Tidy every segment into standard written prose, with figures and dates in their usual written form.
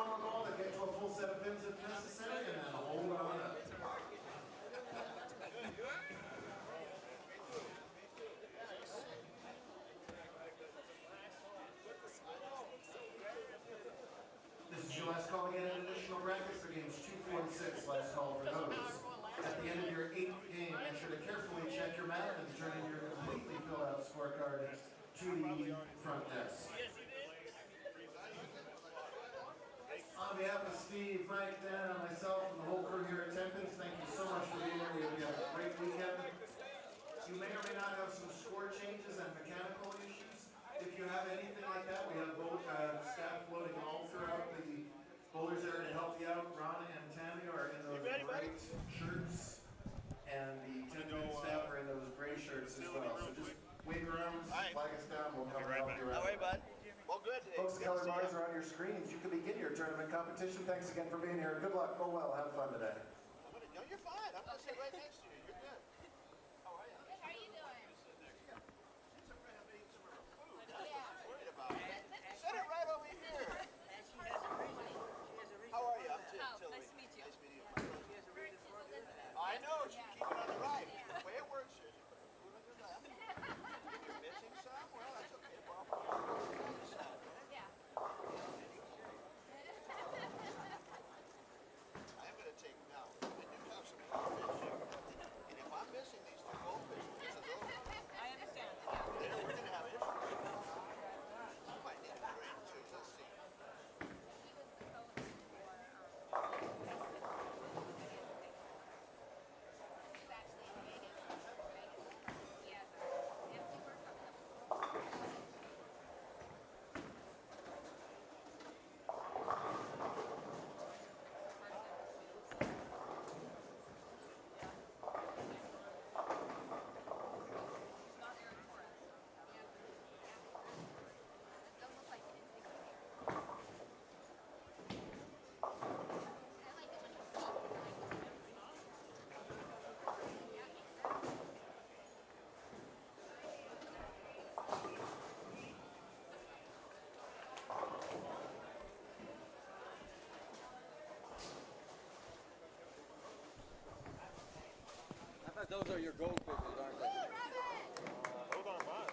one more ball to get to a full set of pins if necessary, and then hold on up. This is your last call to get an additional brackets for games 2, 4, and 6. Last call for those. At the end of your 8th game, make sure to carefully check your mat and turn in your completely filled out scorecard to the front desk. On behalf of Steve, Frank, Dan, and myself, and the whole crew here at Tenpins, thank you so much for being here. We hope you have a great weekend. You may or may not have some score changes and mechanical issues. If you have anything like that, we have both staff floating all throughout the bowlers area to help you out. Ron and Tammy are in those great shirts, and the Tenpins staff are in those gray shirts as well. So just wave your arms, flag us down, we'll come and help you out. How are you, bud? Well, good. Folks, the color bars are on your screens. You can begin your tournament competition. Thanks again for being here. Good luck. Go well. Have fun today. No, you're fine. I'm going to sit right next to you. You're good. How are you? Good. How are you doing? She's afraid I'm eating some of her food. That's what she's worried about. Sit it right over here. How are you? I'm Tim. Tilly. Nice to meet you. Nice meeting you. She has a reason for it. I know. She keep it on the right. The way it works is you put the food on your lap. If you're missing some, well, that's okay. Well, Yeah. I'm going to take now. I do have some goldfish. And if I'm missing these 2 goldfish, this is over. I understand. Then we're going to have issues. I might need a drink too. Let's see. Those are your goldfishes, aren't they? Those aren't mine.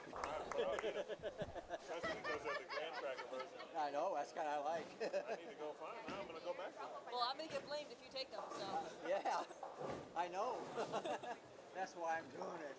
Especially those are the graham cracker version. I know, that's kind of like. I need to go find them. Now I'm going to go back to them. Well, I'm going to get blamed if you take them, so. Yeah, I know. That's why I'm doing it.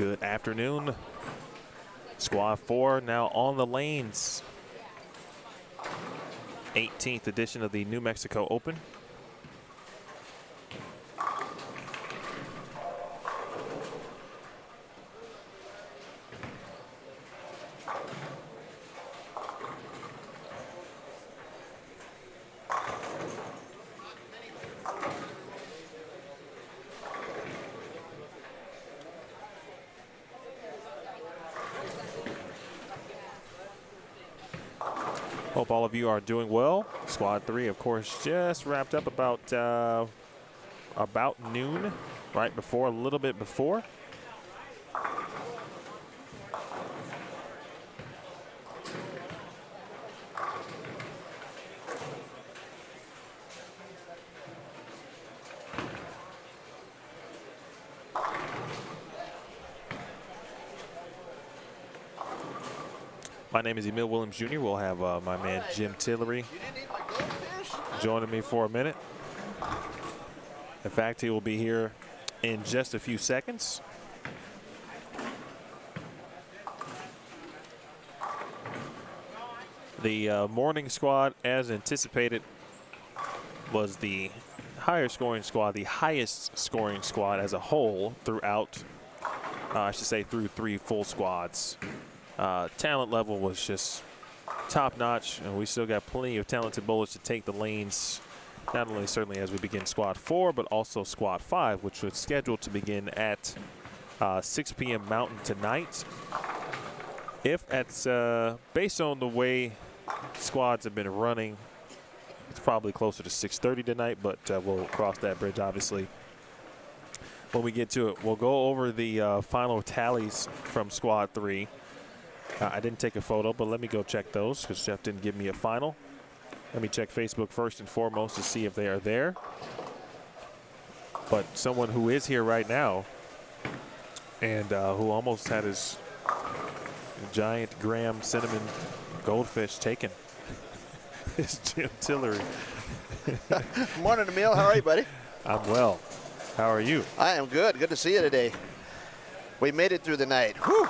Good afternoon. Squad 4 now on the lanes. 18th edition of the New Mexico Open. Hope all of you are doing well. Squad 3, of course, just wrapped up about noon, right before, a little bit before. My name is Emil Williams Jr. We'll have my man Jim Tillery joining me for a minute. In fact, he will be here in just a few seconds. The morning squad, as anticipated, was the higher scoring squad, the highest scoring squad as a whole throughout, I should say through 3 full squads. Talent level was just top notch, and we still got plenty of talented bowlers to take the lanes, not only certainly as we begin squad 4, but also squad 5, which was scheduled to begin at 6 p.m. Mountain tonight. If it's based on the way squads have been running, it's probably closer to 6:30 tonight, but we'll cross that bridge obviously when we get to it. We'll go over the final tallies from squad 3. I didn't take a photo, but let me go check those because Jeff didn't give me a final. Let me check Facebook first and foremost to see if they are there. But someone who is here right now and who almost had his giant Graham cinnamon goldfish taken is Jim Tillery. Morning, Emil. How are you, buddy? I'm well. How are you? I am good. Good to see you today. We made it through the night. Whew.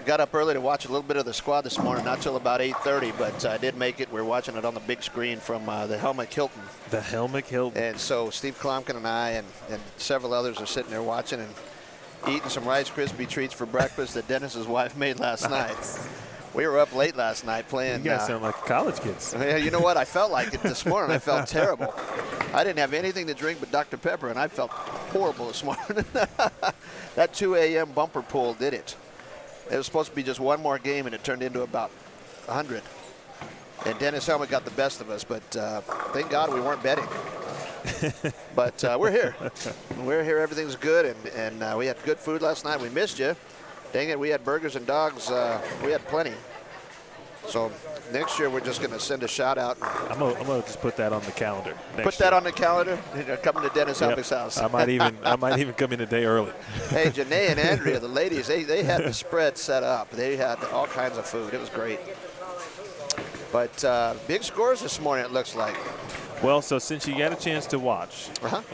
Got up early to watch a little bit of the squad this morning, not till about 8:30, but I did make it. We're watching it on the big screen from the Helmut Hilton. The Helmut Hilton. And so Steve Klomkin and I and several others are sitting there watching and eating some Rice Krispie treats for breakfast that Dennis's wife made last night. We were up late last night playing. You guys sound like college kids. Yeah, you know what? I felt like it this morning. I felt terrible. I didn't have anything to drink but Dr. Pepper, and I felt horrible this morning. That 2 a.m. bumper pool did it. It was supposed to be just one more game, and it turned into about 100. And Dennis Helmut got the best of us, but thank God we weren't betting. But we're here. We're here. Everything's good, and we had good food last night. We missed you. Dang it, we had burgers and dogs. We had plenty. So next year we're just going to send a shout out. I'm gonna just put that on the calendar. Put that on the calendar. Coming to Dennis Helmut's house. I might even come in a day early. Hey, Janae and Andrea, the ladies, they had the spread set up. They had all kinds of food. It was great. But big scores this morning, it looks like. Well, so since you got a chance to watch,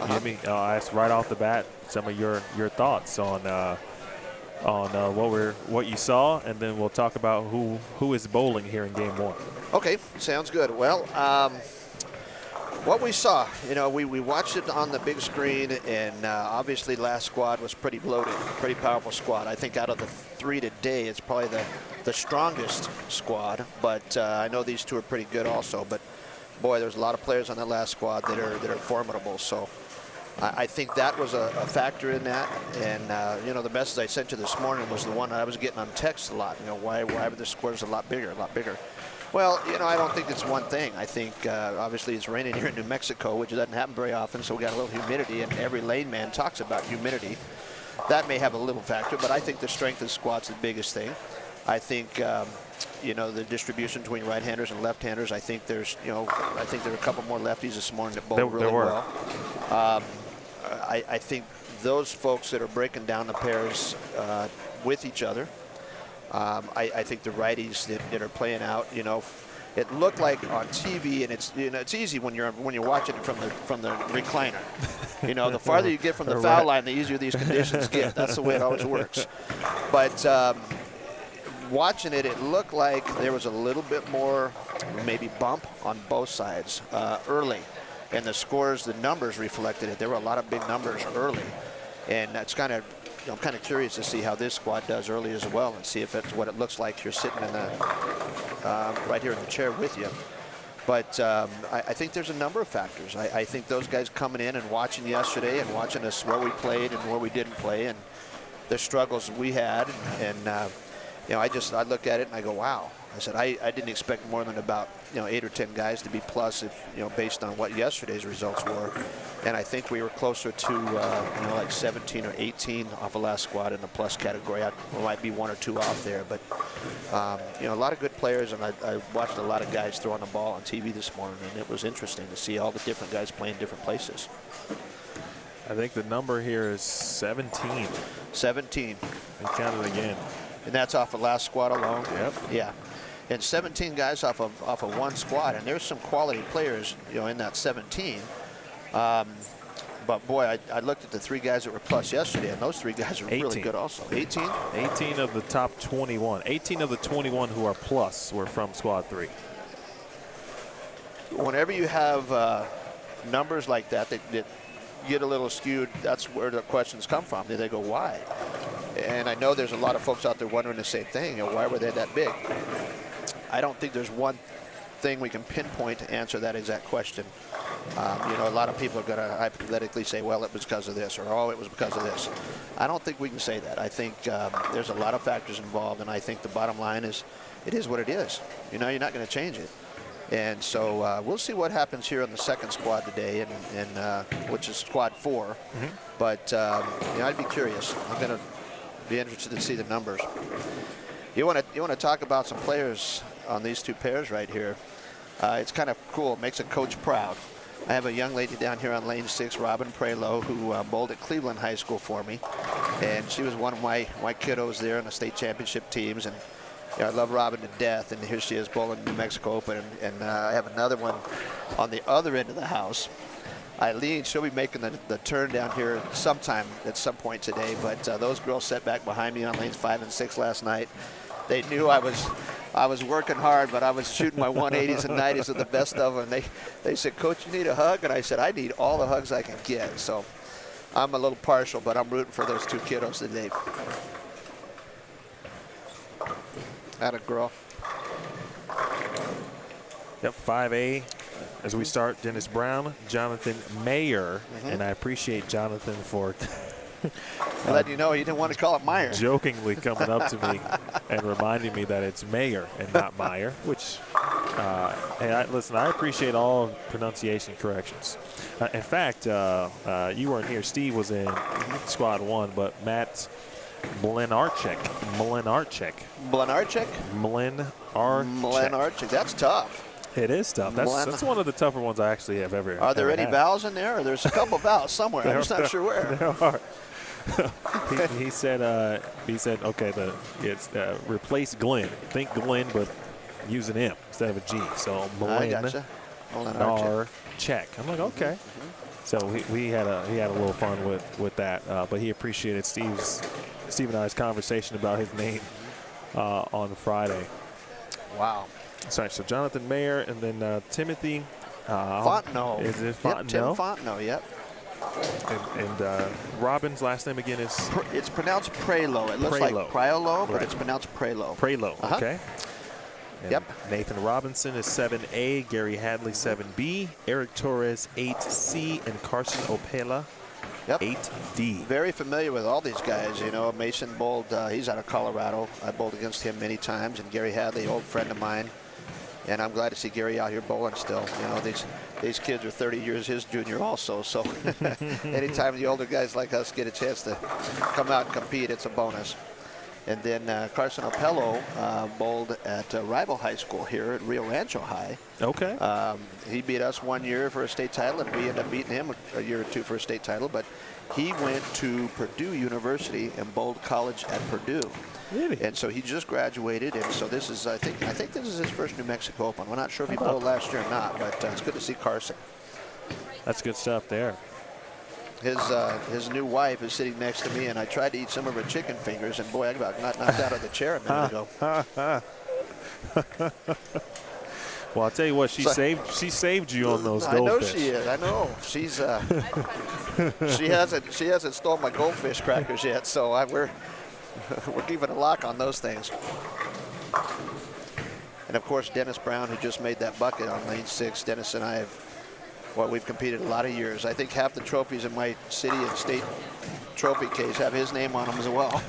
give me I asked right off the bat some of your thoughts on what you saw, and then we'll talk about who is bowling here in game 1. Okay, sounds good. Well, what we saw, we watched it on the big screen, and obviously last squad was pretty bloated, pretty powerful squad. I think out of the 3 today, it's probably the strongest squad, but I know these two are pretty good also. But boy, there's a lot of players on that last squad that are formidable. So I think that was a factor in that. And the message I sent you this morning was the one I was getting on text a lot. Why were the scores a lot bigger? Well, I don't think it's one thing. I think obviously it's raining here in New Mexico, which doesn't happen very often, so we got a little humidity, and every lane man talks about humidity. That may have a little factor, but I think the strength of the squad's the biggest thing. I think the distribution between right-handers and left-handers. I think there's there are a couple more lefties this morning that bowled really well. I think those folks that are breaking down the pairs with each other. I think the righties that are playing out, it looked like on TV, and it's it's easy when you're watching it from the recliner. The farther you get from the foul line, the easier these conditions get. That's the way it always works. But watching it, it looked like there was a little bit more maybe bump on both sides early. And the scores, the numbers reflected it. There were a lot of big numbers early. And that's kind of, I'm kind of curious to see how this squad does early as well, and see if it's what it looks like. You're sitting in the right here in the chair with you. But I think there's a number of factors. I think those guys coming in and watching yesterday and watching us where we played and where we didn't play and the struggles we had, and I look at it and I go, wow. I said I didn't expect more than about 8 or 10 guys to be plus, if based on what yesterday's results were, and I think we were closer to like 17 or 18 off the last squad in the plus category. We might be 1 or 2 off there, but a lot of good players, and I watched a lot of guys throwing the ball on TV this morning, and it was interesting to see all the different guys playing different places. I think the number here is 17. 17. And count it again. And that's off the last squad alone. Yep. Yeah. And 17 guys off of one squad, and there's some quality players, in that 17. But boy, I looked at the 3 guys that were plus yesterday, and those 3 guys are really good also. 18? 18 of the top 21. 18 of the 21 who are plus were from squad 3. Whenever you have numbers like that get a little skewed, that's where the questions come from. They go, why? And I know there's a lot of folks out there wondering the same thing. Why were they that big? I don't think there's one thing we can pinpoint to answer that exact question. A lot of people are going to hypothetically say, well, it was because of this, or oh, it was because of this. I don't think we can say that. I think there's a lot of factors involved, and I think the bottom line is it is what it is. You're not going to change it. And so we'll see what happens here on the second squad today, and which is squad 4. Mm-hmm. But I'd be curious. I'm going to be interested to see the numbers. You want to talk about some players on these 2 pairs right here. It's kind of cool. It makes a coach proud. I have a young lady down here on lane 6, Robin Prelo, who bowled at Cleveland High School for me, and she was one of my kiddos there on the state championship teams. And I love Robin to death, and here she is bowling New Mexico Open. And I have another one on the other end of the house. Eileen, she'll be making the turn down here sometime at some point today, but those girls sat back behind me on lanes 5 and 6 last night. They knew I was working hard, but I was shooting my 180s and 90s with the best of them. They said, Coach, you need a hug? And I said, I need all the hugs I can get. So I'm a little partial, but I'm rooting for those 2 kiddos today. Atta girl. Yep, 5A. As we start, Dennis Brown, Jonathan Mayer, and I appreciate Jonathan for letting you know you didn't want to call it Meyer. Jokingly coming up to me and reminding me that it's Mayer and not Meyer, which, hey, listen, I appreciate all pronunciation corrections. In fact, you weren't here. Steve was in squad 1, but Matt Mlinarczyk. That's tough. It is tough. That's one of the tougher ones I actually have ever Are there any had. vowels in there? Or there's a couple vowels somewhere. I'm just not sure where. There are. he said, okay, it's replace Glenn. Think Glenn, but use an M instead of a G. So Mlinarczyk. I'm like, okay. So he had a little fun with that, but he appreciated Steve and I's conversation about his name on Friday. Wow. Sorry, so Jonathan Mayer, and then Timothy Fontenot. Is it Fontenot? Yep, Tim Fontenot, yep. And Robin's last name again is? It's pronounced Prelo. It looks like Priolo, but it's pronounced Prelo. Prelo, okay. And yep. Nathan Robinson is 7A, Gary Hadley 7B, Eric Torres 8C, and Carson Opela 8D. Very familiar with all these guys. Mason bowled, he's out of Colorado. I bowled against him many times, and Gary Hadley, old friend of mine. And I'm glad to see Gary out here bowling still. These kids are 30 years his junior also. So anytime the older guys like us get a chance to come out and compete, it's a bonus. And then Carson Opelo bowled at rival high school here at Rio Rancho High. Okay. He beat us 1 year for a state title, and we ended up beating him a year or 2 for a state title. But He went to Purdue University and bowled college at Purdue. Really? And so he just graduated, and so this is, I think this is his first New Mexico Open. We're not sure if he bowled last year or not, but it's good to see Carson. That's good stuff there. His new wife is sitting next to me, and I tried to eat some of her chicken fingers, and boy, I got knocked out of the chair a minute ago. Well, I'll tell you what, she saved you on those goldfish. I know she is. I know she's she hasn't stolen my goldfish crackers yet, so we're keeping a lock on those things. And of course, Dennis Brown, who just made that bucket on lane 6. Dennis and I we've competed a lot of years. I think half the trophies in my city and state trophy case have his name on them as well,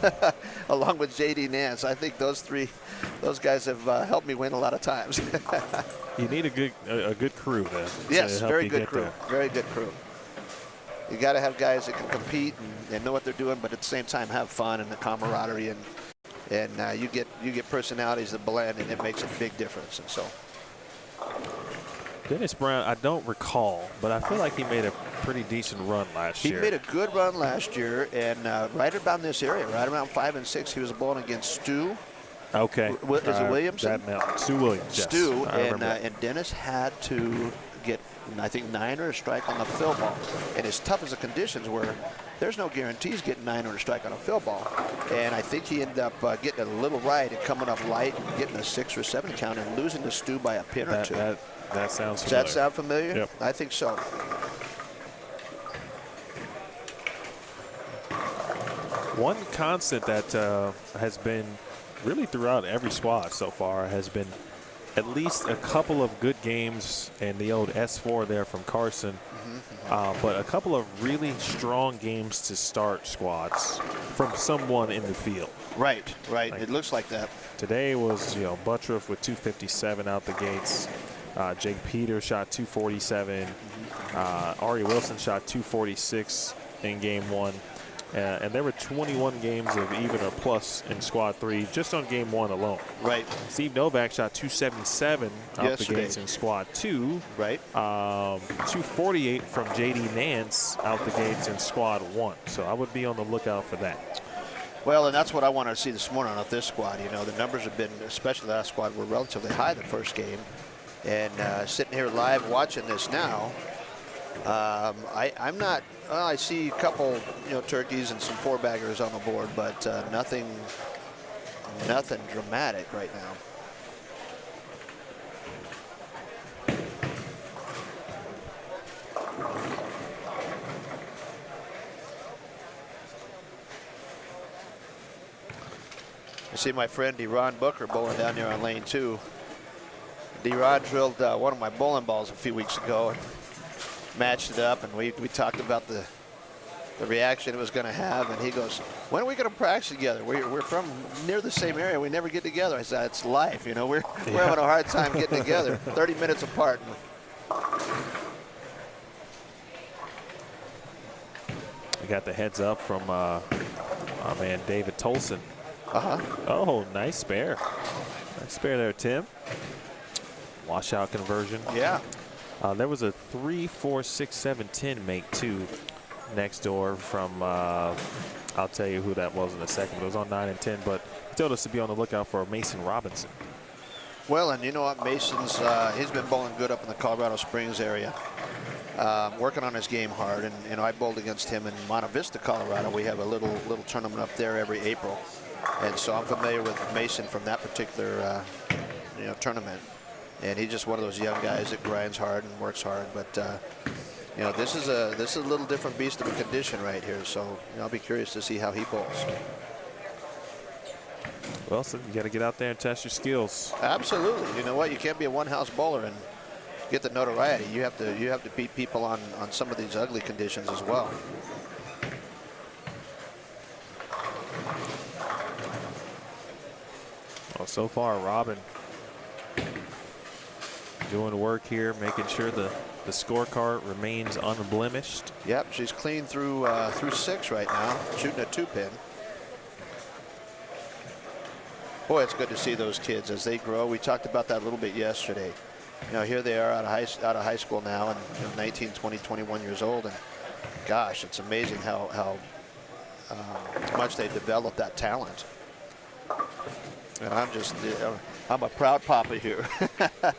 along with J.D. Nance. I think those guys have helped me win a lot of times. You need a good crew then. Yes, very good crew. There. Very good crew. You got to have guys that can compete and know what they're doing, but at the same time have fun and the camaraderie, and you get personalities that blend, and it makes a big difference. And so. Dennis Brown, I don't recall, but I feel like he made a pretty decent run last year. He made a good run last year, and right around this area, right around 5 and 6, he was bowling against Stu. Okay. Is it Williamson? Stu Williams, yes. Stu, and Dennis had to get, I think, 9 or a strike on the fill ball. And as tough as the conditions were, there's no guarantees getting 9 or a strike on a fill ball. And I think he ended up getting a little right and coming up light and getting a 6 or 7 count and losing to Stu by a pin or 2. That sounds familiar. Does that sound familiar? Yep. I think so. One constant that has been really throughout every squad so far has been at least a couple of good games, and the old S4 there from Carson, but a couple of really strong games to start squads from someone in the field. Right. It looks like that. Today was, Buttriff with 257 out the gates. Jake Peters shot 247. Ari Wilson shot 246 in game 1. And there were 21 games of even or plus in squad 3 just on game 1 alone. Right. Steve Novak shot 277 out the gates in squad 2. Right. 248 from J.D. Nance out the gates in squad 1. So I would be on the lookout for that. Well, and that's what I wanted to see this morning of this squad. The numbers have been, especially that squad, were relatively high the first game. And sitting here live watching this now, I'm not. Well, I see a couple, turkeys and some 4-baggers on the board, but nothing dramatic right now. I see my friend D-Ron Booker bowling down there on lane 2. D-Ron drilled one of my bowling balls a few weeks ago and matched it up, and we talked about the reaction it was going to have, and he goes, when are we going to practice together? We're from near the same area. We never get together. I said, it's life. We're having a hard time getting together, 30 minutes apart. We got the heads up from our man David Tolson. Oh, nice spare. Nice spare there, Tim. Washout conversion. Yeah. There was a 3, 4, 6, 7, 10 make too next door from, I'll tell you who that was in a second, but it was on 9 and 10, but he told us to be on the lookout for Mason Robinson. Well, and you know what, Mason's, he's been bowling good up in the Colorado Springs area, working on his game hard, and I bowled against him in Monte Vista, Colorado. We have a little tournament up there every April, and so I'm familiar with Mason from that particular, tournament. And he's just one of those young guys that grinds hard and works hard. But this is a little different beast of a condition right here. So I'll be curious to see how he bowls. Well, so you got to get out there and test your skills. Absolutely. You know what? You can't be a one-house bowler and get the notoriety. You have to beat people on some of these ugly conditions as well. Well, so far, Robin doing work here, making sure the scorecard remains unblemished. Yep, she's clean through 6 right now, shooting a 2-pin. Boy, it's good to see those kids as they grow. We talked about that a little bit yesterday. Here they are out of high school now, and 19, 20, 21 years old, and gosh, it's amazing how much they developed that talent. And I'm just, I'm a proud papa here. Can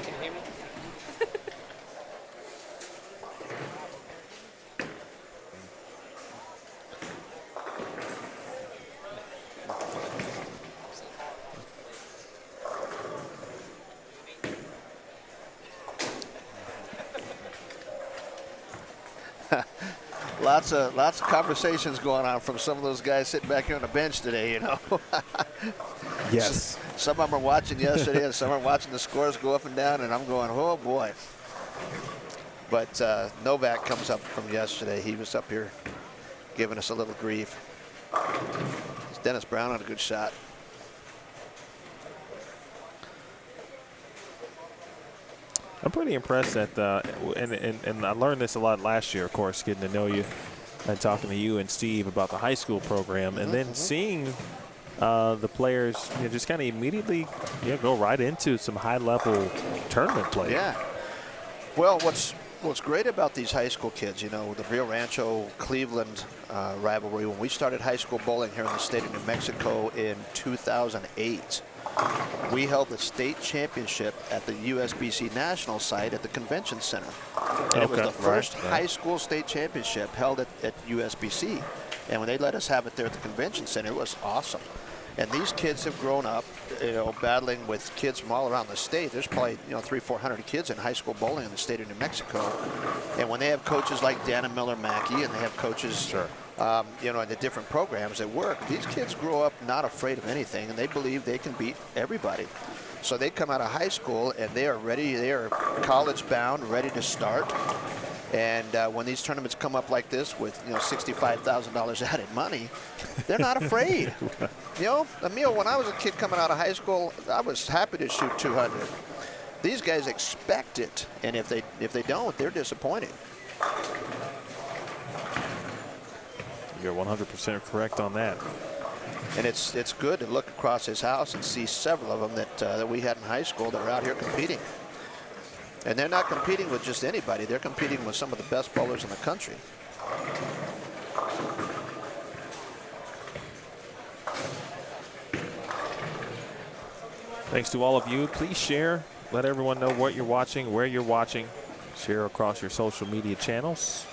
you hear me? Lots of conversations going on from some of those guys sitting back here on the bench today, you know. Yes. Some of them are watching yesterday, and some are watching the scores go up and down, and I'm going, oh boy. But Novak comes up from yesterday. He was up here giving us a little grief. Dennis Brown had a good shot. I'm pretty impressed at and I learned this a lot last year, of course, getting to know you and talking to you and Steve about the high school program, and then seeing the players just kind of immediately go right into some high-level tournament play. Yeah. Well, what's great about these high school kids, the Rio Rancho Cleveland rivalry, when we started high school bowling here in the state of New Mexico in 2008, we held the state championship at the USBC National site at the Convention Center. And it was the first high school state championship held at USBC. And when they let us have it there at the Convention Center, it was awesome. And these kids have grown up, battling with kids from all around the state. There's probably, 300-400 kids in high school bowling in the state of New Mexico. And when they have coaches like Dana Miller-Mackey, and they have coaches, in the different programs that work, these kids grow up not afraid of anything, and they believe they can beat everybody. So they come out of high school, and they are ready. They are college-bound, ready to start. And when these tournaments come up like this with, $65,000 added money, they're not afraid. Emil, when I was a kid coming out of high school, I was happy to shoot 200. These guys expect it, and if they don't, they're disappointed. You're 100% correct on that. And it's good to look across his house and see several of them that we had in high school that are out here competing. And they're not competing with just anybody. They're competing with some of the best bowlers in the country. Thanks to all of you. Please share. Let everyone know what you're watching, where you're watching. Share across your social media channels.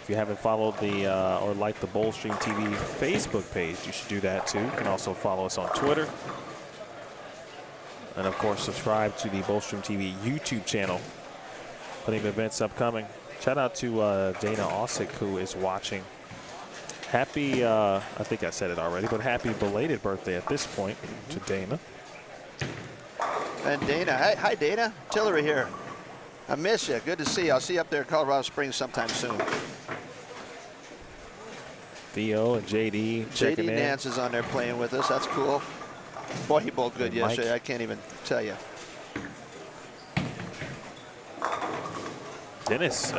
If you haven't followed or liked the BowlStreamTV Facebook page, you should do that too. You can also follow us on Twitter. And of course, subscribe to the BowlStreamTV YouTube channel. Plenty of events upcoming. Shout out to Dana Osick, who is watching. Happy, I think I said it already, but happy belated birthday at this point to Dana. And Dana, hi Dana, Tillery here. I miss you. Good to see you. I'll see you up there in Colorado Springs sometime soon. Theo and JD checking in. JD Nance is on there playing with us. That's cool. Boy, he bowled good yesterday. I can't even tell you. Dennis,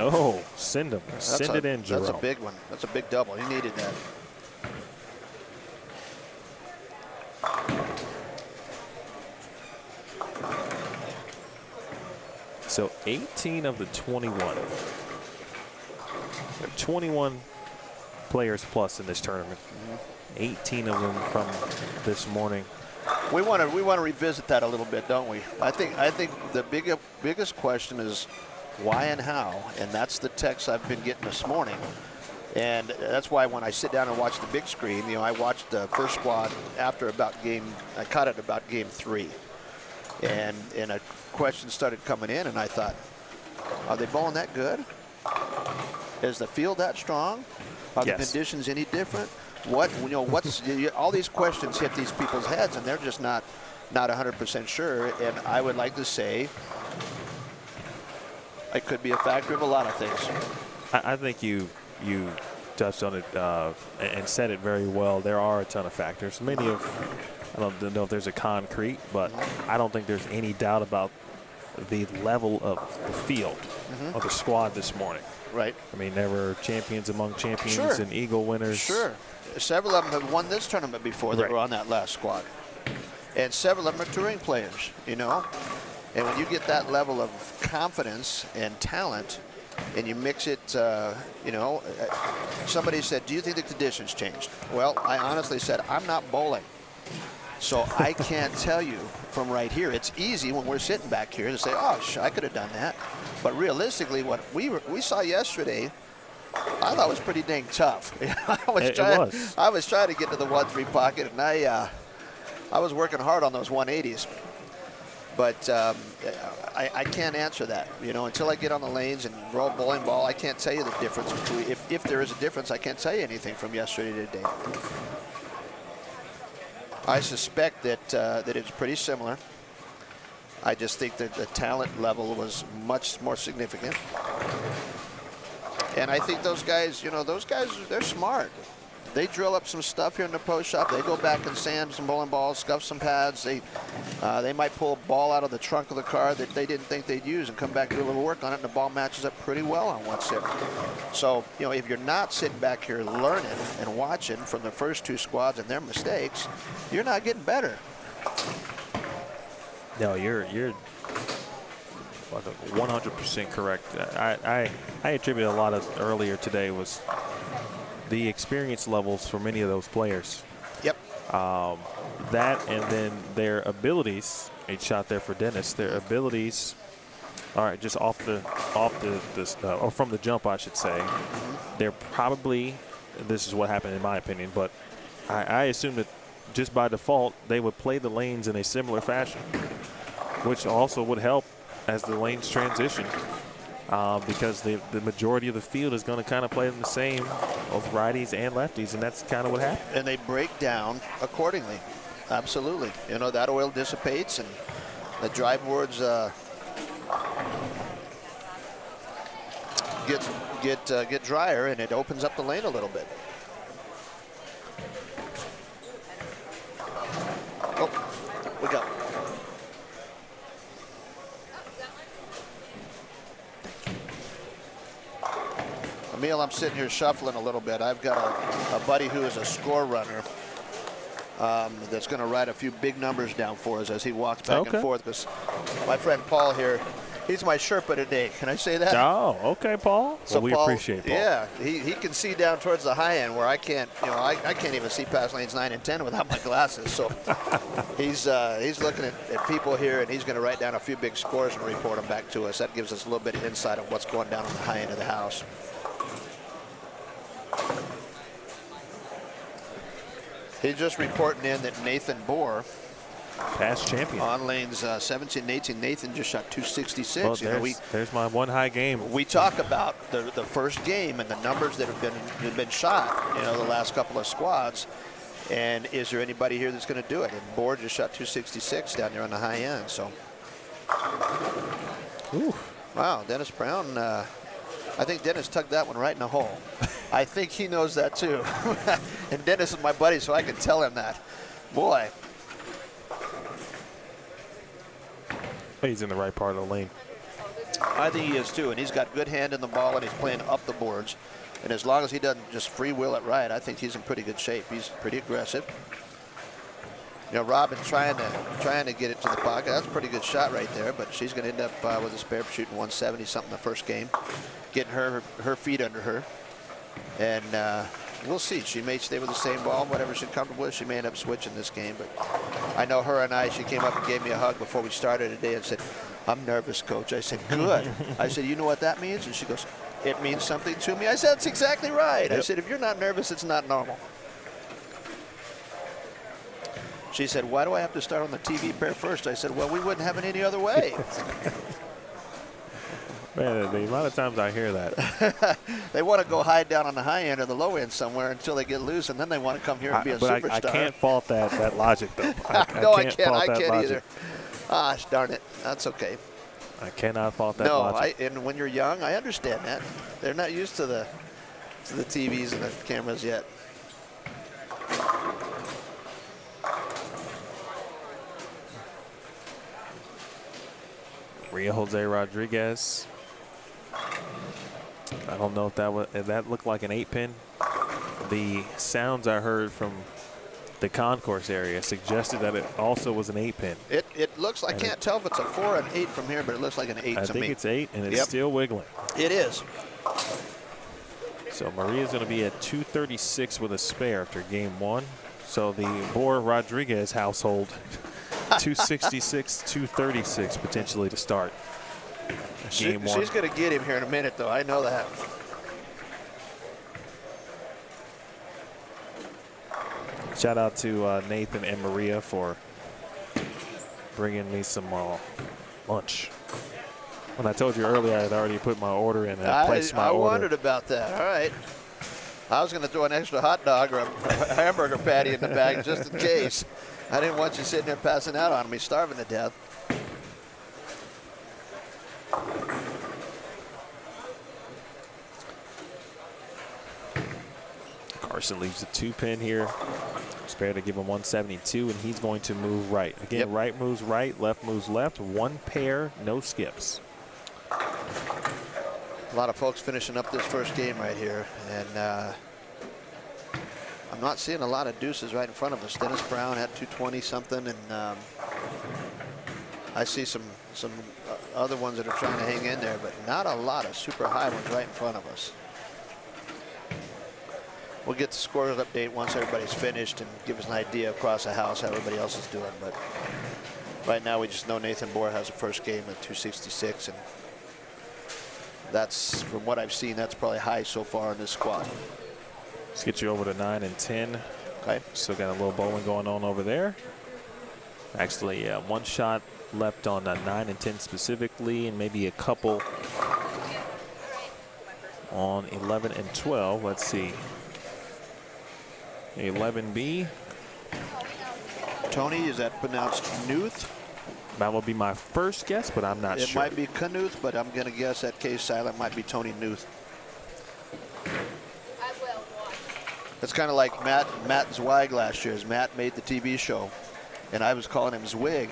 send him. Send it in, Jerome. That's a big one. That's a big double. He needed that. So 18 of the 21. There are 21 players plus in this tournament. 18 of them from this morning. We want to revisit that a little bit, don't we? I think the biggest question is why and how, and that's the text I've been getting this morning. And that's why when I sit down and watch the big screen, I watched the first squad after I caught it about game 3. And a question started coming in, and I thought, are they bowling that good? Is the field that strong? Are the conditions any different? All these questions hit these people's heads, and they're just not 100% sure. And I would like to say it could be a factor of a lot of things. I think you touched on it and said it very well. There are a ton of factors. I don't know if there's a concrete, but I don't think there's any doubt about the level of the field of the squad this morning. Right. I mean, there were champions among champions and Eagle winners. Sure. Several of them have won this tournament before that were on that last squad. And several of them are touring players, And when you get that level of confidence and talent, and you mix it, somebody said, do you think the conditions changed? Well, I honestly said, I'm not bowling. So I can't tell you from right here. It's easy when we're sitting back here to say, oh, I could have done that. But realistically, what we saw yesterday, I thought was pretty dang tough. I was trying to get to the 1-3 pocket, and I was working hard on those 180s. But I can't answer that. Until I get on the lanes and roll a bowling ball, I can't tell you the difference between. If there is a difference, I can't tell you anything from yesterday to today. I suspect that it's pretty similar. I just think that the talent level was much more significant. And I think those guys, they're smart. They drill up some stuff here in the post shop. They go back and sand some bowling balls, scuff some pads. They might pull a ball out of the trunk of the car that they didn't think they'd use and come back and do a little work on it, and the ball matches up pretty well on one sip. So, if you're not sitting back here learning and watching from the first 2 squads and their mistakes, you're not getting better. No, you're 100% correct. I attribute a lot of earlier today was the experience levels for many of those players. Yep. That and then their abilities. A shot there for Dennis. Their abilities. All right, just or from the jump, I should say. They're probably. This is what happened in my opinion, but I assume that just by default they would play the lanes in a similar fashion, which also would help as the lanes transition. Because the majority of the field is going to kind of play them the same, both righties and lefties, and that's kind of what happened. And they break down accordingly. Absolutely. That oil dissipates, and the drive boards get drier, and it opens up the lane a little bit. Oh, we go. Emil, I'm sitting here shuffling a little bit. I've got a buddy who is a score runner that's going to write a few big numbers down for us as he walks back and forth. Because my friend Paul here, he's my Sherpa today. Can I say that? Oh, okay, Paul. So well, we Paul, appreciate Paul. Yeah, he can see down towards the high end where I can't. I can't even see past lanes 9 and 10 without my glasses. So he's looking at people here, and he's going to write down a few big scores and report them back to us. That gives us a little bit of insight on what's going down on the high end of the house. He's just reporting in that Nathan Bohr, past champion, on lanes 17 and 18. Nathan just shot 266. Well, there's my one high game. We talk about the first game and the numbers that have been shot, the last couple of squads. And is there anybody here that's going to do it? And Bohr just shot 266 down there on the high end. So, ooh. Wow, Dennis Brown. I think Dennis tugged that one right in the hole. I think he knows that too. And Dennis is my buddy, so I can tell him that. Boy. He's in the right part of the lane. I think he is too, and he's got good hand in the ball, and he's playing up the boards. And as long as he doesn't just free will it right, I think he's in pretty good shape. He's pretty aggressive. Robin trying to get it to the pocket. That's a pretty good shot right there, but she's going to end up with a spare shooting 170 something the first game, getting her feet under her. And we'll see. She may stay with the same ball, whatever she's comfortable with. She may end up switching this game, but I know her and she came up and gave me a hug before we started today and said, "I'm nervous, Coach." I said, "Good." I said, "You know what that means?" And she goes, "It means something to me." I said, "That's exactly right." Yep. I said, "If you're not nervous, it's not normal." She said, "Why do I have to start on the TV pair first?" I said, "Well, we wouldn't have it any other way." Man, the amount of times I hear that. They want to go hide down on the high end or the low end somewhere until they get loose, and then they want to come here and be a superstar. But I can't fault that logic, though. No, I can't either. Darn it. That's okay. I cannot fault that logic. And when you're young, I understand that. They're not used to the TVs and the cameras yet. Rio Jose Rodriguez. I don't know if that looked like an 8-pin. The sounds I heard from the concourse area suggested that it also was an 8-pin. It looks, I can't tell if it's a 4 or an 8 from here, but it looks like an 8 to me. I think it's 8, and it's still wiggling. It is. So Maria's going to be at 236 with a spare after game 1. So the Boer Rodriguez household, 266, 236 potentially to start game 1. She's going to get him here in a minute, though. I know that. Shout out to Nathan and Maria for bringing me some lunch. When I told you earlier, I had already put my order in. I placed my order. I wondered about that. All right. I was going to throw an extra hot dog or a hamburger patty in the bag just in case. I didn't want you sitting there passing out on me, starving to death. Carson leaves the 2-pin here. Spare to give him 172, and he's going to move right. Again, right moves right, left moves left. 1 pair, no skips. A lot of folks finishing up this first game right here, and I'm not seeing a lot of deuces right in front of us. Dennis Brown at 220 something, and I see some other ones that are trying to hang in there, but not a lot of super high ones right in front of us. We'll get the scores update once everybody's finished and give us an idea across the house how everybody else is doing. But right now we just know Nathan Boer has the first game at 266, and that's, from what I've seen, that's probably high so far in this squad. Let's get you over to 9 and 10. Okay. Still got a little bowling going on over there. Actually, 1 shot left on 9 and 10 specifically, and maybe a couple on 11 and 12. Let's see. 11B. Tony, is that pronounced Knuth? That will be my first guess, but I'm not sure. It might be Knuth, but I'm going to guess that case silent might be Tony Knuth. I will watch. It's kind of like Matt Zweig last year. Matt made the TV show, and I was calling him Zwig,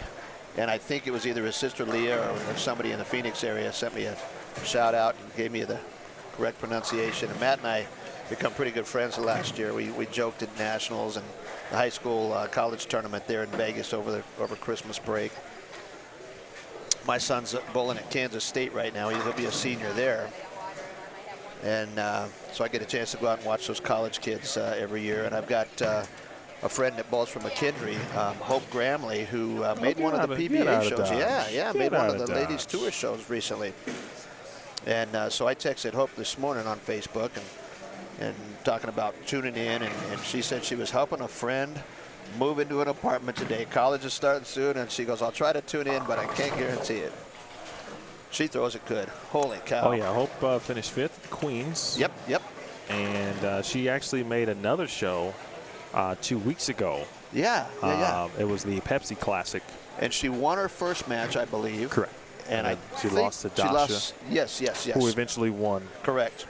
and I think it was either his sister Leah or somebody in the Phoenix area sent me a shout out and gave me the correct pronunciation. And Matt and I become pretty good friends last year. We joked at nationals and the high school college tournament there in Vegas over Christmas break. My son's bowling at Kansas State right now. He'll be a senior there. And so I get a chance to go out and watch those college kids every year. And I've got a friend that bowls from McKendree, Hope Gramley, who made one of the PBA shows. Yeah, made one of the ladies tour shows recently. And so I texted Hope this morning on Facebook and talking about tuning in, and she said she was helping a friend move into an apartment today. College is starting soon, and she goes, I'll try to tune in, but I can't guarantee it. She throws it good. Holy cow. Oh, yeah. Hope finished 5th at Queens. Yep. And she actually made another show 2 weeks ago. Yeah. It was the Pepsi Classic. And she won her first match, I believe. Correct. And she lost to Dasha. Yes. Who eventually won. Correct.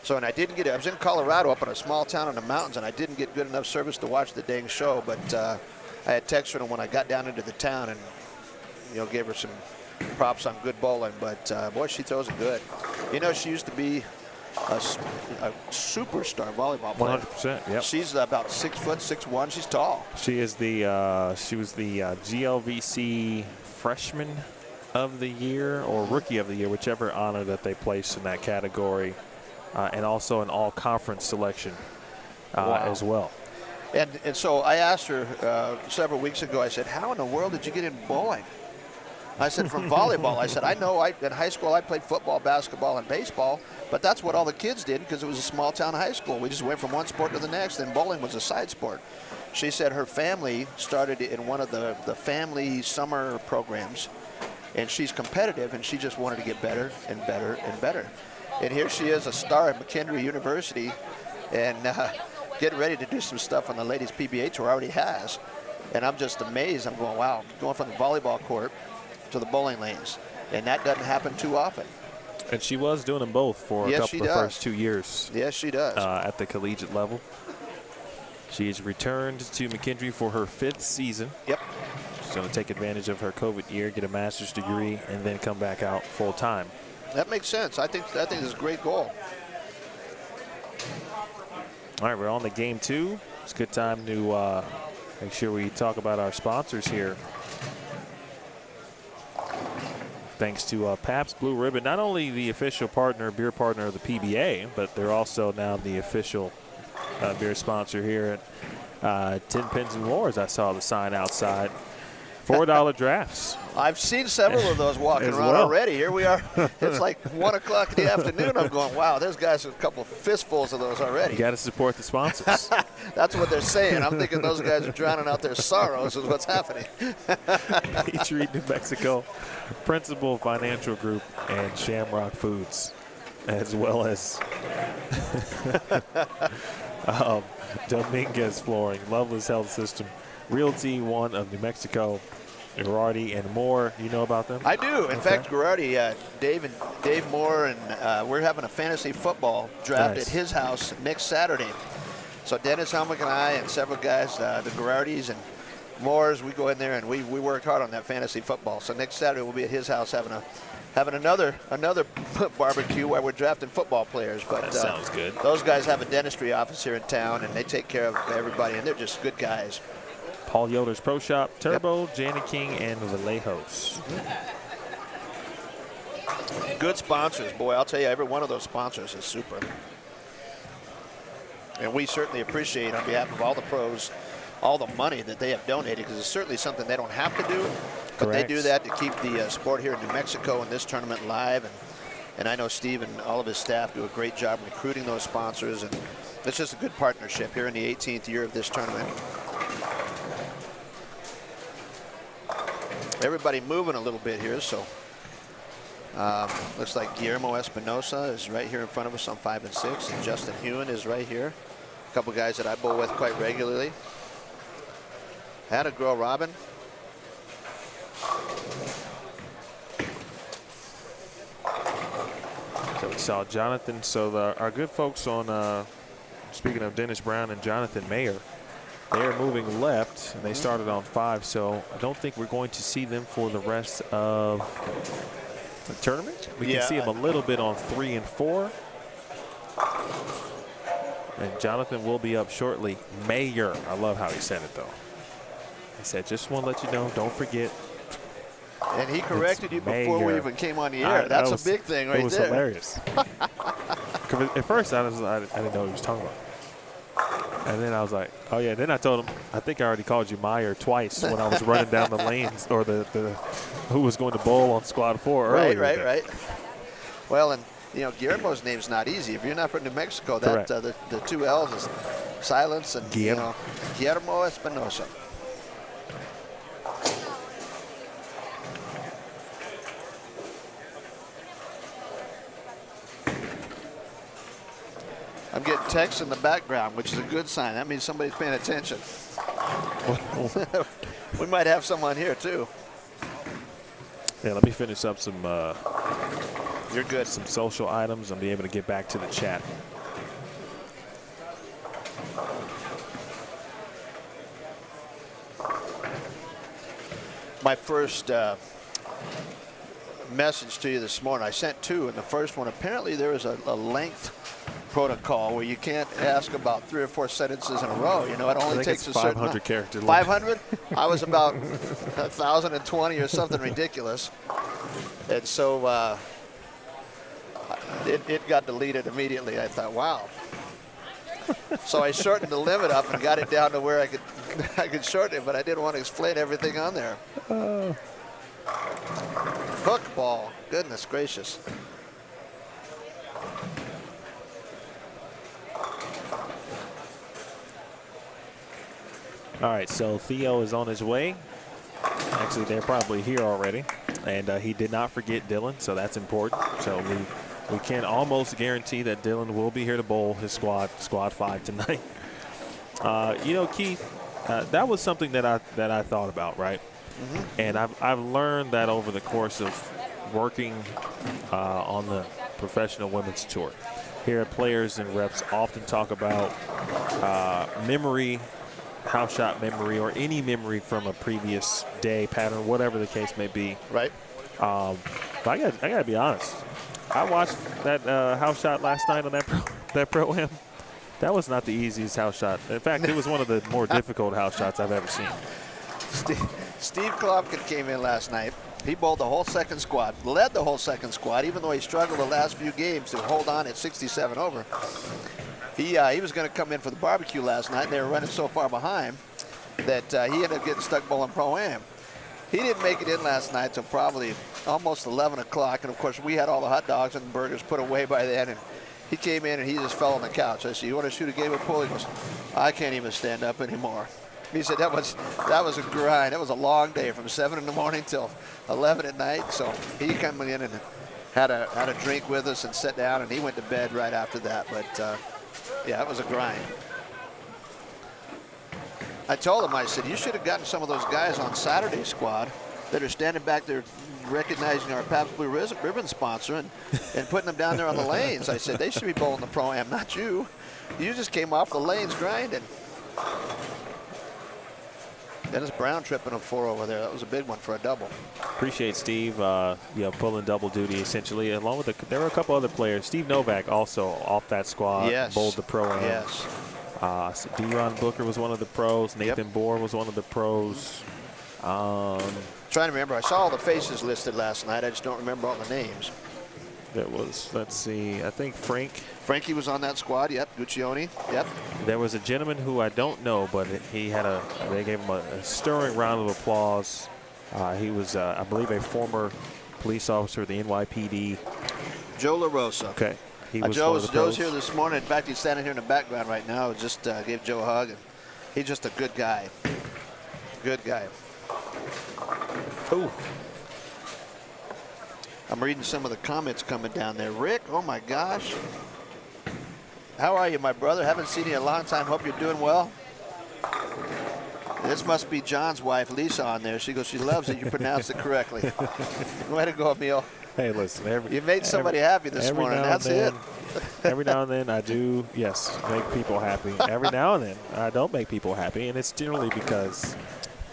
So, and I didn't get it. I was in Colorado up in a small town in the mountains, and I didn't get good enough service to watch the dang show. But I had texted her when I got down into the town and, gave her some props on good bowling. But, boy, she throws it good. She used to be a superstar volleyball player. 100%, yep. She's about 6 foot, 6'1". She's tall. She is she was the GLVC Freshman of the Year or Rookie of the Year, whichever honor that they placed in that category. And also an all-conference selection as well. And so I asked her several weeks ago, I said, how in the world did you get in bowling? I said, from volleyball. I said, I know in high school I played football, basketball, and baseball, but that's what all the kids did because it was a small town high school. We just went from one sport to the next, and bowling was a side sport. She said her family started in one of the family summer programs, and she's competitive, and she just wanted to get better and better and better. And here she is, a star at McKendree University, and getting ready to do some stuff on the ladies PBA tour. Already has. And I'm just amazed. I'm going, wow, going from the volleyball court to the bowling lanes. And that doesn't happen too often. And she was doing them both for the first 2 years. Yes, she does. At the collegiate level. She has returned to McKendree for her 5th season. Yep. She's going to take advantage of her COVID year, get a master's degree, and then come back out full time. That makes sense. I think it's a great goal. All right, we're on to game 2. It's a good time to make sure we talk about our sponsors here. Thanks to Pabst Blue Ribbon, not only the official beer partner of the PBA, but they're also now the official beer sponsor here at Tenpins More, as I saw the sign outside. $4 drafts. I've seen several of those walking As around well. already. Here we are. It's like 1 o'clock in the afternoon. I'm going, wow, there's guys with a couple fistfuls of those already. You got to support the sponsors. That's what they're saying. I'm thinking those guys are drowning out their sorrows is what's happening. Peachtree, New Mexico, Principal Financial Group, and Shamrock Foods, as well as Dominguez Flooring, Loveless Health System, Realty One of New Mexico, Girardi, and more. You know about them? I do. In fact, Girardi, Dave Moore, and we're having a fantasy football draft Nice. at his house next Saturday. So Dennis Helmick and I and several guys, the Girardis and Moores, we go in there and we worked hard on that fantasy football. So next Saturday we'll be at his house having another barbecue where we're drafting football players. But That sounds good. Those guys have a dentistry office here in town, and they take care of everybody, and they're just good guys. Paul Yoder's Pro Shop, Turbo, Janet King, and Vallejos. Good sponsors. Boy, I'll tell you, every one of those sponsors is super. And we certainly appreciate, on behalf of all the pros, all the money that they have donated, because it's certainly something they don't have to do, but Correct. they do that to keep the sport here in New Mexico and this tournament live. And I know Steve and all of his staff do a great job recruiting those sponsors, and it's just a good partnership here in the 18th year of this tournament. Everybody moving a little bit here, so looks like Guillermo Espinosa is right here in front of us on 5 and 6, and Justin Hewen is right here. A couple guys that I bowl with quite regularly. Had a girl, Robin. So we saw Jonathan. So our good folks on, speaking of Dennis Brown and Jonathan Mayer, they are moving left, and they started on 5. So I don't think we're going to see them for the rest of the tournament. We can see them a little bit on 3 and 4. And Jonathan will be up shortly. Mayer. I love how he said it, though. He said, just want to let you know, don't forget. And he corrected you before we even came on the air. That's a big thing right there. It was hilarious. At first, I didn't know what he was talking about. And then I was like, oh, yeah. Then I told him, I think I already called you Meyer twice when I was running down the lanes, or the who was going to bowl on squad 4 earlier. Right. Well, and, you know, Guillermo's name's not easy. If you're not from New Mexico, that the 2 L's is silence and, Guillermo. you know, Guillermo Espinosa. I'm getting texts in the background, which is a good sign. That means somebody's paying attention. We might have someone here, too. Yeah, let me finish up some You're good. some social items and be able to get back to the chat. My first message to you this morning, I sent 2, and the first one, apparently there is a length protocol where you can't ask about 3 or 4 sentences in a row. You know, it only takes a certain 500 character limit. 500? I was about 1,020 or something ridiculous. And so it got deleted immediately. I thought, wow. So I shortened the limit up and got it down to where I could shorten it, but I didn't want to explain everything on there. Hook ball. Goodness gracious. All right, so Theo is on his way. Actually, they're probably here already. And he did not forget Dylan, so that's important. So we can almost guarantee that Dylan will be here to bowl his squad 5 tonight. You know, Keith, that was something that I thought about, right? And I've learned that over the course of working on the professional women's tour. Here, players and reps often talk about memory, house shot memory, or any memory from a previous day, pattern, whatever the case may be. Right. But I gotta be honest. I watched that house shot last night on that pro-am. That was not the easiest house shot. In fact, it was one of the more difficult house shots I've ever seen. Steve Klompkin came in last night. He bowled the whole second squad, led the whole second squad, even though he struggled the last few games to hold on at 67 over. He was going to come in for the barbecue last night. They were running so far behind that he ended up getting stuck bowling Pro-Am. He didn't make it in last night till probably almost 11 o'clock. And, of course, we had all the hot dogs and burgers put away by then. And he came in and he just fell on the couch. I said, "You want to shoot a game of pool?" He goes, "I can't even stand up anymore." He said that was a grind. It was a long day from 7 in the morning till 11 at night. So he came in and had a drink with us and sat down, and he went to bed right after that. But yeah, it was a grind. I told him, I said, "You should have gotten some of those guys on Saturday's squad that are standing back there recognizing our Pabst Blue Ribbon sponsor and putting them down there on the lanes." I said, "They should be bowling the Pro-Am, not you. You just came off the lanes grinding." Dennis Brown tripping a 4 over there. That was a big one for a double. Appreciate Steve, pulling double duty essentially. Along with there were a couple other players. Steve Novak also off that squad. Yes. Bowled the Pro-Am. Yes. D-Ron Booker was one of the pros. Nathan Bohr was one of the pros. Trying to remember. I saw all the faces listed last night. I just don't remember all the names. There was, let's see, I think Frankie was on that squad. Yep. Guccione. Yep. There was a gentleman who I don't know, but they gave him a stirring round of applause. He was, I believe, a former police officer of the NYPD. Joe LaRosa. Okay. He was one of the Joe's pros. here this morning. In fact, he's standing here in the background right now. Just gave Joe a hug. And he's just a good guy. Good guy. Ooh. I'm reading some of the comments coming down there. Rick, oh my gosh. How are you, my brother? Haven't seen you in a long time. Hope you're doing well. This must be John's wife, Lisa, on there. She goes, "She loves it. You pronounced it correctly." Way to go, Emil. Hey, listen. You made somebody happy this morning. That's it. Every now and then I do, yes, make people happy. Every now and then I don't make people happy, and it's generally because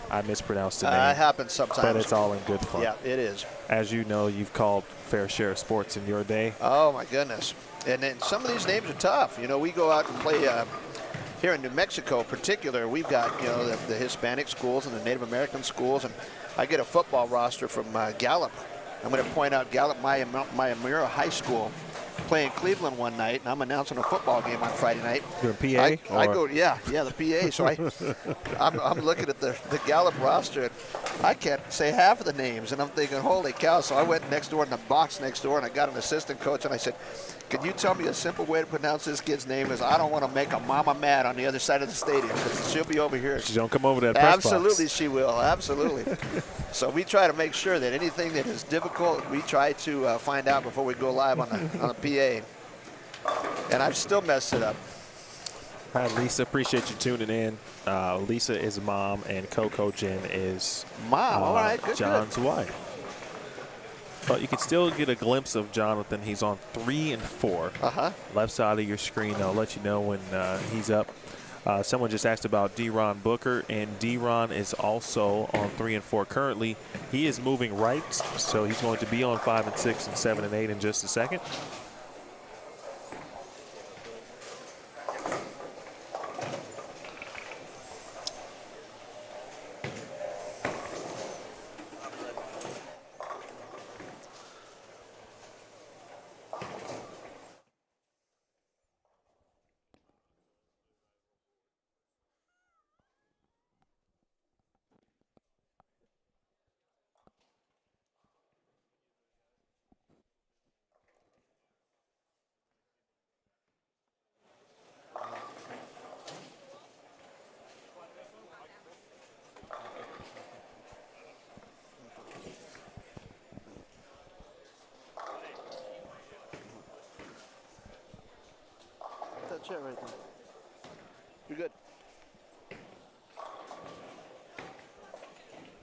I mispronounced the name. It happens sometimes. But it's all in good fun. Yeah, it is. As you know, you've called fair share of sports in your day. Oh, my goodness. And then some of these names are tough. You know, we go out and play here in New Mexico in particular. We've got, you know, the Hispanic schools and the Native American schools. And I get a football roster from Gallup. I'm going to point out Gallup Mayamura High School playing Cleveland one night, and I'm announcing a football game on Friday night. You're a PA? I go, yeah, the PA. So I'm looking at the Gallup roster, and I can't say half of the names, and I'm thinking, holy cow. So I went next door in the box next door, and I got an assistant coach, and I said, "Can you tell me a simple way to pronounce this kid's name? Because I don't want to make a mama mad on the other side of the stadium, because she'll be over here." She don't come over to that press Absolutely, box. she will. Absolutely. So we try to make sure that anything that is difficult, we try to find out before we go live on the PA. And I've still messed it up. Hi, Lisa. Appreciate you tuning in. Lisa is mom, and Coco Jen is Mom, all right, good. John's wife. But you can still get a glimpse of Jonathan. He's on 3 and 4. Left side of your screen. I'll let you know when he's up. Someone just asked about D-Ron Booker, and D-Ron is also on 3 and 4 currently. He is moving right, so he's going to be on 5 and 6 and 7 and 8 in just a second. That chair right there. You're good.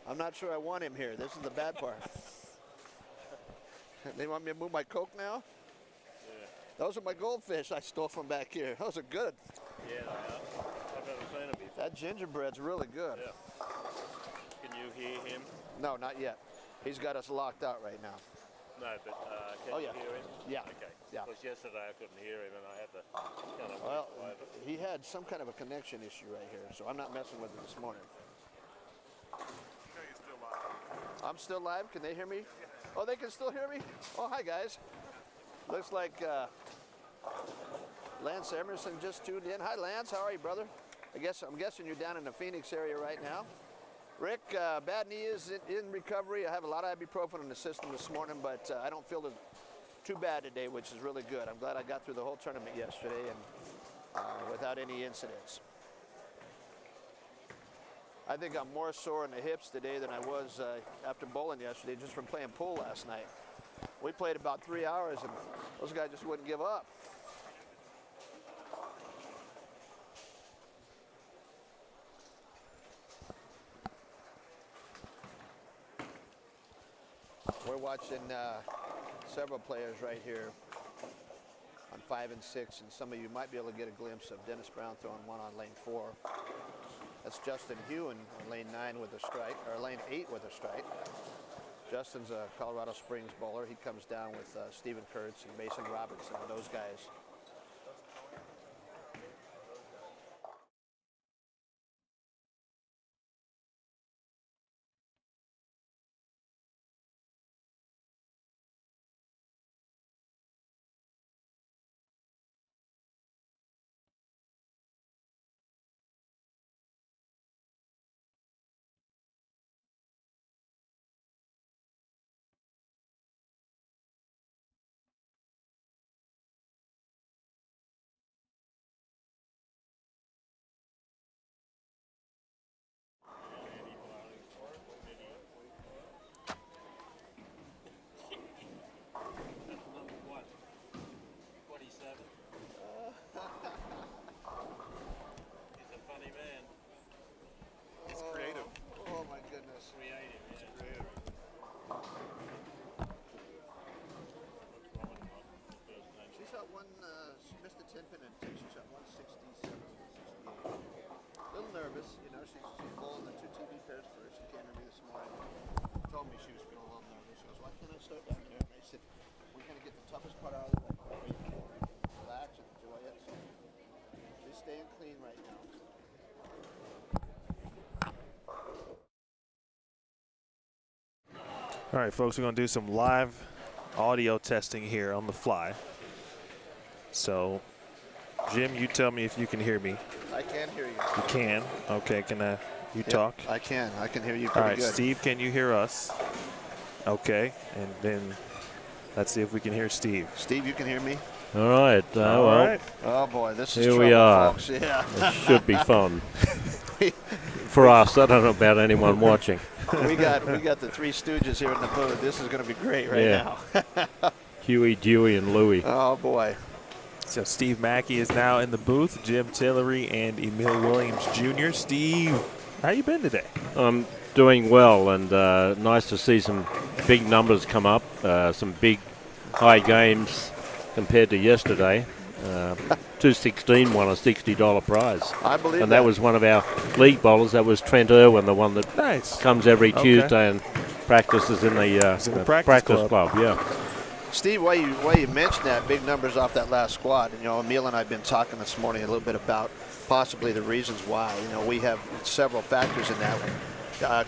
I'm not sure I want him here. This is the bad part. They want me to move my Coke now? Yeah. Those are my goldfish I stole from back here. Those are good. Yeah, I've never seen it before. That gingerbread's really good. Yeah. Can you hear him? No, not yet. He's got us locked out right now. No, but can Oh, you yeah. hear him? Yeah. Okay. Yeah. Because yesterday I couldn't hear him and I had to kind of Well, walk over. he had some kind of a connection issue right here, so I'm not messing with it this morning. I'm still live. Can they hear me? Oh, they can still hear me? Oh, hi, guys. Looks like Lance Emerson just tuned in. Hi, Lance. How are you, brother? I'm guessing you're down in the Phoenix area right now. Rick, bad knee is in recovery. I have a lot of ibuprofen in the system this morning, but I don't feel too bad today, which is really good. I'm glad I got through the whole tournament yesterday and without any incidents. I think I'm more sore in the hips today than I was after bowling yesterday, just from playing pool last night. We played about 3 hours, and those guys just wouldn't give up. We're watching several players right here on 5 and 6, and some of you might be able to get a glimpse of Dennis Brown throwing one on lane 4. That's Justin Hewen on lane 9 with a strike, or lane 8 with a strike. Justin's a Colorado Springs bowler. He comes down with Stephen Kurtz and Mason Robinson and those guys. Missed the 10-pin and she's at 167, 168. A little nervous, you know. She's bowling the 2 TV pairs first. She came to me this morning. Told me she was feeling a little nervous. She goes, "Why can't I start down here?" And I said, "We're going to get the toughest part out of the way. Relax and enjoy it." So she's staying clean right now. All right, folks, we're going to do some live audio testing here on the fly. So, Jim, you tell me if you can hear me. I can hear you. You can? Okay, you talk? I can hear you pretty All right, good. Steve, can you hear us? Okay, and then let's see if we can hear Steve. Steve, you can hear me? All right. All right. Oh, boy, this is Here trouble, we are. folks. Yeah. It should be fun. For us, I don't know about anyone watching. we got the 3 Stooges here in the booth. This is going to be great right now. Huey, Dewey, and Louie. Oh, boy. So Steve Mackey is now in the booth. Jim Tillery and Emil Williams Jr. Steve, how you been today? I'm doing well, and nice to see some big numbers come up, some big high games compared to yesterday. 216 won a $60 prize. I believe and that was one of our league bowlers. That was Trent Irwin, the one that comes every Tuesday and practices in the practice club. Yeah. Steve, why you mentioned that big numbers off that last squad, and, you know, Emil and I have been talking this morning a little bit about possibly the reasons why. You know, we have several factors in that.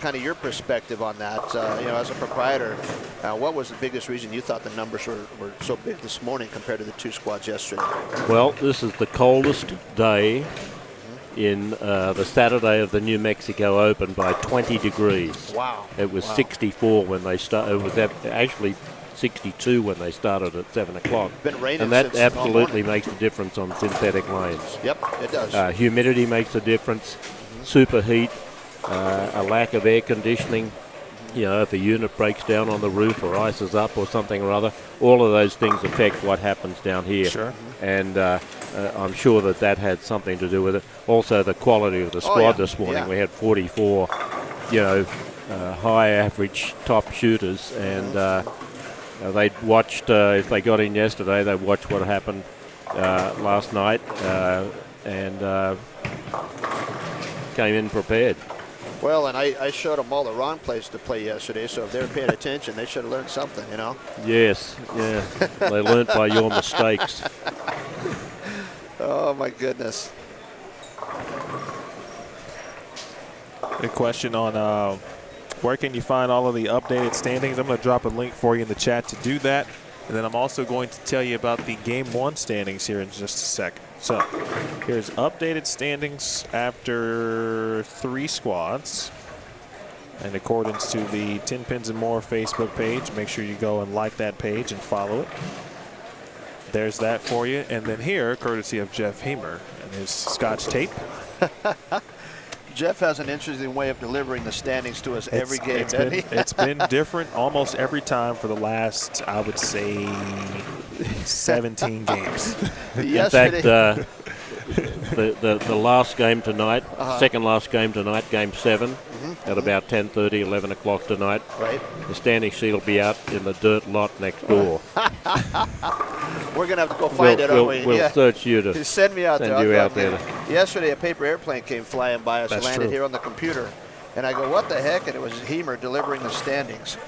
Kind of your perspective on that, you know, as a proprietor, what was the biggest reason you thought the numbers were so big this morning compared to the 2 squads yesterday? Well, this is the coldest day in the Saturday of the New Mexico Open by 20 degrees. Wow. It was 64 when they started. It was actually 62 when they started at 7 o'clock. Been raining and that since absolutely makes a difference on synthetic lanes. Yep, it does. Humidity makes a difference. Superheat, a lack of air conditioning. You know, if a unit breaks down on the roof or ices up or something or other, all of those things affect what happens down here. Sure. And I'm sure that had something to do with it. Also, the quality of the squad this morning. We had 44, you know, high average top shooters, and they'd watched, if they got in yesterday, they'd watched what happened last night and came in prepared. Well, and I showed them all the wrong place to play yesterday, so if they were paying attention, they should have learned something, you know? Yes, yeah. They learnt by your mistakes. Oh, my goodness. A question on where can you find all of the updated standings? I'm going to drop a link for you in the chat to do that. And then I'm also going to tell you about the Game 1 standings here in just a second. So here's updated standings after 3 squads. In accordance to the Tenpins More Facebook page, make sure you go and like that page and follow it. There's that for you. And then here, courtesy of Jeff Hamer and his Scotch tape. Jeff has an interesting way of delivering the standings to us every game, doesn't he? It's been different almost every time for the last, I would say, 17 games. In fact, the last game tonight, second last game tonight, Game 7, at about 10:30, 11 o'clock tonight. Right. The standing sheet will be out in the dirt lot next door. We're going to have to go find it, aren't we? We'll search you to send me out send there. you out there. Yesterday, a paper airplane came flying by us, That's landed true. here on the computer. And I go, what the heck? And it was Hemer delivering the standings.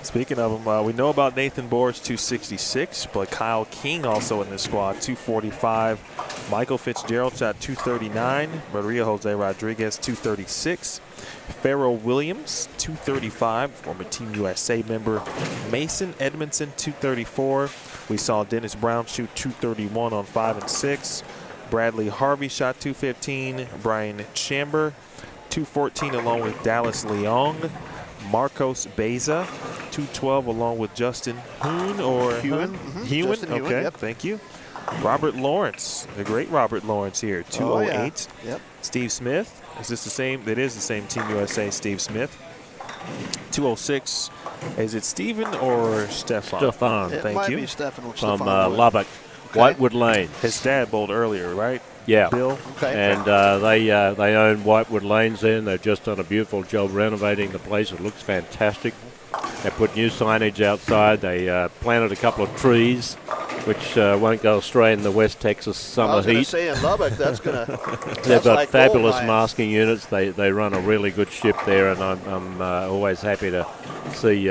Speaking of them, we know about Nathan Boer's 266, but Kyle King also in this squad, 245. Michael Fitzgerald shot 239. Maria Jose Rodriguez, 236. Farrell Williams, 235, former Team USA member. Mason Edmondson, 234. We saw Dennis Brown shoot 231 on 5 and 6. Bradley Harvey shot 215. Brian Chamber, 214 along with Dallas Leong. Marcos Beza, 212 along with Justin Hoon or Hewen. Hewen, Justin Hewen, okay, yep. thank you. Robert Lawrence, the great Robert Lawrence here, 208. Yep. Steve Smith, is this the same? It is the same Team USA, Steve Smith. 206, is it Stephen or Stefan? Stefan. It Thank might you. be Stefan or From Stefan. Lubbock, Whitewood Lane. His dad bowled earlier, right? Yeah. Bill? Okay. And they own Whitewood Lanes there, and they've just done a beautiful job renovating the place. It looks fantastic. They put new signage outside. They planted a couple of trees, which won't go astray in the West Texas I summer was going to heat. say in Lubbock, that's going to. They've got fabulous masking units. They run a really good ship there, and I'm always happy to see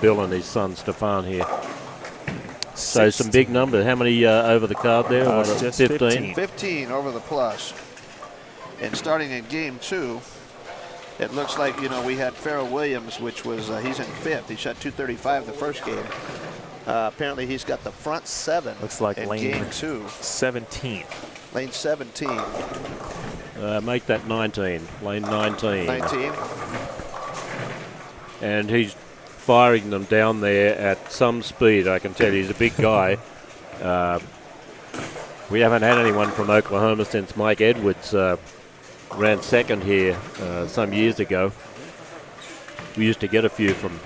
Bill and his son Stefan here. So some big numbers. How many over the card there? Just 15? 15 over the plus. And starting in game 2, it looks like, you know, we had Farrell Williams, which was, he's in 5th. He shot 235 the first game. Apparently he's got the front 7 Looks like in lane game 2. 17. Lane 17. Make that 19. Lane 19. 19. And he's firing them down there at some speed. I can tell you, he's a big guy. We haven't had anyone from Oklahoma since Mike Edwards ran second here some years ago. We used to get a few from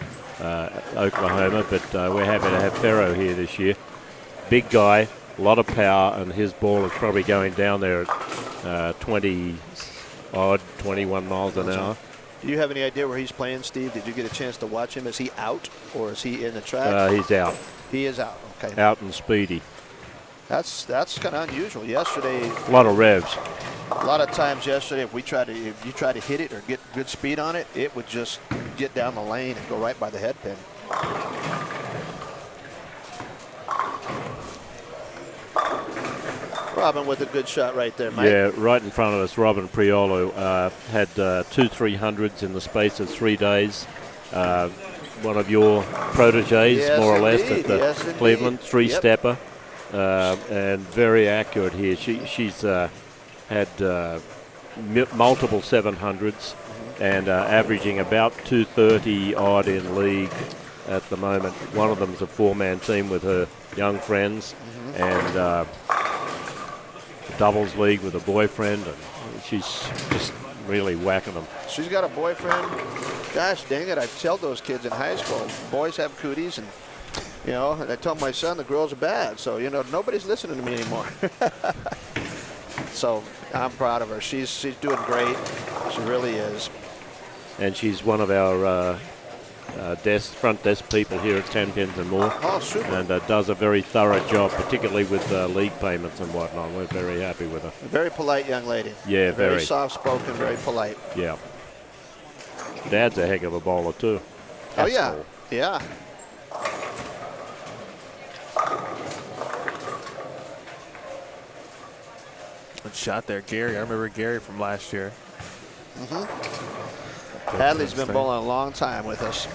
Oklahoma, but we're happy to have Ferro here this year. Big guy, a lot of power, and his ball is probably going down there at 20-odd, 21 miles an hour. Do you have any idea where he's playing, Steve? Did you get a chance to watch him? Is he out or is he in the track? He's out. He is out. Okay. Out and speedy. That's kind of unusual. Yesterday, A lot of revs. a lot of times yesterday, if you try to hit it or get good speed on it, it would just get down the lane and go right by the head pin. Robin with a good shot right there, Mike. Yeah, right in front of us, Robin Priolo had 2 300s in the space of 3 days. One of your proteges, Yes, more or less, indeed. at the Yes, indeed. Cleveland three-stepper, and very accurate here. She's had multiple 700s and averaging about 230 odd in league at the moment. One of them's a 4-man team with her young friends, and doubles league with a boyfriend, and she's just really whacking them. She's got a boyfriend. Gosh dang it, I tell those kids in high school, boys have cooties, and you know, and I tell my son the girls are bad, so you know, nobody's listening to me anymore. So I'm proud of her. She's doing great. She really is. And she's one of our front desk people here at Tenpins More. Oh, super. And does a very thorough job, particularly with league payments and whatnot. We're very happy with her. A very polite young lady. Yeah, very. Very soft-spoken, very polite. Yeah. Dad's a heck of a bowler too. Oh yeah, Haskell. yeah. Good shot there, Gary. I remember Gary from last year. Hadley's been bowling a long time with us.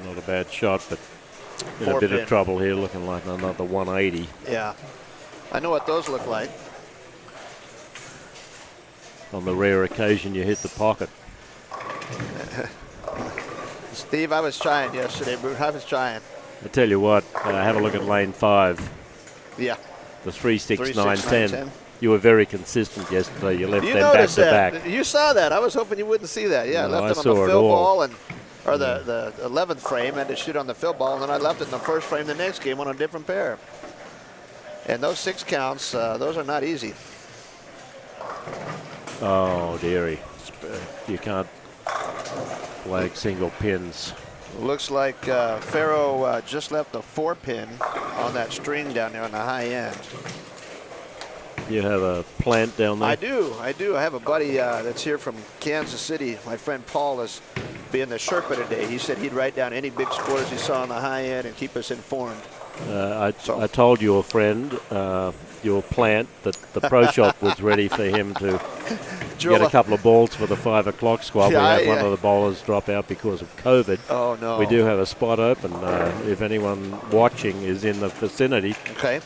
Not a bad shot, but in a Four bit pin. of trouble here, looking like another 180. Yeah, I know what those look like. On the rare occasion you hit the pocket. Steve, I was trying yesterday, Brute. I was trying. I tell you what, have a look at lane 5. Yeah. The 3, 6, 3, 9, 6, 10. 10. You were very consistent yesterday. You left You them back noticed to that. back. You saw that. I was hoping you wouldn't see that. Yeah, I No, left I it on saw the it fill all. ball or the 11th frame, and to shoot on the fill ball, and then I left it in the first frame the next game on a different pair. And those 6 counts, those are not easy. Oh, dearie. You can't flag single pins. Looks like Farrow just left a 4-pin on that string down there on the high end. You have a plant down there? I do. I have a buddy that's here from Kansas City. My friend Paul is being the Sherpa today. He said he'd write down any big scores he saw on the high end and keep us informed. I told your friend, your plant, that the pro shop was ready for him to get a couple of balls for the 5 o'clock squad. Yeah, we had one of the bowlers drop out because of COVID. Oh, no. We do have a spot open. If anyone watching is in the vicinity, okay.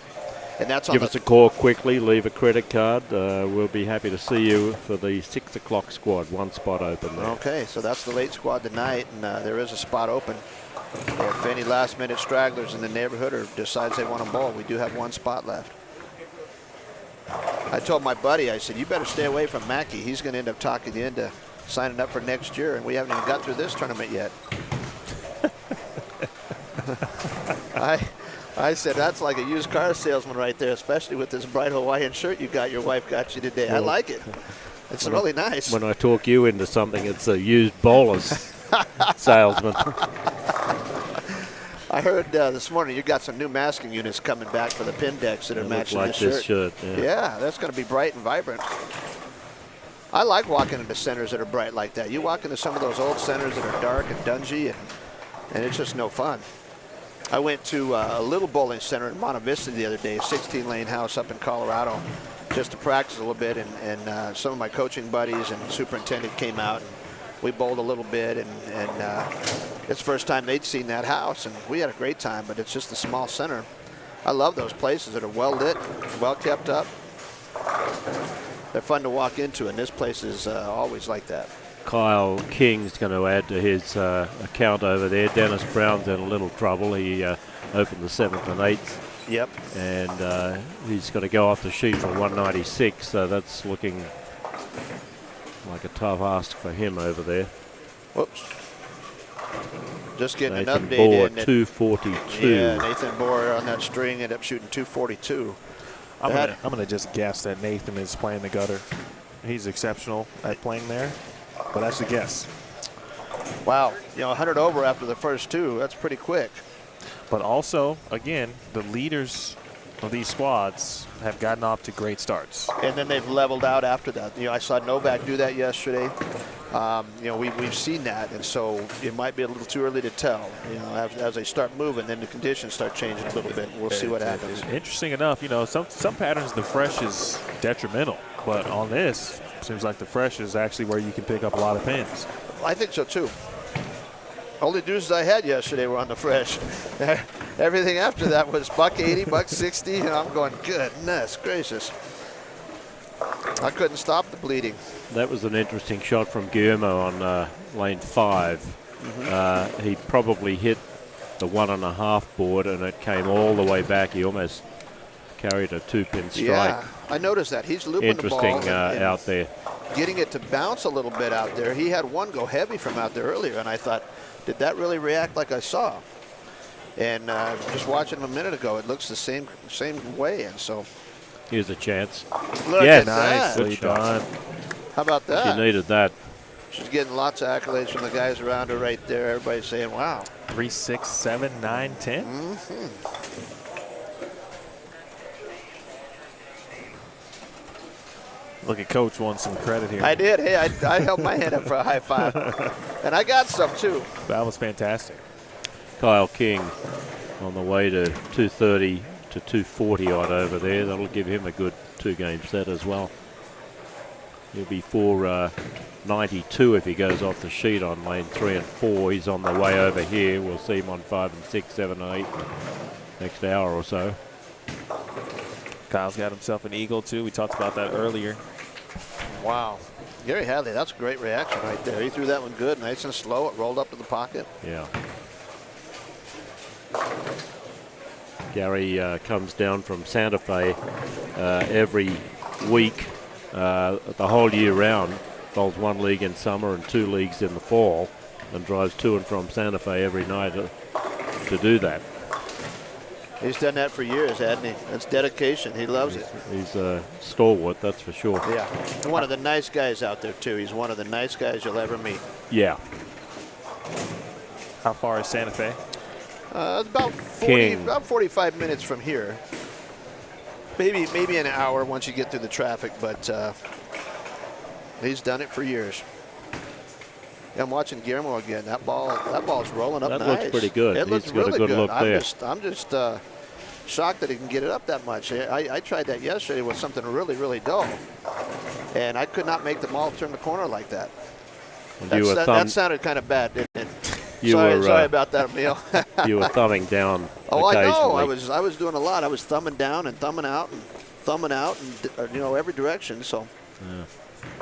And that's on give us a call quickly, leave a credit card. We'll be happy to see you for the 6 o'clock squad. One spot open there. Okay, so that's the late squad tonight, and there is a spot open. If any last-minute stragglers in the neighborhood or decides they want to bowl, we do have one spot left. I told my buddy, I said, you better stay away from Mackey. He's going to end up talking you into signing up for next year, and we haven't even got through this tournament yet. I said, that's like a used car salesman right there, especially with this bright Hawaiian shirt your wife got you today. I like it. It's really nice. When I talk you into something, it's a used bowler's salesman. I heard this morning you got some new masking units coming back for the pin decks that are matching like this shirt. Yeah, that's going to be bright and vibrant. I like walking into centers that are bright like that. You walk into some of those old centers that are dark and dungy, and it's just no fun. I went to a little bowling center in Monte Vista the other day, a 16-lane house up in Colorado, just to practice a little bit, and some of my coaching buddies and superintendent came out, and we bowled a little bit, and it's the first time they'd seen that house, and we had a great time, but it's just a small center. I love those places that are well lit, well kept up. They're fun to walk into, and this place is always like that. Kyle King's going to add to his account over there. Dennis Brown's in a little trouble. He opened the 7th and 8th. Yep. And he's got to go off the sheet for 196, so that's looking like a tough ask for him over there. Whoops. Just getting Nathan an update Bohr, in. 242. Yeah, Nathan Bohr on that string ended up shooting 242. I'm gonna just guess that Nathan is playing the gutter. He's exceptional at playing there, but that's a guess. Wow, 100 over after the first 2. That's pretty quick. But also, again, the leaders of these squads have gotten off to great starts. And then they've leveled out after that. I saw Novak do that yesterday. We've seen that, and so it might be a little too early to tell. As they start moving, then the conditions start changing a little bit. We'll see what happens. Interesting enough, some patterns the fresh is detrimental, but on this, seems like the fresh is actually where you can pick up a lot of pins. I think so too. Only deuces I had yesterday were on the fresh. Everything after that was $180, $160, and I'm going, goodness gracious. I couldn't stop the bleeding. That was an interesting shot from Guillermo on lane 5. He probably hit the 1.5 board, and it came all the way back. He almost carried a 2-pin strike. Yeah, I noticed that. He's looping the ball. Interesting and out there. Getting it to bounce a little bit out there. He had one go heavy from out there earlier, and I thought, did that really react like I saw? And just watching him a minute ago, it looks the same way, and so. Here's a chance. Look Yes, at that. Nicely done. How about that? She needed that. She's getting lots of accolades from the guys around her right there. Everybody's saying, wow. 3, 6, 7, 9, 10. Look at Coach wants some credit here. I did. Hey, I held my hand up for a high five. And I got some, too. That was fantastic. Kyle King on the way to 230 to 240 odd over there. That'll give him a good 2-game set as well. He'll be 492 if he goes off the sheet on lane 3 and 4. He's on the way over here. We'll see him on 5 and 6, 7 and 8 next hour or so. Kyle's got himself an eagle, too. We talked about that earlier. Wow. Gary Hadley, that's a great reaction right there. He threw that one good, nice and slow. It rolled up to the pocket. Yeah. Gary comes down from Santa Fe every week, the whole year round. Bowls 1 league in summer and 2 leagues in the fall, and drives to and from Santa Fe every night to do that. He's done that for years, hasn't he? That's dedication. He loves it. He's a stalwart, that's for sure. Yeah. And one of the nice guys out there, too. He's one of the nice guys you'll ever meet. Yeah. How far is Santa Fe? It's about 45 minutes from here. Maybe an hour once you get through the traffic, but he's done it for years. I'm watching Guillermo again. That ball's rolling up nice. That looks pretty good. It looks He's got really a good look there. I'm just shocked that he can get it up that much. I tried that yesterday with something really, really dull, and I could not make the ball turn the corner like that. That sounded kind of bad, didn't it? Sorry about that, Emil. You were thumbing down. Oh, I know. occasionally. I was doing a lot. I was thumbing down and thumbing out and thumbing out, and every direction. So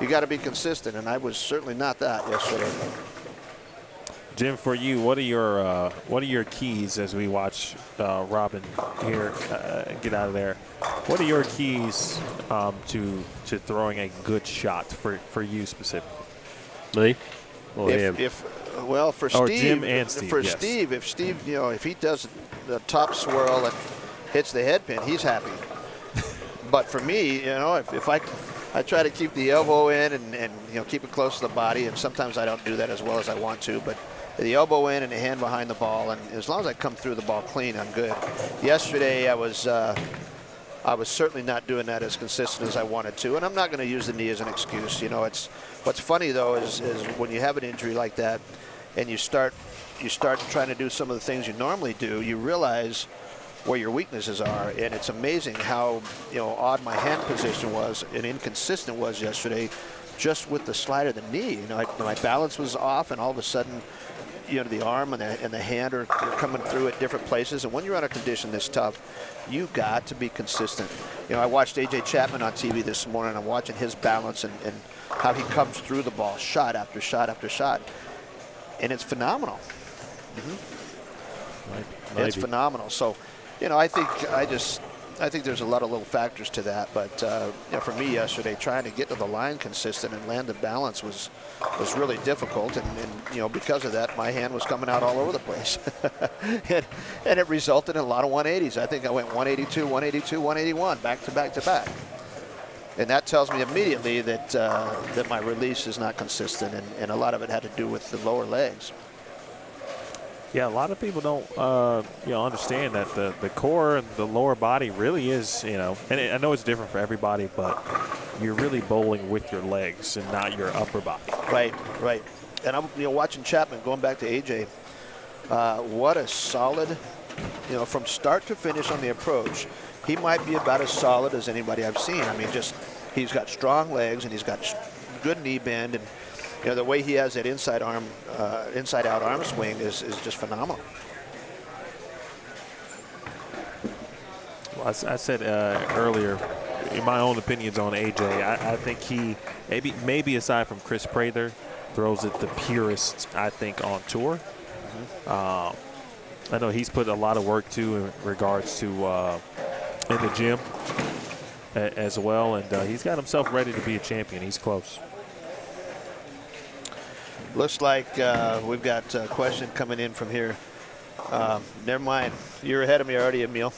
you got to be consistent, and I was certainly not that yesterday. Jim, for you, what are your keys as we watch Robin here get out of there? What are your keys to throwing a good shot for you specifically? Me? Or him? Well, for or Steve, Jim and Steve, for yes. Steve, if he does the top swirl and hits the head pin, he's happy. But for me, if I try to keep the elbow in and keep it close to the body, and sometimes I don't do that as well as I want to, but the elbow in and the hand behind the ball, and as long as I come through the ball clean, I'm good. Yesterday, I was certainly not doing that as consistent as I wanted to, and I'm not going to use the knee as an excuse. It's what's funny though is when you have an injury like that, and you start trying to do some of the things you normally do, you realize where your weaknesses are, and it's amazing how odd my hand position was and inconsistent was yesterday, just with the slide of the knee. My balance was off, and all of a sudden, the arm and the hand are coming through at different places. And when you're on a condition this tough, you got to be consistent. I watched AJ Chapman on TV this morning. I'm watching his balance and how he comes through the ball, shot after shot after shot, and it's phenomenal. It's phenomenal. So, I think there's a lot of little factors to that, but for me yesterday, trying to get to the line consistent and land the balance was really difficult, and because of that, my hand was coming out all over the place, and it resulted in a lot of 180s. I think I went 182, 182, 181, back to back to back, and that tells me immediately that that my release is not consistent, and a lot of it had to do with the lower legs. Yeah, a lot of people don't, understand that the core and the lower body really is, and I know it's different for everybody, but you're really bowling with your legs and not your upper body. Right. And I'm, watching Chapman, going back to AJ, what a solid, from start to finish on the approach, he might be about as solid as anybody I've seen. I mean, he's got strong legs and he's got good knee bend, and the way he has that inside out arm swing is just phenomenal. Well, I said earlier, in my own opinions on AJ, I think he maybe aside from Chris Prather, throws it the purest I think on tour. I know he's put a lot of work too in regards to in the gym as well, and he's got himself ready to be a champion. He's close. Looks like we've got a question coming in from here. Never mind. You're ahead of me already, Emil.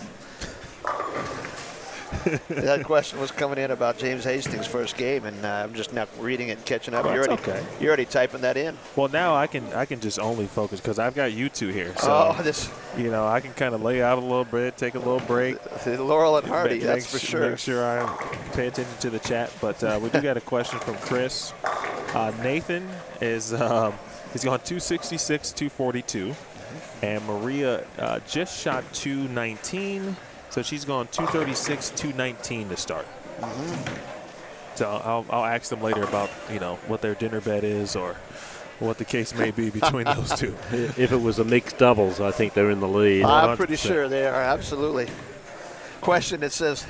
That question was coming in about James Hastings' first game, and I'm just now reading it and catching up. Well, You're that's already, okay. You're already typing that in. Well, now I can just only focus because I've got you two here. So, you know, I can kind of lay out a little bit, take a little break. Laurel and Hardy, that's for sure. Make sure I pay attention to the chat. But we do got a question from Chris. Nathan is he's gone 266, 242. And Maria just shot 219. So she's gone 236, 219 to start. So I'll ask them later about, you know, what their dinner bet is or what the case may be between those two. If it was a mixed doubles, I think they're in the lead. I'm pretty sure they are, absolutely. Question that says,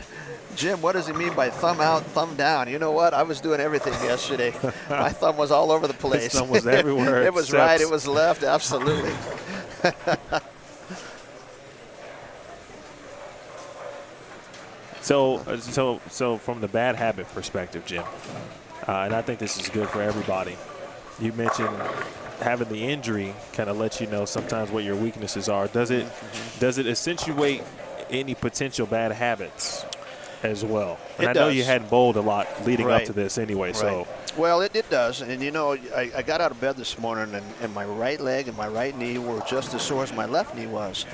Jim, what does he mean by thumb out, thumb down? You know what? I was doing everything yesterday. My thumb was all over the place. His thumb was everywhere. It was right, it was left, absolutely. So from the bad habit perspective, Jim, and I think this is good for everybody. You mentioned having the injury kind of lets you know sometimes what your weaknesses are. Does it accentuate any potential bad habits as well? And I know you hadn't bowled a lot leading up to this anyway. So well, it does. And you know, I got out of bed this morning and my right leg and my right knee were just as sore as my left knee was.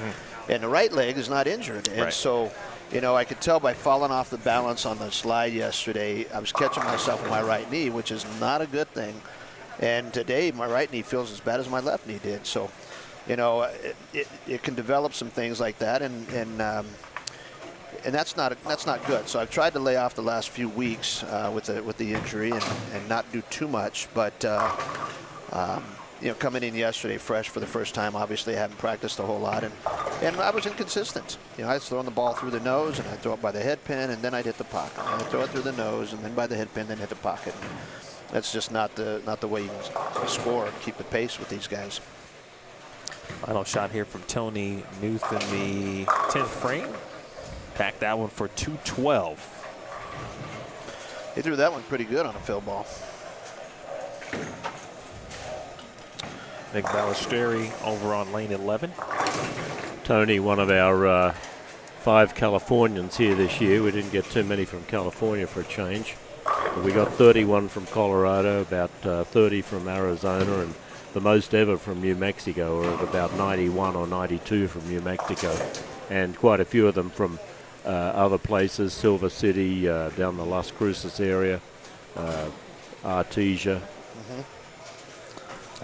And the right leg is not injured. And so, you know, I could tell by falling off the balance on the slide yesterday, I was catching myself with my right knee, which is not a good thing. And today, my right knee feels as bad as my left knee did. So, you know, it can develop some things like that, and that's not good. So I've tried to lay off the last few weeks with the injury and not do too much. But you know, coming in yesterday fresh for the first time, obviously I haven't practiced a whole lot, and I was inconsistent. You know, I was throwing the ball through the nose, and I'd throw it by the head pin, and then I'd hit the pocket. And I'd throw it through the nose, and then by the head pin, then hit the pocket. That's just not the way you score and keep the pace with these guys. Final shot here from Tony Newth in the 10th frame. Back that one for 212. He threw that one pretty good on a fill ball. Nick Ballesteri over on lane 11. Tony, one of our 5 Californians here this year. We didn't get too many from California for a change. We got 31 from Colorado, about 30 from Arizona, and the most ever from New Mexico, or about 91 or 92 from New Mexico, and quite a few of them from other places, Silver City, down the Las Cruces area, Artesia,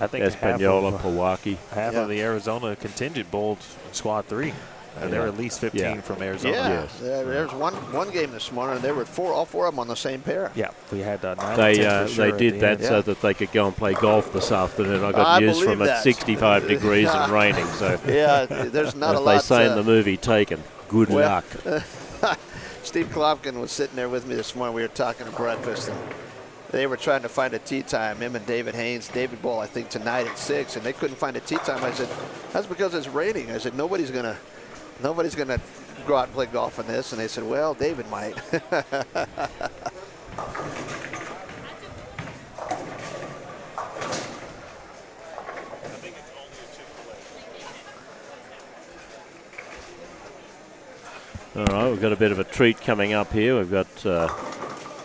I think Espanola, Pewaukee. Half of the Arizona contingent bowled Squad 3. There were at least 15 from Arizona. Yeah, there's one game this morning, and there were all four of them on the same pair. Yeah, we had 9 They did that so that they could go and play golf this afternoon. I got news from it 65 degrees and raining. So yeah, there's not a lot. As they say in the movie Taken, good luck. Steve Klopkin was sitting there with me this morning. We were talking at breakfast, and they were trying to find a tee time. Him and David Haynes, David Bull, I think tonight at 6, and they couldn't find a tee time. I said, that's because it's raining. I said, nobody's gonna go out and play golf on this. And they said, well, David might. All right, we've got a bit of a treat coming up here. We've got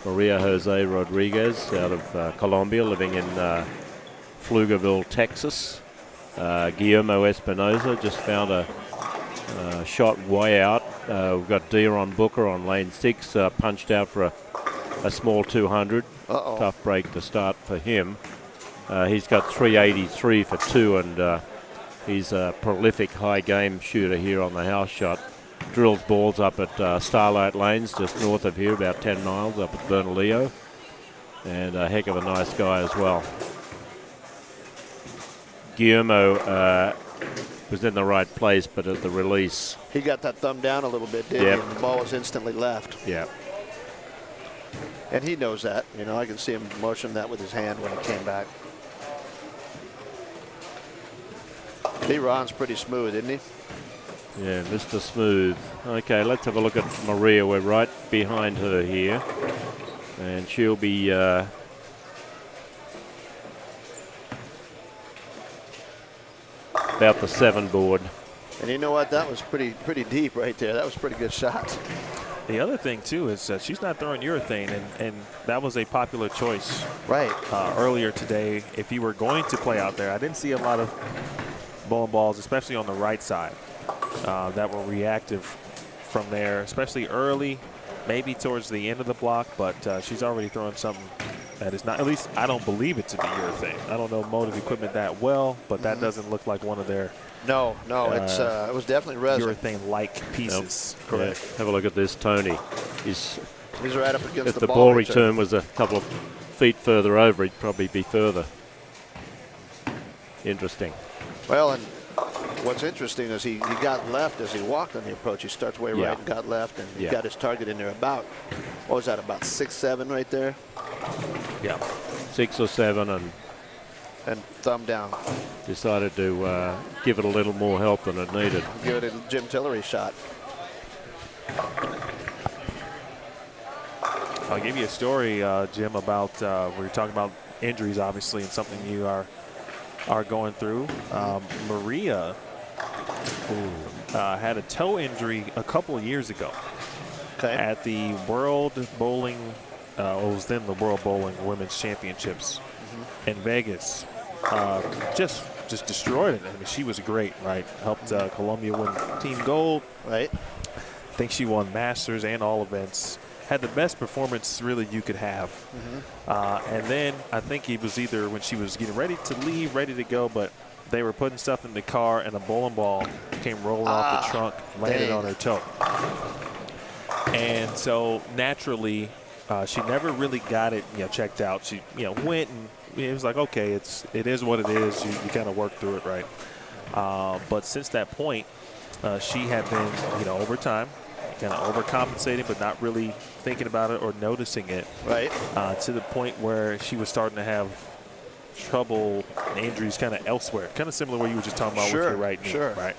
Maria Jose Rodriguez out of Colombia, living in Pflugerville, Texas. Guillermo Espinoza just found a shot way out. We've got Dion Booker on lane 6, punched out for a small 200. Tough break to start for him. He's got 383 for 2, and he's a prolific high game shooter here on the house shot. Drills balls up at Starlight Lanes, just north of here, about 10 miles up at Bernalillo. And a heck of a nice guy as well. Guillermo was in the right place, but at the release, he got that thumb down a little bit, didn't he? And the ball was instantly left. Yeah. And he knows that. You know, I can see him motion that with his hand when it came back. Ron's pretty smooth, isn't he? Yeah, Mr. Smooth. Okay, let's have a look at Maria. We're right behind her here. And she'll be about the 7 board. And you know what? That was pretty deep right there. That was a pretty good shot. The other thing, too, is she's not throwing urethane, and that was a popular choice Right. earlier today. If you were going to play out there, I didn't see a lot of bowling balls, especially on the right side, that were reactive from there, especially early, maybe towards the end of the block, but she's already throwing something that is not, at least I don't believe it to be urethane. I don't know motive equipment that well, but that doesn't look like one of their No, it was definitely resin. urethane-like pieces. Correct. Yeah. Have a look at this, Tony. He's right up against if the the ball return was a couple of feet further over, he'd probably be further. Interesting. Well, and what's interesting is he got left as he walked on the approach. He starts way right and got left, and he got his target in there about, what was that, about 6-7 right there? Yeah. 6 or 7, and thumb down. Decided to give it a little more help than it needed. Give it a Jim Tillery shot. I'll give you a story, Jim, about we were talking about injuries, obviously, and something you are going through. Maria had a toe injury a couple of years ago at the World Bowling, it was then the World Bowling Women's Championships in Vegas. Just destroyed it. I mean, she was great, right? Helped Columbia win team gold. Right. I think she won Masters and all events. Had the best performance really you could have. And then I think it was either when she was getting ready to leave, ready to go, but they were putting stuff in the car and a bowling ball came rolling off the trunk, landed on her toe. And so naturally, she never really got it, checked out. She, went and it was like, okay, it is what it is. You kind of work through it, right? But since that point, she had been, over time, kind of overcompensating, but not really thinking about it or noticing it. Right. To the point where she was starting to have trouble and injuries kind of elsewhere, kind of similar to what you were just talking about with your right knee, right?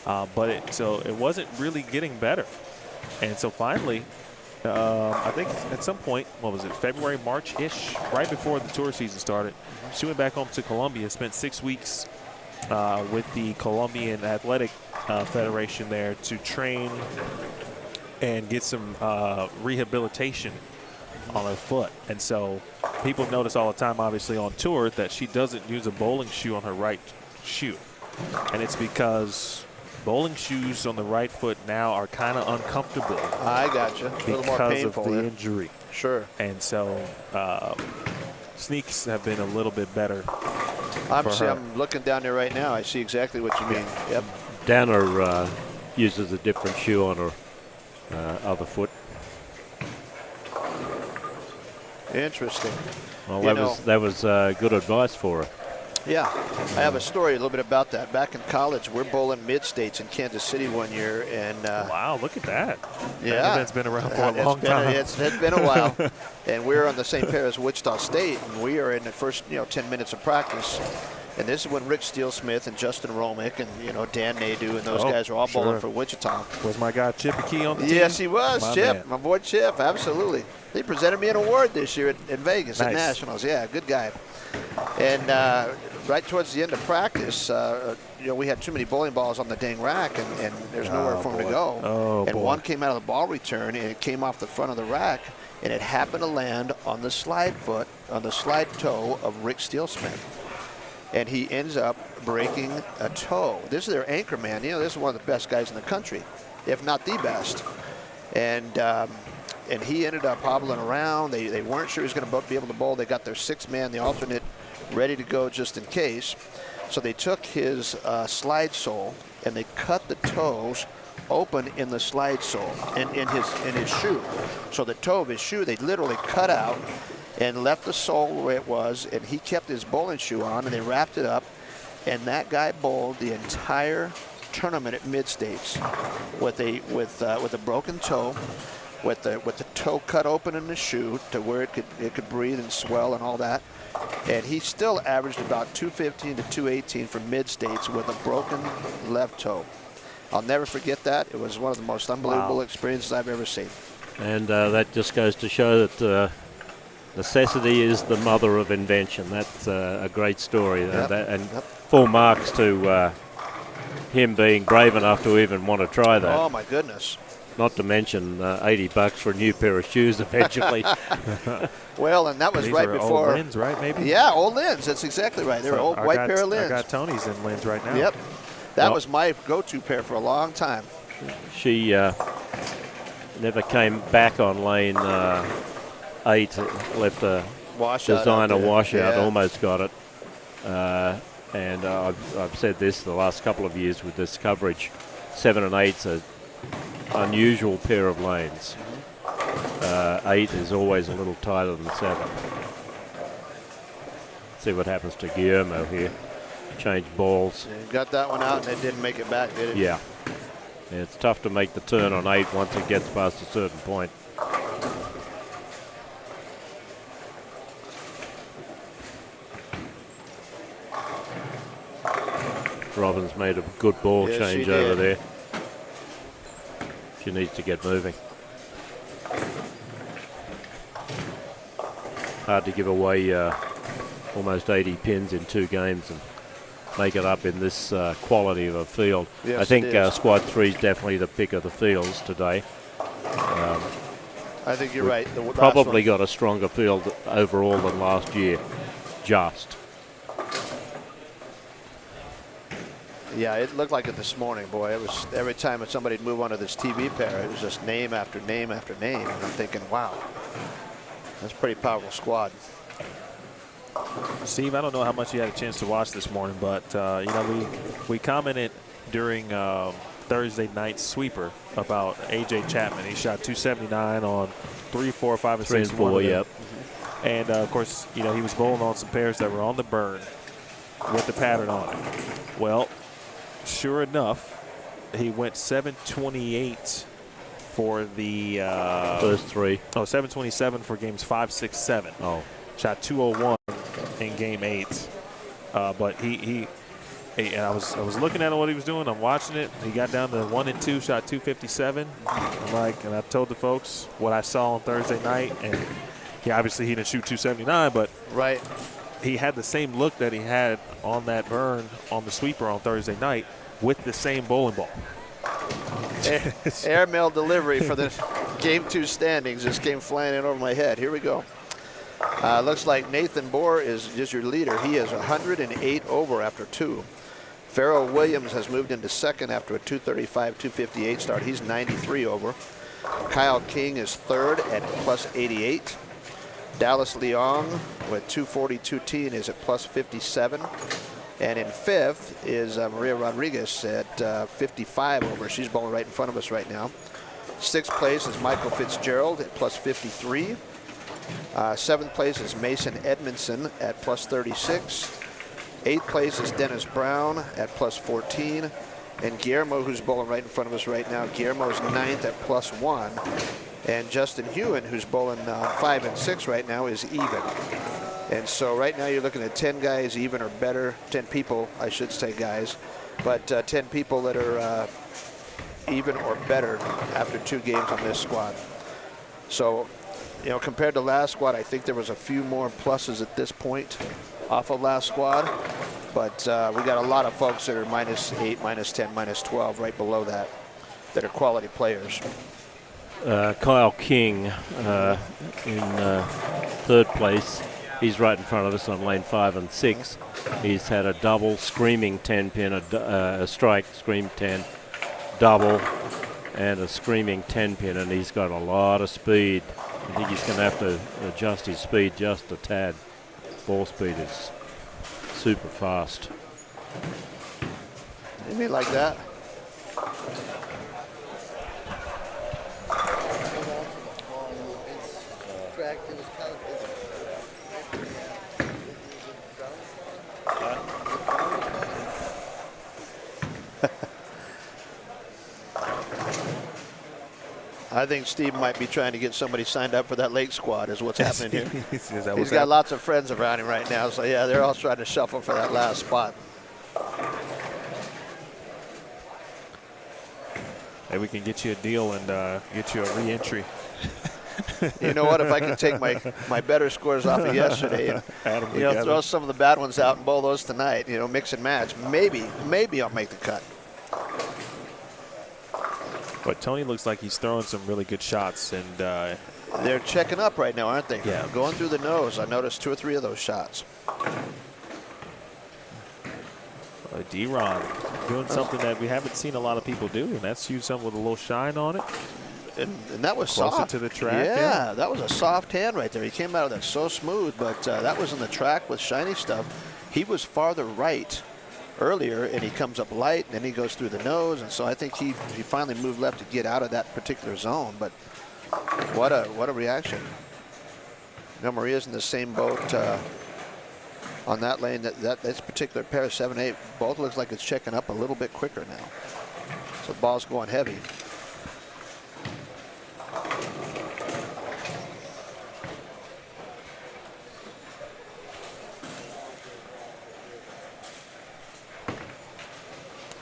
But so it wasn't really getting better, and so finally, I think at some point, what was it, February, March-ish, right before the tour season started, she went back home to Colombia, spent 6 weeks with the Colombian Athletic Federation there to train and get some rehabilitation on her foot. And so people notice all the time, obviously on tour, that she doesn't use a bowling shoe on her right shoe. And it's because bowling shoes on the right foot now are kind of uncomfortable. I gotcha. A little more painful because of the injury. Sure. And so sneaks have been a little bit better. I'm looking down there right now. I see exactly what you mean. Yep. Dana uses a different shoe on her other foot. Interesting. Well, that was good advice for her. Yeah, I have a story a little bit about that. Back in college, we're bowling mid-states in Kansas City one year, and wow, look at that! Yeah, that event's been around for a long time. It's been a while, and we're on the same pair as Wichita State, and we are in the first 10 minutes of practice. And this is when Rick Steele-Smith and Justin Romick and Dan Nadeau and those guys are all bowling for Wichita. Was my guy Chip a key on the team? Yes, he was. Chip, my boy Chip, absolutely. He presented me an award this year in Vegas at Nationals. Yeah, good guy. And right towards the end of practice, we had too many bowling balls on the dang rack, and there's nowhere for him to go. One came out of the ball return, and it came off the front of the rack, and it happened to land on the slide foot, on the slide toe of Rick Steele-Smith. And he ends up breaking a toe. This is their anchor man. This is one of the best guys in the country, if not the best. And he ended up hobbling around. They weren't sure he was going to be able to bowl. They got their 6th man, the alternate, ready to go just in case. So they took his slide sole and they cut the toes open in the slide sole in his shoe. So the toe of his shoe they literally cut out and left the sole where it was, and he kept his bowling shoe on, and they wrapped it up, and that guy bowled the entire tournament at mid-states with a broken toe, with the toe cut open in the shoe to where it could breathe and swell and all that, and he still averaged about 215 to 218 for mid-states with a broken left toe. I'll never forget that. It was one of the most unbelievable experiences I've ever seen. And that just goes to show that necessity is the mother of invention. That's a great story. Full marks to him being brave enough to even want to try that. Oh, my goodness. Not to mention $80 for a new pair of shoes eventually. Well, and that was These right are before. old Lins, right? Maybe. Yeah, old Lins. That's exactly right. They're old white pair of Lins. I got Tony's in Lins right now. Yep. That was my go-to pair for a long time. She never came back on lane 8. Left a designer washout. Almost got it. And I've said this the last couple of years with this coverage. 7 and 8's an unusual pair of lanes. 8 is always a little tighter than 7. See what happens to Guillermo here. Change balls. Yeah, got that one out and it didn't make it back, did it? Yeah. It's tough to make the turn on 8 once it gets past a certain point. Robin's made a good ball change over there. She needs to get moving. Hard to give away almost 80 pins in 2 games and make it up in this quality of a field. Yes, I think Squad 3 is definitely the pick of the fields today. I think you're right. Probably got a stronger field overall than last year. Just. Yeah, it looked like it this morning, boy. It was every time somebody would move onto this TV pair, it was just name after name after name. And I'm thinking, wow, that's a pretty powerful squad. Steve, I don't know how much you had a chance to watch this morning, but you know, we commented during Thursday night sweeper about AJ Chapman. He shot 279 on 3, 4, 5, and 6. 3 and 4, yep. And of course, you know, he was bowling on some pairs that were on the burn with the pattern on it. Well, sure enough, he went 728 for the first 3. Oh, 727 for games 5, 6, 7. Oh, shot 201 in game 8. But he and I was looking at what he was doing. I'm watching it. He got down to 1 and 2, shot 257. I'm like, and I told the folks what I saw on Thursday night, and he didn't shoot 279, but right. He had the same look that he had on that burn on the sweeper on Thursday night with the same bowling ball. Airmail delivery for the game 2 standings just came flying in over my head. Here we go. Looks like Nathan Bohr is just your leader. He is 108 over after 2. Farrell Williams has moved into second after a 235-258 start. He's 93 over. Kyle King is third at plus 88. Dallas Leong with 240-210 is at plus 57. And in fifth is Maria Rodriguez at 55 over. She's bowling right in front of us right now. Sixth place is Michael Fitzgerald at plus 53. Seventh place is Mason Edmondson at plus 36. Eighth place is Dennis Brown at plus 14. And Guillermo, who's bowling right in front of us right now, Guillermo's ninth at plus 1. And Justin Hewen, who's bowling 5 and 6 right now, is even. And so right now you're looking at 10 guys even or better, 10 people, I should say, guys, but 10 people that are even or better after 2 games on this squad. So, you know, compared to last squad, I think there was a few more pluses at this point off of last squad, but we got a lot of folks that are -8, -10, -12 right below that are quality players. Kyle King in third place. He's right in front of us on lane 5 and 6. He's had a double, screaming 10-pin, a strike, scream 10, double, and a screaming 10-pin, and he's got a lot of speed. I think he's going to have to adjust his speed just a tad. Ball speed is super fast. You mean like that? I think Steve might be trying to get somebody signed up for that lake squad is what's happening here. He's got lots of friends around him right now, so yeah, they're all trying to shuffle for that last spot. Hey, we can get you a deal and get you a re-entry. You know what? If I can take my better scores off of yesterday and throw some of the bad ones out and bowl those tonight, mix and match, maybe I'll make the cut. But Tony looks like he's throwing some really good shots, and they're checking up right now, aren't they? Yeah. Going through the nose. I noticed 2 or 3 of those shots. D-Ron doing something that we haven't seen a lot of people do, and that's use something with a little shine on it. And that was Closer soft. to the track. Yeah, that was a soft hand right there. He came out of that so smooth, but that was in the track with shiny stuff. He was farther right earlier, and he comes up light, and then he goes through the nose, and so I think he finally moved left to get out of that particular zone. But what a reaction. You know, Maria's in the same boat on that lane. This particular pair of 7-8 both looks like it's checking up a little bit quicker now. So the ball's going heavy.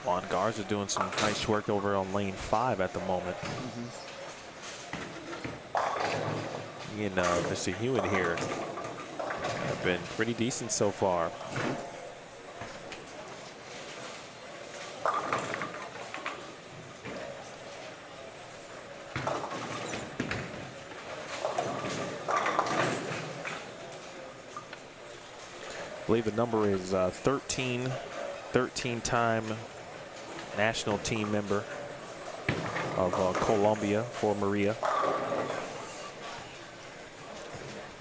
Juan Garza doing some nice work over on lane 5 at the moment. He and Mr. Hewitt here have been pretty decent so far. I believe the number is 13-time national team member of Colombia for Maria.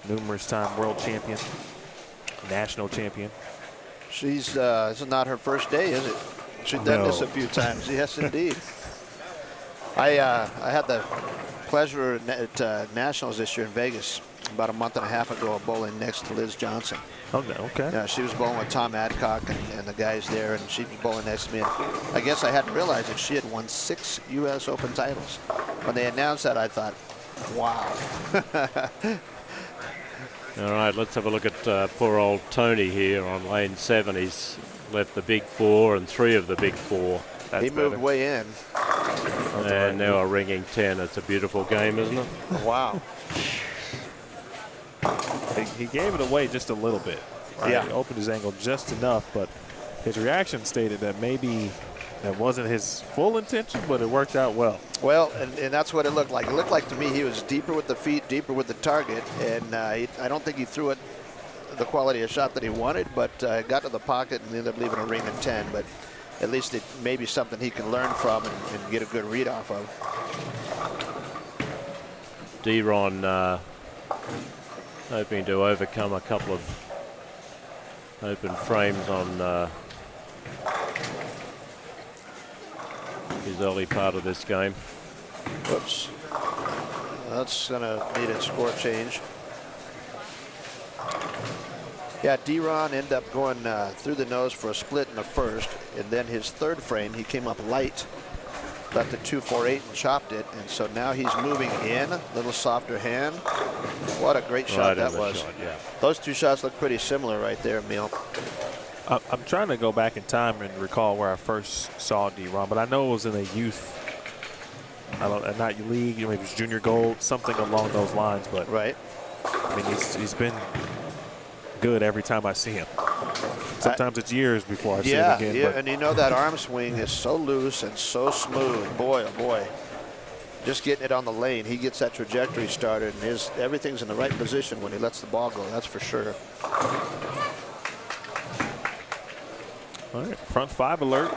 Numerous time world champion, national champion. She's this is not her first day, is it? She's done this a few times. Yes, indeed. I had the pleasure at Nationals this year in Vegas about a month and a half ago, bowling next to Liz Johnson. Oh, no, okay. Yeah, she was bowling with Tom Adcock and the guys there, and she was bowling next to me. And I guess I hadn't realized that she had won 6 U.S. Open titles. When they announced that, I thought, wow. All right, let's have a look at poor old Tony here on lane 7. He's left the big 4 and 3 of the big 4. That's he moved way in. And now a ringing 10. It's a beautiful game, isn't it? Wow. He gave it away just a little bit. Right? Yeah. He opened his angle just enough, but his reaction stated that maybe that wasn't his full intention, but it worked out well. Well, and that's what it looked like. It looked like to me he was deeper with the feet, deeper with the target, and I don't think he threw it the quality of shot that he wanted, but got to the pocket and ended up leaving a ring in 10. But at least it may be something he can learn from and get a good read off of. D-Ron hoping to overcome a couple of open frames on his early part of this game. Whoops. That's going to need a score change. Yeah, D-Ron ended up going through the nose for a split in the first, and then his third frame, he came up light, left the 2-4-8 and chopped it, and so now he's moving in, a little softer hand. What a great shot that was. Yeah. Those 2 shots look pretty similar right there, Emil. I'm trying to go back in time and recall where I first saw D-Ron, but I know it was in a youth, not league, maybe it was junior gold, something along those lines. But right. I mean, he's been good every time I see him. Sometimes it's years before I see him again. Yeah, and you know that arm swing is so loose and so smooth. Boy, oh boy. Just getting it on the lane, he gets that trajectory started, and everything's in the right position when he lets the ball go, that's for sure. All right, front 5 alert.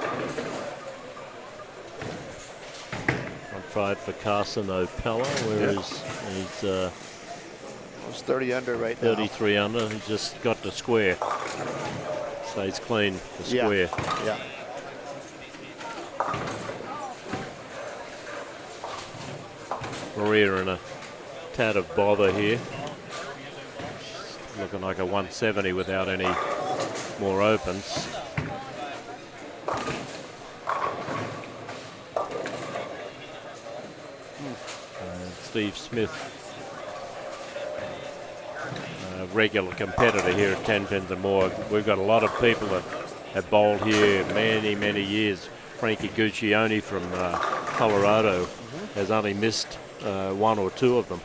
Front 5 for Carson Opella, whereas he's He's 30 under right now. 33 under. He just got to square. Stays clean for square. Yeah. Maria in a tad of bother here. Looking like a 170 without any more opens. Steve Smith, a regular competitor here at Tenpins More. We've got a lot of people that have bowled here many, many years. Frankie Guccione from Colorado has only missed 1 or 2 of them.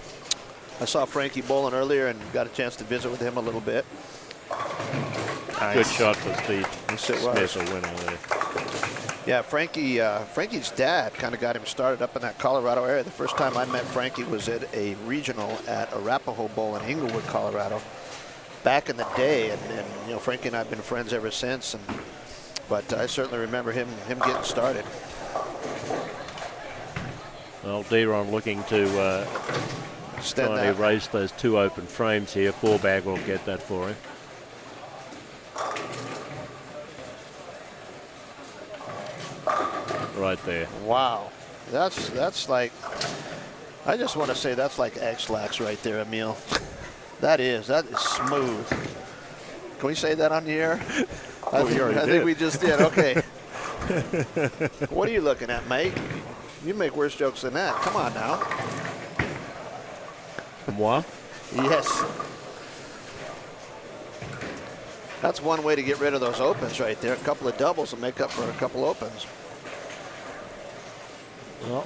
I saw Frankie bowling earlier and got a chance to visit with him a little bit. Good shot for Steve Yes, it Smith, was. a winner there. Yeah, Frankie's dad kind of got him started up in that Colorado area. The first time I met Frankie was at a regional at Arapahoe Bowl in Inglewood, Colorado, back in the day. And you know, Frankie and I have been friends ever since. But I certainly remember him getting started. Well, Deron looking to Extend try that. and erase those 2 open frames here. 4-bag will get that for him. Right there. Wow, that's like, I just want to say that's like X-Lax right there, Emil. That is smooth. Can we say that on the air? I think we just did. Okay. What are you looking at, mate? You make worse jokes than that. Come on now. Moi? Yes. That's one way to get rid of those opens right there. A couple of doubles will make up for a couple opens. Well,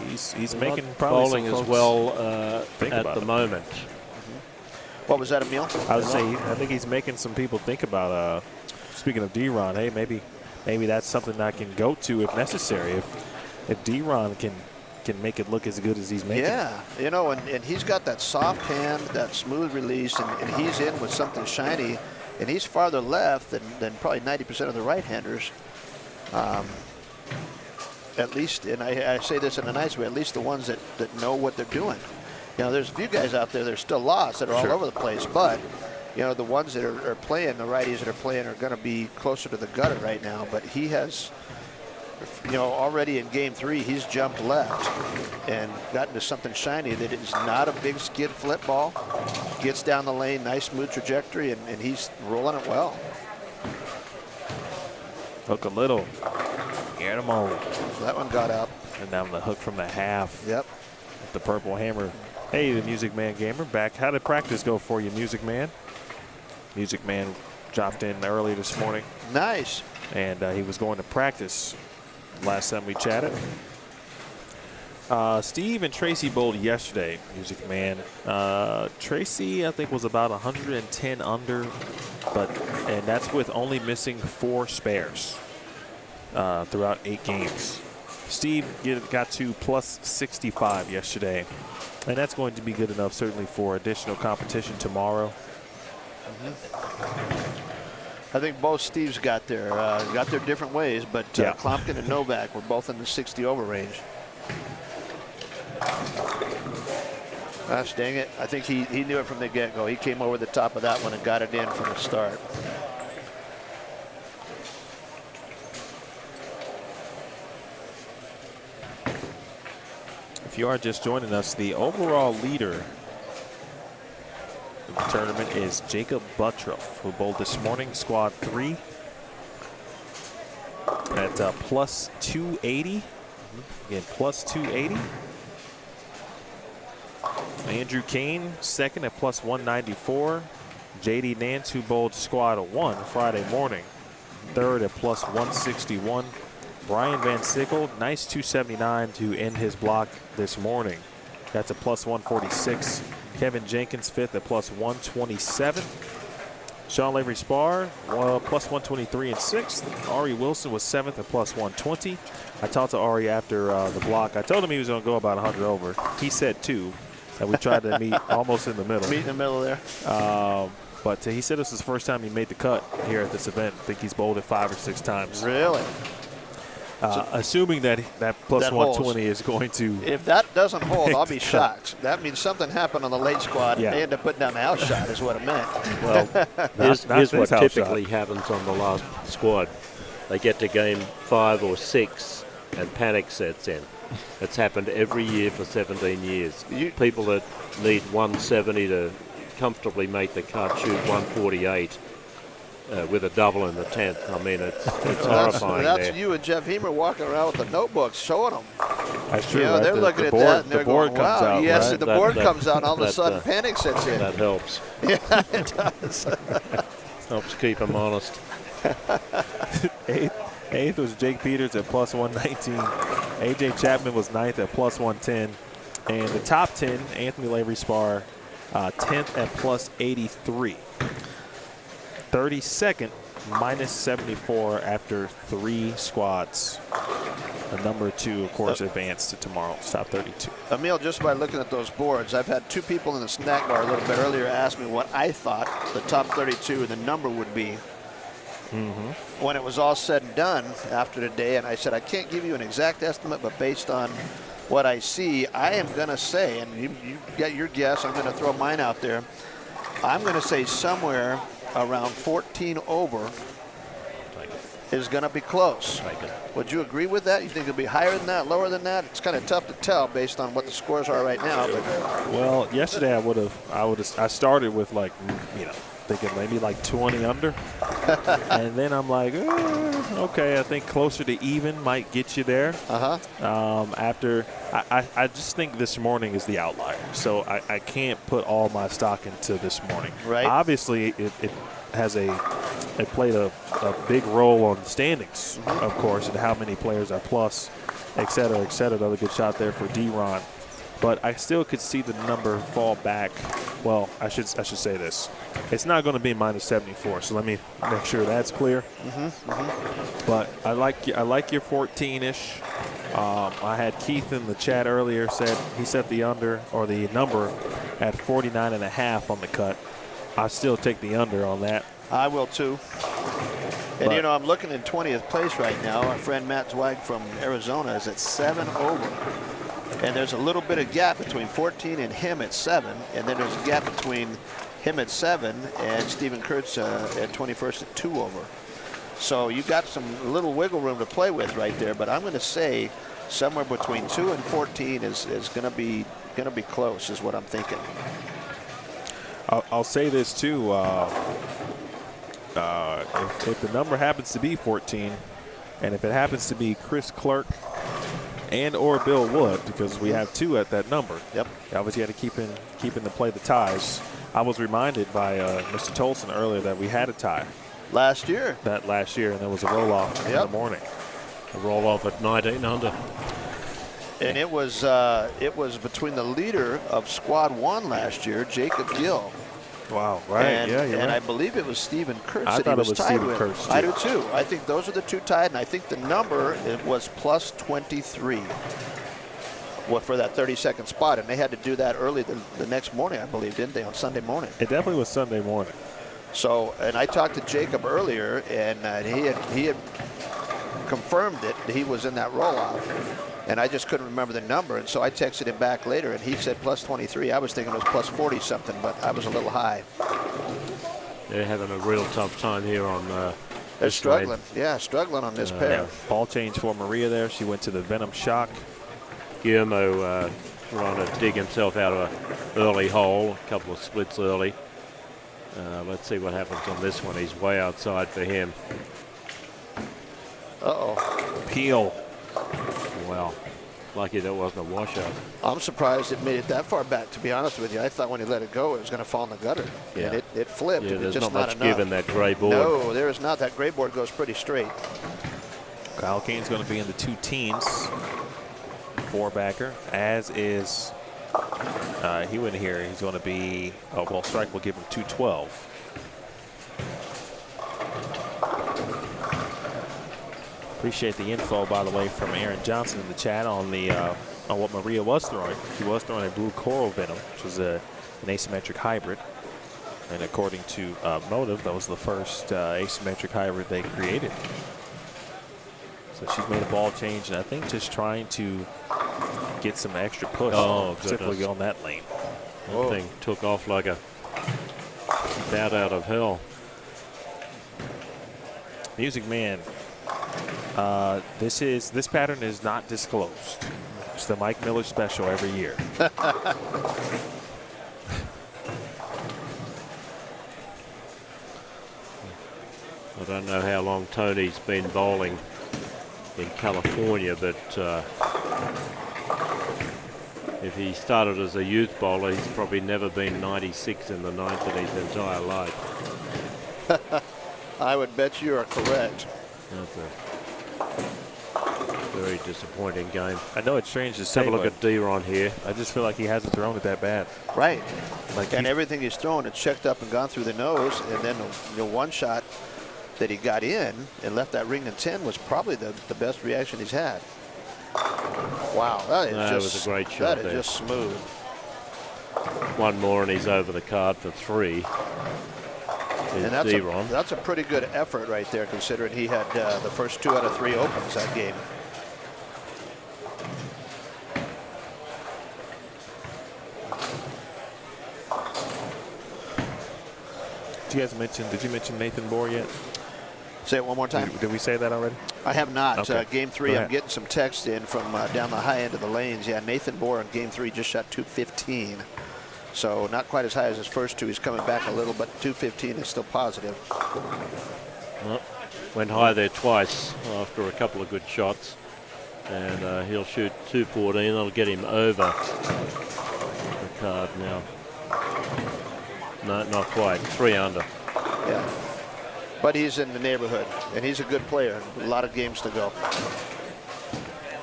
he's making probably bowling some as folks well think at about the it. moment. What was that, Emil? I would say I think he's making some people think about. Speaking of Deron, hey, maybe that's something I can go to if necessary. If Deron can make it look as good as he's making. Yeah, you know, and he's got that soft hand, that smooth release, and he's in with something shiny, and he's farther left than probably 90% of the right-handers. At least, and I say this in a nice way, at least the ones that know what they're doing. You know, there's a few guys out there that are still lost that are all over the place, but, you know, the ones that are playing, the righties that are playing are going to be closer to the gutter right now. But he has, you know, already in game 3, he's jumped left and gotten to something shiny that is not a big skid flip ball. Gets down the lane, nice smooth trajectory, and he's rolling it well. Hook a little. Animal. So that one got up. And down the hook from the half. Yep. With the purple hammer. Hey, the Music Man Gamer back. How did practice go for you, Music Man? Music Man dropped in early this morning. Nice. And he was going to practice last time we chatted. Steve and Tracy bowled yesterday, Music Man. Tracy, I think, was about 110 under, and that's with only missing 4 spares throughout 8 games. Steve got to plus 65 yesterday, and that's going to be good enough certainly for additional competition tomorrow. I think both Steves got their different ways, but Klompkin and Novak were both in the 60 over range. Gosh dang it. I think he knew it from the get-go. He came over the top of that one and got it in from the start. If you are just joining us, the overall leader of the tournament is Jacob Buttroff, who bowled this morning, squad 3 at plus 280. Again, plus 280. Andrew Kane, second at plus 194. JD Nance, who bowled squad 1 Friday morning, third at plus 161. Brian Van Sickle, nice 279 to end his block this morning. That's a plus 146. Kevin Jenkins, fifth at plus 127. Sean Lavery Spar, plus 123 and sixth. Ari Wilson was seventh at plus 120. I talked to Ari after the block. I told him he was going to go about 100 over. He said 2, and we tried to meet almost in the middle. Meet in the middle there. But he said this was the first time he made the cut here at this event. I think he's bowled it 5 or 6 times. Really? Assuming that plus that 120 holds. is going to. If that doesn't hold, I'll be shocked. That means something happened on the late squad. Yeah. They end up putting down the out shot is what it meant. Well, here's what typically happens on the last squad. They get to game 5 or 6 and panic sets in. It's happened every year for 17 years. People that need 170 to comfortably make the cut shoot 148 with a double in the 10th. I mean, it's horrifying. That's you and Jeff Hemer walking around with the notebooks showing them. That's true. You know, right? they're looking at that and they're going, wow, out, yes, right? the board comes out and all of a sudden panic sets in. That helps. Yeah, it does. Helps keep them honest. Eighth was Jake Peters at plus 119. AJ Chapman was ninth at plus 110. And the top 10, Anthony Lavery Spar, 10th at plus 83. 32nd, -74 after 3 squads. The number 2, of course, advanced to tomorrow's top 32. Emil, just by looking at those boards, I've had 2 people in the snack bar a little bit earlier ask me what I thought the top 32 the number would be when it was all said and done after today. And I said, I can't give you an exact estimate, but based on what I see, I am going to say, and you get your guess, I'm going to throw mine out there. I'm going to say somewhere around 14 over is going to be close. Would you agree with that? You think it'll be higher than that, lower than that? It's kind of tough to tell based on what the scores are right now. But well, yesterday I started with like, thinking maybe like 20 under, and then I'm like, okay, I think closer to even might get you there. After I just think this morning is the outlier, so I can't put all my stock into this morning. Right. Obviously, it played a big role on the standings, of course, and how many players are plus, et cetera, et cetera. Another good shot there for D-Ron. But I still could see the number fall back. Well, I should say this. It's not going to be -74, so let me make sure that's clear. But I like your 14-ish. I had Keith in the chat earlier said he set the under or the number at 49.5 on the cut. I still take the under on that. I will too. And I'm looking in 20th place right now. Our friend Matt Zweig from Arizona is at 7 over. And there's a little bit of gap between 14 and him at 7. And then there's a gap between him at 7 and Stephen Kurtz at 21st at 2 over. So you got some little wiggle room to play with right there. But I'm going to say somewhere between 2 and 14 is going to be close, is what I'm thinking. I'll say this too. If the number happens to be 14, and if it happens to be Chris Clerk and or Bill Wood, because we have 2 at that number. Yep. Obviously, you had to keep in the play the ties. I was reminded by Mr. Tolson earlier that we had a tie last year. And there was a roll off in the morning. A roll off at 19 under. And it was between the leader of Squad 1 last year, Jacob Gill. Wow, right, and I believe it was Stephen Kurtz that he was tied with. Kurtz, I do too. I think those are the 2 tied, and I think the number was plus 23 for that 32nd spot, and they had to do that early the next morning, I believe, didn't they, on Sunday morning? It definitely was Sunday morning. So, and I talked to Jacob earlier, and he had confirmed it. He was in that roll-off. And I just couldn't remember the number, and so I texted him back later, and he said plus 23. I was thinking it was plus 40 something, but I was a little high. They're having a real tough time here on. They're struggling, struggling on this pair. Ball change for Maria there. She went to the Venom Shock. Guillermo trying to dig himself out of an early hole, a couple of splits early. Let's see what happens on this one. He's way outside for him. Peel. Well, lucky that wasn't a washout. I'm surprised it made it that far back, to be honest with you. I thought when he let it go, it was going to fall in the gutter. Yeah. And it flipped. Yeah, there's just not much enough. give in that gray board. No, there is not. That gray board goes pretty straight. Kyle Kane's going to be in the 2 teens. 4-backer, as is he went here. He's going to be, strike will give him 212. Appreciate the info, by the way, from Aaron Johnson in the chat on the on what Maria was throwing. She was throwing a blue coral venom, which is an asymmetric hybrid. And according to Motive, that was the first asymmetric hybrid they created. So she's made a ball change, and I think just trying to get some extra push, specifically on that lane. That thing took off like a bat out of hell. Music Man. This pattern is not disclosed. It's the Mike Miller special every year. I don't know how long Tony's been bowling in California, but if he started as a youth bowler, he's probably never been 96 in the ninth in his entire life. I would bet you are correct. Very disappointing game. I know it's strange to say, Have a look but at D-Ron here. I just feel like he hasn't thrown it that bad. Right. Like And everything he's thrown, it's checked up and gone through the nose. And then the one shot that he got in and left that ring in 10 was probably the best reaction he's had. Wow, that is That just was a great shot That there. is just smooth. One more and he's over the card for 3. And that's a pretty good effort right there, considering he had the first 2 out of 3 opens that game. Did you mention Nathan Moore yet? Say it one more time. Did we say that already? I have not. Okay. Game 3, Go I'm ahead. getting some text in from down the high end of the lanes. Yeah, Nathan Moore in Game 3 just shot 215. So not quite as high as his first 2. He's coming back a little, but 215 is still positive. Well, went high there twice after a couple of good shots. And he'll shoot 214. That'll get him over the card now. No, not quite. 3 under. Yeah. But he's in the neighborhood, and he's a good player. A lot of games to go.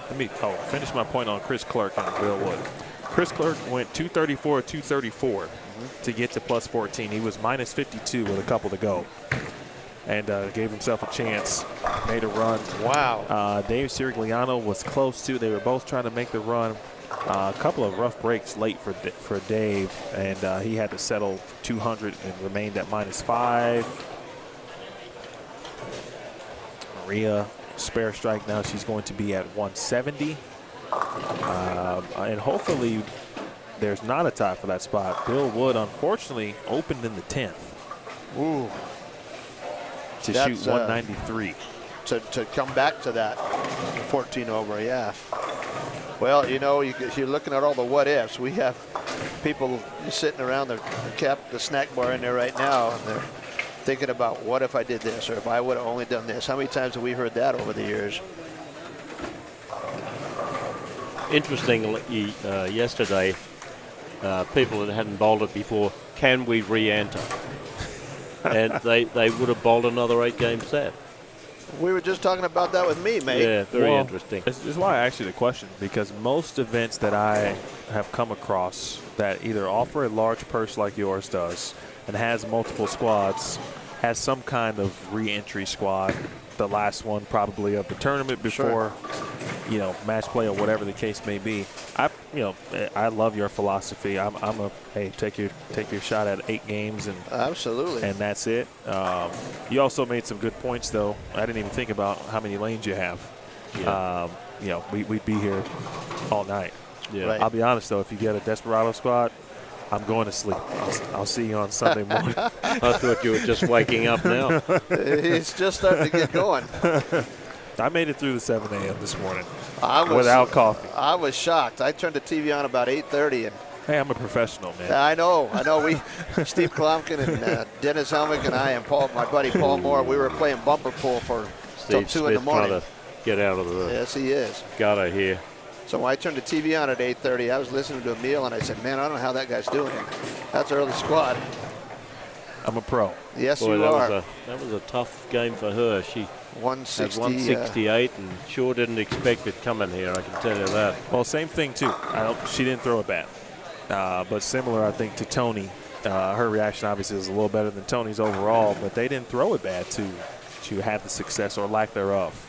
Let me finish my point on Chris Clark and Bill Wood. Chris Clark went 234, 234 to get to plus 14. He was minus 52 with a couple to go. And gave himself a chance, made a run. Wow. Dave Sirigliano was close too. They were both trying to make the run. A couple of rough breaks late for Dave, and he had to settle 200 and remained at minus 5. Maria, spare strike now. She's going to be at 170. And hopefully there's not a tie for that spot. Bill Wood, unfortunately, opened in the 10th. Ooh. To shoot 193. To come back to that 14 over, yeah. Well, you know, you're looking at all the what ifs. We have people sitting around the snack bar in there right now, and they're thinking about what if I did this, or if I would have only done this. How many times have we heard that over the years? Interestingly, yesterday, people that hadn't bowled it before, can we re-enter? And they would have bowled another 8-game set. We were just talking about that with me, mate. Yeah, very interesting. This is why I asked you the question, because most events that I have come across that either offer a large purse like yours does and has multiple squads, has some kind of re-entry squad, the last one probably of the tournament before, you know, match play or whatever the case may be. I love your philosophy. Hey, take your shot at 8 games and absolutely, and that's it. You also made some good points though. I didn't even think about how many lanes you have. Yeah. We'd be here all night. Yeah. Right. I'll be honest though, if you get a Desperado squad, I'm going to sleep. I'll see you on Sunday morning. I thought you were just waking up now. It's just starting to get going. I made it through the 7 a.m. this morning without coffee. I was shocked. I turned the TV on about 8:30, and hey, I'm a professional, man. I know. Steve Klomkin and Dennis Helmick and I and my buddy Paul Moore, we were playing bumper pool till 2 in the morning. Trying to get out of the Yes, he is. gutter here. So when I turned the TV on at 8:30, I was listening to Emil, and I said, man, I don't know how that guy's doing it. That's early squad. I'm a pro. Yes, Boy, you that are. Was a tough game for her. She 160, had 168 and sure didn't expect it coming here, I can tell you that. Well, same thing, too. She didn't throw it bad. But similar, I think, to Tony. Her reaction, obviously, is a little better than Tony's overall, but they didn't throw it bad to have the success or lack thereof.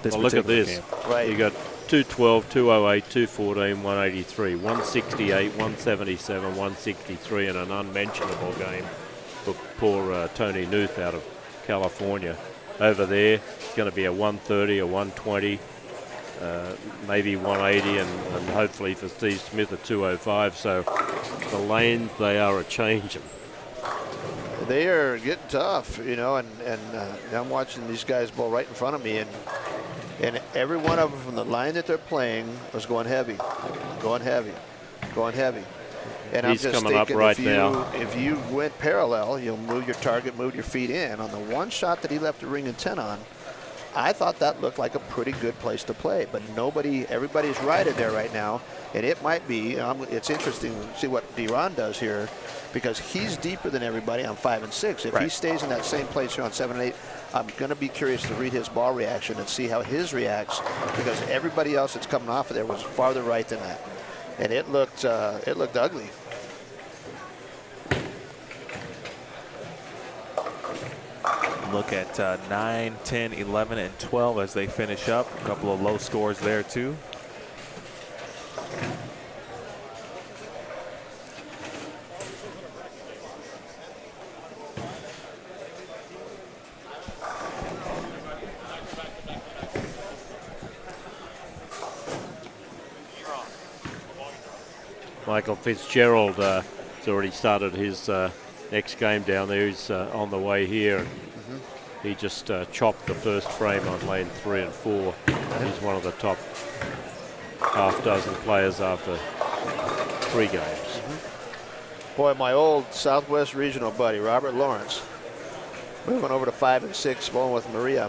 Well, look at this. Game. Right. You got 212, 208, 214, 183, 168, 177, 163, and an unmentionable game for poor Tony Newth out of California. Over there, it's going to be a 130, a 120, maybe 180, and hopefully for Steve Smith a 205. So the lanes, they are a-changing. They are getting tough, you know, and I'm watching these guys bowl right in front of me, and every one of them from the line that they're playing was going heavy. And He's I'm just coming up thinking, right now. If you went parallel, you'll move your target, move your feet in. On the one shot that he left the ring in 10 on, I thought that looked like a pretty good place to play, but everybody's righted there right now, and it might be. It's interesting to see what D-Ron does here, because he's deeper than everybody on 5 and 6. If he stays in that same place here on 7 and 8, I'm going to be curious to read his ball reaction and see how his reacts, because everybody else that's coming off of there was farther right than that, and it looked ugly. Look at 9, 10, 11, and 12 as they finish up. A couple of low scores there too. Michael Fitzgerald has already started his next game down there. He's on the way here. He just chopped the first frame on lane 3 and 4. He's one of the top half dozen players after 3 games. Boy, my old Southwest Regional buddy, Robert Lawrence, moving over to 5 and 6, bowling with Maria.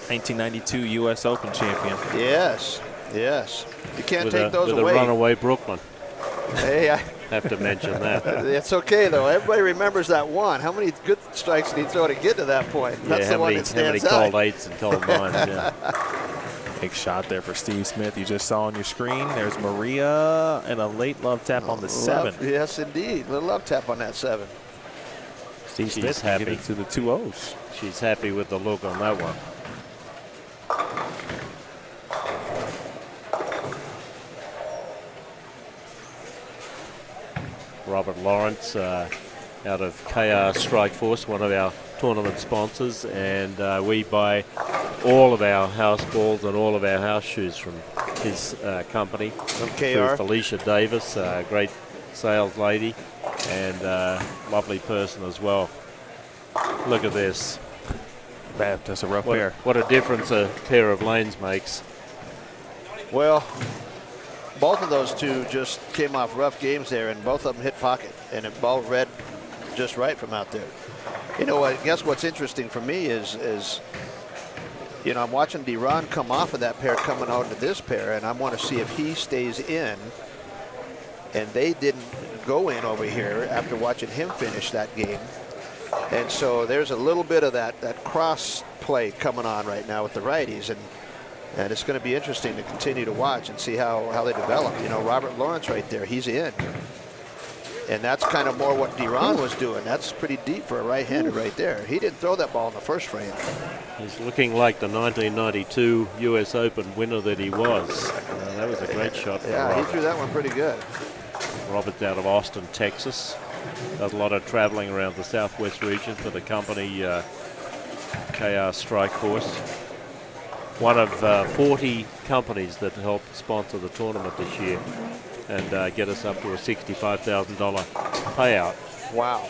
1992 U.S. Open champion. Yes, yes. You can't take those with away. a runaway Brooklyn. Hey, I have to mention that. It's okay, though. Everybody remembers that one. How many good strikes did he throw to get to that point? That's the one that stands out. How many called 8s and called 9s, yeah. Big shot there for Steve Smith. You just saw on your screen. There's Maria and a late love tap on the 7. Yes, indeed. Little love tap on that 7. Steve Smith happy to the 2 O's. She's happy with the look on that one. Robert Lawrence out of KR Strike Force, one of our tournament sponsors, and we buy all of our house balls and all of our house shoes from his company. From KR. Through Felicia Davis, a great sales lady and lovely person as well. Look at this. That's a rough pair. What a difference a pair of lanes makes. Well, both of those two just came off rough games there, and both of them hit pocket, and it ball read just right from out there. You know, I guess what's interesting for me is you know, I'm watching D-Ron come off of that pair coming out into this pair, and I want to see if he stays in, and they didn't go in over here after watching him finish that game. And so there's a little bit of that cross play coming on right now with the righties, and it's going to be interesting to continue to watch and see how they develop. You know, Robert Lawrence right there, he's in. And that's kind of more what D-Ron was doing. That's pretty deep for a right-hander right there. He didn't throw that ball in the first frame. He's looking like the 1992 U.S. Open winner that he was. That was a great shot for Robert. He threw that one pretty good. Robert's out of Austin, Texas. Does a lot of traveling around the Southwest region for the company KR Strike Force. One of 40 companies that helped sponsor the tournament this year and get us up to a $65,000 payout. Wow.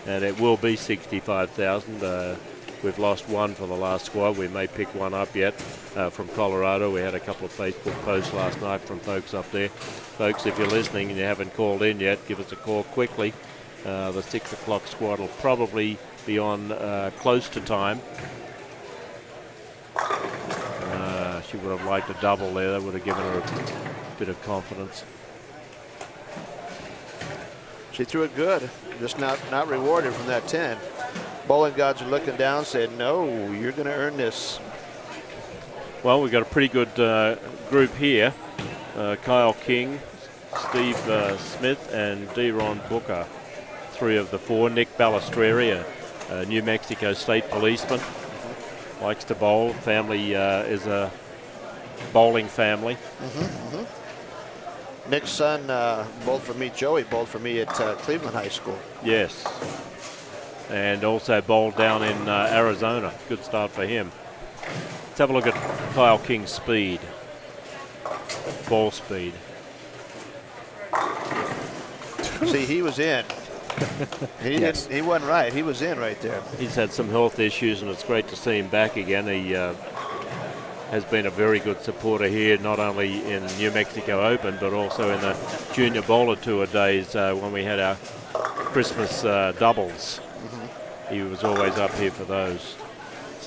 And it will be $65,000. We've lost one for the last squad. We may pick one up yet from Colorado. We had a couple of Facebook posts last night from folks up there. Folks, if you're listening and you haven't called in yet, give us a call quickly. The 6 o'clock squad will probably be on close to time. She would have liked a double there. That would have given her a bit of confidence. She threw it good, just not rewarded from that 10. Bowling gods are looking down, said, no, you're going to earn this. Well, we've got a pretty good group here. Kyle King, Steve Smith, and D-Ron Booker. 3 of the 4. Nick Balistreri, a New Mexico State policeman. Likes to bowl. Family is a bowling family. Nick's son bowled for me, Joey bowled for me at Cleveland High School. Yes. And also bowled down in Arizona. Good start for him. Let's have a look at Kyle King's speed. Ball speed. See, he was in. He wasn't right. He was in right there. He's had some health issues, and it's great to see him back again. He has been a very good supporter here, not only in New Mexico Open, but also in the Junior Bowler Tour days when we had our Christmas doubles. He was always up here for those.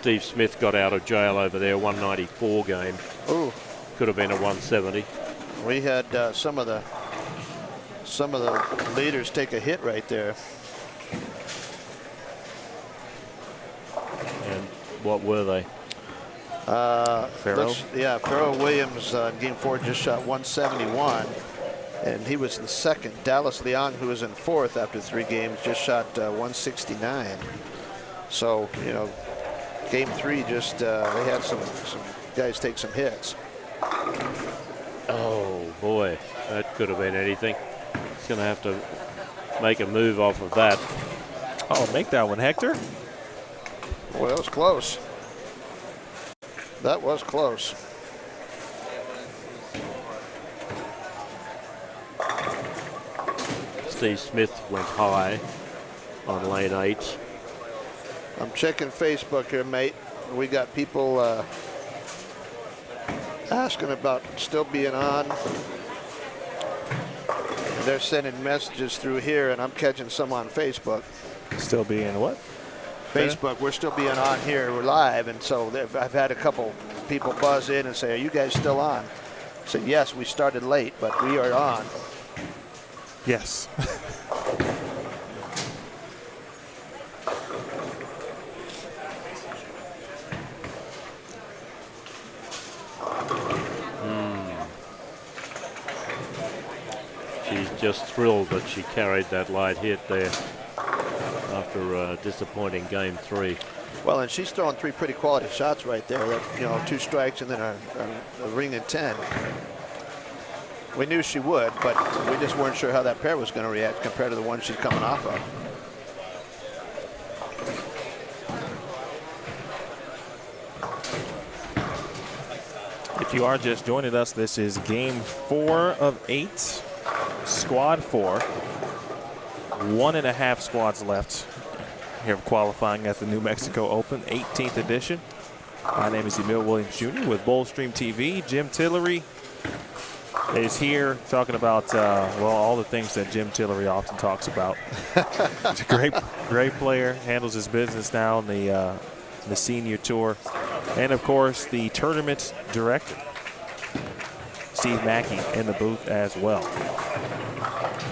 Steve Smith got out of jail over there, 194 game. Ooh. Could have been a 170. We had some of the leaders take a hit right there. And what were they? Farrell? Yeah, Farrell Williams in game 4 just shot 171, and he was in second. Dallas Leong, who was in fourth after 3 games, just shot 169. So, you know, game 3 just they had some guys take some hits. Oh boy, that could have been anything. He's going to have to make a move off of that. Oh, make that one, Hector. Boy, that was close. That was close. Steve Smith went high on lane 8. I'm checking Facebook here, mate. We got people asking about still being on. They're sending messages through here, and I'm catching some on Facebook. Still being what? Facebook, we're still being on here. We're live, and so I've had a couple people buzz in and say, "Are you guys still on?" I said, "Yes, we started late, but we are on." Yes. She's just thrilled that she carried that light hit there after a disappointing game 3. Well, and she's throwing 3 pretty quality shots right there. That, you know, 2 strikes and then a ring and 10. We knew she would, but we just weren't sure how that pair was going to react compared to the one she's coming off of. If you are just joining us, this is game 4 of 8, squad 4. 1.5 squads left here qualifying at the New Mexico Open, 18th edition. My name is Emil Williams Jr. with BowlStreamTV. Jim Tillery is here talking about, well, all the things that Jim Tillery often talks about. He's a great player, handles his business now in the senior tour. And, of course, the tournament director, Steve Mackey, in the booth as well.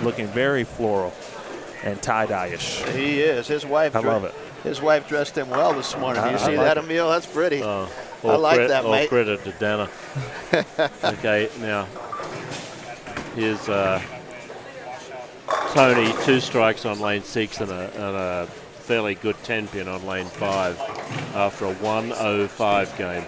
Looking very floral and tie-dye-ish. He is. His wife. I love it. His wife dressed him well this morning. You see like that, it. Emil? That's pretty. I All like that, all mate. credit to Dana. Okay, now here's Tony, 2 strikes on lane 6 and a fairly good 10-pin on lane 5 after a 105 game.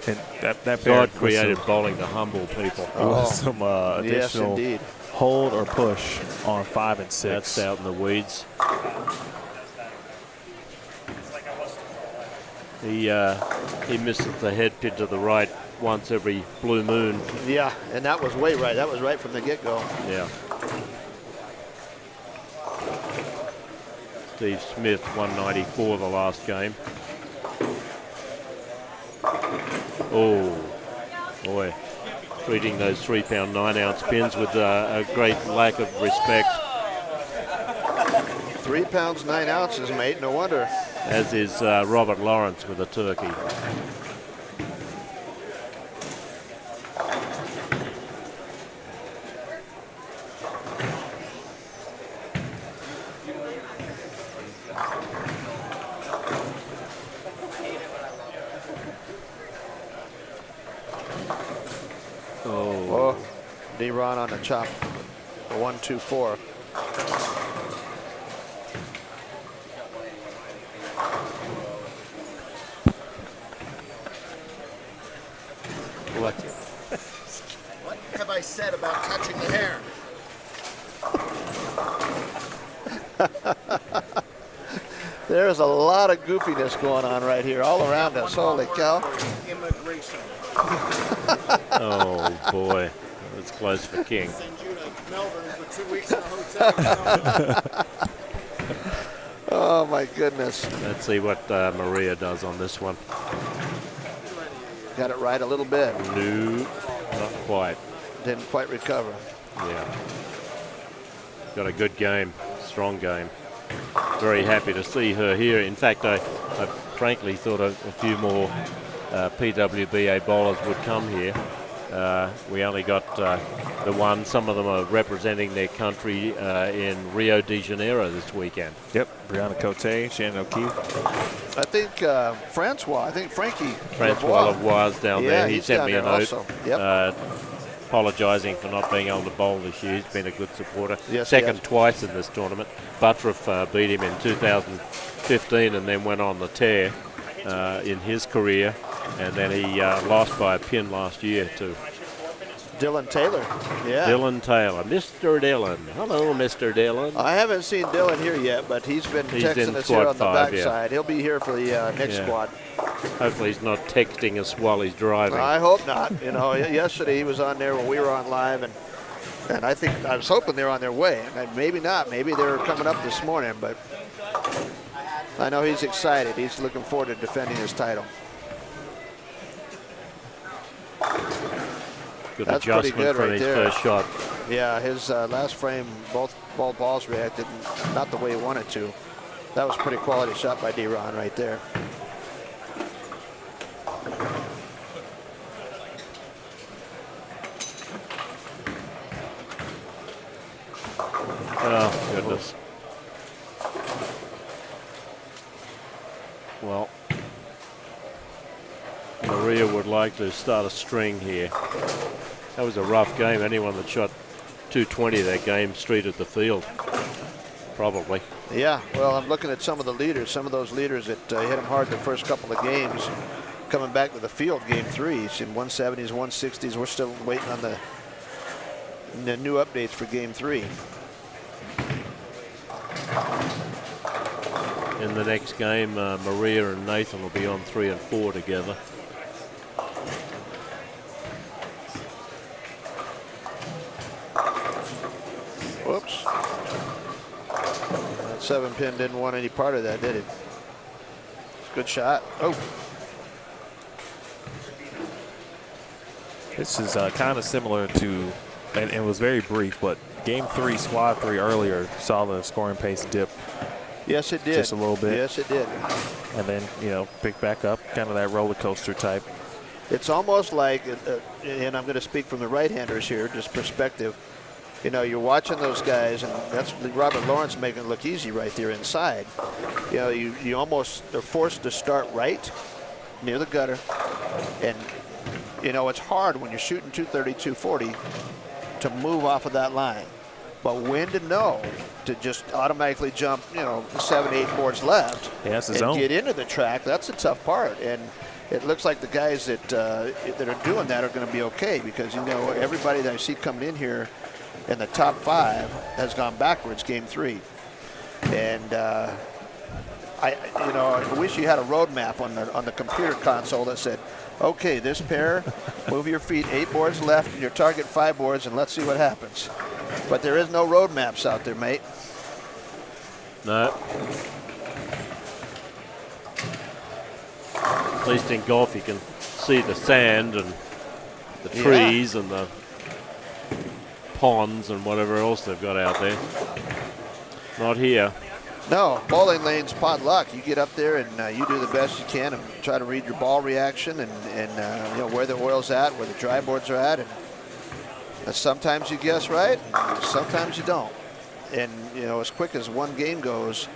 And that God created bowling to humble people. With some Yes, additional indeed. hold or push on 5 and 6. That's out in the weeds. He misses the head pin to the right once every blue moon. Yeah, and that was way right. That was right from the get-go. Yeah. Steve Smith, 194 the last game. Oh, boy. Treating those 3-pound 9-ounce pins with a great lack of respect. 3 pounds 9 ounces, mate. No wonder. As is Robert Lawrence with a turkey. Oh, D-Ron on the chop. 1-2-4. What have I said about touching the hair? There's a lot of goofiness going on right here all around us. Holy cow. Immigration. Oh, boy. That's close for King. Send you to Melbourne for 2 weeks in a hotel. Oh, my goodness. Let's see what Maria does on this one. Got it right a little bit. No, not quite. Didn't quite recover. Yeah. Got a good game. Strong game. very happy to see her here. In fact, I frankly thought a few more PWBA bowlers would come here. We only got the one. Some of them are representing their country in Rio de Janeiro this weekend. Yep, Brianna Cote, Shannon O'Keefe. I think Frankie Francois Lavoie's down there. He he's sent down me a there note. also. Yep. Apologising for not being able to bowl this year. He's been a good supporter. Yes, he Second has. twice in this tournament. Buttriff beat him in 2015 and then went on the tear in his career. And then he lost by a pin last year to Dylan Taylor. Yeah. Dylan Taylor. Mr. Dylan. Hello, Mr. Dylan. I haven't seen Dylan here yet, but he's been He's texting in us here on squad the 5, backside. He'll be here for the next Yeah. squad. Hopefully he's not texting us while he's driving. I hope not. You know, yesterday he was on there when we were on live, and I was hoping they're on their way. And maybe not. Maybe they're coming up this morning, but I know he's excited. He's looking forward to defending his title. Good That's pretty adjustment good from right his there. first shot. Yeah, his last frame, both balls reacted not the way he wanted to. That was a pretty quality shot by D-Ron right there. Oh, goodness. Well, Maria would like to start a string here. That was a rough game. Anyone that shot 220 that game streeted the field, probably. Yeah, well, I'm looking at some of the leaders. Some of those leaders that hit them hard the first couple of games, coming back to the field, game 3. It's in 170s, 160s. We're still waiting on the new updates for game 3. In the next game, Maria and Nathan will be on 3 and 4 together. Whoops. That 7-pin didn't want any part of that, did it? Good shot. Oh. This is kind of similar to, and it was very brief, but game 3, squad 3 earlier saw the scoring pace dip. Yes, it did. Just a little bit. Yes, it did. And then, you know, pick back up, kind of that roller coaster type. It's almost like, and I'm going to speak from the right-handers here, just perspective. You know, you're watching those guys, and that's Robert Lawrence making it look easy right there inside. You know, you almost are forced to start right near the gutter. And, you know, it's hard when you're shooting 230, 240 to move off of that line. But when to know to just automatically jump, you know, 7, 8 boards left and get into the track, that's the tough part. And it looks like the guys that are doing that are going to be okay, because, you know, everybody that I see coming in here in the top 5 has gone backwards game 3. And I wish you had a roadmap on the computer console that said, okay, this pair, move your feet 8 boards left and your target 5 boards, and let's see what happens. But there is no road maps out there, mate. No. At least in golf you can see the sand and the trees and the ponds and whatever else they've got out there. Not here. No, bowling lane's potluck. You get up there and you do the best you can and try to read your ball reaction and you know, where the oil's at, where the dry boards are at, and sometimes you guess right, sometimes you don't. And, you know, as quick as one game goes,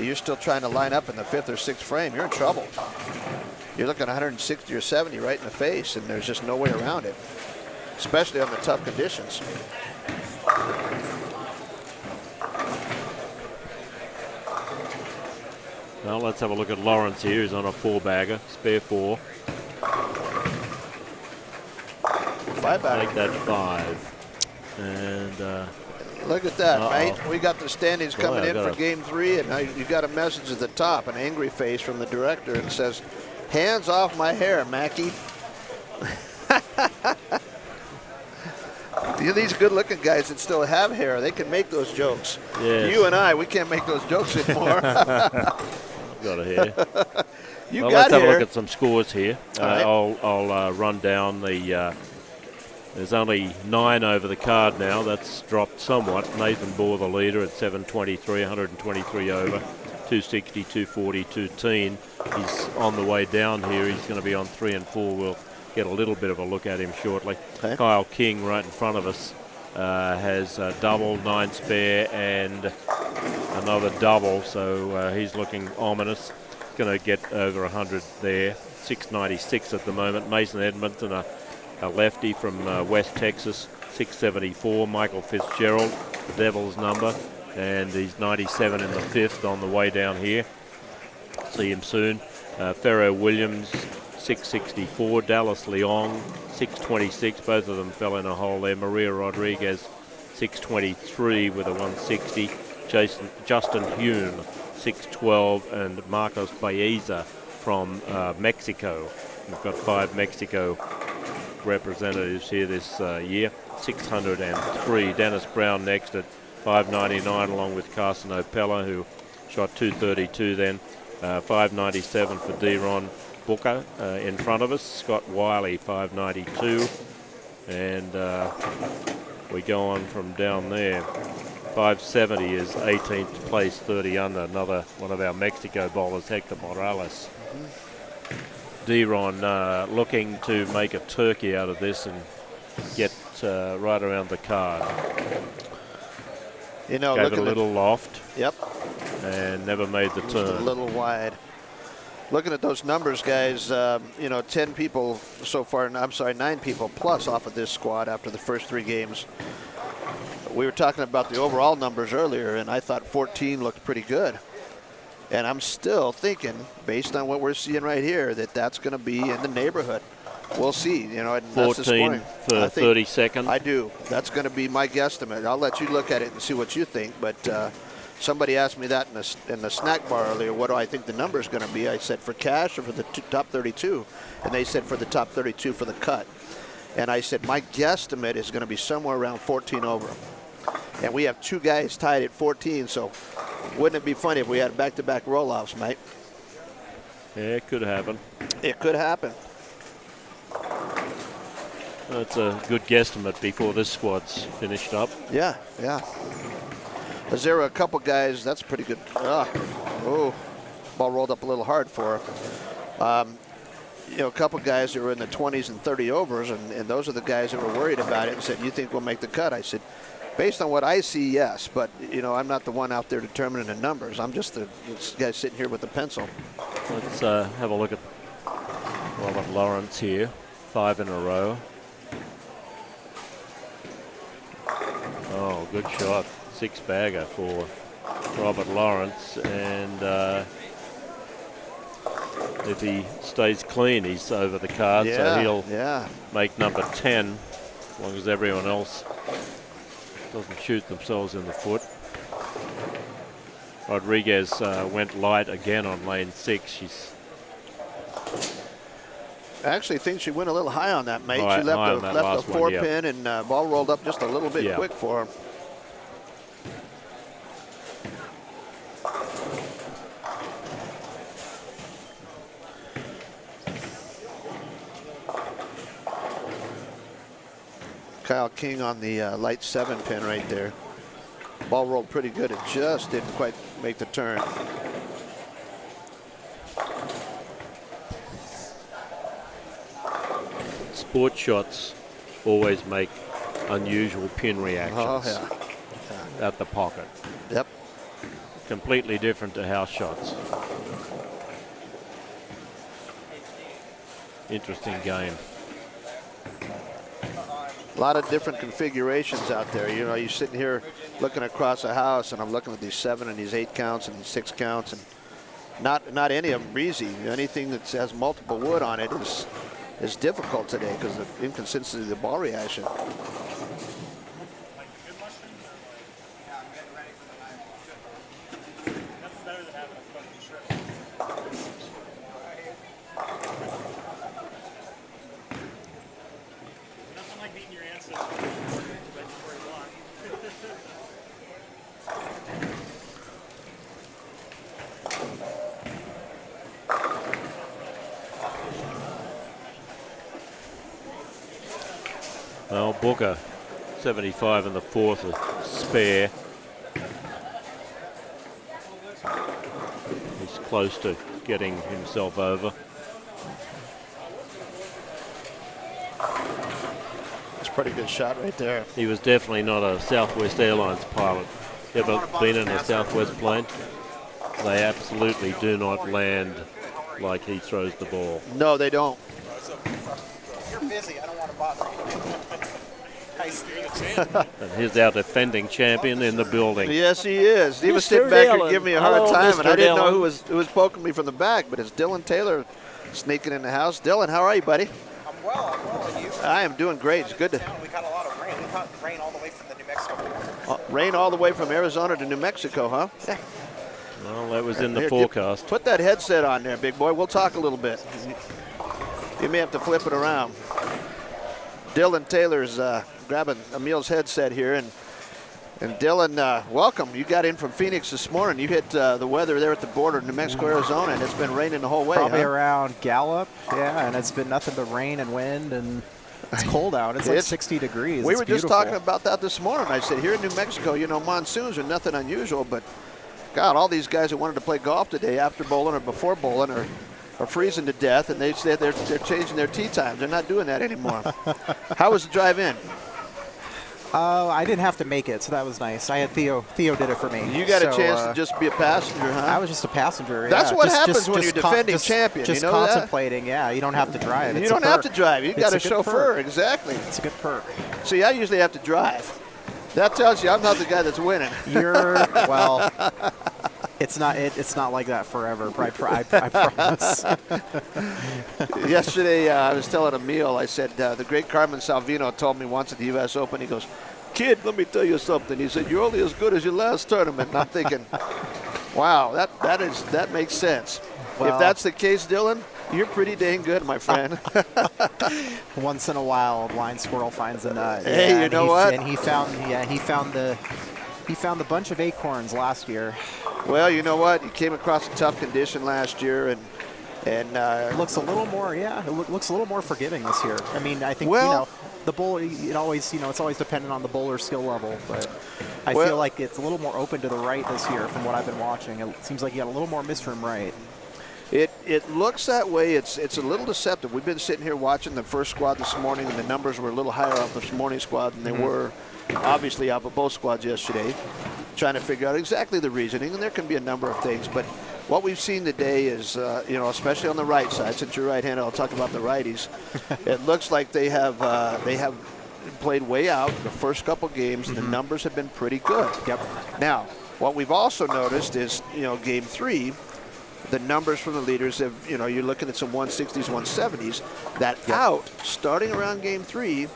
you're still trying to line up in the 5th or 6th frame, you're in trouble. You're looking 160 or 70 right in the face, and there's just no way around it, especially on the tough conditions. Well, let's have a look at Lawrence here. He's on a 4-bagger, spare 4. 5-bagger. Make that 5. And look at that, mate. We got the standings coming in for a game 3, and now you got a message at the top, an angry face from the director, and says, hands off my hair, Mackie. These good-looking guys that still have hair, they can make those jokes. Yes. You and I, we can't make those jokes anymore. Got a hair. You well, got let's have a hair. look at some scores here. Right. I'll run down the There's only 9 over the card now. That's dropped somewhat. Nathan Bohr, the leader, at 723, 123 over, 260, 240, 210. He's on the way down here. He's going to be on 3 and 4. We'll get a little bit of a look at him shortly. Okay. Kyle King right in front of us has a double, 9 spare, and another double. So he's looking ominous. Going to get over 100 there. 696 at the moment. Mason Edmonton, a lefty from West Texas, 674. Michael Fitzgerald, the Devils number, and he's 97 in the 5th on the way down here. See him soon. Ferro Williams, 664. Dallas Leong, 626. Both of them fell in a hole there. Maria Rodriguez, 623 with a 160. Justin Hume, 612, and Marcos Baeza from Mexico. We've got 5 Mexico representatives here this year. 603. Dennis Brown next at 599, along with Carson Opella, who shot 232 then. 597 for Deron Booker in front of us. Scott Wiley, 592. And we go on from down there. 570 is 18th place, 30 under. Another one of our Mexico bowlers, Hector Morales. Deron looking to make a turkey out of this and get right around the card. You know, gave it a little loft. Yep. And never made the Just turn. a little wide. Looking at those numbers, guys, you know, 10 people so far, I'm sorry, 9 people plus off of this squad after the first 3 games. We were talking about the overall numbers earlier, and I thought 14 looked pretty good. And I'm still thinking, based on what we're seeing right here, that that's going to be in the neighborhood. We'll see. You know, and that's the 14 scoring. for 32nd. I do. That's going to be my guesstimate. I'll let you look at it and see what you think. But somebody asked me that in the snack bar earlier. What do I think the number is going to be? I said for cash or for the top 32, and they said for the top 32 for the cut. And I said my guesstimate is going to be somewhere around 14 over. And we have 2 guys tied at 14, so wouldn't it be funny if we had back-to-back roll-offs, mate? Yeah, it could happen. It could happen. That's a good guesstimate before this squad's finished up. Yeah, yeah. Is there a couple guys, that's pretty good. Oh, ball rolled up a little hard for her. You know, a couple guys that were in the 20s and 30 overs, and those are the guys that were worried about it and said, you think we'll make the cut? I said, based on what I see, yes, but, you know, I'm not the one out there determining the numbers. I'm just the guy sitting here with the pencil. Let's have a look at Robert Lawrence here. 5 in a row. Oh, good shot. 6-bagger for Robert Lawrence. And if he stays clean, he's over the card. So he'll make number 10, as long as everyone else doesn't shoot themselves in the foot. Rodriguez went light again on lane 6. I actually think she went a little high on that, mate. High, she left a 4-pin, and ball rolled up just a little bit quick for her. Kyle King on the light 7-pin right there. Ball rolled pretty good. It just didn't quite make the turn. Sport shots always make unusual pin reactions at the pocket. Yep. Completely different to house shots. Interesting game. A lot of different configurations out there. You know, you're sitting here looking across a house, and I'm looking at these 7 and these 8 counts and these 6 counts, and not any of them breezy. Anything that has multiple wood on it is difficult today because of the inconsistency of the ball reaction. Well, Booker, 75 in the fourth, a spare. He's close to getting himself over. It's a pretty good shot right there. He was definitely not a Southwest Airlines pilot. Ever been in a Southwest plane? They absolutely do not land like he throws the ball. No, they don't. You're busy. I don't want to bother you. And here's our defending champion in the building. Yes, he is. He was Mr. sitting back here Dillon. giving me a hard Hello, time, and Mr. I didn't know Dillon. who was poking me from the back, but it's Dylan Taylor sneaking in the house. Dylan, how are you, buddy? I'm well. And you? I am doing great. It's good to We got a lot of rain. We caught rain all the way from the New Mexico border. rain all the way from Arizona to New Mexico, huh? Yeah. Well, that was in the Here, forecast. Put that headset on there, big boy. We'll talk a little bit. You may have to flip it around. Dylan Taylor's grabbing Emil's headset here, and Dylan, welcome. You got in from Phoenix this morning. You hit the weather there at the border of New Mexico, Arizona, and it's been raining the whole way. Probably huh? around Gallup, yeah, and it's been nothing but rain and wind, and it's cold out. It's like 60 degrees. We It's were just beautiful. talking about that this morning. I said, here in New Mexico, you know, monsoons are nothing unusual, but God, all these guys that wanted to play golf today after bowling or before bowling are freezing to death, and they said they're changing their tee times. They're not doing that anymore. How was the drive in? I didn't have to make it, so that was nice. I had Theo did it for me. You got so, a chance to just be a passenger, huh? I was just a passenger. That's yeah. what Just- happens just- when just you're con- defending just- champion. Just you know that? contemplating, yeah. You don't have to drive. You It's a don't have to perk. drive. You got a It's good chauffeur, perk. exactly. It's a good perk. See, I usually have to drive. That tells you I'm not the guy that's winning. You're well. It's not like that forever. I promise. Yesterday, I was telling Emil, I said, the great Carmen Salvino told me once at the U.S. Open, he goes, kid, let me tell you something. He said, you're only as good as your last tournament. And I'm thinking, wow, that makes sense. Well, if that's the case, Dylan, you're pretty dang good, my friend. Once in a while, a blind squirrel finds a nut. Hey, yeah, you and know he, what? And he found the bunch of acorns last year. Well, you know what? You came across a tough condition last year, and It looks a little more, yeah. It looks a little more forgiving this year. I mean, I think Well- the bowl. It always, it's always dependent on the bowler's skill level, but I Well- feel like it's a little more open to the right this year from what I've been watching. It seems like you got a little more misroom right. It looks that way. It's a little deceptive. We've been sitting here watching the first squad this morning, and the numbers were a little higher off this morning squad than they were, obviously, off of both squads yesterday. Trying to figure out exactly the reasoning, and there can be a number of things. But what we've seen today is, especially on the right side, since you're right-handed, I'll talk about the righties. It looks like they have played way out the first couple games, and the numbers have been pretty good. Yep. Now, what we've also noticed is, game 3. The numbers from the leaders have, you're looking at some 160s, 170s. That out, starting around game 3,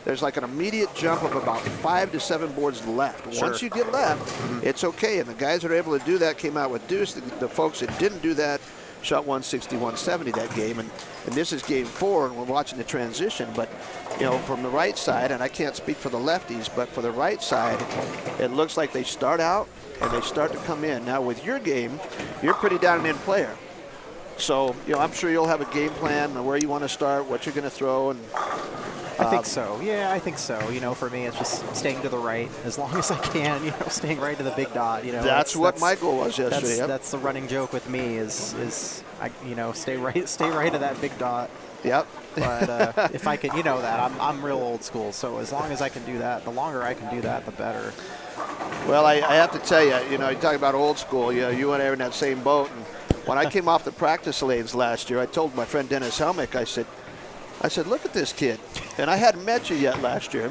there's like an immediate jump of about 5 to 7 boards left. Sure. Once you get left, it's okay. And the guys that are able to do that came out with deuce. The folks that didn't do that shot 160, 170 that game. And this is game 4, and we're watching the transition. But, from the right side, and I can't speak for the lefties, but for the right side, it looks like they start out and they start to come in. Now, with your game, you're pretty down and in player. So, I'm sure you'll have a game plan on where you want to start, what you're going to throw. And I think so. Yeah, I think so. For me, it's just staying to the right as long as I can. Staying right to the big dot. That's what my goal was yesterday. Yep. That's the running joke with me is stay right to that big dot. Yep. But if I can, that I'm real old school. So as long as I can do that, the longer I can do that, the better. Well, I have to tell you, you talk about old school. You and I were in that same boat. And when I came off the practice lanes last year, I told my friend Dennis Helmick, I said, look at this kid. And I hadn't met you yet last year.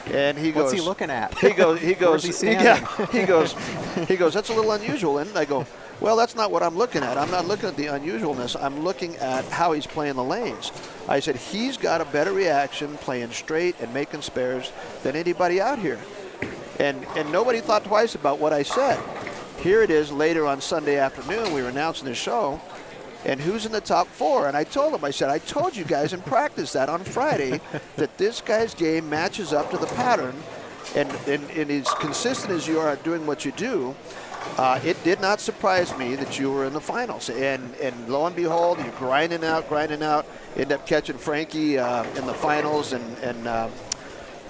And he goes, what's he looking at? He goes, Where's he standing? yeah, he goes, that's a little unusual. And I go, well, that's not what I'm looking at. I'm not looking at the unusualness. I'm looking at how he's playing the lanes. I said, he's got a better reaction playing straight and making spares than anybody out here. And nobody thought twice about what I said. Here it is later on Sunday afternoon. We were announcing the show. And who's in the top 4? And I told him, I said, I told you guys in practice that on Friday that this guy's game matches up to the pattern. And as consistent as you are at doing what you do, it did not surprise me that you were in the finals. And lo and behold, you're grinding out, end up catching Frankie in the finals. And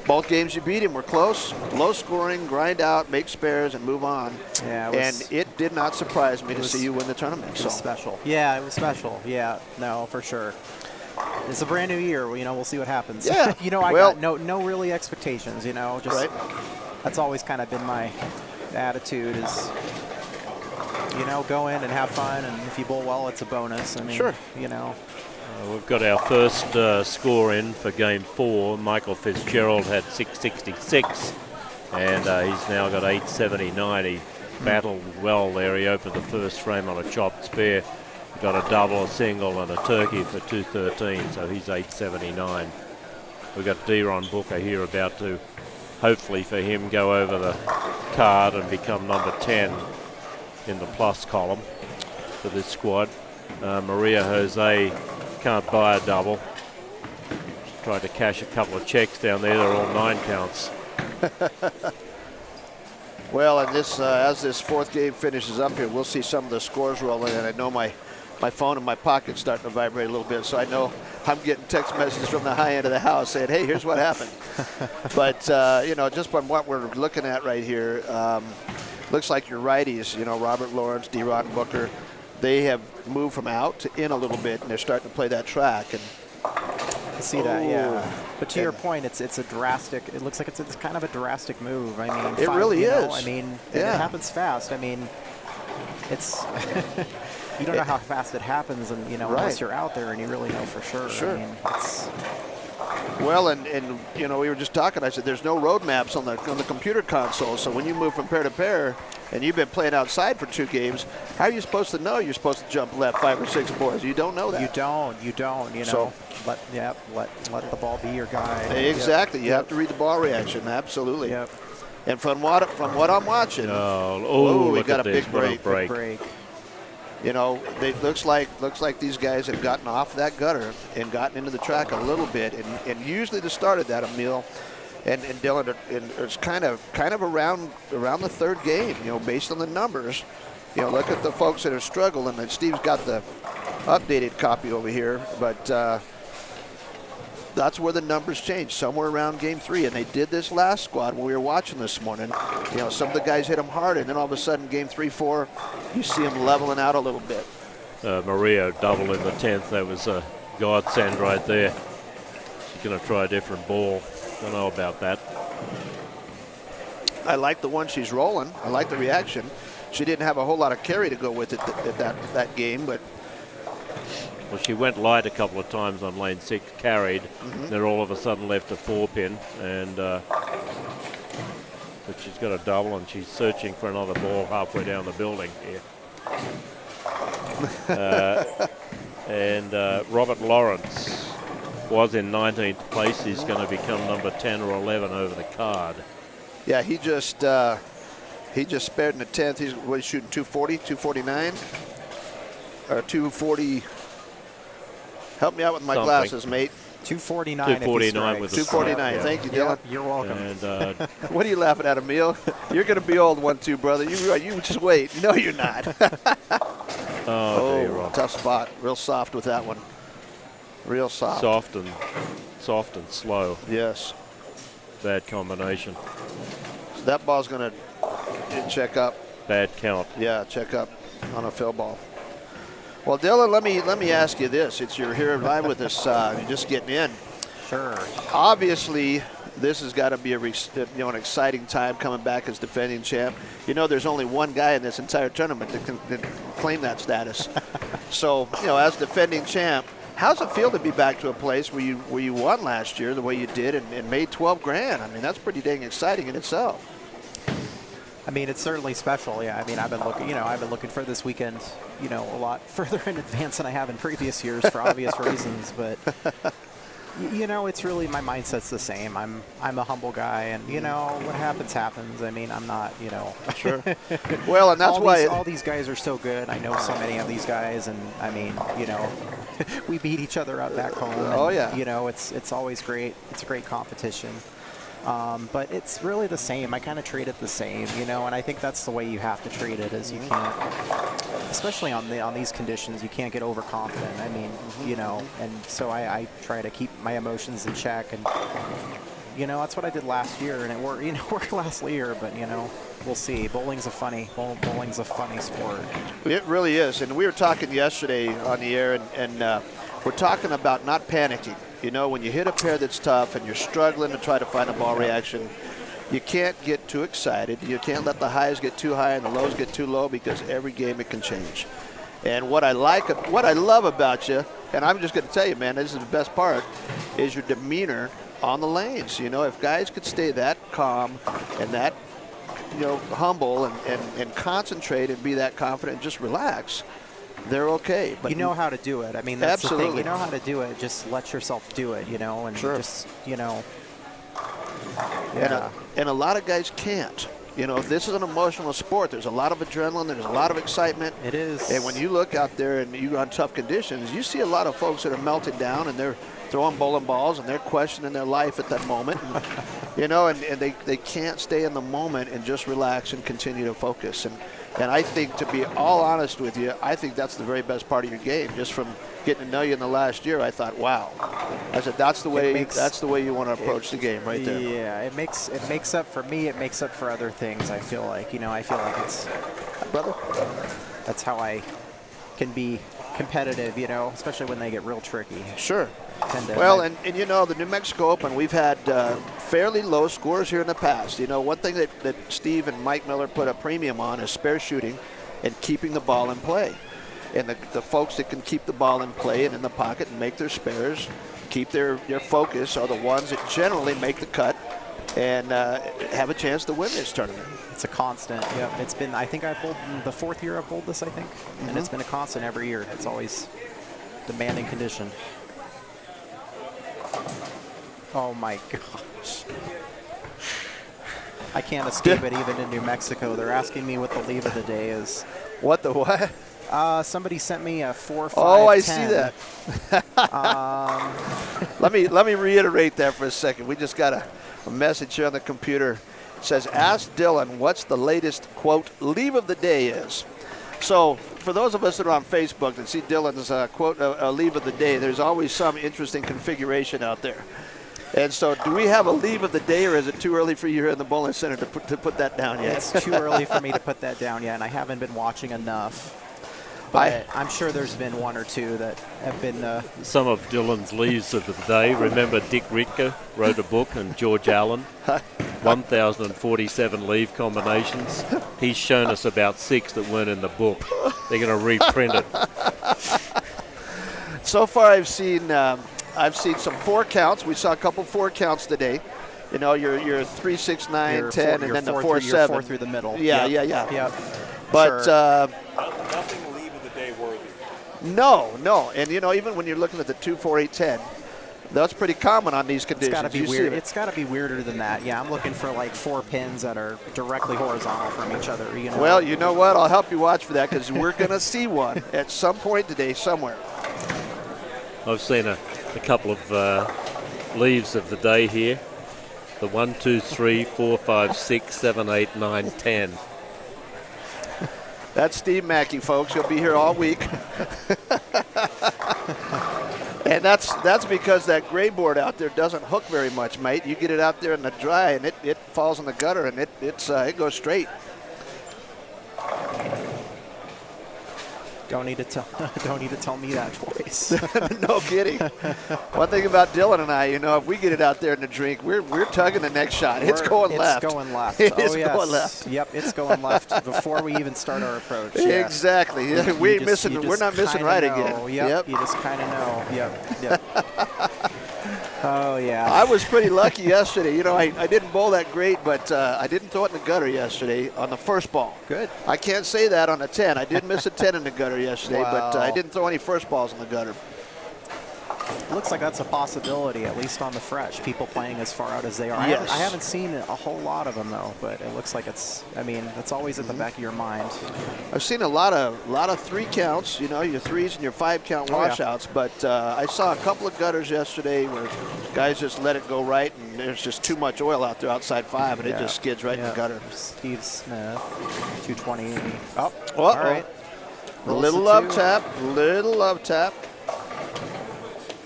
Both games you beat him were close, low scoring, grind out, make spares, and move on. Yeah, And it did not surprise me to see you win the tournament. It was special. Yeah, it was special. Yeah, no, for sure. It's a brand new year. You know, we'll see what happens. Yeah. You know, I got no really expectations. You know, just that's always kind of been my attitude is, you know, go in and have fun, and if you bowl well, it's a bonus. I mean, sure. You know. We've got our first score in for game 4. Michael Fitzgerald had 666, and he's now got 879. He battled well there. He opened the first frame on a chopped spare. He got a double, a single, and a turkey for 213, so he's 879. We've got Deron Booker here about to, hopefully for him, go over the card and become number 10 in the plus column for this squad. Maria Jose can't buy a double. Tried to cash a couple of checks down there. They're all 9 counts. Well, and this as this fourth game finishes up here, we'll see some of the scores rolling, and I know my phone in my pocket's starting to vibrate a little bit, so I know I'm getting text messages from the high end of the house saying, hey, here's what happened. But, you know, just from what we're looking at right here, looks like your righties, you know, Robert Lawrence, D-Rod Booker, they have moved from out to in a little bit, and they're starting to play that track. And I see that, yeah. But to your point, it's a drastic. It looks like it's kind of a drastic move. I mean, it really is. I mean, it happens fast. I mean, it's you don't know how fast it happens, and you know, unless you're out there and you really know for sure. Sure. I mean, it's well, and you know, we were just talking. I said there's no road maps on the computer console. So when you move from pair to pair, and you've been playing outside for 2 games, how are you supposed to know you're supposed to jump left 5 or 6 boards? You don't know that. You don't. You know. So, let the ball be your guide. Exactly. You have to read the ball reaction. Absolutely. Yep. And from what I'm watching, we got a big break. Big break. You know, it looks like these guys have gotten off that gutter and gotten into the track a little bit, and usually the start of that, Emil and Dylan, it's kind of around the 3rd game. You know, based on the numbers. You know, look at the folks that are struggling, and Steve's got the updated copy over here, but that's where the numbers change, somewhere around game 3, and they did this last squad when we were watching this morning. You know, some of the guys hit them hard, and then all of a sudden, game 3, 4, you see them leveling out a little bit. Maria double in the 10th. That was a godsend right there. She's going to try a different ball. Don't know about that. I like the one she's rolling. I like the reaction. She didn't have a whole lot of carry to go with it at that game, but. Well, she went light a couple of times on lane 6, carried. Then all of a sudden left a 4-pin, and but she's got a double, and she's searching for another ball halfway down the building here. And Robert Lawrence was in 19th place. He's going to become number 10 or 11 over the card. Yeah, he just spared in the 10th. He's shooting 240, 249, or 240. Help me out with my glasses, mate. 249. 249 with the 249. strike, Thank you, Dylan. You're welcome. And what are you laughing at, Emil? You're going to be old 1-2, brother. You just wait. No, you're not. oh, tough spot. Real soft with that one. Real soft. Soft and slow. Yes. Bad combination. So that ball's going to check up. Bad count. Yeah, check up on a fill ball. Well, Dylan, let me ask you this. You're here live with us. You're just getting in. Sure. Obviously, this has got to be an exciting time coming back as defending champ. You know, there's only one guy in this entire tournament that can claim that status. So, you know, as defending champ, how's it feel to be back to a place where you won last year the way you did and made 12 grand? I mean, that's pretty dang exciting in itself. I mean, it's certainly special. Yeah. I mean, I've been looking for this weekend, you know, a lot further in advance than I have in previous years for obvious reasons. But you know, it's really, my mindset's the same. I'm a humble guy, and you know, what happens happens. I mean, I'm not, you know. Sure. Well, and that's why all these guys are so good. I know so many of these guys, and I mean, you know, we beat each other up back home. Oh yeah. You know, it's always great. It's a great competition. But it's really the same. I kind of treat it the same, you know, and I think that's the way you have to treat it. Is you can't, especially on these conditions, you can't get overconfident. I mean, you know, and so I try to keep my emotions in check and You know, that's what I did last year, and it worked. You know, worked last year, but you know, we'll see. Bowling's a funny sport. It really is, and we were talking yesterday on the air, and we're talking about not panicking. You know, when you hit a pair that's tough and you're struggling to try to find a ball reaction, you can't get too excited. You can't let the highs get too high and the lows get too low, because every game it can change. And what I love about you, and I'm just going to tell you, man, this is the best part, is your demeanor on the lanes. You know, if guys could stay that calm and that, you know, humble and concentrate and be that confident and just relax, they're okay. But you know how to do it. I mean, that's absolutely. the thing. You know how to do it. Just let yourself do it, you know, and just, you know. Yeah. And a lot of guys can't. You know, this is an emotional sport. There's a lot of adrenaline. There's a lot of excitement. It is. And when you look out there and you're on tough conditions, you see a lot of folks that are melting down and they're throwing bowling balls and they're questioning their life at that moment. And, you know, and they can't stay in the moment and just relax and continue to focus. And I think, to be all honest with you, I think that's the very best part of your game. Just from getting to know you in the last year, I thought, wow. I said, that's the way you want to approach the game right there. Yeah, it makes up for me. It makes up for other things, I feel like. You know, I feel like it's, brother, that's how I can be competitive, you know, especially when they get real tricky. Sure. Well, and you know, the New Mexico Open, we've had fairly low scores here in the past. You know, one thing that Steve and Mike Miller put a premium on is spare shooting and keeping the ball in play. And the folks that can keep the ball in play and in the pocket and make their spares, keep their focus, are the ones that generally make the cut and have a chance to win this tournament. It's a constant. Yep. It's been, I think I've bowled the 4th year I've bowled this, I think. And it's been a constant every year. It's always demanding condition. Oh my gosh. I can't escape it even in New Mexico. They're asking me what the leave of the day is. What the what? Somebody sent me a 4, 5, Oh, I 10. see that. Let me reiterate that for a second. We just got a message here on the computer. It says, ask Dylan what's the latest, quote, leave of the day is. So for those of us that are on Facebook that see Dylan's quote, leave of the day, there's always some interesting configuration out there. And so do we have a leave of the day, or is it too early for you here in the Bowling Center to put that down yet? It's too early for me to put that down yet, and I haven't been watching enough. But I'm sure there's been one or two that have been... Some of Dylan's leaves of the day. Remember Dick Ritker wrote a book, and George Allen, 1,047 leave combinations. He's shown us about 6 that weren't in the book. They're going to reprint it. So far I've seen some 4 counts. We saw a couple 4 counts today. You know, your 3, 6, 9, 10, and then the 4, 7. 4 through the middle. Yeah. Yep. But Nothing leave of the day worthy. No. And, you know, even when you're looking at the 2, 4, 8, 10, that's pretty common on these conditions. It's got to be weird. It's got to be weirder than that. Yeah, I'm looking for like 4 pins that are directly horizontal from each other. You know? Well, you know what? I'll help you watch for that, because we're going to see one at some point today somewhere. I've seen a couple of leaves of the day here. The 1, 2, 3, 4, 5, 6, 7, 8, 9, 10. That's Steve Mackey, folks. He'll be here all week. And that's because that gray board out there doesn't hook very much, mate. You get it out there in the dry, and it falls in the gutter, and it goes straight. Don't need to tell me that twice. No kidding. One thing about Dylan and I, you know, if we get it out there in the drink, we're tugging the next shot. It's going left. It's going left. It is yes. going left. Yep, it's going left before we even start our approach. Yeah. Exactly. We're not missing right again. Yep. You just kind of know. Yep. Oh, yeah. I was pretty lucky yesterday. You know, I didn't bowl that great, but I didn't throw it in the gutter yesterday on the first ball. Good. I can't say that on a 10. I did miss a 10 in the gutter yesterday, Wow. but I didn't throw any first balls in the gutter. It looks like that's a possibility, at least on the fresh, people playing as far out as they are. Yes. I haven't seen a whole lot of them, though, but it looks like it's always at the back of your mind. I've seen a lot of 3 counts, you know, your 3s and your 5 count washouts, but I saw a couple of gutters yesterday where guys just let it go right, and there's just too much oil out there outside 5, and it just skids right in the gutter. Steve Smith, 220. Oh, Uh-oh. all right. Little love tap.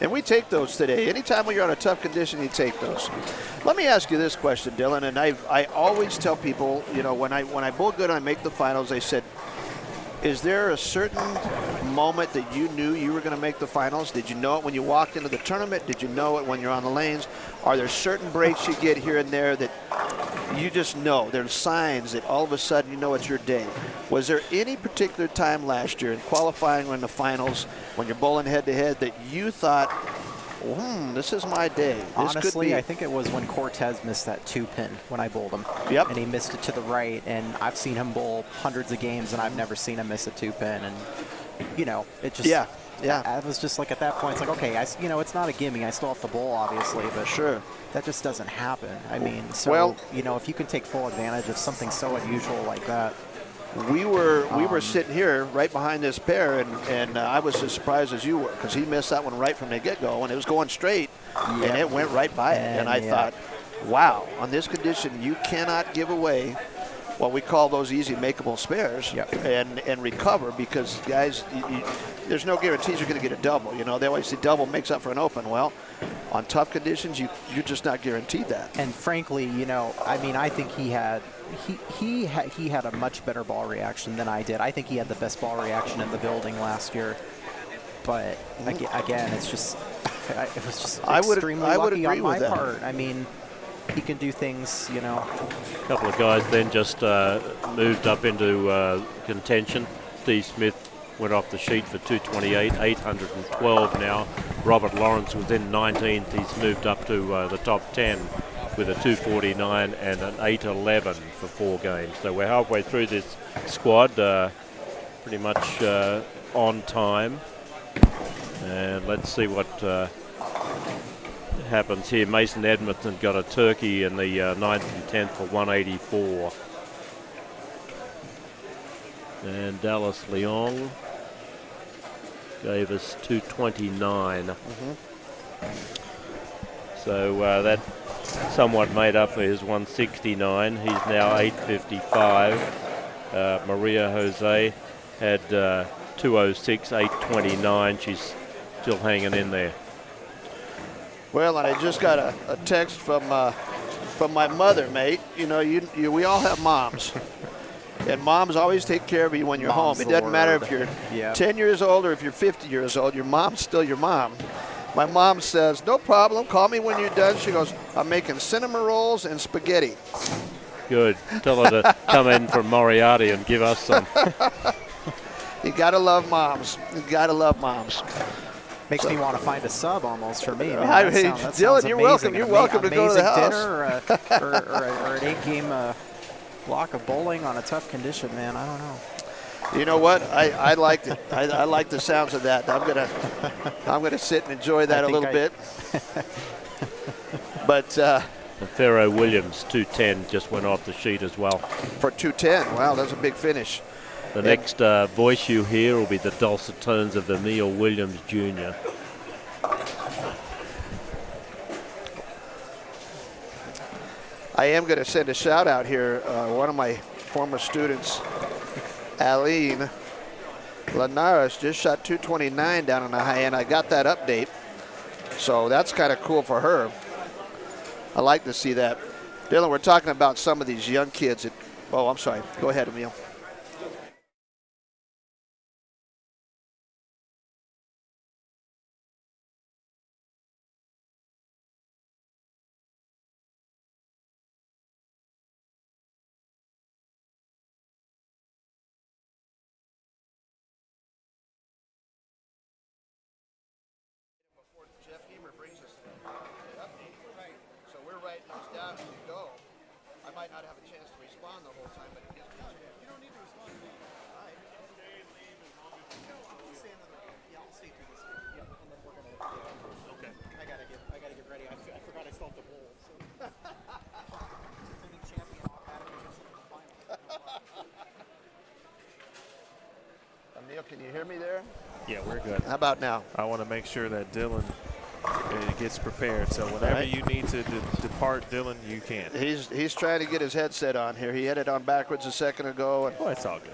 And we take those today. Anytime when you're on a tough condition, you take those. Let me ask you this question, Dylan, and I always tell people, you know, when I bowl good and I make the finals, they said, is there a certain moment that you knew you were going to make the finals? Did you know it when you walked into the tournament? Did you know it when you're on the lanes? Are there certain breaks you get here and there that you just know? There's signs that all of a sudden you know it's your day. Was there any particular time last year in qualifying or in the finals when you're bowling head-to-head that you thought, this is my day? This Honestly, could be. I think it was when Cortez missed that 2-pin when I bowled him. Yep. And he missed it to the right, and I've seen him bowl hundreds of games, and I've never seen him miss a 2-pin. And, you know, it just... Yeah. I was just like, at that point, it's like, okay, you know, it's not a gimme. I still have to bowl, obviously, but sure, that just doesn't happen. I mean, so, well, you know, if you can take full advantage of something so unusual like that. We were sitting here right behind this pair, and I was as surprised as you were because he missed that one right from the get-go, and it was going straight, and it went right by it. And I thought, wow, on this condition, you cannot give away what we call those easy makeable spares and recover because, guys, there's no guarantees you're going to get a double. You know, they always say double makes up for an open. Well, on tough conditions, you're just not guaranteed that. And frankly, you know, I mean, I think he had a much better ball reaction than I did. I think he had the best ball reaction in the building last year. But again, it's just it was just extremely lucky on my part. I mean, he can do things, you know. A couple of guys then just moved up into contention. Steve Smith went off the sheet for 228, 812 now. Robert Lawrence was in 19th. He's moved up to the top 10 with a 249 and an 811 for 4 games. So we're halfway through this squad, pretty much on time. And let's see what happens here. Mason Edmondson got a turkey in the 9th and 10th for 184. And Dallas Leong gave us 229. So that somewhat made up for his 169. He's now 855. Maria Jose had 206, 829. She's still hanging in there. Well, and I just got a text from my mother, mate. You know, we all have moms. And moms always take care of you when you're home. It doesn't matter if you're 10 years old or if you're 50 years old. Your mom's still your mom. My mom says, no problem. Call me when you're done. She goes, I'm making cinnamon rolls and spaghetti. Good. Tell her to come in from Moriarty and give us some. You got to love moms. You got to love moms. Makes me want to find a sub almost for me. Man. Dylan, you're welcome. You're welcome to go to the house. Dinner or an 8-game block of bowling on a tough condition, man. I don't know. You know what? I liked it. I like the sounds of that. I'm gonna sit and enjoy that a little bit. But Pharaoh Williams 210 just went off the sheet as well. For 210, wow, that's a big finish. The next voice you hear will be the dulcet tones of Emil Williams Jr. I am going to send a shout out here. One of my former students, Aline Linares, just shot 229 down on the high end. I got that update. So that's kind of cool for her. I like to see that. Dylan, we're talking about some of these young kids. Oh, I'm sorry. Go ahead, Emil. Can you hear me there? Yeah, we're good. How about now? I want to make sure that Dylan gets prepared. So whenever you need to depart, Dylan, you can. He's trying to get his headset on here. He had it on backwards a second ago. And it's all good.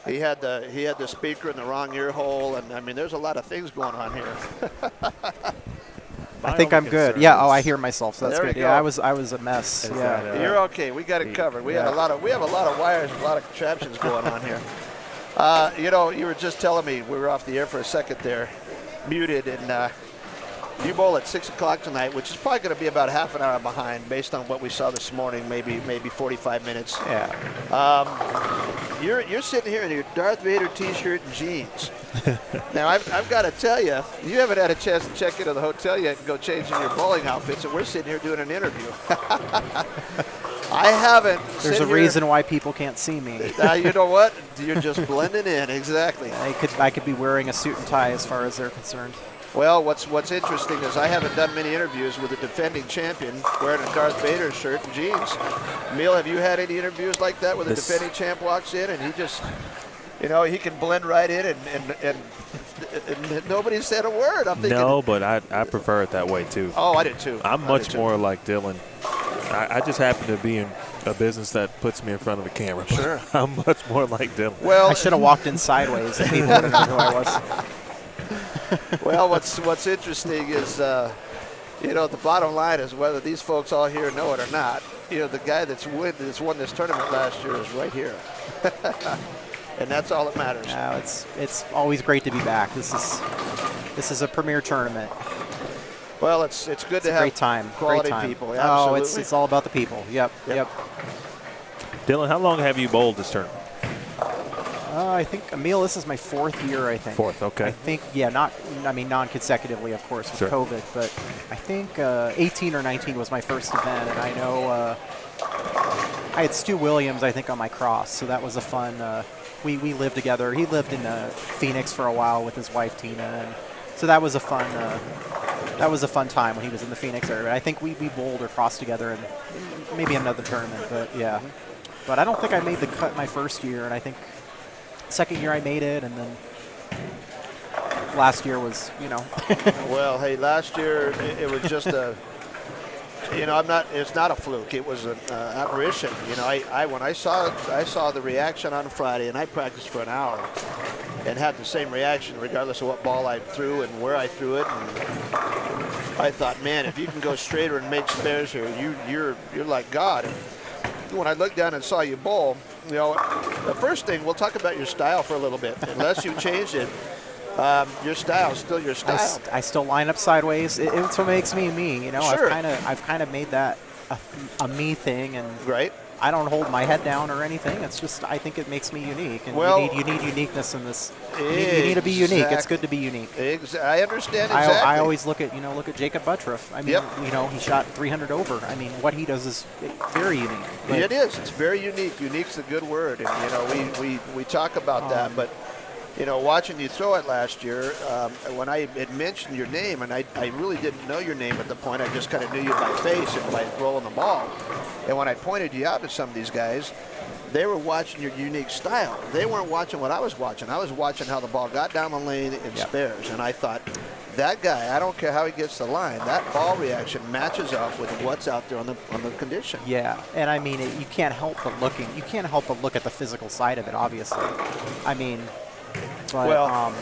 He had the speaker in the wrong ear hole, and I mean, there's a lot of things going on here. I think I'm good. Yeah. Oh, I hear myself. So that's There we good. go. Yeah, I was a mess. Is Yeah. that, You're okay. We got it covered. We have a lot of wires, and a lot of contraptions going on here. You know, you were just telling me we were off the air for a second there, muted, and you bowl at 6 o'clock tonight, which is probably going to be about half an hour behind, based on what we saw this morning. Maybe 45 minutes. Yeah. You're sitting here in your Darth Vader T-shirt and jeans. Now I've got to tell you, you haven't had a chance to check into the hotel yet and go change in your bowling outfits, and we're sitting here doing an interview. I haven't. There's a reason why people can't see me. You know what? You're just blending in. Exactly. I could be wearing a suit and tie as far as they're concerned. Well, what's interesting is I haven't done many interviews with a defending champion wearing a Darth Vader shirt and jeans. Emil, have you had any interviews like that where the defending champ walks in and he just, you know, he can blend right in and nobody said a word? I'm thinking. No, but I prefer it that way too. Oh, I did too. I'm much more like Dylan. I just happen to be in a business that puts me in front of the camera. Sure. I'm much more like Dylan. Well, I should have walked in sideways and people would have known who I was. Well, what's interesting is, you know, the bottom line is whether these folks all here know it or not. You know, the guy that's won this tournament last year is right here, and that's all that matters. No, it's always great to be back. This is a premier tournament. Well, it's good to have great time. quality Great time. people. Oh, Absolutely. it's all about the people. Yep. Dylan, how long have you bowled this tournament? I think, Emil, this is my 4th year, I think. 4th, okay. I think, yeah, non-consecutively, of course, with Sure. COVID, but I think 18 or 19 was my first event, and I know I had Stu Williams, I think, on my cross, so that was a fun, we lived together. He lived in Phoenix for a while with his wife, Tina, and so that was a fun time when he was in the Phoenix area. I think we bowled or crossed together in maybe another tournament, but yeah. But I don't think I made the cut my first year, and I think second year I made it, and then last year was, you know. Well, hey, last year it was just a, you know, it's not a fluke. It was an apparition. You know, when I saw the reaction on Friday, and I practiced for an hour, and had the same reaction regardless of what ball I threw and where I threw it. And I thought, man, if you can go straighter and make spares here, you're like God. And when I looked down and saw you bowl, you know, the first thing, we'll talk about your style for a little bit. Unless you changed it, your style is still your style. I still line up sideways. It's what makes me me. You know, Sure. I've kind of made that a me thing, and right. I don't hold my head down or anything. It's just I think it makes me unique, and Well, you need uniqueness in this. You need to be unique. It's good to be unique. I understand exactly. I always look at Jacob Buttriff. I mean, Yep. you know, he shot 300 over. I mean, what he does is very unique. But It is. It's very unique. Unique's a good word, and you know we talk about that. But you know, watching you throw it last year, when I had mentioned your name, and I really didn't know your name at the point. I just kind of knew you by face and by rolling the ball. And when I pointed you out to some of these guys, they were watching your unique style. They weren't watching what I was watching. I was watching how the ball got down the lane in spares, and I thought, that guy, I don't care how he gets the line, that ball reaction matches up with what's out there on the condition. Yeah, and I mean, you can't help but look at the physical side of it. Obviously, I mean, but, well,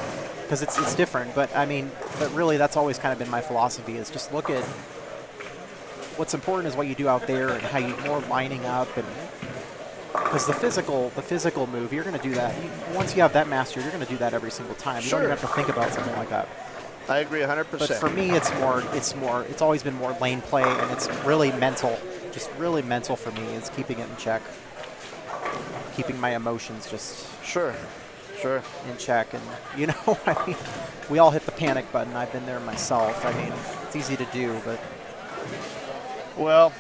because it's different. But I mean, but really, that's always kind of been my philosophy: is just look at what's important is what you do out there and how you're more lining up, and because the physical move, you're going to do that. Once you have that mastered, you're going to do that every single time. You Sure. don't even have to think about something like that. I agree 100%. But for me, it's always been more lane play, and it's really mental. Just really mental for me. It's keeping it in check, keeping my emotions just Sure. in check. And you know, I mean, we all hit the panic button. I've been there myself. I mean, it's easy to do, but Well,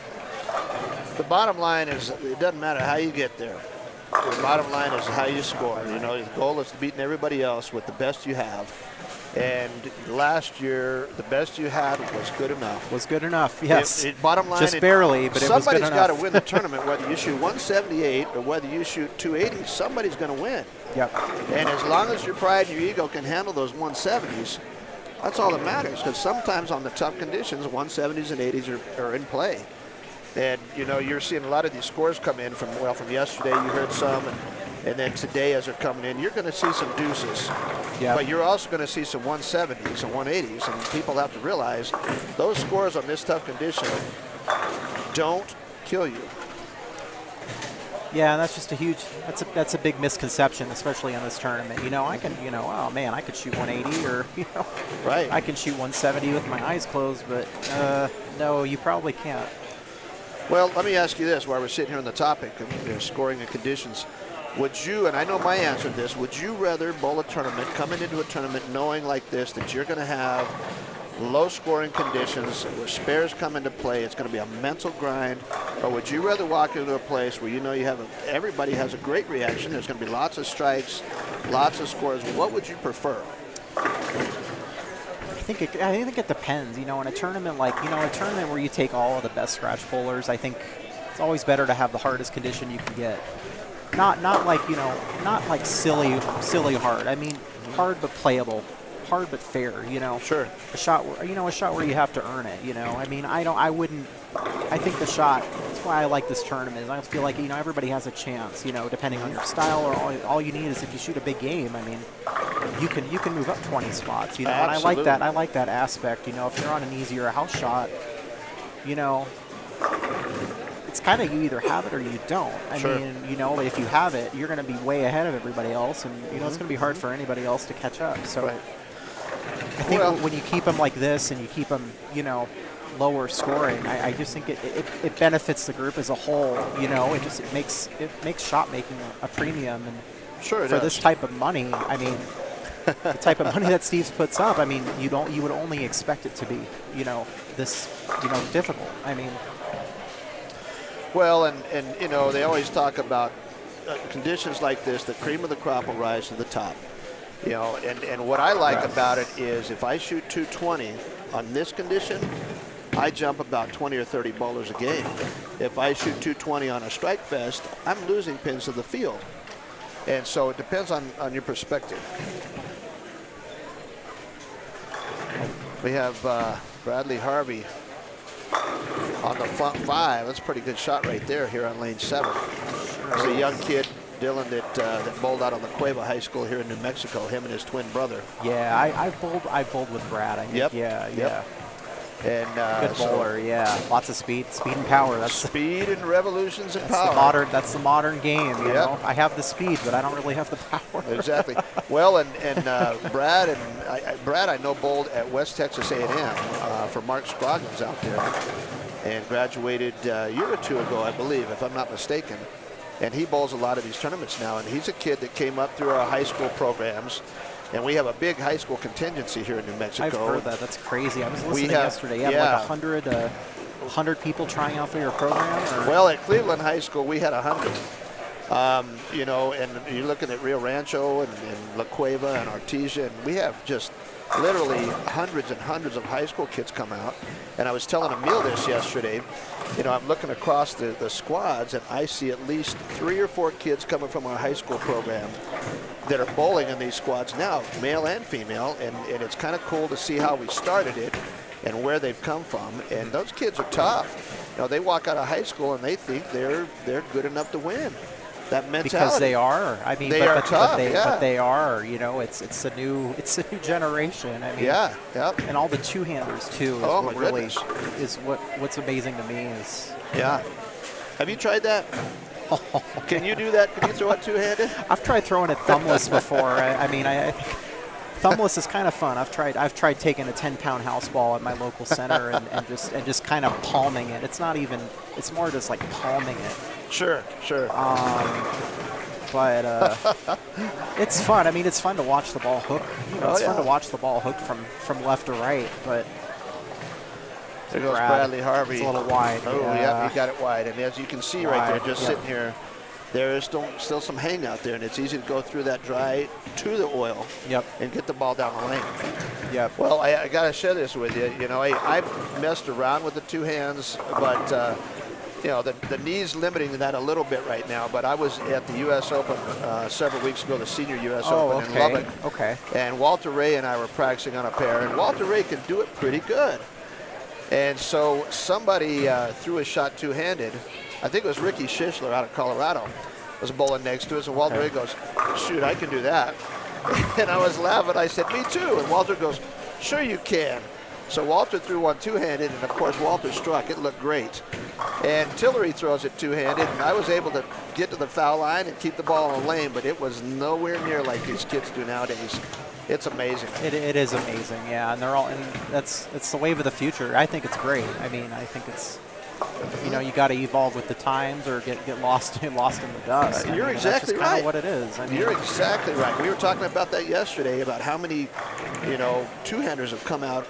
the bottom line is it doesn't matter how you get there. The bottom line is how you score. You know, the goal is beating everybody else with the best you have. And last year, the best you had was good enough. Was good enough, yes. Bottom line, just barely, but it was good somebody's enough. got to win the tournament, whether you shoot 178 or whether you shoot 280. Somebody's going to win. Yep. And as long as your pride and your ego can handle those 170s, that's all that matters. Because sometimes on the tough conditions, 170s and 80s are in play. And you know, you're seeing a lot of these scores come in from yesterday. You heard some, and And then today, as they're coming in, you're going to see some deuces. Yeah. But you're also going to see some 170s and 180s. And people have to realize those scores on this tough condition don't kill you. Yeah, and that's just a huge, that's a big misconception, especially in this tournament. You know, I can, you know, oh man, I could shoot 180 or, you know, right. I can shoot 170 with my eyes closed, but no, you probably can't. Well, let me ask you this while we're sitting here on the topic of scoring and conditions. Would you, and I know my answer to this, would you rather bowl a tournament, coming into a tournament knowing like this that you're going to have low scoring conditions where spares come into play, it's going to be a mental grind, or would you rather walk into a place where you know you have everybody has a great reaction, there's going to be lots of strikes, lots of scores? What would you prefer? I think it depends. You know, in a tournament like, you know, a tournament where you take all of the best scratch bowlers, I think it's always better to have the hardest condition you can get. Not like, you know, not like silly hard. I mean, hard but playable, hard but fair. You know. Sure. A shot where you have to earn it. You know. I mean, I think the shot. That's why I like this tournament. I feel like, you know, everybody has a chance. You know, depending on your style, or all you need is if you shoot a big game. I mean, you can move up 20 spots. You know, Absolutely. and I like that aspect. You know, if you're on an easier house shot, you know, it's kind of you either have it or you don't. I mean, you know, if you have it, you're going to be way ahead of everybody else, and you know it's going to be hard for anybody else to catch up. So I think when you keep them like this and you keep them, you know, lower scoring, I just think it benefits the group as a whole. You know, it makes shot making a premium, and for this type of money, I mean, the type of money that Steve's puts up, I mean, you would only expect it to be, you know, this, you know, difficult. I mean. Well, and you know, they always talk about conditions like this, the cream of the crop will rise to the top. You know, and what I like about it is if I shoot 220 on this condition, I jump about 20 or 30 bowlers a game. If I shoot 220 on a strike fest, I'm losing pins to the field. And so it depends on your perspective. We have Bradley Harvey on the front 5. That's a pretty good shot right there here on lane 7. It's a young kid, Dylan, that bowled out on La Cueva High School here in New Mexico, him and his twin brother. Yeah, I've bowled with Brad. I think. Yep. Yeah. And good bowler, yeah. Lots of speed and power. That's speed and revolutions and power. That's the modern game. You know, I have the speed, but I don't really have the power. Exactly. Well, and Brad I know bowled at West Texas A&M for Mark Scroggins out there, and graduated a year or two ago, I believe, if I'm not mistaken. And he bowls a lot of these tournaments now, and he's a kid that came up through our high school programs. And we have a big high school contingency here in New Mexico. I've heard that. That's crazy. I was listening yesterday. You have like 100 people trying out for your program? Or? Well, at Cleveland High School, we had 100. You know, and you're looking at Rio Rancho and La Cueva and Artesia, and we have just literally hundreds and hundreds of high school kids come out. And I was telling Emil this yesterday. You know, I'm looking across the squads, and I see at least 3 or 4 kids coming from our high school program that are bowling in these squads now, male and female, and it's kind of cool to see how we started it and where they've come from. And those kids are tough. You know, they walk out of high school and they think they're good enough to win. That mentality. Because they are. I mean, they are tough. But they are. You know, it's a new generation. I mean, and all the two-handers too. Is oh what my really goodness. is what's amazing to me is. Yeah. Have you tried that? Can you do that? Can you throw it two-handed? I've tried throwing it thumbless before. I mean, I think thumbless is kind of fun. I've tried taking a 10-pound house ball at my local center and just kind of palming it. It's not even. It's more just like palming it. Sure. But it's fun. I mean, it's fun to watch the ball hook. You know, it's fun to watch the ball hook from left to right. But there goes Bradley Harvey. It's a little wide. Oh, yeah, he got it wide. And as you can see right there, just sitting here, there is still some hang out there, and it's easy to go through that dry to the oil. And get the ball down the lane. Well, I got to share this with you. You know, I've messed around with the two hands, but you know, the knee's limiting that a little bit right now. But I was at the U.S. Open several weeks ago, the senior U.S. Open in Lubbock. And Walter Ray and I were practicing on a pair, and Walter Ray can do it pretty good. And so somebody threw a shot two-handed. I think it was Ricky Shishler out of Colorado. was bowling next to us, and Walter Ray goes, shoot, I can do that. And I was laughing. I said, me too. And Walter goes, sure you can. So Walter threw one two-handed, and of course Walter struck. It looked great. And Tillery throws it two-handed, and I was able to get to the foul line and keep the ball in the lane, but it was nowhere near like these kids do nowadays. It's amazing. It is amazing, yeah. And they're all, and it's the wave of the future. I think it's great. I mean, I think it's, you know, you got to evolve with the times or get lost in the dust. You're exactly that's just right. What it is. I mean, You're exactly right. We were talking about that yesterday, about how many, you know, two-handers have come out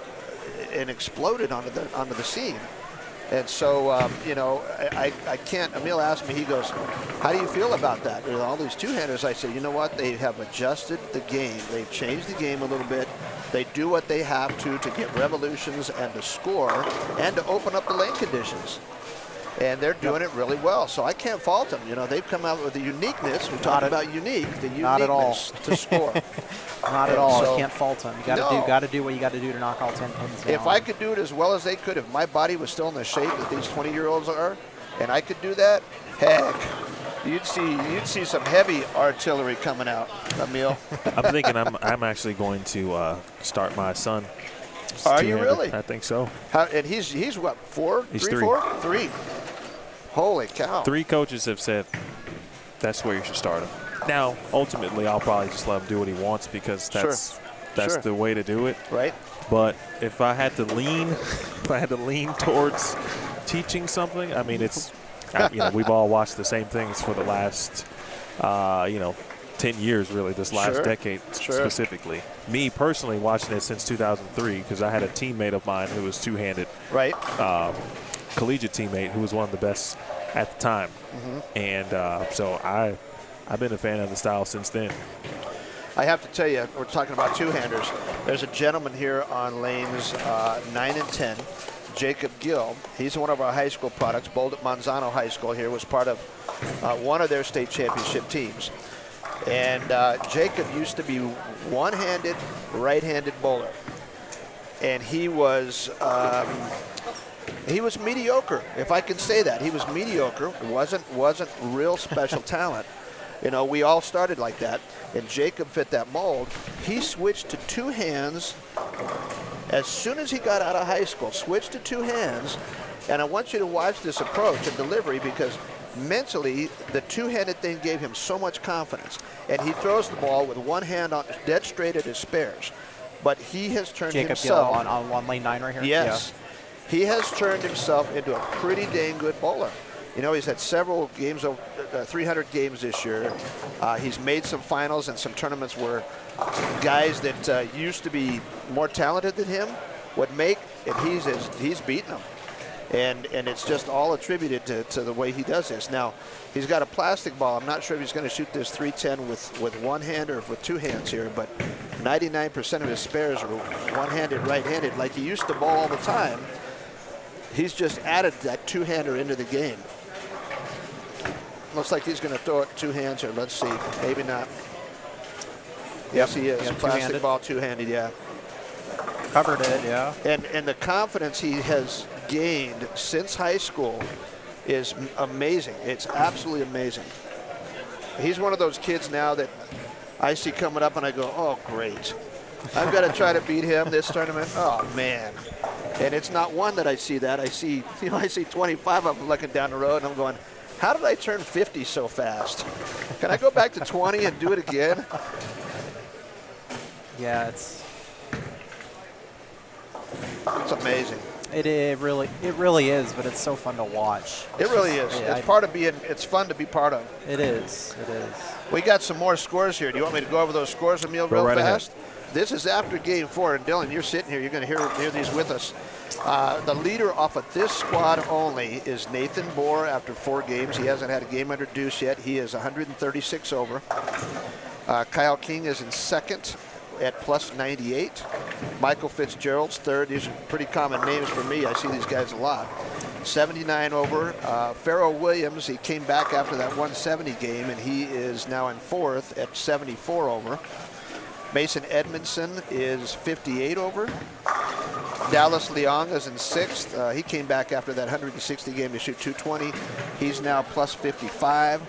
and exploded onto the scene. And so, you know, I can't. Emil asked me, he goes, how do you feel about that? With all these two-handers, I said, you know what? They have adjusted the game. They've changed the game a little bit. They do what they have to get revolutions and to score and to open up the lane conditions. And they're doing it really well. So I can't fault them. You know, they've come out with the uniqueness. We talked about unique, the uniqueness to score. Not at all. So, I can't fault them. You got to do what you got to do to knock all 10 pins down. If I could do it as well as they could, if my body was still in the shape that these 20-year-olds are, and I could do that, heck, you'd see some heavy artillery coming out, Emil. I'm thinking I'm actually going to start my son. Are you really? I think so. And he's what, 4? He's 3, three. 4? 3. Holy cow. 3 coaches have said that's where you should start him. Now, ultimately, I'll probably just let him do what he wants because that's the way to do it. Right. But if I had to lean towards teaching something, I mean, it's you know, we've all watched the same things for the last 10 years, really, this last decade specifically. Me personally, watching it since 2003 because I had a teammate of mine who was two-handed. Right. Collegiate teammate who was one of the best at the time. And so I've been a fan of the style since then. I have to tell you, we're talking about two-handers. There's a gentleman here on lanes 9 and 10, Jacob Gill. He's one of our high school products, bowled at Manzano High School here, was part of one of their state championship teams. And Jacob used to be one-handed, right-handed bowler. And he was mediocre, if I can say that. He was mediocre, wasn't real special talent. You know, we all started like that, and Jacob fit that mold. He switched to two hands as soon as he got out of high school, switched to two hands, and I want you to watch this approach and delivery because mentally, the two-handed thing gave him so much confidence, and he throws the ball with one hand on dead straight at his spares. But he has turned himself Gill on lane 9 right here. Yes, he has turned himself into a pretty dang good bowler. You know, he's had several games, 300 games this year. He's made some finals and some tournaments where guys that used to be more talented than him would make, and he's beaten them. And it's just all attributed to the way he does this. Now, he's got a plastic ball. I'm not sure if he's going to shoot this 310 with one hand or with two hands here, but 99% of his spares are one-handed, right-handed, like he used to bowl all the time. He's just added that two-hander into the game. Looks like he's going to throw it two hands here. Let's see. Maybe not. Yes, he is. Plastic ball, two-handed, yeah. Covered it, yeah. And the confidence he has gained since high school is amazing. It's absolutely amazing. He's one of those kids now that I see coming up and I go, oh, great. I've got to try to beat him this tournament. Oh, man. And it's not one that I see that. I see 25 of them looking down the road, and I'm going, how did I turn 50 so fast? Can I go back to 20 and do it again? Yeah, it's amazing. It really is, but it's so fun to watch. It really is. It's fun to be part of. It is. We got some more scores here. Do you want me to go over those scores, Emil, real fast? This is after game 4, and Dylan, you're sitting here. You're going to hear these with us. The leader off of this squad only is Nathan Bohr after 4 games. He hasn't had a game under deuce yet. He is 136 over. Kyle King is in second at plus 98. Michael Fitzgerald's third. These are pretty common names for me. I see these guys a lot. 79 over. Pharoah Williams, he came back after that 170 game, and he is now in fourth at 74 over. Mason Edmondson is 58 over. Dallas Leong is in sixth. He came back after that 160 game to shoot 220. He's now plus 55.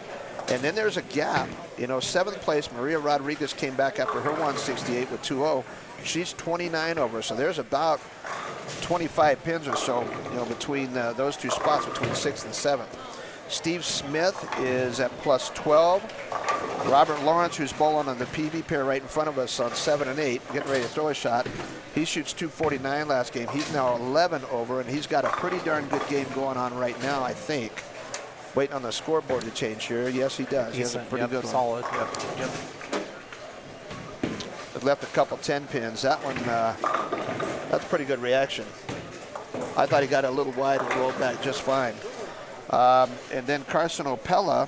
And then there's a gap. You know, 7th place, Maria Rodriguez came back after her 168 with 2-0. She's 29 over, so there's about 25 pins or so, you know, between those two spots, between 6th and 7th. Steve Smith is at plus 12. Robert Lawrence, who's bowling on the PV pair right in front of us on 7 and 8, getting ready to throw a shot. He shoots 249 last game. He's now 11 over, and he's got a pretty darn good game going on right now, I think. Waiting on the scoreboard to change here. Yes, he does. He has a pretty good one. Solid. Yep. Left a couple 10 pins. That one, that's a pretty good reaction. I thought he got a little wide and rolled back just fine. And then Carson Opella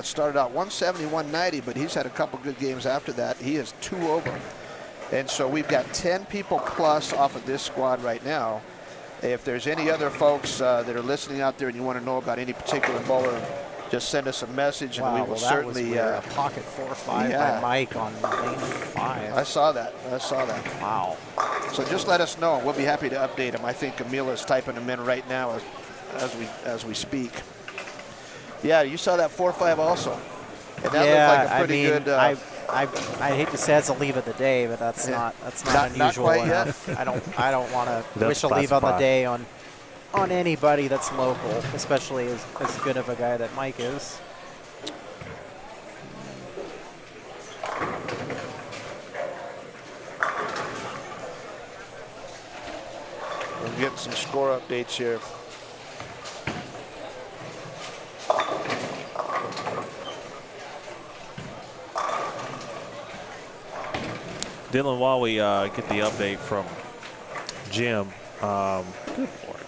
started out 170, 190, but he's had a couple good games after that. He is 2 over. And so we've got 10 people plus off of this squad right now. If there's any other folks that are listening out there and you want to know about any particular bowler, just send us a message and we will certainly. A pocket 4-5 by Mike on lane 5. I saw that. Wow. So just let us know. We'll be happy to update him. I think Emil is typing them in right now as we speak. Yeah, you saw that 4-5 also. And that looked like a pretty good. I hate to say it's a leave of the day, but that's not unusual not quite enough. Yet. I don't want to wish a leave on the day on anybody that's local, especially as good of a guy that Mike is. We're getting some score updates here. Dylan, while we get the update from Jim, good Lord.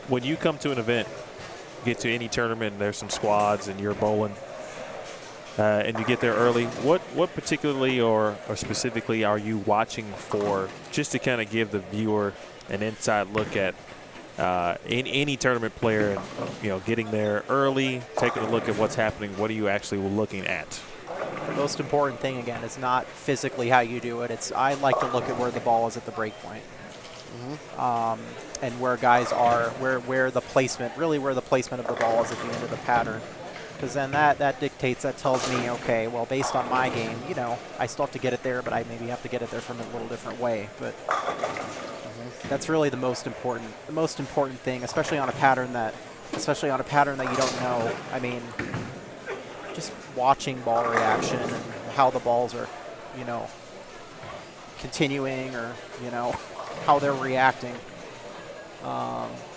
When you come to an event, get to any tournament, and there's some squads and you're bowling, and you get there early, what particularly or specifically are you watching for, just to kind of give the viewer an inside look at any tournament player, and getting there early, taking a look at what's happening? What are you actually looking at? The most important thing, again, is not physically how you do it. I like to look at where the ball is at the break point. And where guys are, where the placement of the ball is at the end of the pattern. Because then that dictates, that tells me, okay, well, based on my game, I still have to get it there, but I maybe have to get it there from a little different way. But that's really the most important thing, especially on a pattern that you don't know. I mean, just watching ball reaction and how the balls are, continuing, or how they're reacting.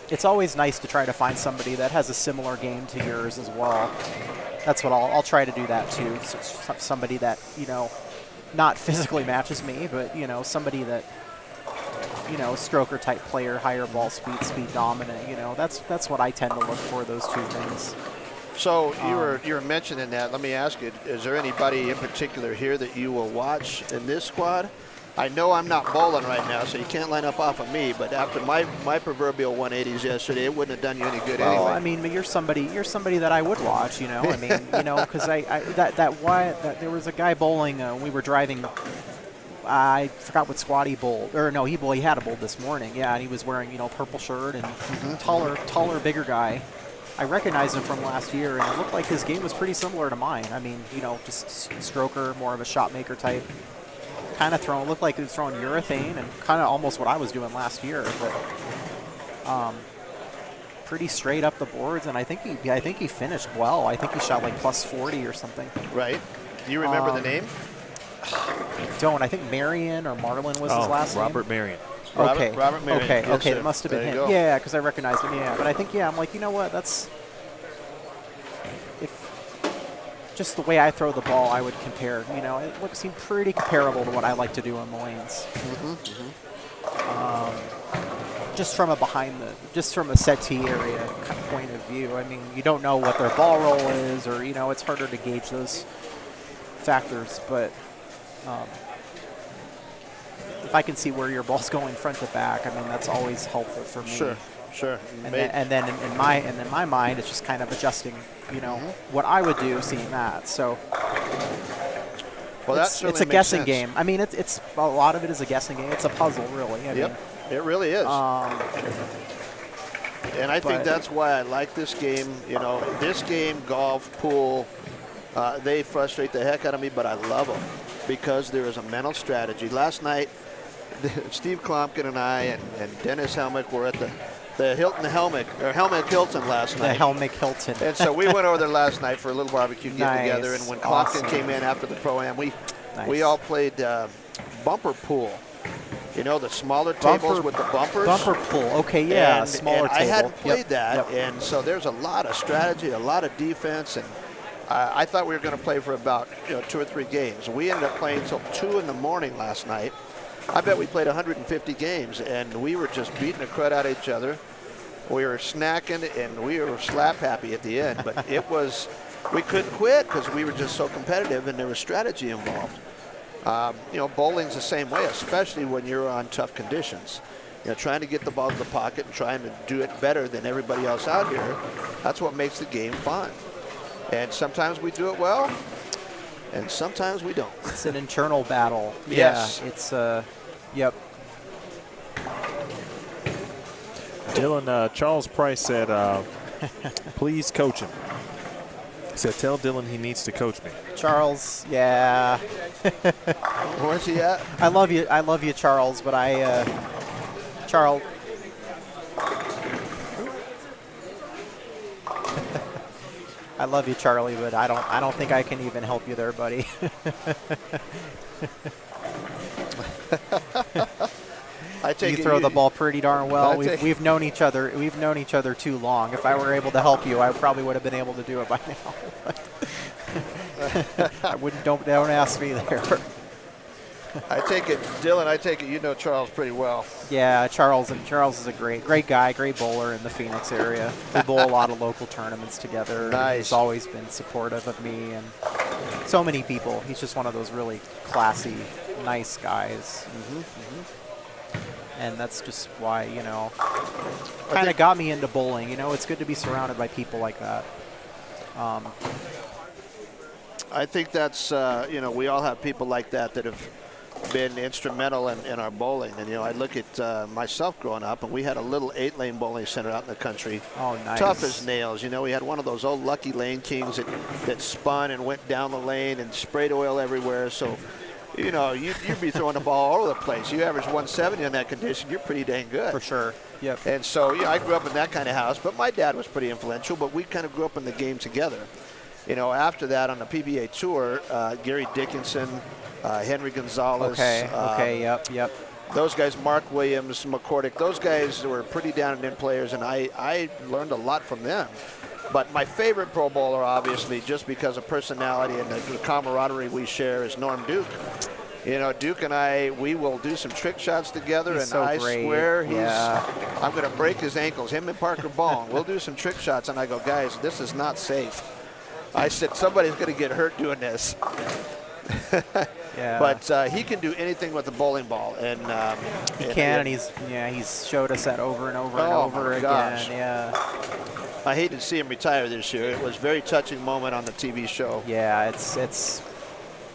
It's always nice to try to find somebody that has a similar game to yours as well. That's what I'll try to do that too. Somebody that not physically matches me, but somebody that stroker type player, higher ball speed dominant. That's what I tend to look for, those two things. So you were mentioning that. Let me ask you: is there anybody in particular here that you will watch in this squad? I know I'm not bowling right now, so you can't line up off of me. But after my proverbial 180s yesterday, it wouldn't have done you any good anyway. Well, I mean, you're somebody that I would watch. I mean, because there was a guy bowling. We were driving. I forgot what squad he bowled, or no, he had a bowl this morning. Yeah, and he was wearing purple shirt and taller, bigger guy. I recognized him from last year, and it looked like his game was pretty similar to mine. I mean, just stroker, more of a shot maker type. Kind of looked like he was throwing urethane, and kind of almost what I was doing last year, but pretty straight up the boards. And I think he finished well. I think he shot like plus 40 or something. Right. Do you remember the name? I think Marion or Marlin was his last name. Robert Marion. Okay. Robert Marion. Okay. Yes, Okay. sir. It must have been him. Go. Yeah, because I recognized him. Yeah, but I think I'm like, you know what? That's just the way I throw the ball. I would compare. It seemed pretty comparable to what I like to do on the lanes. Just from a settee area kind of point of view. I mean, you don't know what their ball roll is, or it's harder to gauge those factors. But if I can see where your ball's going front to back, I mean, that's always helpful for me. Sure. And then in my mind, it's just kind of adjusting, what I would do seeing that. So well, it's a guessing game. I mean, it's a lot of it is a guessing game. It's a puzzle, really. I mean, it really is. And I think But- that's why I like this game. You know, this game, golf, pool, they frustrate the heck out of me, but I love them because there is a mental strategy. Last night, Steve Klompkin and I and Dennis Helmick were at the Hilton Helmick, or Helmick Hilton last night. The Helmick Hilton. And so we went over there last night for a little barbecue get Nice. together. And when Awesome. Klompkin came in after the Pro-Am, we Nice. all played bumper pool. You know, the smaller tables with the bumpers. Bumper pool. Okay, yeah, And smaller table. I hadn't played Yep, that, yep. and so there's a lot of strategy, a lot of defense, and I thought we were going to play for about 2 or 3 games. We ended up playing till 2 in the morning last night. I bet we played 150 games, and we were just beating the crud out of each other. We were snacking, and we were slap happy at the end, but it was, we couldn't quit because we were just so competitive, and there was strategy involved. You know, bowling's the same way, especially when you're on tough conditions. You know, trying to get the ball to the pocket and trying to do it better than everybody else out here, that's what makes the game fun. And sometimes we do it well, and sometimes we don't. It's an internal battle. Yes. Yeah, it's, yep. Dylan, Charles Price said, please coach him. He said, tell Dylan he needs to coach me. Charles, yeah. Where's he at? I love you, Charles, but Charles. I love you, Charlie, but I don't think I can even help you there, buddy. I take You it throw the ball pretty darn well. I take- We've known each other. We've known each other too long. If I were able to help you, I probably would have been able to do it by now. I wouldn't. Don't ask me there. I take it, Dylan, I take it you know Charles pretty well. Yeah, Charles is a great guy, great bowler in the Phoenix area. We bowl a lot of local tournaments together. Nice. He's always been supportive of me and so many people. He's just one of those really classy, nice guys. And that's just why, you know, kind of got me into bowling. You know, it's good to be surrounded by people like that. I think that's, you know, we all have people like that that have been instrumental in our bowling. And, you know, I look at myself growing up, and we had a little 8-lane bowling center out in the country. Oh, nice. Tough as nails. You know, we had one of those old Lucky Lane Kings that spun and went down the lane and sprayed oil everywhere. So, you know, you'd be throwing the ball all over the place. You average 170 in that condition, you're pretty dang good. For sure. Yep. And so, yeah, I grew up in that kind of house, but my dad was pretty influential, but we kind of grew up in the game together. You know, after that on the PBA tour, Gary Dickinson, Henry Gonzalez. Okay, yep. Those guys, Mark Williams, McCordick, those guys were pretty down and in players, and I learned a lot from them. But my favorite pro bowler, obviously, just because of personality and the camaraderie we share, is Norm Duke. You know, Duke and I, we will do some trick shots together, He's and so I great. swear Yeah. I'm going to break his ankles. Him and Parker Bong, we'll do some trick shots, and I go, guys, this is not safe. I said, somebody's going to get hurt doing this. Yeah. But he can do anything with the bowling ball, and He can, and he's showed us that over and over and Oh, over my again. gosh. Yeah. I hate to see him retire this year. It was a very touching moment on the TV show. Yeah, it's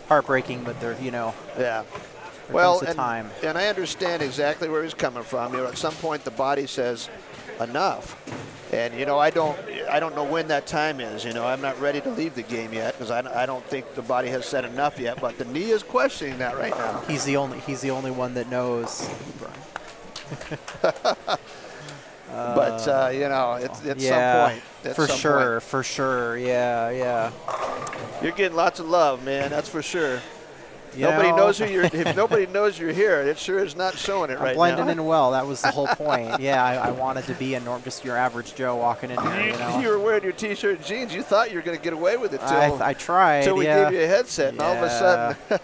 heartbreaking, but there, you know. Yeah. There Well, comes a time. and I understand exactly where he's coming from. You know, at some point the body says enough, and you know I don't know when that time is. You know, I'm not ready to leave the game yet because I don't think the body has said enough yet. But the knee is questioning that right now. He's the only one that knows. But you know, it's at Yeah, some point. At for some sure, point. for sure. Yeah. You're getting lots of love, man. That's for sure. You Nobody know, knows who you're. If nobody knows you're here, it sure is not showing it I'm right blending now. in well. That was the whole point. Yeah, I wanted to be just your average Joe walking in here. You know. You were wearing your T-shirt and jeans. You thought you were going to get away with it I tried. till we yeah. gave you a headset, and all of a sudden.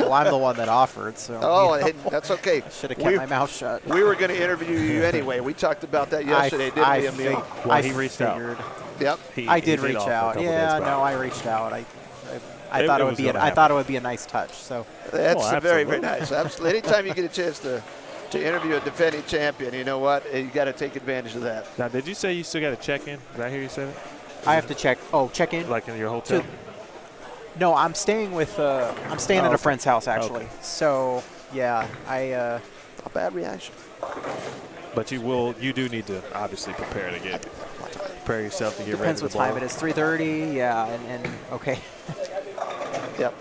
Well, I'm the one that offered, so. Oh, you know, that's okay. should have kept my mouth shut. We were going to interview you anyway. We talked about that yesterday, didn't we, Emil? Well, he reached out. figured. Yep. I did he reach offer a out. couple Yeah, days back. no, I reached out. I thought it would was be. gonna I thought it would be a nice touch. So. That's Oh, very, very absolutely. nice. Absolutely. Anytime you get a chance to interview a defending champion, you know what? You got to take advantage of that. Now, did you say you still got to check in? Did I hear you say that? I have to check. Oh, check in. Like in your hotel? No, I'm staying with. I'm staying at a friend's house actually. Okay. So yeah, Not a bad reaction. But you do need to obviously prepare yourself to get Depends ready to what time bowl. it is. 3:30. Yeah, and okay. Yep.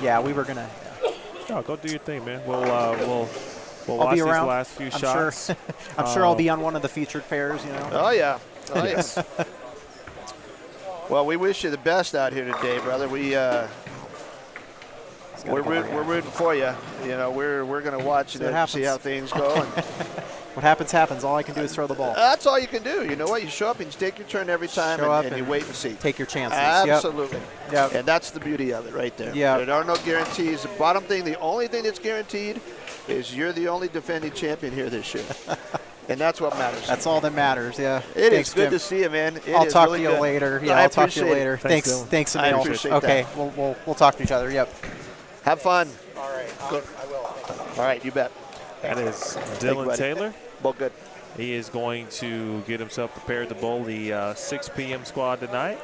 Yeah, we were gonna. No, go do your thing, man. We'll I'll watch be these around. last few I'm shots. Sure. I'm sure I'll be on one of the featured pairs. You know. Oh, yeah. Oh, yes. Well, we wish you the best out here today, brother. We're rooting for you. You know, we're going to watch and see how things go. And what happens, happens. All I can do is throw the ball. that's all you can do. You know what? You show up and you take your turn every time, and you wait and see. Take your chances. Absolutely. Yep. And that's the beauty of it right there. Yeah. There are no guarantees. The bottom thing, the only thing that's guaranteed is you're the only defending champion here this year. And that's what matters. That's all that matters, yeah. It's good to see you, man. I'll talk to you later. Yeah, I'll talk to you later. Thanks, Thanks, I Emil. appreciate okay, that. we'll talk to each other. Yep. Have fun. All right, I will. All right, you bet. That is Dylan Taylor. Well, good. He is going to get himself prepared to bowl the 6 p.m. squad tonight.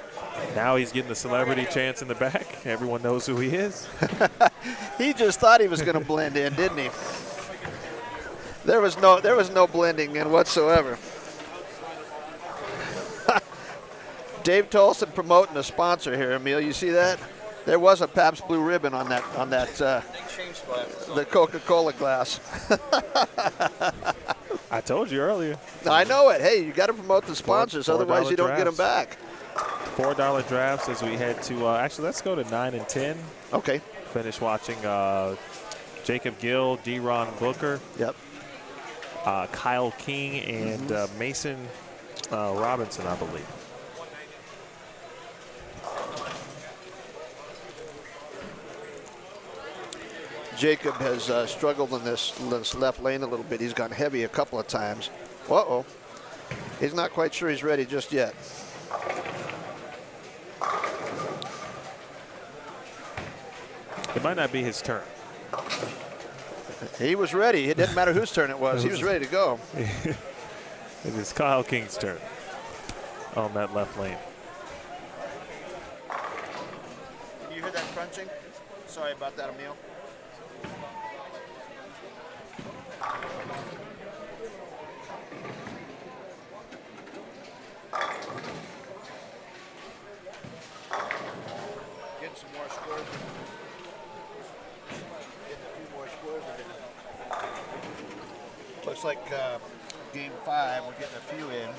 Now he's getting the celebrity chance in the back. Everyone knows who he is. He just thought he was going to blend in, didn't he? There was no blending in whatsoever. Dave Tolson promoting a sponsor here, Emil. You see that? There was a Pabst Blue Ribbon on that the Coca-Cola glass. I told you earlier. I know it. Hey, you got to promote the sponsors, otherwise you don't get them drafts. back. $4 drafts as we head to actually let's go to 9 and 10. Okay. Finish watching Jacob Gill, D-Ron Booker. Yep. Kyle King and Mason Robinson, I believe. Jacob has struggled in this left lane a little bit. He's gone heavy a couple of times. Uh-oh. He's not quite sure he's ready just yet. It might not be his turn. He was ready. It didn't matter whose turn it was. He was ready to go. It is Kyle King's turn on that left lane. Can you hear that crunching? Sorry about that, Emil. Get some more scores. Get a few more scores in. Looks like game 5, we're getting a few in.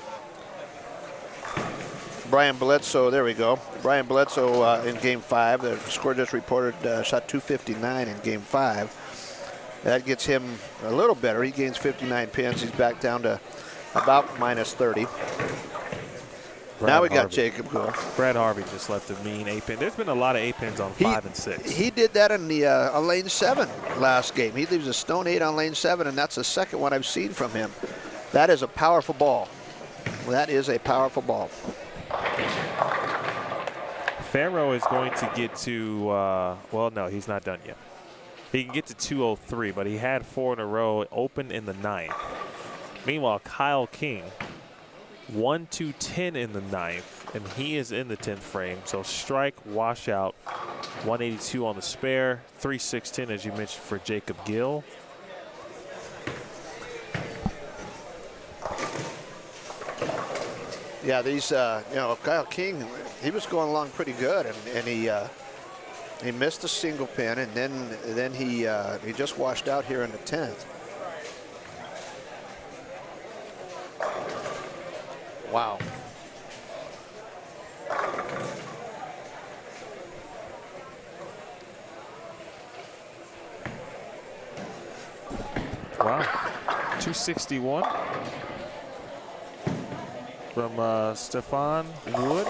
Brian Bledsoe, there we go. Brian Bledsoe in game 5. The score just reported shot 259 in game 5. That gets him a little better. He gains 59 pins. He's back down to about -30. Now we got Jacob Gill. Brad Harvey just left a mean 8-pin. There's been a lot of 8-pins on 5 and 6. He did that in the on lane 7 last game. He leaves a stone 8 on lane 7, and that's the second one I've seen from him. That is a powerful ball. That is a powerful ball. Farrow is going to get to, well, no, he's not done yet. He can get to 203, but he had 4 in a row open in the 9th. Meanwhile, Kyle King, 1-2-10 in the 9th, and he is in the 10th frame. So strike, washout, 182 on the spare, 3-6-10 as you mentioned for Jacob Gill. Yeah, these, you know, Kyle King, he was going along pretty good, and he missed a single pin, and then he just washed out here in the 10th. Wow. Wow, 261 from Stefan Wood.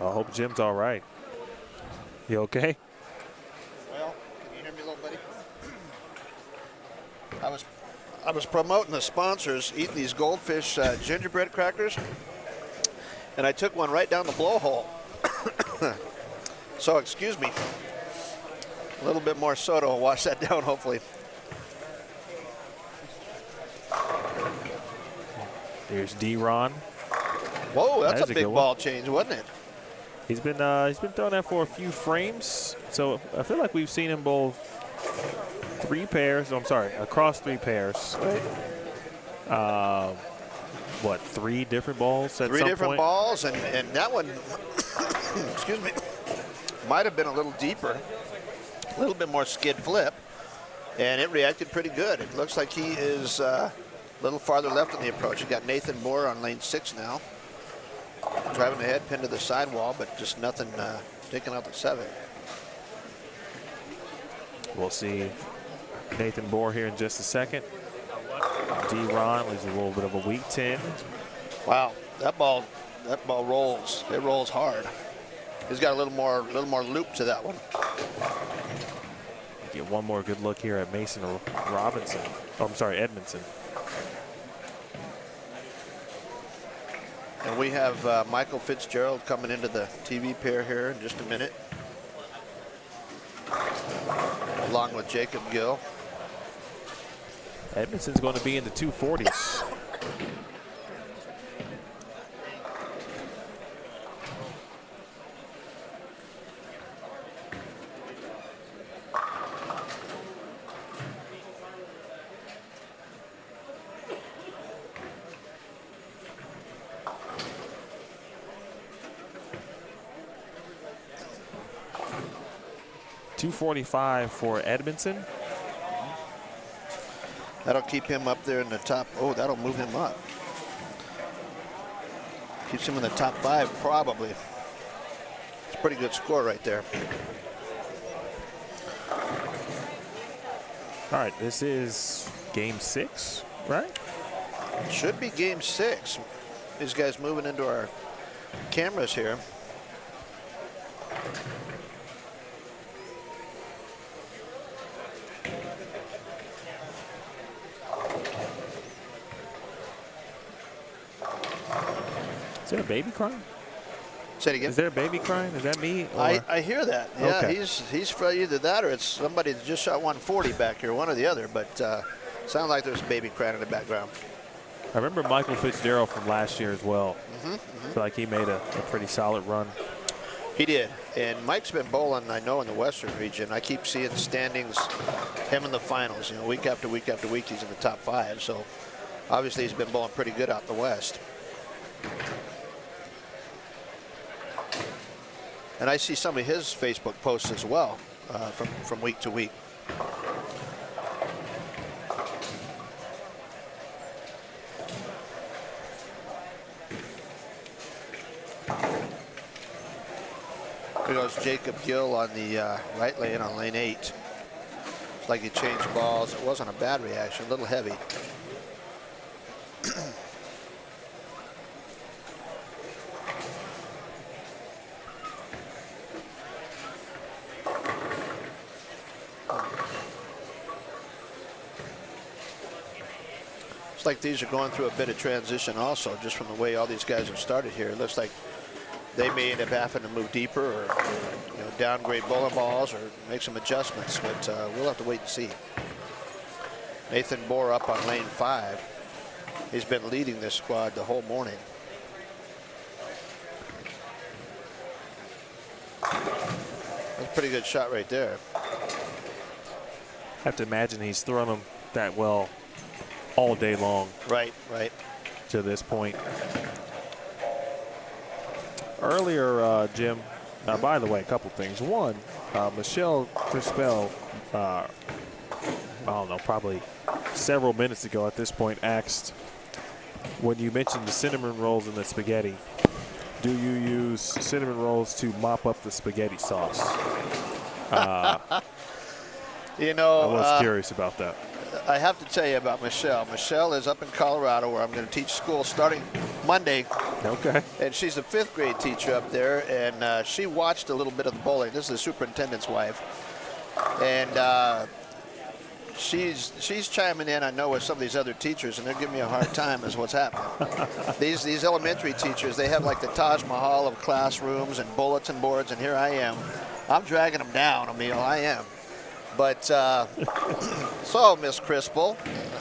I hope Jim's all right. You okay? Well, can you hear me a little, buddy? I was promoting the sponsors eating these Goldfish gingerbread crackers, and I took one right down the blowhole. So excuse me. A little bit more soda will wash that down, hopefully. Here's D-Ron. Whoa, that's That is a a big good one. ball change, wasn't it? He's been throwing that for a few frames. So I feel like we've seen him bowl 3 pairs. I'm sorry, across 3 pairs. What, 3 different balls at 3 some different point? balls, and that one, excuse me, might have been a little deeper, a little bit more skid flip, and it reacted pretty good. It looks like he is a little farther left in the approach. You got Nathan Moore on lane 6 now, driving ahead, pinned to the sidewall, but just nothing taking out the 7. We'll see Nathan Bohr here in just a second. D-Ron is a little bit of a weak 10. Wow, that ball rolls. It rolls hard. He's got a little more loop to that one. Get one more good look here at Mason Robinson. Oh, I'm sorry, Edmondson. And we have Michael Fitzgerald coming into the TV pair here in just a minute, along with Jacob Gill. Edmondson's going to be in the 240s. .245 for Edmondson. That'll keep him up there in the top. Oh, that'll move him up. Keeps him in the top 5, probably. It's a pretty good score right there. All right, this is game 6, right? It should be game 6. These guys moving into our cameras here. Is there a baby crying? Say it again. Is there a baby crying? Is that me? Or? I hear that. Yeah, Okay. he's for either that or it's somebody that just shot 140 back here, one or the other. But sounds like there's a baby crying in the background. I remember Michael Fitzgerald from last year as well. Feel like he made a pretty solid run. He did. And Mike's been bowling, I know, in the Western region. I keep seeing standings, him in the finals. You know, week after week after week, he's in the top 5. So obviously he's been bowling pretty good out in the West. And I see some of his Facebook posts as well from week to week. Here goes Jacob Gill on the right lane on lane 8. It's like he changed balls. It wasn't a bad reaction, a little heavy. Looks like these are going through a bit of transition also, just from the way all these guys have started here. It looks like they may end up having to move deeper or downgrade bowling balls or make some adjustments, but we'll have to wait and see. Nathan Bohr up on lane 5. He's been leading this squad the whole morning. That's a pretty good shot right there. I have to imagine he's thrown them that well all day long. Right, right. To this point. Earlier, Jim, by the way, a couple things. One, Michelle Crispell, I don't know, probably several minutes ago at this point, asked, when you mentioned the cinnamon rolls and the spaghetti, do you use cinnamon rolls to mop up the spaghetti sauce? You know, I was curious about that. I have to tell you about Michelle. Michelle is up in Colorado where I'm going to teach school starting Monday. Okay. And she's a 5th grade teacher up there, and she watched a little bit of the bowling. This is the superintendent's wife. And she's chiming in, I know, with some of these other teachers, and they're giving me a hard time as what's happening. These elementary teachers, they have like the Taj Mahal of classrooms and bulletin boards, and here I am. I'm dragging them down, Emil, I am. But so, Miss Crispell,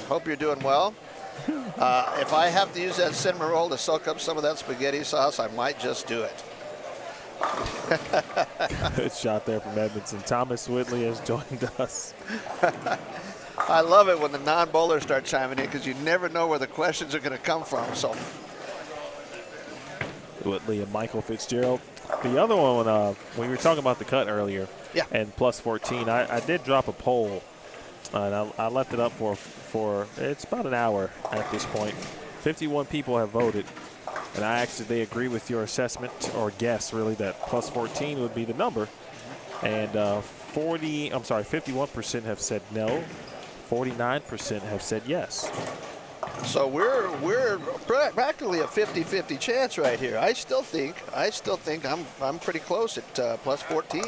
hope you're doing well. If I have to use that cinnamon roll to soak up some of that spaghetti sauce, I might just do it. Good shot there from Edmondson. Thomas Whitley has joined us. I love it when the non-bowlers start chiming in because you never know where the questions are going to come from. So Whitley and Michael Fitzgerald. The other one, when we were talking about the cut earlier, yeah, and plus 14, I did drop a poll, and I left it up for it's about an hour at this point. 51 people have voted, and they agree with your assessment or guess really that plus 14 would be the number, and 51% have said no, 49% have said yes. So we're practically a 50-50 chance right here. I still think I'm pretty close at plus 14.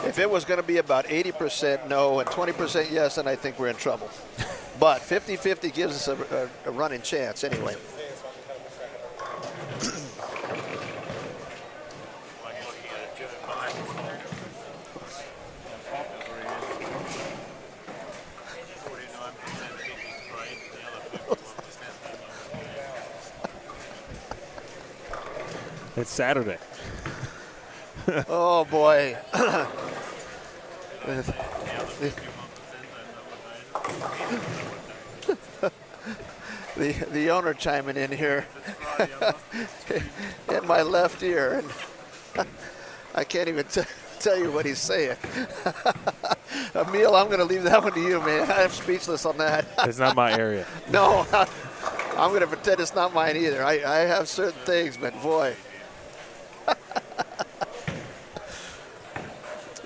If it was going to be about 80% no and 20% yes, then I think we're in trouble. But 50-50 gives us a running chance anyway. It's Saturday. Oh boy. the owner chiming in here in my left ear, and I can't even tell you what he's saying. Emil, I'm going to leave that one to you, man. I'm speechless on that. It's not my area. No, I'm going to pretend it's not mine either. I have certain things, but boy.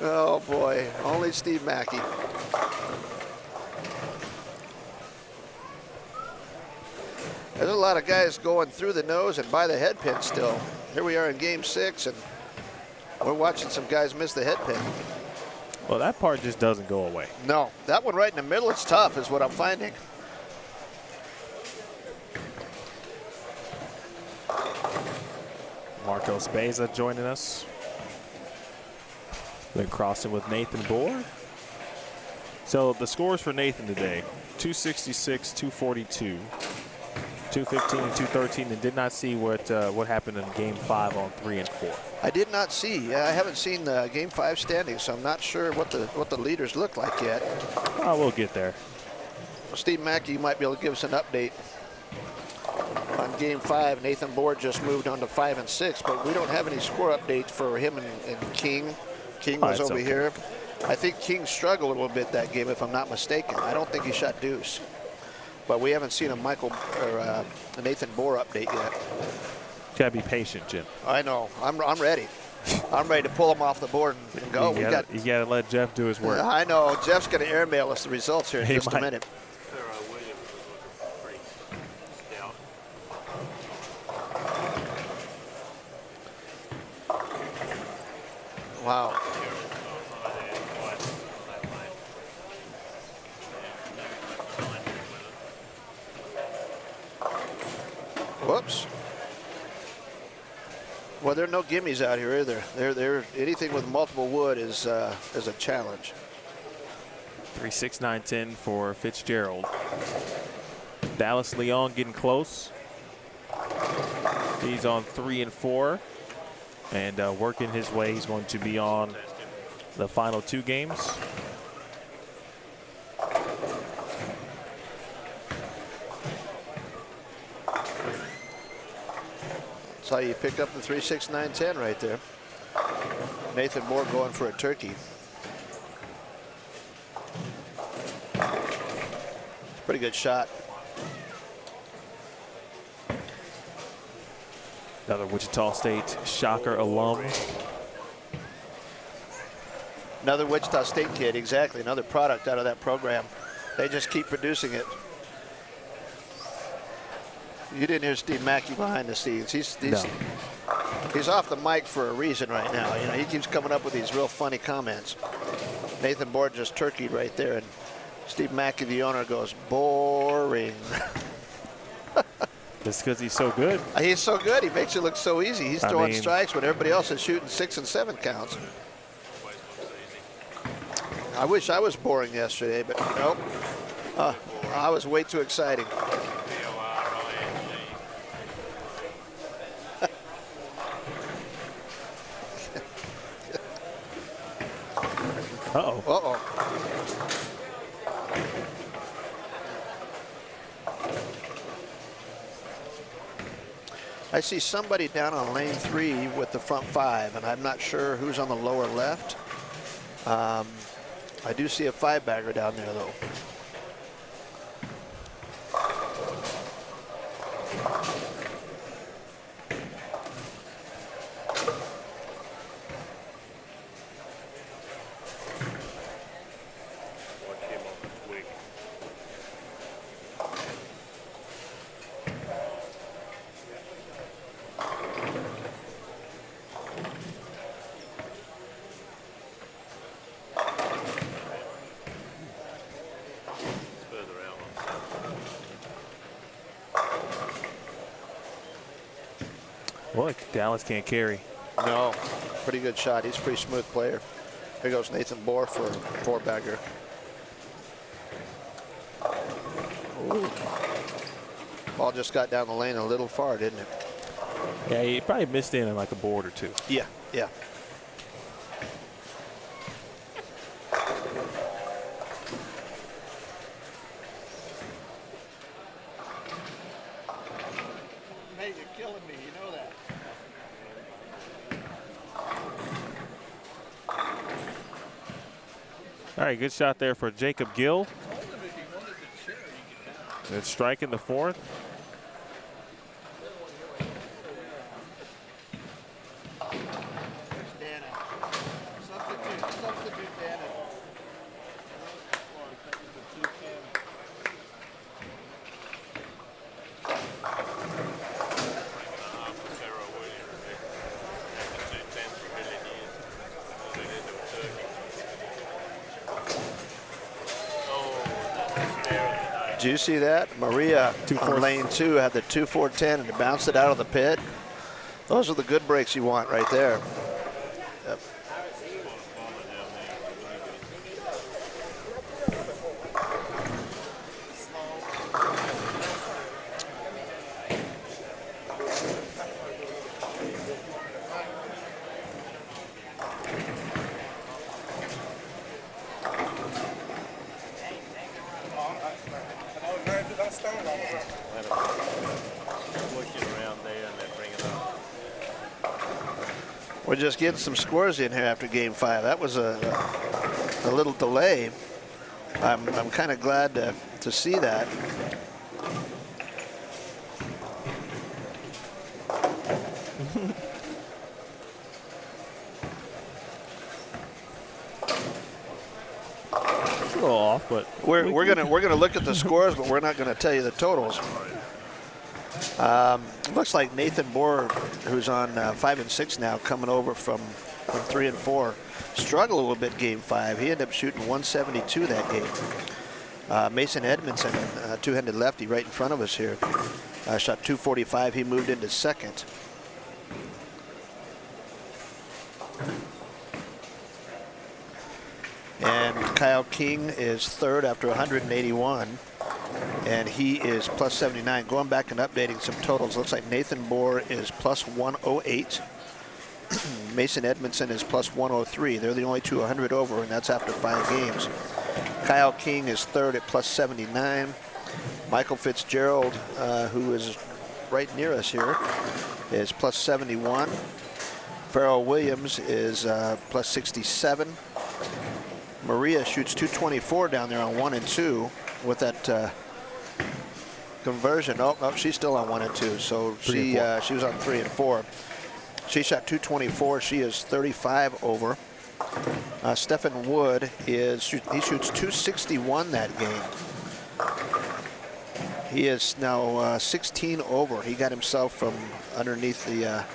Oh boy, only Steve Mackey. There's a lot of guys going through the nose and by the head pin still. Here we are in game 6, and we're watching some guys miss the head pin. Well, that part just doesn't go away. No, that one right in the middle, it's tough is what I'm finding. Marcos Beza joining us. Then crossing with Nathan Bohr. So the scores for Nathan today, 266, 242, 215, and 213, and did not see what happened in game 5 on 3 and 4. I did not see. I haven't seen the game 5 standings, so I'm not sure what the leaders look like yet. Oh, we'll get there. Steve Mackey might be able to give us an update on game 5. Nathan Bohr just moved on to 5 and 6, but we don't have any score updates for him and King. King was over here. I think King struggled a little bit that game, if I'm not mistaken. I don't think he shot deuce, but we haven't seen a Nathan Bohr update yet. Gotta be patient, Jim. I know. I'm ready. I'm ready to pull him off the board and go. You gotta let Jeff do his work. I know. Jeff's going to airmail us the results here in just a minute. Wow. Whoops. Well, there are no gimmies out here either. There anything with multiple wood is a challenge. 3, 6, 9, 10 for Fitzgerald. Dallas Leon getting close. He's on 3 and 4. And working his way, he's going to be on the final 2 games. That's how you pick up the 3, 6, 9, 10 right there. Nathan Moore going for a turkey. Pretty good shot. Another Wichita State Shocker alum. Another Wichita State kid, exactly. Another product out of that program. They just keep producing it. You didn't hear Steve Mackey behind the scenes. He's off the mic for a reason right now. You know, he keeps coming up with these real funny comments. Nathan Bohr just turkeyed right there, and Steve Mackey, the owner, goes, boring. Just because he's so good. He's so good. He makes it look so easy. He's throwing strikes when everybody else is shooting 6 and 7 counts. I wish I was boring yesterday, but nope. I was way too exciting. Uh-oh. Uh-oh. I see somebody down on lane 3 with the front 5, and I'm not sure who's on the lower left. I do see a 5-bagger down there, though. Boy, Dallas can't carry. No, pretty good shot. He's a pretty smooth player. There goes Nathan Bohr for a 4-bagger. Ball just got down the lane a little far, didn't it? Yeah, he probably missed in like a board or two. Yeah, yeah. Hey, you're killing me, you know that. All right, good shot there for Jacob Gill. And striking the 4th. Substitute Dana. Did you see that? Maria on lane 2 had the 2-4-10 and bounced it out of the pit. Those are the good breaks you want right there. Yep. We're just getting some scores in here after game 5. That was a little delay. I'm kind of glad to see that. It's a little off, but we're gonna look at the scores, but we're not gonna tell you the totals. Looks like Nathan Bohr, who's on 5 and 6 now, coming over from 3 and 4, struggled a little bit game 5. He ended up shooting 172 that game. Mason Edmondson, two-handed lefty, right in front of us here, shot 245. He moved into 2nd. And Kyle King is 3rd after 181. And he is plus 79. Going back and updating some totals, looks like Nathan Bohr is plus 108. Mason Edmondson is plus 103. They're the only 200 over, and that's after 5 games. Kyle King is 3rd at plus 79. Michael Fitzgerald, who is right near us here, is plus 71. Pharrell Williams is plus 67. Maria shoots 224 down there on 1 and 2 with that conversion. Oh, she's still on 1 and 2. So she was on 3 and 4. She shot 224. She is 35 over. Stephen Wood he shoots 261 that game. He is now 16 over. He got himself from underneath the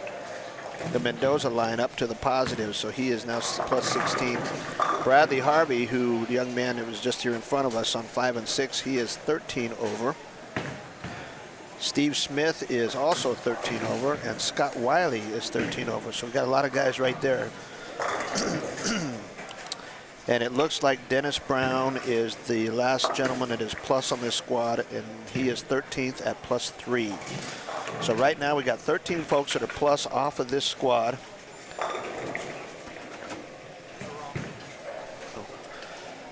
Mendoza line up to the positive, so he is now plus 16. Bradley Harvey, the young man that was just here in front of us on 5 and 6, he is 13 over. Steve Smith is also 13 over, and Scott Wiley is 13 over. So we've got a lot of guys right there. And it looks like Dennis Brown is the last gentleman that is plus on this squad, and he is 13th at +3. So right now we got 13 folks that are plus off of this squad.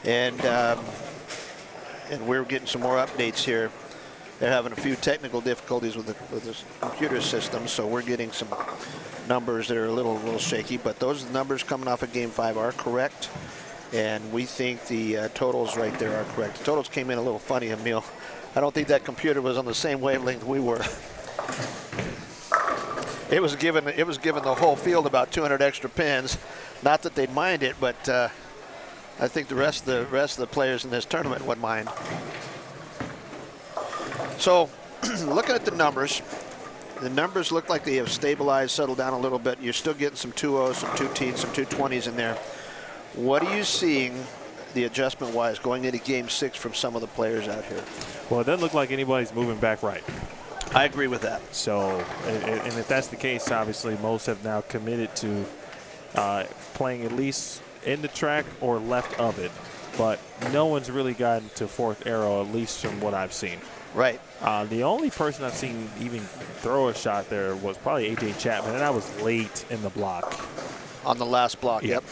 And we're getting some more updates here. They're having a few technical difficulties with the computer system, so we're getting some numbers that are a little shaky. But those numbers coming off of Game 5 are correct, and we think the totals right there are correct. The totals came in a little funny, Emil. I don't think that computer was on the same wavelength we were. It was given the whole field about 200 extra pins. Not that they'd mind it, but I think the rest of the players in this tournament would mind. So, looking at the numbers look like they have stabilized, settled down a little bit. You're still getting some 2-0s, some 2-teens, some 220s in there. What are you seeing, the adjustment-wise, going into Game 6 from some of the players out here? Well, it doesn't look like anybody's moving back right. I agree with that. So, and if that's the case, obviously most have now committed to playing at least in the track or left of it. But no one's really gotten to fourth arrow, at least from what I've seen. Right. The only person I've seen even throw a shot there was probably A.J. Chapman, and that was late in the block. On the last block, yep.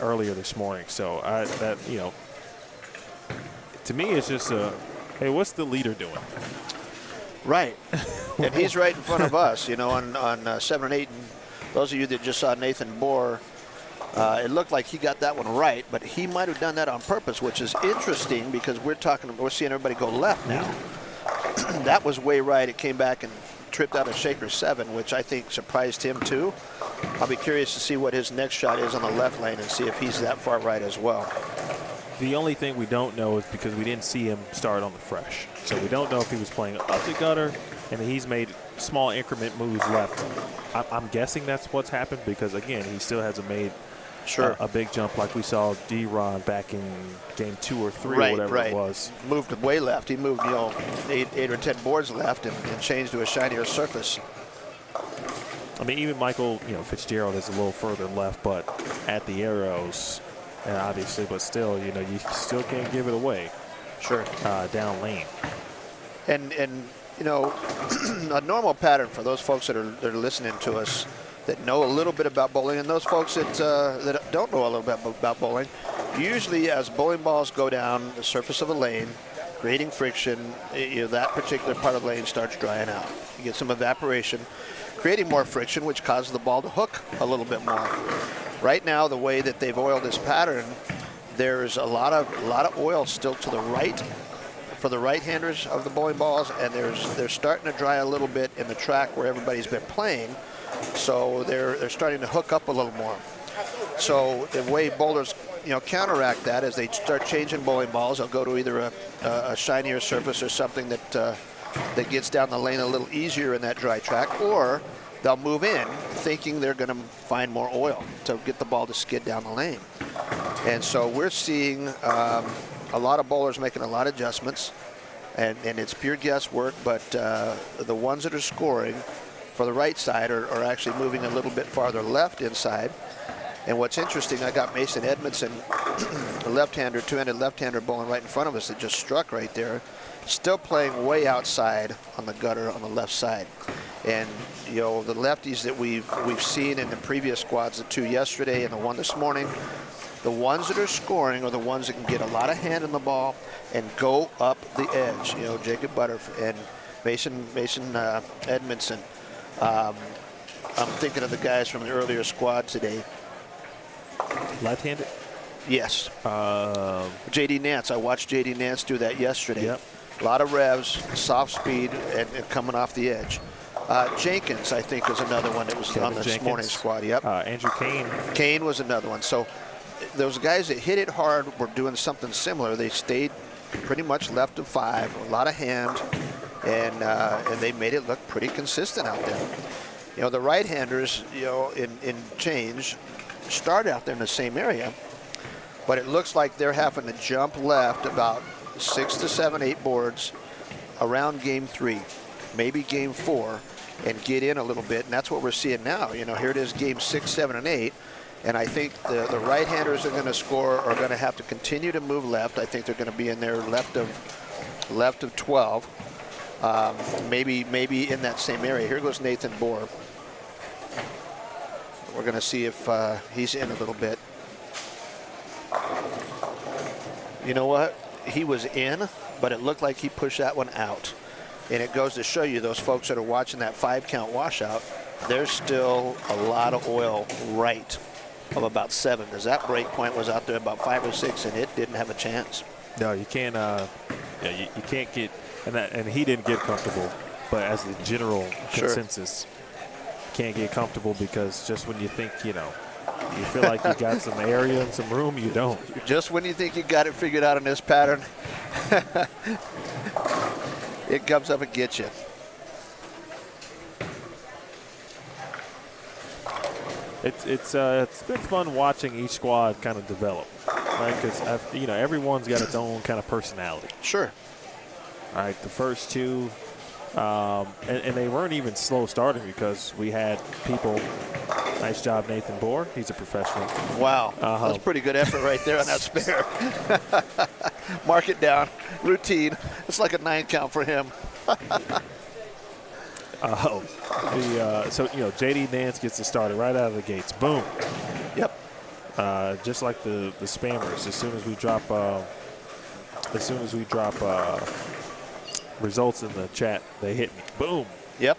Earlier this morning. So to me, it's just hey, what's the leader doing? Right. And he's right in front of us, on 7 and 8. And those of you that just saw Nathan Bohr, it looked like he got that one right, but he might have done that on purpose, which is interesting because we're seeing everybody go left now. That was way right. It came back and tripped out of shaker 7, which I think surprised him too. I'll be curious to see what his next shot is on the left lane and see if he's that far right as well. The only thing we don't know is because we didn't see him start on the fresh. So we don't know if he was playing up the gutter and he's made small increment moves left. I'm guessing that's what's happened because, again, he still hasn't made a big jump like we saw D-Ron back in Game 2 or 3 or whatever it was. Moved way left. He moved, 8 or 10 boards left and changed to a shinier surface. I mean, even Michael, Fitzgerald is a little further left, but at the arrows, obviously, but still, you still can't give it away. Sure. Down lane. And a normal pattern for those folks that are listening to us that know a little bit about bowling, and those folks that don't know a little bit about bowling, usually as bowling balls go down the surface of a lane, creating friction, that particular part of the lane starts drying out. You get some evaporation, creating more friction, which causes the ball to hook a little bit more. Right now, the way that they've oiled this pattern, there's a lot of oil still to the right for the right-handers of the bowling balls, and they're starting to dry a little bit in the track where everybody's been playing. So they're starting to hook up a little more. So the way bowlers, counteract that is they start changing bowling balls. They'll go to either a shinier surface or something that gets down the lane a little easier in that dry track, or they'll move in thinking they're going to find more oil to get the ball to skid down the lane. And so we're seeing a lot of bowlers making a lot of adjustments, and it's pure guesswork, but the ones that are scoring for the right side are actually moving a little bit farther left inside. And what's interesting, I got Mason Edmondson, a left-hander, two-handed left-hander bowling right in front of us that just struck right there, still playing way outside on the gutter on the left side. And the lefties that we've seen in the previous squads, the 2 yesterday and the 1 this morning, the ones that are scoring are the ones that can get a lot of hand in the ball and go up the edge. Jacob Butterf and Mason Edmondson. I'm thinking of the guys from the earlier squad today. Left-handed? Yes. J.D. Nance. I watched J.D. Nance do that yesterday. Yep. A lot of revs, soft speed, and coming off the edge. Jenkins, I think, was another one that was on this morning's squad. Yep. Andrew Kane. Kane was another one. So those guys that hit it hard were doing something similar. They stayed pretty much left of 5, a lot of hand, and they made it look pretty consistent out there. The right-handers, in change, start out there in the same area, but it looks like they're having to jump left about 6 to 7, 8 boards around Game 3, maybe Game 4, and get in a little bit, and that's what we're seeing now. Here it is, Game 6, 7, and 8, And I think the right-handers are going to score are going to have to continue to move left. I think they're going to be in there left of 12. Maybe in that same area. Here goes Nathan Bohr. We're going to see if he's in a little bit. You know what? He was in, but it looked like he pushed that one out. And it goes to show you, those folks that are watching that 5-count washout, there's still a lot of oil right of about 7, because that break point was out there about 5 or 6, and it didn't have a chance. No, you can't. You can't get, and he didn't get comfortable. But as the general consensus, can't get comfortable, because just when you think, you feel like you got some area and some room, you don't. Just when you think you got it figured out in this pattern, it comes up and gets you. It's been fun watching each squad kind of develop, right? Because everyone's got its own kind of personality. Sure. All right, the first two, and they weren't even slow starting, because we had people. Nice job, Nathan Bohr. He's a professional. Wow, that's a pretty good effort right there on that spare. Mark it down. Routine. It's like a 9-count for him. So JD Nance gets the starter right out of the gates. Boom. Yep. Just like the spammers. As soon as we drop results in the chat, they hit me. Boom. Yep.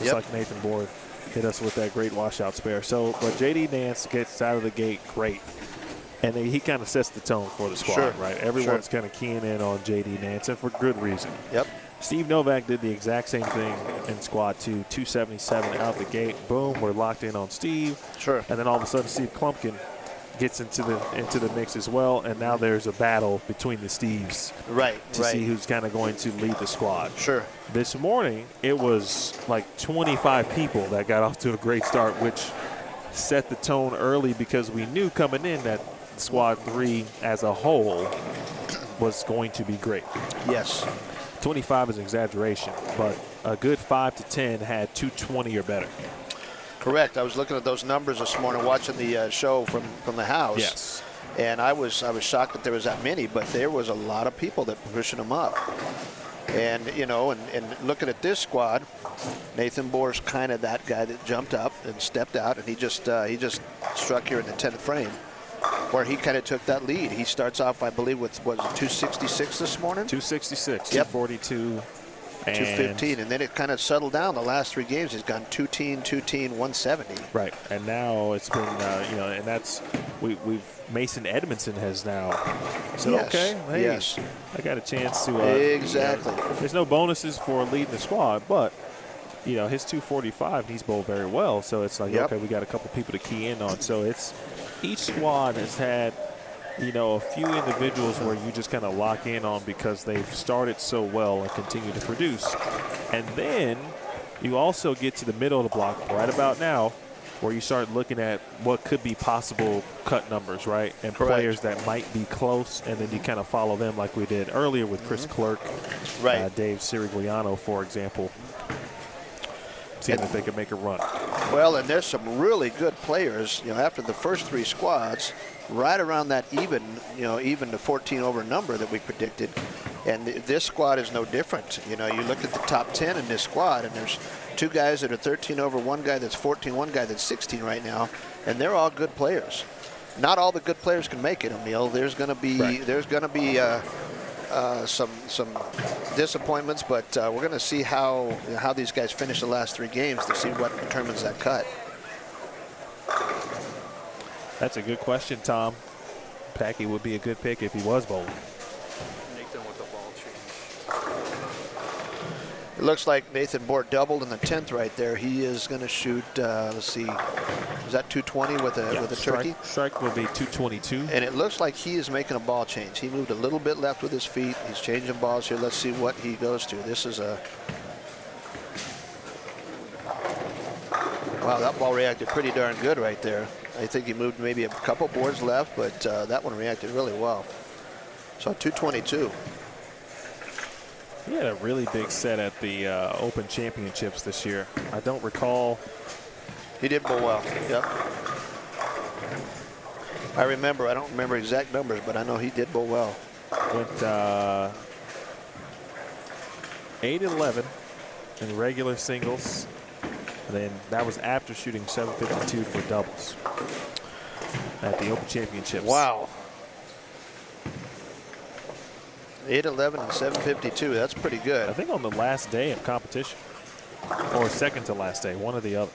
Just like Nathan Bohr hit us with that great washout spare. So, but JD Nance gets out of the gate great. And he kind of sets the tone for the squad, right? Everyone's kind of keying in on JD Nance, and for good reason. Yep. Steve Novak did the exact same thing in squad 2, 277 out the gate. Boom, we're locked in on Steve. Sure. And then all of a sudden, Steve Klumpkin gets into the mix as well, and now there's a battle between the Steves. To see who's kind of going to lead the squad. Sure. This morning, it was like 25 people that got off to a great start, which set the tone early, because we knew coming in that squad 3 as a whole was going to be great. Yes. 25 is an exaggeration, but a good 5 to 10 had 220 or better. Correct. I was looking at those numbers this morning, watching the show from the house. Yes. And I was shocked that there was that many, but there was a lot of people that were pushing them up. And and looking at this squad, Nathan Bohr's kind of that guy that jumped up and stepped out, and he just struck here in the 10th frame, where he kind of took that lead. He starts off, I believe, with 266 this morning. 266, yep. 242. 215, and then it kind of settled down. The last 3 games, he's gone 210, 170. Right, and now it's been, and that's we've Mason Edmondson has now said, okay, hey, I got a chance to. Exactly. There's no bonuses for leading the squad, but his 245, he's bowled very well. So it's like, okay, we got a couple people to key in on. So it's each squad has had. A few individuals where you just kind of lock in on, because they've started so well and continue to produce. And then you also get to the middle of the block right about now, where you start looking at what could be possible cut numbers, right? And players that might be close, and then you kind of follow them like we did earlier with Chris Clerk, Dave Sirigliano, for example, seeing if they can make a run. Well, and there's some really good players, after the first 3 squads, right around that even to 14 over number that we predicted. And this squad is no different. You look at the top 10 in this squad, and there's 2 guys that are 13 over, 1 guy that's 14, 1 guy that's 16 right now, and they're all good players. Not all the good players can make it, Emil. There's going to be some disappointments, but we're going to see how these guys finish the last 3 games to see what determines that cut. That's a good question, Tom. Packy would be a good pick if he was bowling. Nathan with the ball change. It looks like Nathan Bohr doubled in the 10th right there. He is going to shoot, let's see, is that 220 with a turkey? Strike will be 222. And it looks like he is making a ball change. He moved a little bit left with his feet. He's changing balls here. Let's see what he goes to. This is a... Wow, that ball reacted pretty darn good right there. I think he moved maybe a couple boards left, but that one reacted really well. So 222. He had a really big set at the Open Championships this year. I don't recall. He did bowl well. Yep. I remember. I don't remember exact numbers, but I know he did bowl well. Went 8-11 in regular singles. And then that was after shooting 752 for doubles at the Open Championships. Wow. 8-11 and 752. That's pretty good. I think on the last day of competition, or second to last day, one or the other.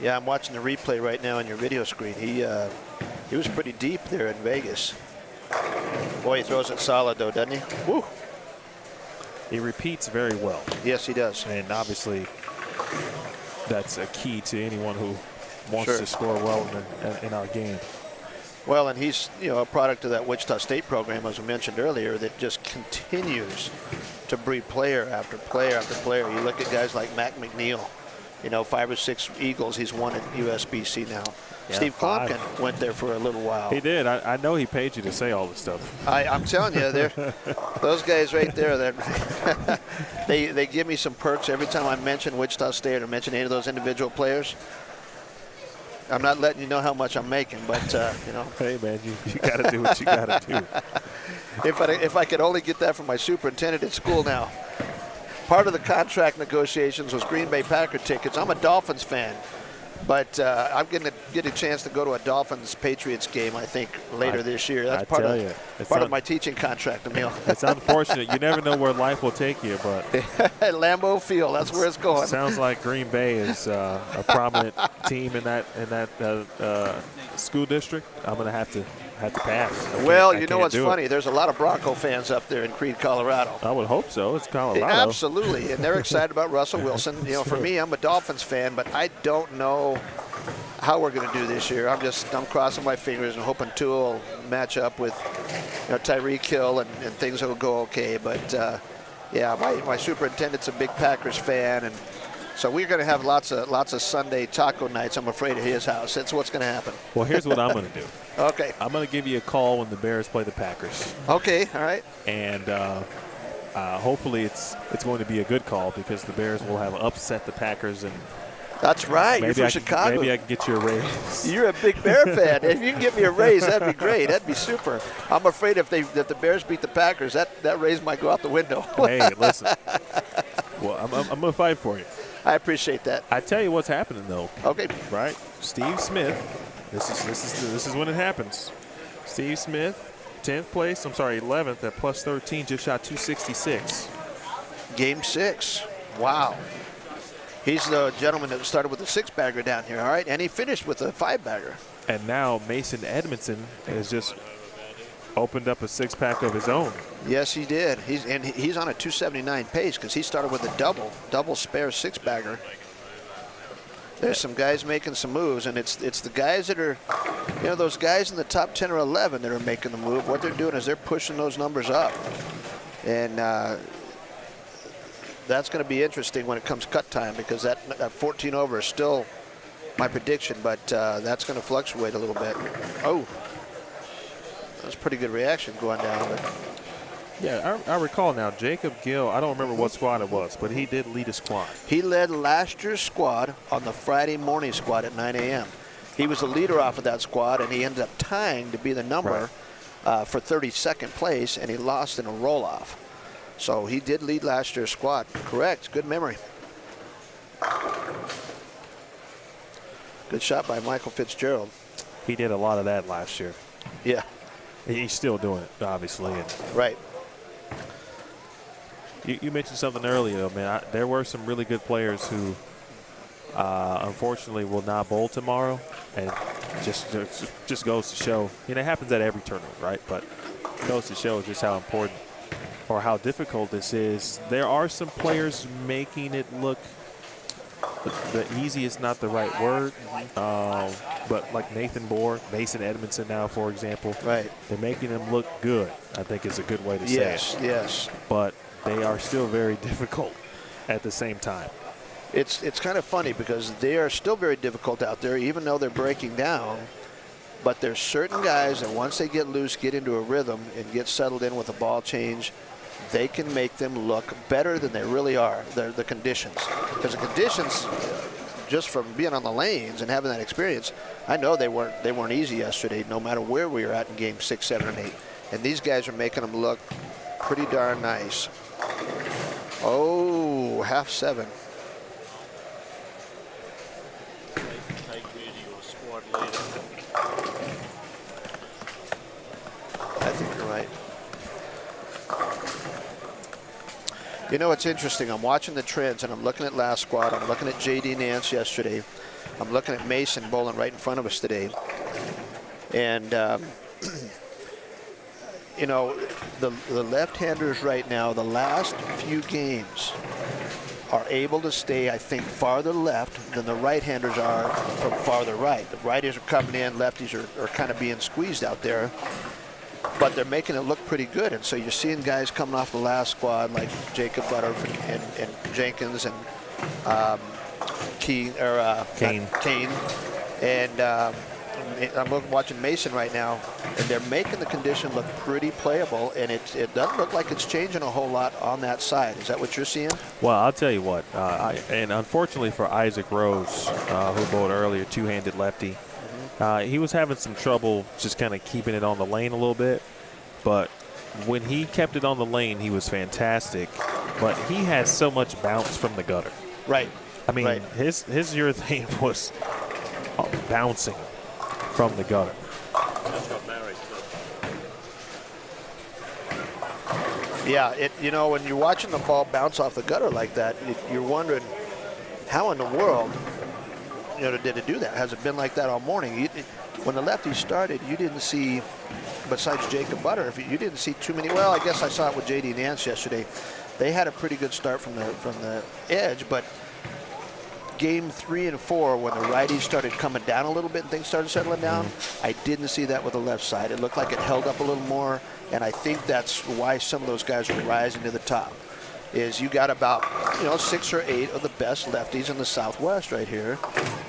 Yeah, I'm watching the replay right now on your video screen. He was pretty deep there in Vegas. Boy, he throws it solid though, doesn't he? Woo. He repeats very well. Yes, he does. And obviously, that's a key to anyone who wants Sure. to score well in our game. Well, and he's, you know, a product of that Wichita State program, as we mentioned earlier, that just continues to breed player after player after player. You look at guys like Mac McNeil, you know, 5 or 6 Eagles he's won at USBC now. Yeah, Steve 5. Klompkin went there for a little while. He did. I know he paid you to say all this stuff. I'm telling you, those guys right there, they give me some perks every time I mention Wichita State or mention any of those individual players. I'm not letting you know how much I'm making, but you know. Hey man, you got to do what you got to do. If I could only get that from my superintendent at school now. Part of the contract negotiations was Green Bay Packer tickets. I'm a Dolphins fan, but I'm going to get a chance to go to a Dolphins-Patriots game, I think, later this year. That's part of my teaching contract, Emil. It's unfortunate. You never know where life will take you, but Lambeau Field, that's where it's going. Sounds like Green Bay is a prominent team in that school district. I'm going to have to pass. Well, you know what's funny? There's a lot of Bronco fans up there in Creede, Colorado. I would hope so. It's Colorado. Absolutely, and they're excited about Russell Wilson. You know, for me, I'm a Dolphins fan, but I don't know how we're going to do this year. I'm crossing my fingers and hoping Tua will match up with, you know, Tyreek Hill and things will go okay. But yeah, my superintendent's a big Packers fan, and so we're going to have lots of Sunday taco nights, I'm afraid, at his house. That's what's going to happen. Well, here's what I'm going to do. Okay. I'm going to give you a call when the Bears play the Packers. Okay, all right. And hopefully it's going to be a good call because the Bears will have upset the Packers. And that's right. You're from Chicago. Maybe I can get you a raise. You're a big Bear fan. If you can get me a raise, that'd be great. That'd be super. I'm afraid if the Bears beat the Packers, that raise might go out the window. Hey, listen. Well, I'm going to fight for you. I appreciate that. I tell you what's happening though. Okay. Right. Steve Smith. This is when it happens. Steve Smith, 10th place. I'm sorry, 11th at plus 13. Just shot 266. Game 6. Wow. He's the gentleman that started with a 6-bagger down here. All right, and he finished with a 5-bagger. And now Mason Edmondson has just opened up a 6-pack of his own. Yes, he did. He's on a 279 pace because he started with a double spare 6-bagger. There's some guys making some moves, and it's the guys that are, you know, those guys in the top 10 or 11 that are making the move. What they're doing is they're pushing those numbers up, and that's going to be interesting when it comes cut time because that 14 over is still my prediction, but that's going to fluctuate a little bit. Oh. That's a pretty good reaction going down. But yeah, I recall now, Jacob Gill, I don't remember what squad it was, but he did lead a squad. He led last year's squad on the Friday morning squad at 9 a.m. He was the leader off of that squad, and he ended up tying to be the number for 32nd place, and he lost in a roll-off. So he did lead last year's squad. Correct. Good memory. Good shot by Michael Fitzgerald. He did a lot of that last year. Yeah. He's still doing it, obviously. Right. You mentioned something earlier, though, man. There were some really good players who, unfortunately, will not bowl tomorrow, and just goes to show. You know, it happens at every tournament, right? But it goes to show just how important or how difficult this is. There are some players making it look. The easy is not the right word, but like Nathan Bohr, Mason Edmondson now, for example. Right. They're making them look good, I think is a good way to say it. Yes, yes. But they are still very difficult at the same time. It's kind of funny because they are still very difficult out there, even though they're breaking down. But there's certain guys that once they get loose, get into a rhythm, and get settled in with a ball change, they can make them look better than they really are. The conditions. Because the conditions just from being on the lanes and having that experience, I know they weren't easy yesterday, no matter where we were at in game 6, 7, and 8. And these guys are making them look pretty darn nice. Oh, half 7. Take me to your squad leader. I think you're right. You know, it's interesting. I'm watching the trends, and I'm looking at last squad. I'm looking at J.D. Nance yesterday. I'm looking at Mason bowling right in front of us today. And, you know, the left-handers right now, the last few games, are able to stay, I think, farther left than the right-handers are from farther right. The righties are coming in, lefties are kind of being squeezed out there. But they're making it look pretty good, and so you're seeing guys coming off the last squad like Jacob Butter and Jenkins and Kane. And I'm watching Mason right now, and they're making the condition look pretty playable, and it doesn't look like it's changing a whole lot on that side. Is that what you're seeing? Well, I'll tell you what, and unfortunately for Isaac Rose, who bowled earlier, two-handed lefty, he was having some trouble just kind of keeping it on the lane a little bit. But when he kept it on the lane, he was fantastic. But he has so much bounce from the gutter. Right. I mean, his urethane was bouncing from the gutter. Just got married. Yeah, you know, when you're watching the ball bounce off the gutter like that, you're wondering how in the world, you know, did it do that? Has it been like that all morning? When the lefties started, you didn't see, besides Jacob Butter, you didn't see too many. Well, I guess I saw it with J.D. Nance yesterday. They had a pretty good start from the edge, but game 3 and 4, when the righties started coming down a little bit and things started settling down, I didn't see that with the left side. It looked like it held up a little more, and I think that's why some of those guys are rising to the top. Is you got about 6 or 8 of the best lefties in the Southwest right here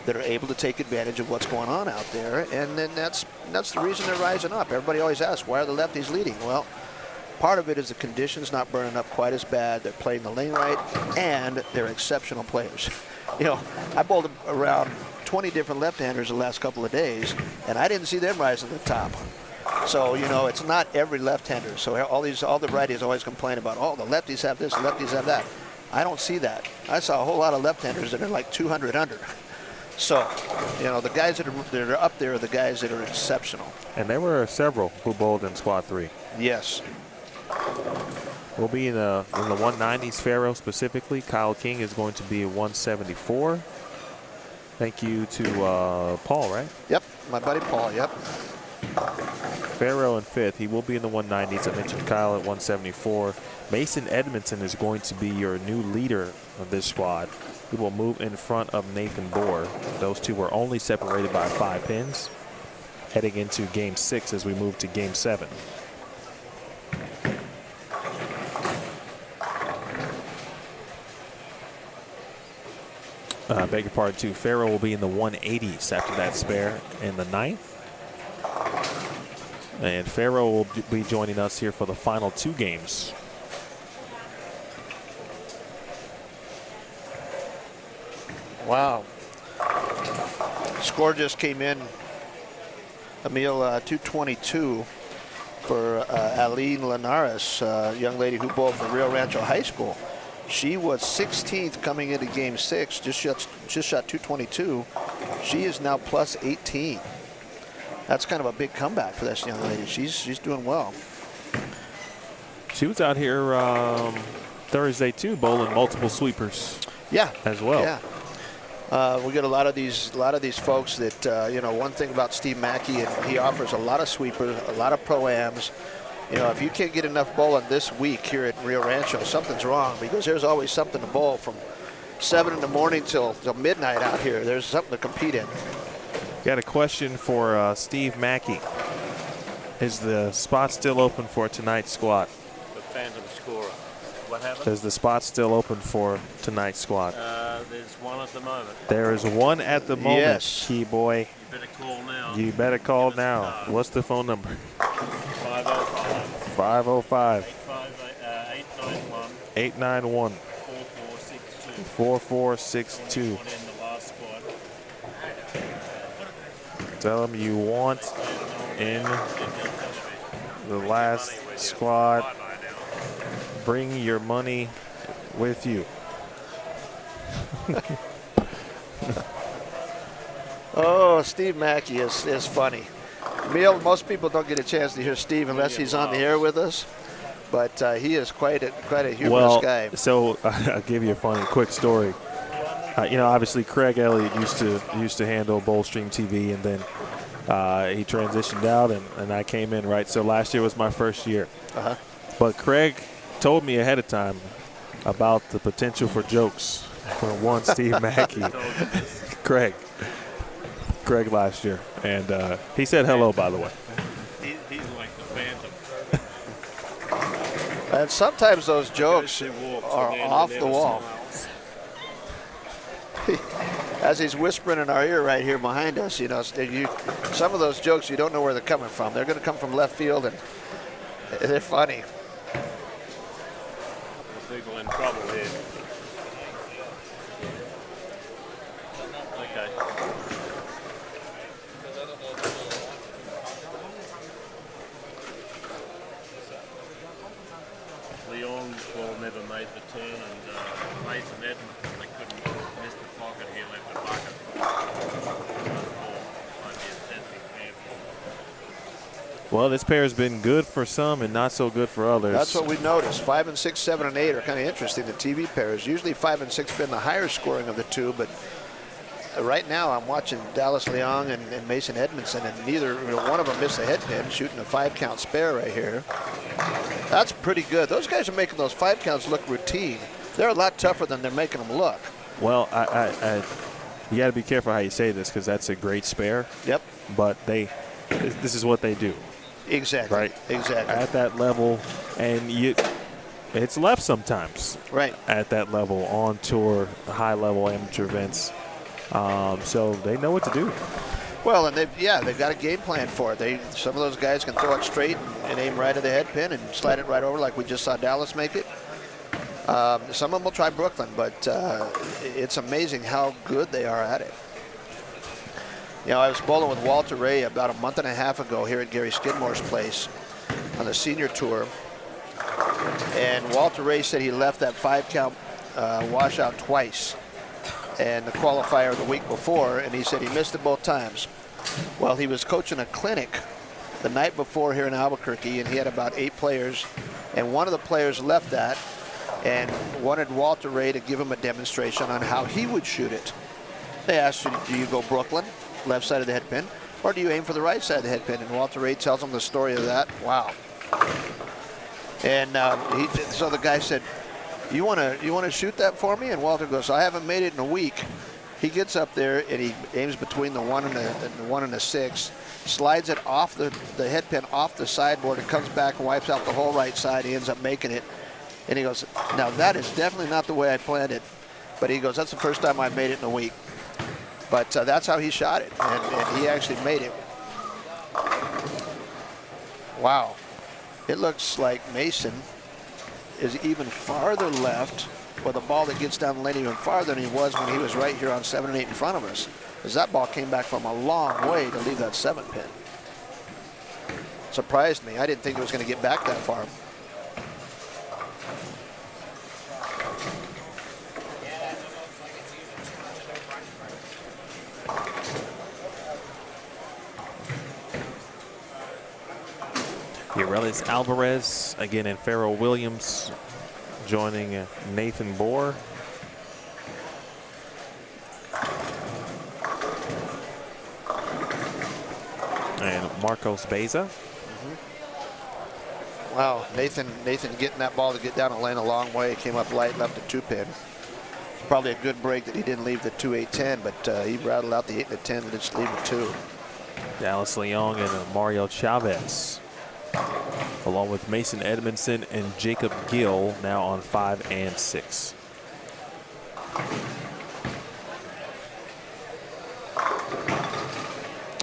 that are able to take advantage of what's going on out there, and then that's the reason they're rising up. Everybody always asks, why are the lefties leading? Well, part of it is the conditions not burning up quite as bad. They're playing the lane right, and they're exceptional players. You know, I bowled around 20 different left-handers the last couple of days, and I didn't see them rise to the top. So, you know, it's not every left-hander. So all the righties always complain about, oh, the lefties have this, the lefties have that. I don't see that. I saw a whole lot of left-handers that are like 200 under. So, you know, the guys that are up there are the guys that are exceptional. And there were several who bowled in Squad 3. Yes. We'll be in the 190s, Faro specifically. Kyle King is going to be a 174. Thank you to Paul, right? Yep, my buddy Paul, yep. Faro in 5th. He will be in the 190s. I mentioned Kyle at 174. Mason Edmondson is going to be your new leader of this squad. He will move in front of Nathan Bohr. Those two were only separated by 5 pins. Heading into game 6 as we move to game 7. Beg your pardon, too. Faro will be in the 180s after that spare in the 9th. And Faro will be joining us here for the final 2 games. Wow. Score just came in. Emil, 222 for Aline Linares, young lady who bowled for Rio Rancho High School. She was 16th coming into game 6, just shot 222. She is now plus 18. That's kind of a big comeback for this young lady. She's doing well. She was out here Thursday too, bowling multiple sweepers. Yeah, as well. Yeah, we get a lot of these folks that you know. One thing about Steve Mackey, and he offers a lot of sweepers, a lot of pro-ams. You know, if you can't get enough bowling this week here at Rio Rancho, something's wrong, because there's always something to bowl from 7 in the morning till midnight out here. There's something to compete in. Got a question for Steve Mackey. Is the spot still open for tonight's squad? The phantom scorer. What happened? Is the spot still open for tonight's squad? There's one at the moment. There is one at the moment, yes. Key boy. You better call now. You better call now. What's the phone number? 505. 505. 891. 891. 4462. 4462. In the last squad. Tell them you want in the last squad. Bring your money with you. Oh, Steve Mackey is funny. Emil, most people don't get a chance to hear Steve unless he's on the air with us, but he is quite a humorous guy. So I'll give you a funny, quick story. You know, obviously Craig Elliott used to handle BowlStreamTV, and then he transitioned out, and I came in, right? So last year was my first year. But Craig told me ahead of time about the potential for jokes from one Steve Mackey. Craig last year, and he said hello, by the way. He's like the Phantom. And sometimes those jokes are off the wall. As he's whispering in our ear right here behind us, you know, some of those jokes you don't know where they're coming from. They're going to come from left field, and they're funny. People in trouble here. Okay. Leon will never made the turn, and Mason Edmonton, they couldn't miss the pocket here, left the bucket. Well, this pair has been good for some and not so good for others. That's what we noticed. 5 and 6, 7 and 8 are kind of interesting. The TV pairs. Usually 5 and 6 been the higher scoring of the two, but right now I'm watching Dallas Leong and Mason Edmondson, and neither one of them missed a head pin, shooting a 5-count spare right here. That's pretty good. Those guys are making those 5 counts look routine. They're a lot tougher than they're making them look. Well, you got to be careful how you say this, because that's a great spare. Yep. But this is what they do. Exactly. Right. Exactly. At that level, and it's left sometimes. Right. At that level, on tour, high-level amateur events. So they know what to do. Well, and they've got a game plan for it. Some of those guys can throw it straight and aim right at the head pin and slide it right over, like we just saw Dallas make it. Some of them will try Brooklyn, but it's amazing how good they are at it. You know, I was bowling with Walter Ray about a month and a half ago here at Gary Skidmore's place on the senior tour. And Walter Ray said he left that 5-count washout twice, and the qualifier the week before, and he said he missed it both times. Well, he was coaching a clinic the night before here in Albuquerque, and he had about 8 players, and one of the players left that and wanted Walter Ray to give him a demonstration on how he would shoot it. They asked him, do you go Brooklyn, left side of the head pin, or do you aim for the right side of the head pin? And Walter Ray tells him the story of that. Wow. And so the guy said, you want to shoot that for me? And Walter goes, I haven't made it in a week. He gets up there and he aims between the 1 and the 6, slides it off the head pin off the sideboard, and comes back and wipes out the whole right side. He ends up making it. And he goes, now that is definitely not the way I planned it. But he goes, that's the first time I've made it in a week. But that's how he shot it, and he actually made it. Wow. It looks like Mason is even farther left with a ball that gets down the lane even farther than he was when he was right here on 7 and 8 in front of us, as that ball came back from a long way to leave that 7 pin. Surprised me. I didn't think it was going to get back that far. Urelis Alvarez, again, and Farrell Williams joining Nathan Bohr. And Marcos Beza. Wow, Nathan getting that ball to get down the lane a long way. Came up light, left a 2-pin. Probably a good break that he didn't leave the 2-8-10, but he rattled out the 8 and the 10 and just leave the 2. Dallas Leong and Mario Chavez, along with Mason Edmondson and Jacob Gill, now on 5 and 6.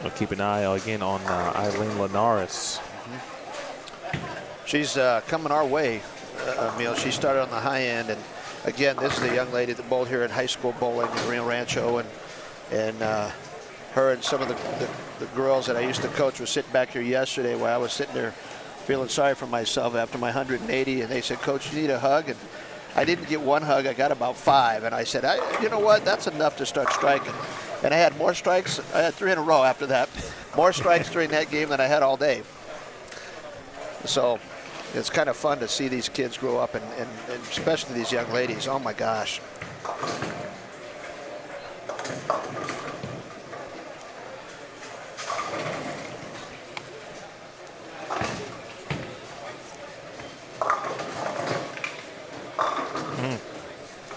We'll keep an eye again on Eileen Linares. She's coming our way, Emil. She started on the high end, and again, this is the young lady that bowled here at high school bowling in Rio Rancho, and her and some of the girls that I used to coach were sitting back here yesterday while I was sitting there feeling sorry for myself after my 180, and they said, Coach, you need a hug? And I didn't get one hug. I got about 5, and I said, you know what? That's enough to start striking. And I had more strikes. I had 3 in a row after that. More strikes during that game than I had all day. So it's kind of fun to see these kids grow up, and especially these young ladies. Oh, my gosh.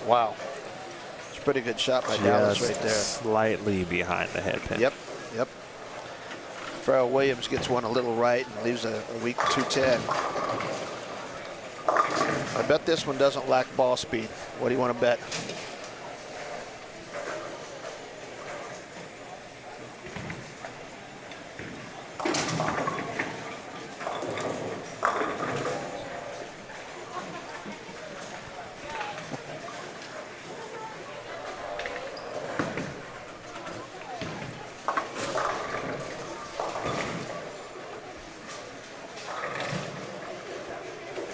Wow. It's a pretty good shot by Dallas right there. Slightly behind the head pin. Yep. Pharrell Williams gets one a little right and leaves a weak 210. I bet this one doesn't lack ball speed. What do you want to bet?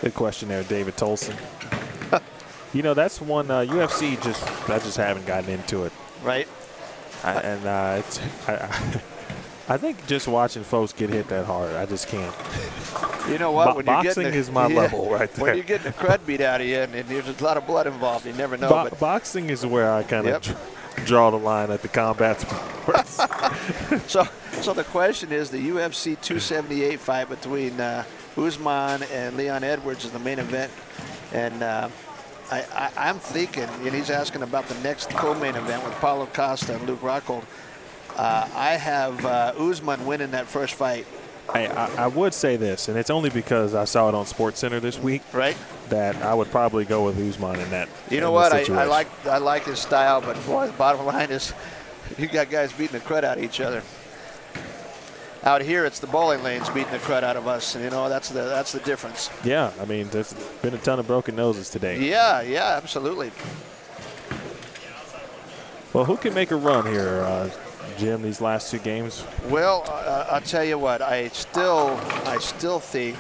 Good question there, David Tolson. You know, that's one UFC I just haven't gotten into it. Right. I think just watching folks get hit that hard, I just can't. You know what? When boxing is my level right there. When you're getting the crud beat out of you and there's a lot of blood involved, you never know. Boxing is where I kind of draw the line at the combat sports. So the question is, the UFC 278 fight between Usman and Leon Edwards is the main event, and I'm thinking, and he's asking about the next co-main event with Paulo Costa and Luke Rockhold. I have Usman winning that first fight. I would say this, and it's only because I saw it on SportsCenter this week. Right. That I would probably go with Usman in that. You know what? I like his style, but boy, the bottom line is, you got guys beating the crud out of each other. Out here, it's the bowling lanes beating the crud out of us, and you know that's the difference. Yeah, I mean, there's been a ton of broken noses today. Yeah, absolutely. Well, who can make a run here, Jim? These last 2 games. Well, I'll tell you what. I still think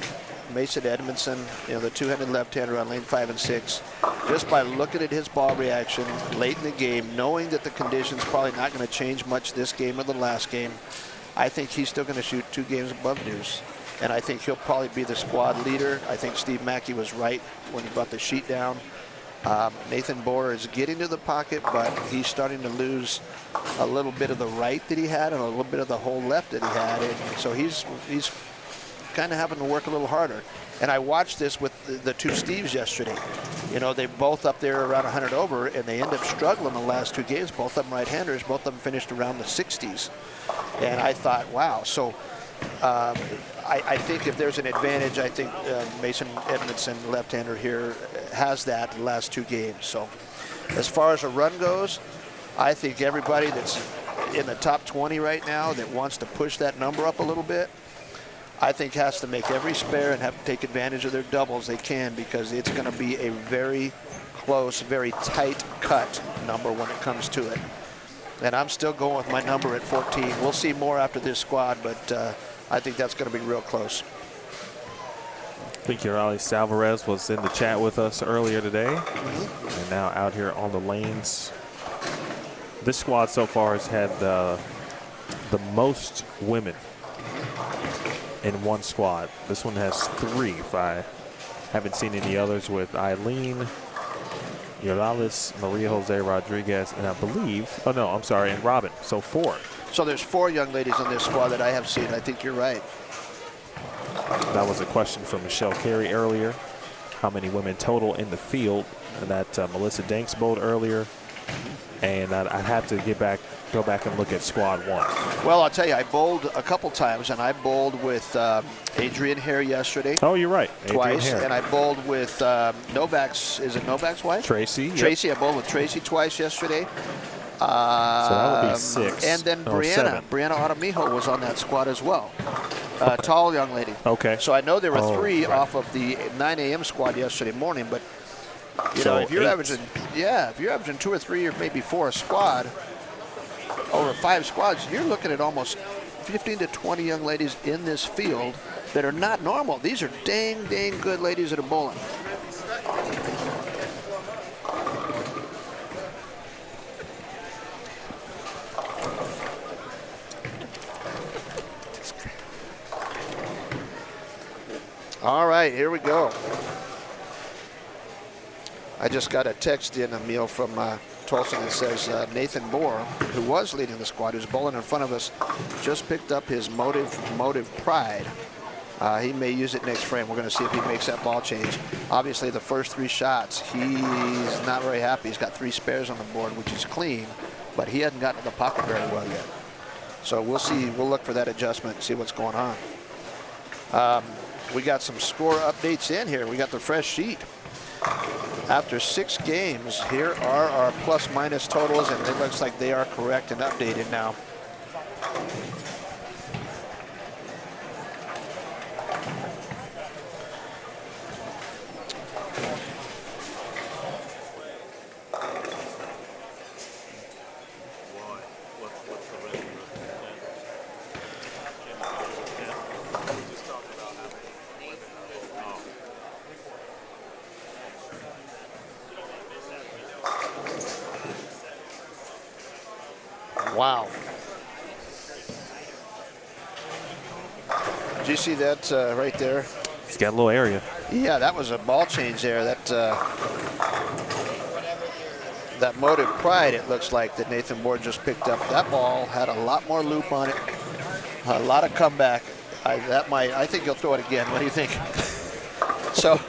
Mason Edmondson, you know, the two-handed left-hander on lane 5 and 6, just by looking at his ball reaction late in the game, knowing that the conditions probably not going to change much this game or the last game, I think he's still going to shoot 2 games above deuce, and I think he'll probably be the squad leader. I think Steve Mackey was right when he brought the sheet down. Nathan Boer is getting to the pocket, but he's starting to lose a little bit of the right that he had and a little bit of the whole left that he had, and so he's kind of having to work a little harder. And I watched this with the 2 Steves yesterday. You know, they both up there around 100 over, and they end up struggling the last 2 games. Both of them right-handers. Both of them finished around the 60s. And I thought, wow. So I think if there's an advantage, I think Mason Edmondson, left-hander here, has that the last 2 games. So as far as a run goes, I think everybody that's in the top 20 right now that wants to push that number up a little bit, I think has to make every spare and have to take advantage of their doubles they can, because it's going to be a very close, very tight cut number when it comes to it. And I'm still going with my number at 14. We'll see more after this squad, but I think that's going to be real close. I think Uralis Alvarez was in the chat with us earlier today, and now out here on the lanes. This squad so far has had the most women in one squad. This one has 3, if I haven't seen any others, with Eileen, Uralis, Maria Jose Rodriguez, and I believe, oh no, I'm sorry, and Robin. So 4. So there's 4 young ladies in this squad that I have seen. I think you're right. That was a question from Michelle Carey earlier. How many women total in the field? And that Melissa Danks bowled earlier. And I'd have to go back and look at squad 1. Well, I'll tell you, I bowled a couple times, and I bowled with Adrian Hare yesterday. Oh, you're right. Twice. Adrian Hare. And I bowled with Novak's, is it Novak's wife? Tracy. Tracy, yep. I bowled with Tracy twice yesterday. So that would be 6. And then Brianna Aramijo was on that squad as well. Tall young lady. Okay. So I know there were 3 right. off of the 9 a.m. squad yesterday morning, but you so know, if you're 8. averaging 2 or 3 or maybe 4 a squad, over 5 squads, you're looking at almost 15 to 20 young ladies in this field that are not normal. These are dang good ladies that are bowling. All right, here we go. I just got a text in, Emil, from Tulsa that says Nathan Moore, who was leading the squad, who's bowling in front of us, just picked up his motive pride. He may use it next frame. We're going to see if he makes that ball change. Obviously, the first 3 shots, he's not very happy. He's got 3 spares on the board, which is clean, but he hasn't gotten to the pocket very well yet. So we'll see. We'll look for that adjustment and see what's going on. We got some score updates in here. We got the fresh sheet. After 6 games, here are our plus-minus totals, and it looks like they are correct and updated now. Wow. Did you see that right there? He's got a little area. Yeah, that was a ball change there. That motive pride, it looks like, that Nathan Moore just picked up. That ball had a lot more loop on it, a lot of comeback. I think he'll throw it again. What do you think? So,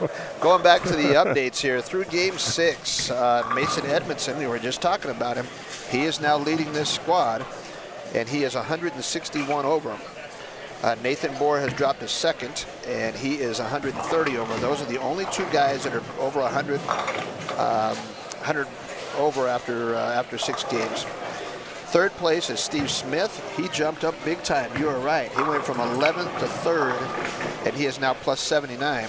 going back to the updates here, through Game 6, Mason Edmondson, we were just talking about him, he is now leading this squad, and he is 161 over. Nathan Moore has dropped to second, and he is 130 over. Those are the only 2 guys that are over 100 over after 6 games. Third place is Steve Smith. He jumped up big time. You are right. He went from 11th to 3rd, and he is now plus 79.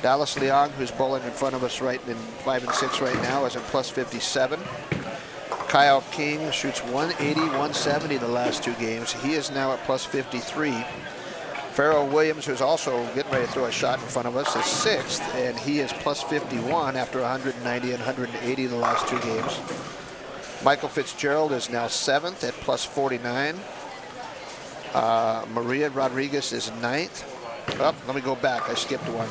Dallas Leong, who's bowling in front of us right in 5 and 6 right now, is at plus 57. Kyle King shoots 180, 170 the last 2 games. He is now at plus 53. Farrell Williams, who's also getting ready to throw a shot in front of us, is 6th, and he is plus 51 after 190 and 180 the last 2 games. Michael Fitzgerald is now 7th at plus 49. Maria Rodriguez is 9th. Oh, let me go back. I skipped one.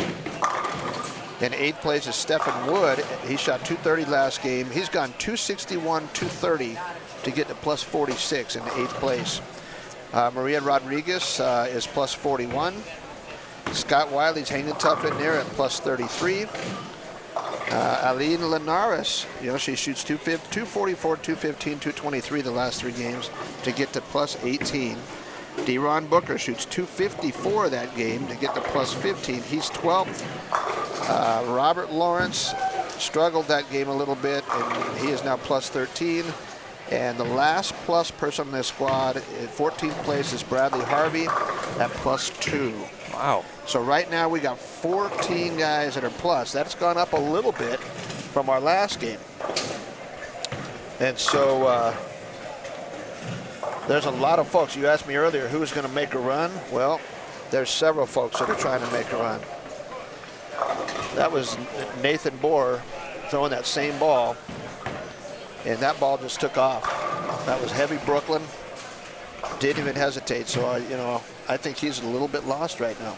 In 8th place is Stephen Wood. He shot 230 last game. He's gone 261, 230 to get to plus 46 in 8th place. Maria Rodriguez is plus 41. Scott Wiley's hanging tough in there at plus 33. Aline Linares, she shoots 244, 215, 223 the last 3 games to get to plus 18. Deron Booker shoots 254 that game to get to plus 15. He's 12th. Robert Lawrence struggled that game a little bit, and he is now plus 13. And the last plus person in this squad, in 14th place, is Bradley Harvey at plus 2. Wow. So right now we got 14 guys that are plus. That's gone up a little bit from our last game. And so there's a lot of folks. You asked me earlier who's going to make a run. Well, there's several folks that are trying to make a run. That was Nathan Moore throwing that same ball, and that ball just took off. That was heavy Brooklyn. Didn't even hesitate. So, I think he's a little bit lost right now.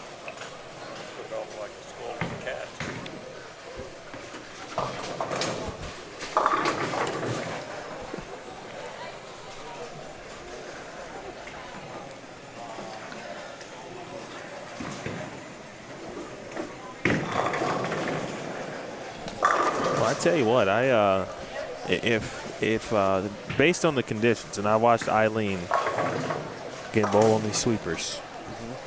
I tell you what, if based on the conditions, and I watched Eileen get bowl on these sweepers,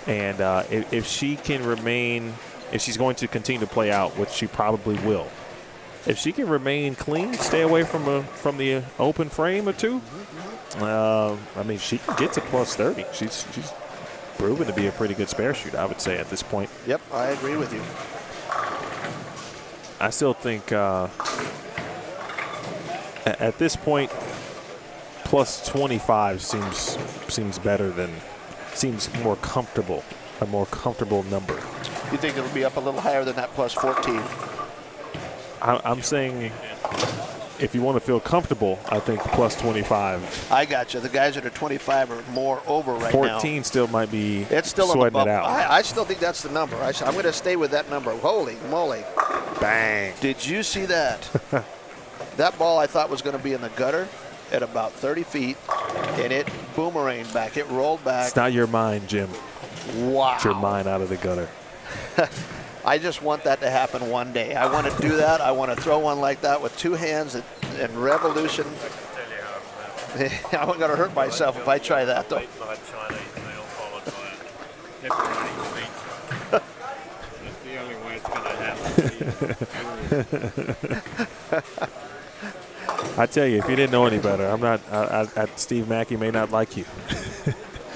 and if she can remain, if she's going to continue to play out, which she probably will, if she can remain clean, stay away from the open frame or 2, she can get to plus 30. She's proven to be a pretty good spare shooter, I would say, at this point. Yep, I agree with you. I still think at this point, plus 25 seems better than, seems more comfortable, a more comfortable number. You think it'll be up a little higher than that plus 14? I'm saying if you want to feel comfortable, I think plus 25. I got you. The guys that are 25 or more over right 14 now. 14 still might be it's still sweating on the it bubble. out. I still think that's the number. I'm going to stay with that number. Holy moly. Bang. Did you see that? That ball I thought was going to be in the gutter at about 30 feet, and it boomeranged back. It rolled back. It's not your mind, Jim. Wow. It's your mind out of the gutter. I just want that to happen one day. I want to do that. I want to throw one like that with two hands and revolution. I'm going to hurt myself if I try that, though. Late night Chinese meal followed by a pepperoni pizza. That's the only way it's going to happen. I tell you, if you didn't know any better, I'm not. Steve Mackey may not like you.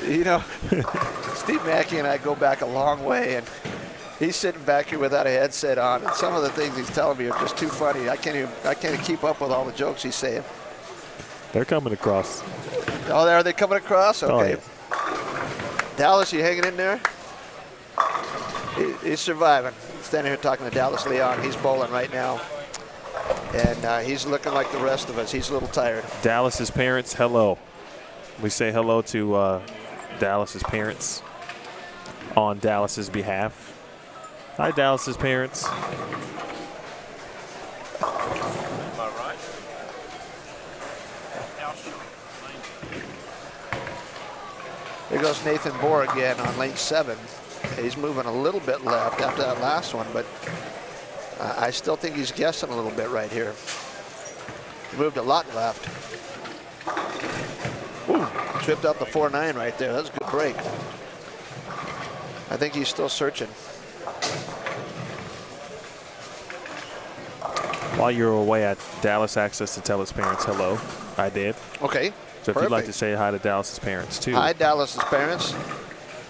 You know, Steve Mackey and I go back a long way, and he's sitting back here without a headset on, and some of the things he's telling me are just too funny. I can't keep up with all the jokes he's saying. They're coming across. Oh, are they coming across? Okay. Oh, yeah. Dallas, you hanging in there? He's surviving. Standing here talking to Dallas Leon. He's bowling right now, and he's looking like the rest of us. He's a little tired. Dallas's parents, hello. We say hello to Dallas's parents on Dallas's behalf. Hi, Dallas's parents. Am I right? Here goes Nathan Bohr again on lane 7. He's moving a little bit left after that last one, but I still think he's guessing a little bit right here. He moved a lot left. Ooh, tripped out the 4-9 right there. That's a good break. I think he's still searching. While you're away at Dallas Access to tell his parents hello. I did. Okay. So if you'd like to say hi to Dallas's parents too. Hi, Dallas's parents.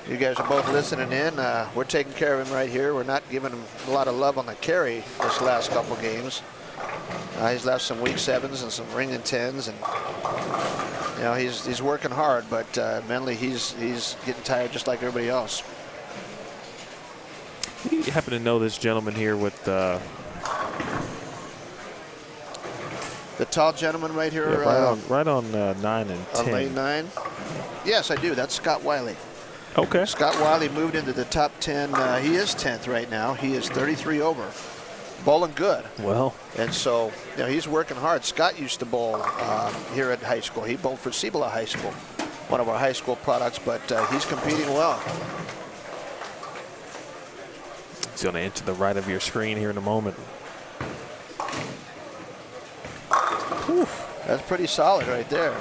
You guys are both listening in. We're taking care of him right here. We're not giving him a lot of love on the carry this last couple games. He's left some weak 7s and some ring and 10s, and you know he's working hard, but mentally he's getting tired just like everybody else. You happen to know this gentleman here with the tall gentleman right here? Yeah, right on 9 and 10. On lane 9? Yes, I do. That's Scott Wiley. Okay. Scott Wiley moved into the top 10. He is 10th right now. He is 33 over. Bowling good. Well. And so, you know, he's working hard. Scott used to bowl here at high school. He bowled for Cibola High School, one of our high school products, but he's competing well. He's going to enter the right of your screen here in a moment. Whew, that's pretty solid right there.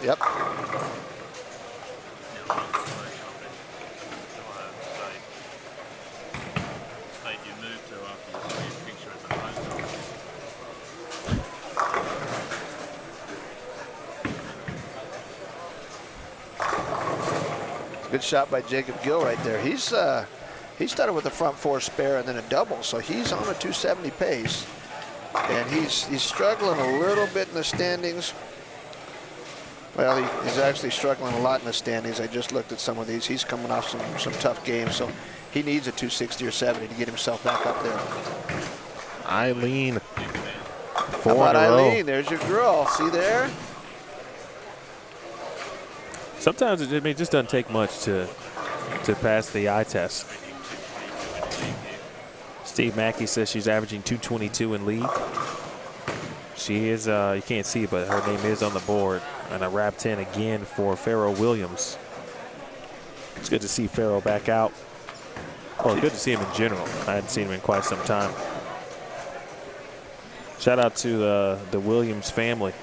Yep. Good shot by Jacob Gill right there. He started with a front 4 spare and then a double, so he's on a 270 pace, and he's struggling a little bit in the standings. Well, he's actually struggling a lot in the standings. I just looked at some of these. He's coming off some tough games, so he needs a 260 or 70 to get himself back up there. Eileen. 4 How about in a row. Eileen? There's your girl. See there? Sometimes it just doesn't take much to pass the eye test. Steve Mackey says she's averaging 222 in league. She is, you can't see it, but her name is on the board. And a wrap 10 again for Farrell Williams. It's good to see Farrell back out. Well, good to see him in general. I hadn't seen him in quite some time. Shout out to the Williams family.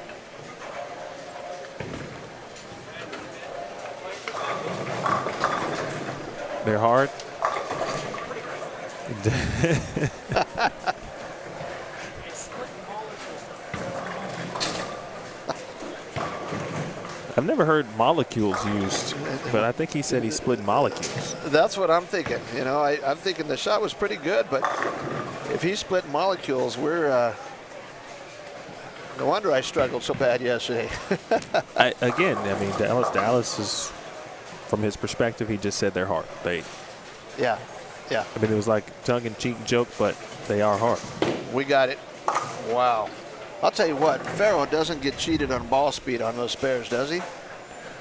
They're hard. I've never heard molecules used. but I think he said he's splitting molecules. That's what I'm thinking. You know, I'm thinking the shot was pretty good, but if he's splitting molecules, we're no wonder I struggled so bad yesterday. Again, I mean, Dallas is, from his perspective, he just said they're hard. Yeah. I mean, it was like tongue-in-cheek joke, but they are hard. We got it. Wow. I'll tell you what, Farrell doesn't get cheated on ball speed on those spares, does he?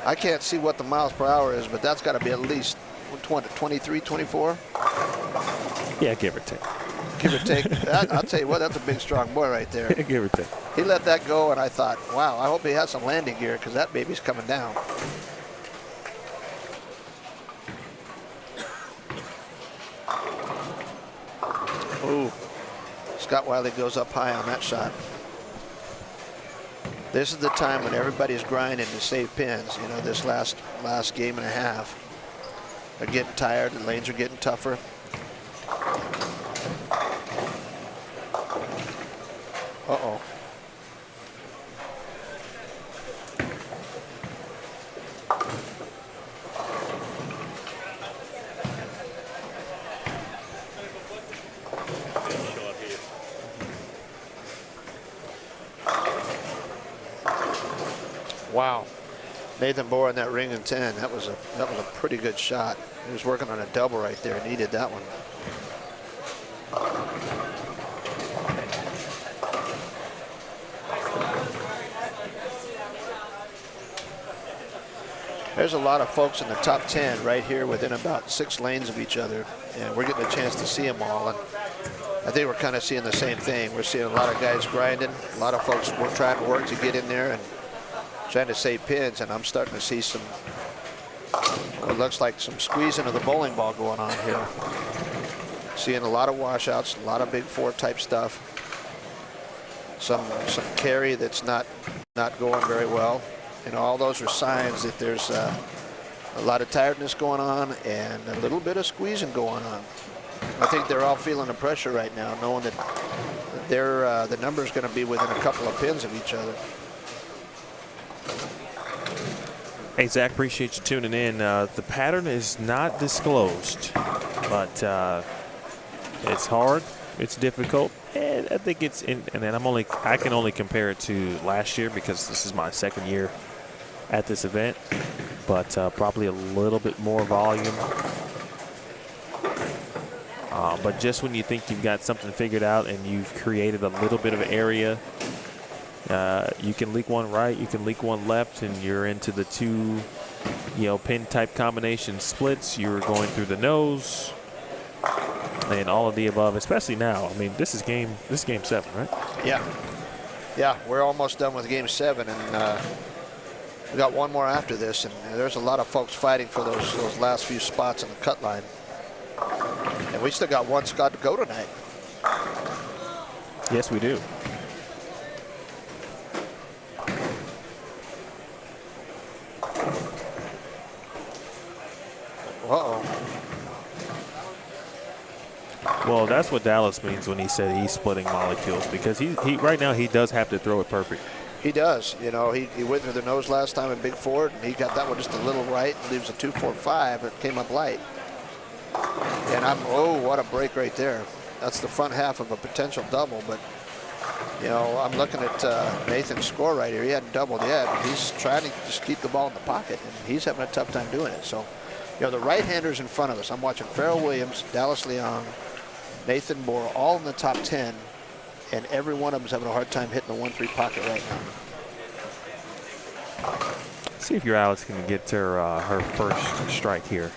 I can't see what the miles per hour is, but that's got to be at least 23, 24. Yeah, give or take. Give or take. I'll tell you what, that's a big, strong boy right there. Give or take. He let that go, and I thought, wow, I hope he has some landing gear because that baby's coming down. Ooh. Scott Wiley goes up high on that shot. This is the time when everybody's grinding to save pins. You know, this last game and a half. They're getting tired. The lanes are getting tougher. Uh-oh. Wow. Nathan Moore in that ring in 10. That was a pretty good shot. He was working on a double right there. Needed that one. There's a lot of folks in the top 10 right here within about 6 lanes of each other, and we're getting a chance to see them all. And I think we're kind of seeing the same thing. We're seeing a lot of guys grinding. A lot of folks were trying to work to get in there and trying to save pins, and I'm starting to see some, what looks like some squeezing of the bowling ball going on here. Seeing a lot of washouts, a lot of big 4 type stuff. Some carry that's not going very well. And all those are signs that there's a lot of tiredness going on and a little bit of squeezing going on. I think they're all feeling the pressure right now, knowing that the number's going to be within a couple of pins of each other. Hey, Zach, appreciate you tuning in. The pattern is not disclosed, but it's hard, it's difficult, and I think it's in. And then I can only compare it to last year because this is my second year at this event, but probably a little bit more volume. But just when you think you've got something figured out and you've created a little bit of area, you can leak one right, you can leak one left, and you're into the 2, pin type combination splits. You're going through the nose and all of the above, especially now. I mean, this is game 7, right? Yeah, we're almost done with game 7, and we got one more after this, and there's a lot of folks fighting for those last few spots in the cut line. And we still got one Scott to go tonight. Yes, we do. Uh-oh. Well, that's what Dallas means when he said he's splitting molecules, because he right now he does have to throw it perfect. He does. You know, he went through the nose last time in Big Ford, and he got that one just a little right, leaves a 2.45. It came up light. And what a break right there. That's the front half of a potential double, but I'm looking at Nathan's score right here. He hadn't doubled yet. He's trying to just keep the ball in the pocket, and he's having a tough time doing it. So, the right-handers in front of us. I'm watching Farrell Williams, Dallas Leong, Nathan Moore, all in the top 10, and every one of them's having a hard time hitting the 1-3 pocket right now. See if your Alice can get her first strike here.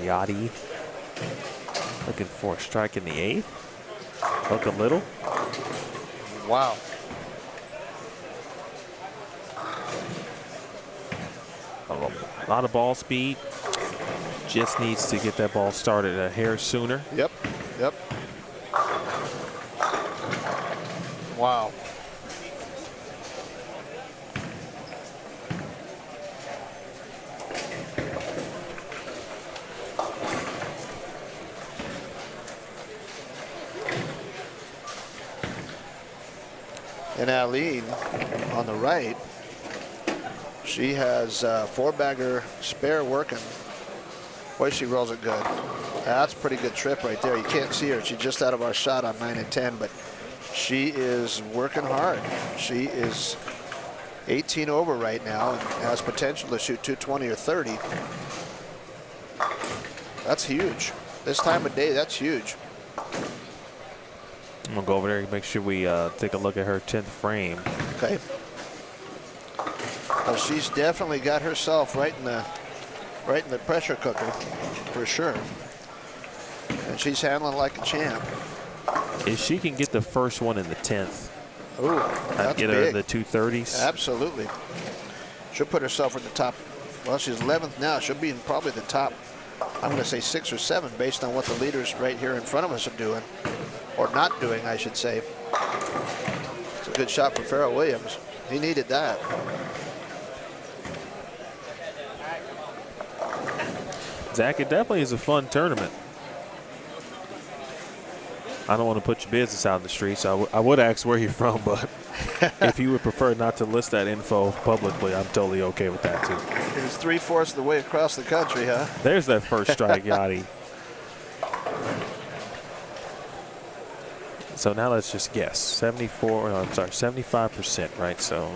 Yachty looking for a strike in the 8th. Hook a little. Wow. A lot of ball speed. Just needs to get that ball started a hair sooner. Yep. Wow. And Aline on the right, she has 4-bagger spare working. Boy, she rolls it good. That's a pretty good trip right there. You can't see her. She's just out of our shot on 9 and 10, but she is working hard. She is 18 over right now and has potential to shoot 220 or 30. That's huge. This time of day, that's huge. I'm gonna go over there and make sure we take a look at her 10th frame. Okay. Well, she's definitely got herself right in the pressure cooker, for sure. And she's handling like a champ. If she can get the first one in the 10th, ooh, that's get big. her in the 230s. Absolutely. She'll put herself in the top. Well, she's 11th now. She'll be in probably the top, I'm going to say 6 or 7 based on what the leaders right here in front of us are doing. Or not doing, I should say. It's a good shot for Pharrell Williams. He needed that. Zach, it definitely is a fun tournament. I don't want to put your business out in the streets. I would ask where you're from, but if you would prefer not to list that info publicly, I'm totally okay with that, too. It's 3/4 of the way across the country, huh? There's that first strike, Yachty. So now let's just guess. 74, no, I'm sorry, 75%, right? So,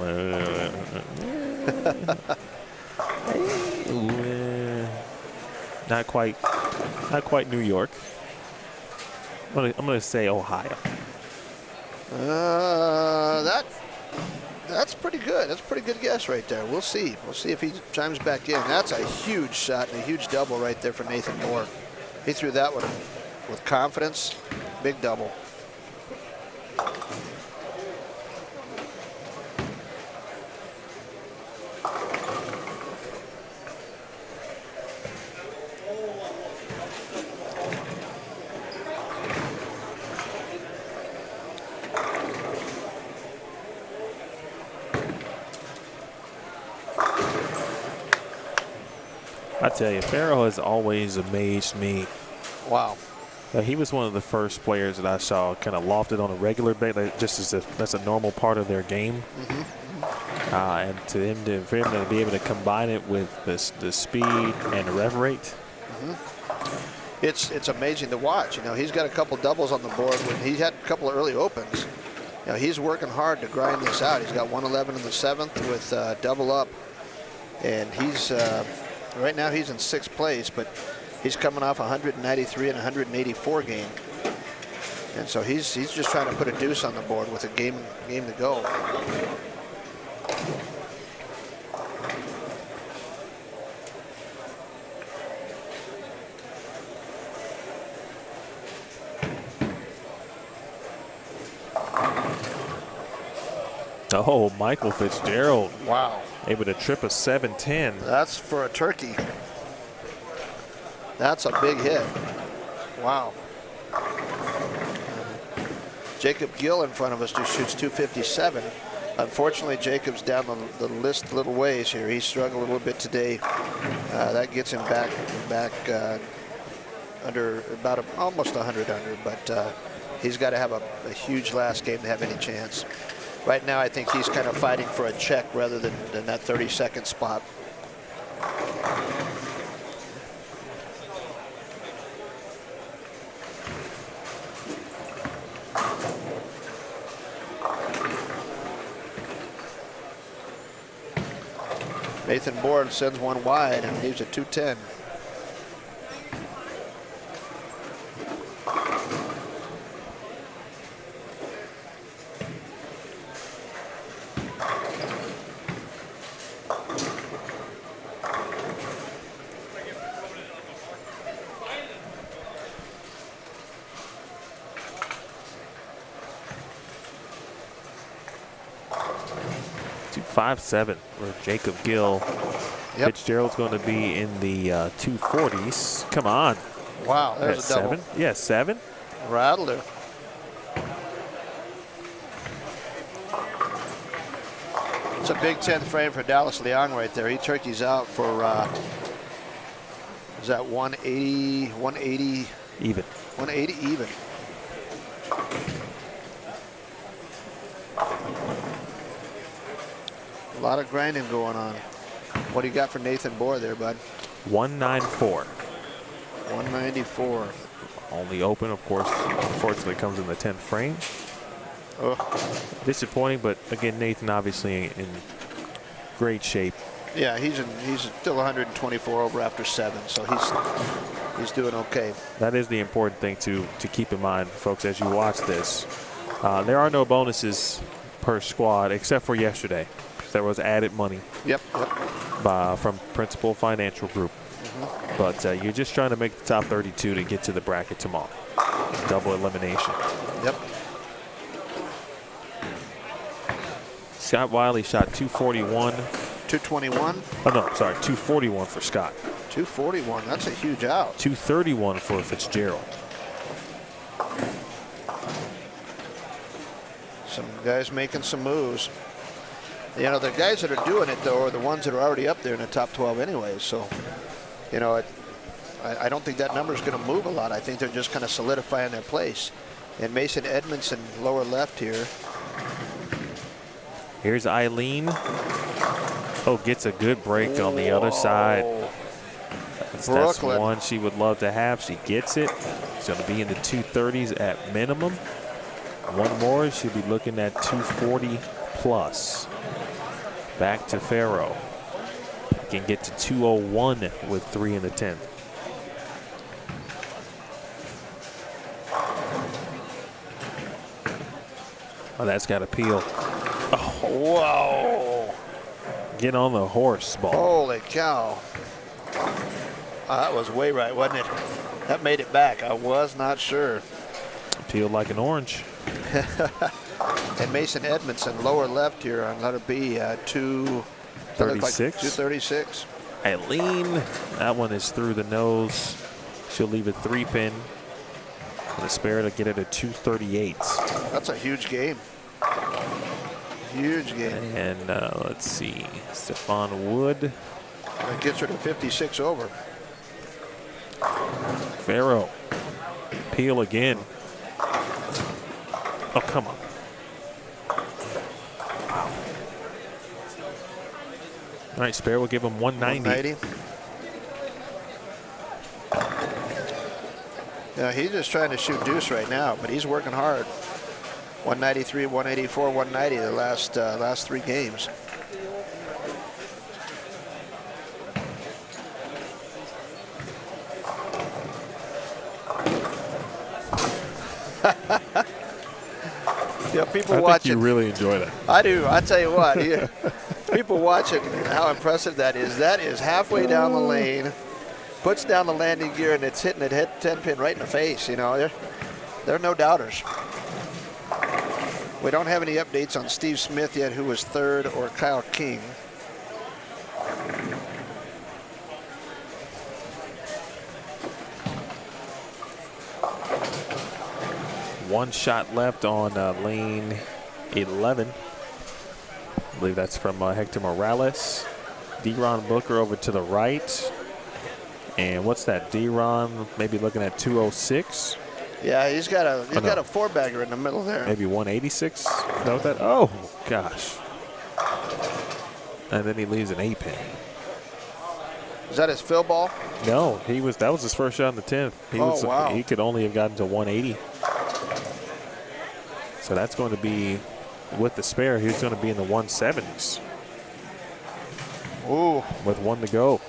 not quite New York. I'm gonna say Ohio. That's pretty good. That's a pretty good guess right there. We'll see. We'll see if he chimes back in. That's a huge shot and a huge double right there for Nathan Moore. He threw that one with confidence. Big double. I tell you, Farrell has always amazed me. Wow. He was one of the first players that I saw kind of lofted on a regular basis, just as that's a normal part of their game. And for him to be able to combine it with the speed and the rev rate. It's amazing to watch. You know, he's got a couple doubles on the board when he had a couple of early opens. You know, he's working hard to grind this out. He's got 111 in the 7th with double up, and he's right now he's in 6th place, but he's coming off 193 and 184 game, and so he's just trying to put a deuce on the board with a game to go. Oh, Michael Fitzgerald. Wow. Able to trip a 710. That's for a turkey. That's a big hit. Wow. Jacob Gill in front of us just shoots 257. Unfortunately, Jacob's down the list a little ways here. He struggled a little bit today. That gets him back under about almost 100 under, but he's got to have a huge last game to have any chance. Right now, I think he's kind of fighting for a check rather than that 32nd spot. Nathan Board sends one wide and leaves a 210. .257 for Jacob Gill. Yep. Fitzgerald's going to be in the 240s. Come on. Wow, there's a double. 7? Yeah, 7. Rattled her. It's a big 10th frame for Dallas Leong right there. He turkeys out for, is that 180, 180? Even. 180 even. A lot of grinding going on. What do you got for Nathan Bohr there, bud? 194. 194. Only open, of course, unfortunately comes in the 10th frame. Oh. Disappointing, but again, Nathan obviously in great shape. Yeah, he's still 124 over after 7, so he's doing okay. That is the important thing to keep in mind, folks, as you watch this. There are no bonuses per squad except for yesterday. There was added money. Yep. From Principal Financial Group. But you're just trying to make the top 32 to get to the bracket tomorrow. Double elimination. Yep. Scott Wiley shot 241. 221? Oh, no, sorry, 241 for Scott. 241, that's a huge out. 231 for Fitzgerald. Some guys making some moves. You know, the guys that are doing it, though, are the ones that are already up there in the top 12 anyways. So, you know, I don't think that number is going to move a lot. I think they're just kind of solidifying their place. And Mason Edmondson, lower left here. Here's Eileen. Oh, gets a good break on the other side. That's one she would love to have. She gets it. It's going to be in the 230s at minimum. One more, she'll be looking at 240 plus. Back to Farrow. Can get to 201 with 3 in the 10th. Oh, that's got to peel. Oh, whoa. Get on the horse ball. Holy cow. That was way right, wasn't it? That made it back. I was not sure. Peeled like an orange. And Mason Edmondson, lower left here on letter B, 236. 236. Eileen, that one is through the nose. She'll leave a 3-pin. The spare to get it at 238. That's a huge game. Huge game. And let's see, Stefan Wood. That gets her to 56 over. Farrow, peel again. Oh, come on. All right, spare will give him 190. Yeah, he's just trying to shoot deuce right now, but he's working hard. 193, 184, 190 the last 3 games. Yeah, people watching. I think you really enjoy that. I do. I tell you what, yeah. People watching how impressive that is. That is halfway down the lane, puts down the landing gear, and it's hitting it 10 pin right in the face. You know, there are no doubters. We don't have any updates on Steve Smith yet, who was 3rd, or Kyle King. One shot left on lane 11. I believe that's from Hector Morales. D-Ron Booker over to the right. And what's that? D-Ron maybe looking at 206. Yeah, he's got a 4-bagger in the middle there. Maybe 186. Is that what that? Oh gosh. And then he leaves an 8-pin. Is that his fill ball? No, that was his first shot in the 10th. Wow. He could only have gotten to 180. So that's going to be, with the spare, he's going to be in the 170s. Ooh. With 1 to go.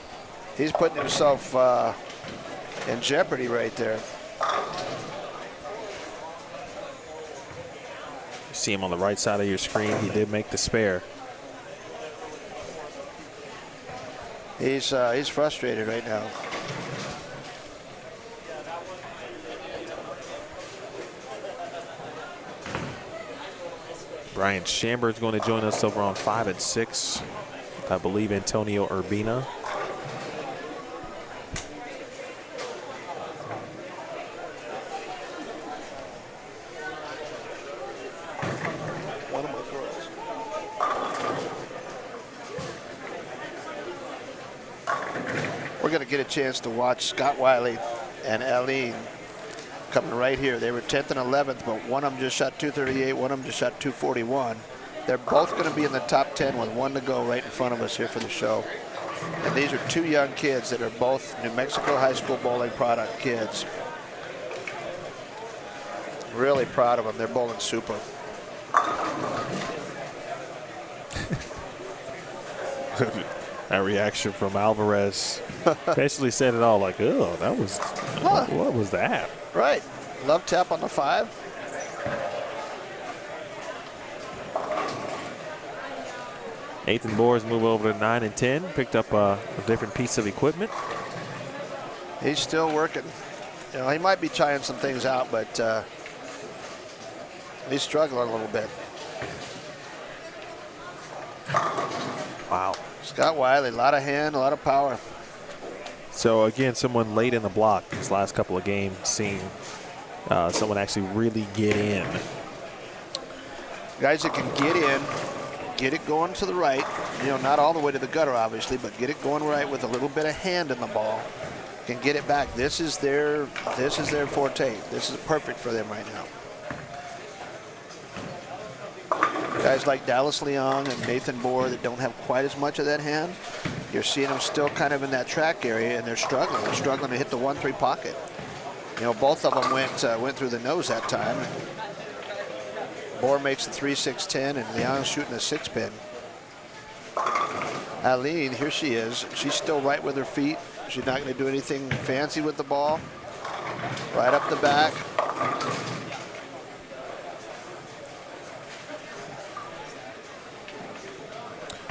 He's putting himself in jeopardy right there. You see him on the right side of your screen. He did make the spare. He's frustrated right now. Brian Chamber is going to join us over on 5 and 6. I believe Antonio Urbina. One of my girls. We're going to get a chance to watch Scott Wiley and Aline coming right here. They were 10th and 11th, but one of them just shot 238, one of them just shot 241. They're both going to be in the top 10 with 1 to go right in front of us here for the show. And these are 2 young kids that are both New Mexico high school bowling product kids. Really proud of them. They're bowling super. That reaction from Alvarez basically said it all, like, oh, that was, what was that? Right. Love tap on the 5. Nathan Boers move over to 9 and 10. Picked up a different piece of equipment. He's still working. You know, he might be trying some things out, but he's struggling a little bit. Wow. Scott Wiley, a lot of hand, a lot of power. So again, someone late in the block these last couple of games, seeing someone actually really get in. Guys that can get in, get it going to the right. You know, not all the way to the gutter, obviously, but get it going right with a little bit of hand in the ball. Can get it back. This is their forte. This is perfect for them right now. Guys like Dallas Leong and Nathan Boer that don't have quite as much of that hand, you're seeing them still kind of in that track area, and they're struggling. They're struggling to hit the 1-3 pocket. You know, both of them went through the nose that time. Boer makes the 3-6-10, and Leong's shooting a 6-pin. Aline, here she is. She's still right with her feet. She's not going to do anything fancy with the ball. Right up the back.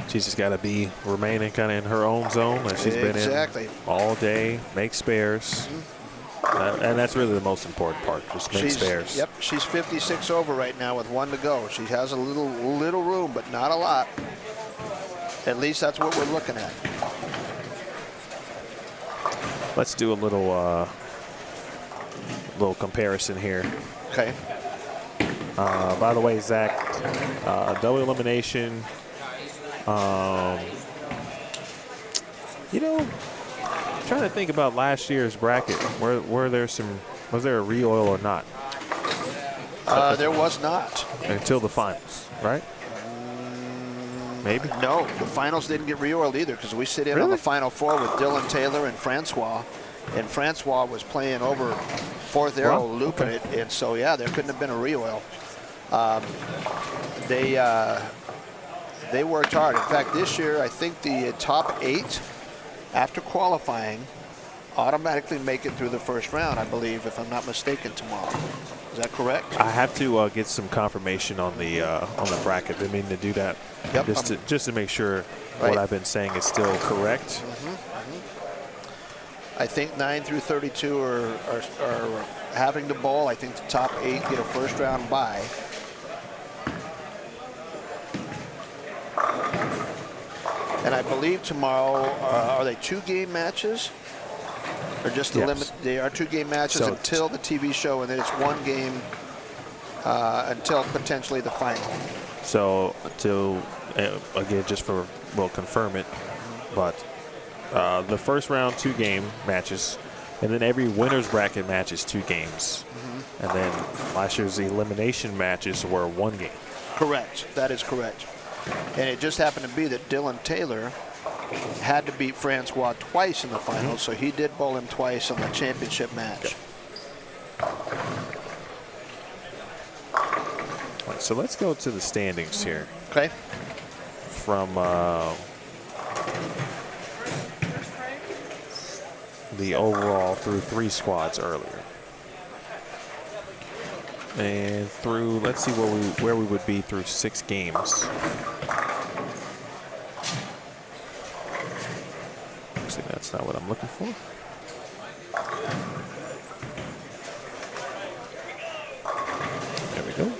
She's just got to be remaining kind of in her own zone that she's been in all day, make spares. And that's really the most important part, just make spares. Yep, she's 56 over right now with 1 to go. She has a little room, but not a lot. At least that's what we're looking at. Let's do a little comparison here. Okay. By the way, Zach, double elimination. You know, I'm trying to think about last year's bracket. Was there a re-oil or not? There was not. Until the finals, right? Maybe? No, the finals didn't get re-oiled either, because we sit in on the Final Four with Dylan Taylor and Francois. And Francois was playing over 4th arrow, looping it. And so, yeah, there couldn't have been a re-oil. They worked hard. In fact, this year, I think the top 8, after qualifying, automatically make it through the first round, I believe, if I'm not mistaken, tomorrow. Is that correct? I have to get some confirmation on the bracket. I mean to do that, just to make sure what I've been saying is still correct. I think 9 through 32 are having the bowl. I think the top 8 get a first round bye. And I believe tomorrow, are they 2-game matches? Or just the limit? They are 2-game matches until the TV show, and then it's 1 game until potentially the final. So again, just we'll confirm it, but the first round 2-game matches, and then every winner's bracket match is 2 games. And then last year's elimination matches were 1 game. Correct. That is correct. And it just happened to be that Dylan Taylor had to beat Francois twice in the finals, so he did bowl him twice in the championship match. Right, so let's go to the standings here. Okay. From the overall through 3 squads earlier. And through, let's see where we would be through 6 games. Actually, that's not what I'm looking for. There we go.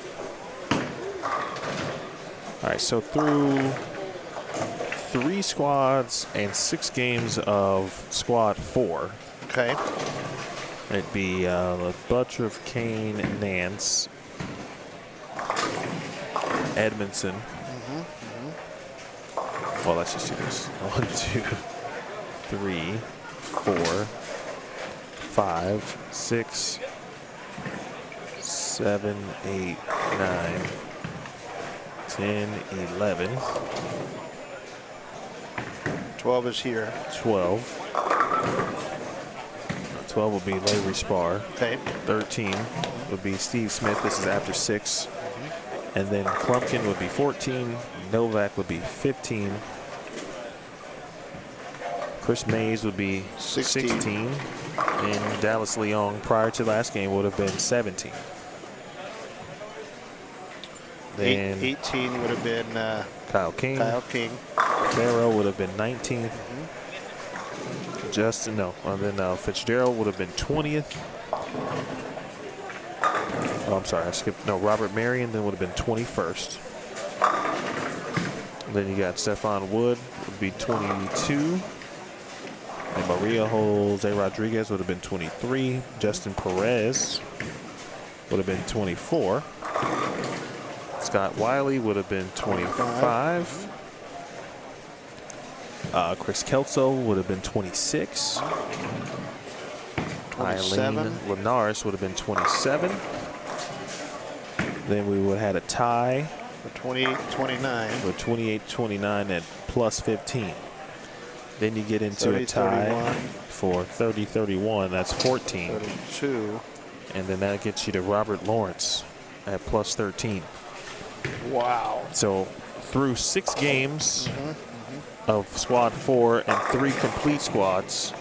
All right, so through 3 squads and 6 games of squad 4. Okay. It'd be Buttriff, Kane, Nance, Edmondson. Well, let's just do this. 1, 2, 3, 4, 5, 6, 7, 8, 9, 10, 11. 12 is here. 12. 12 will be Larry Spar. Okay. 13 would be Steve Smith. This is after 6. And then Klumpkin would be 14. Novak would be 15. Chris Mays would be 16. And Dallas Leong prior to last game would have been 17. Then 18 would have been Kyle King. Barrow would have been 19th. Justin, no. And then Fitzgerald would have been 20th. Oh, I'm sorry, I skipped. No, Robert Marion then would have been 21st. Then you got Stephon Wood would be 22. And Maria Jose Rodriguez would have been 23. Justin Perez would have been 24. Scott Wiley would have been 25. Chris Kelso would have been 26. 27. Eileen Linares would have been 27. Then we would have had a tie for 28-29. With 28-29 at plus 15. Then you get into 30, a tie 31. for 30-31. That's 14. 32. And then that gets you to Robert Lawrence at plus 13. Wow. So through 6 games of squad 4 and 3 complete squads,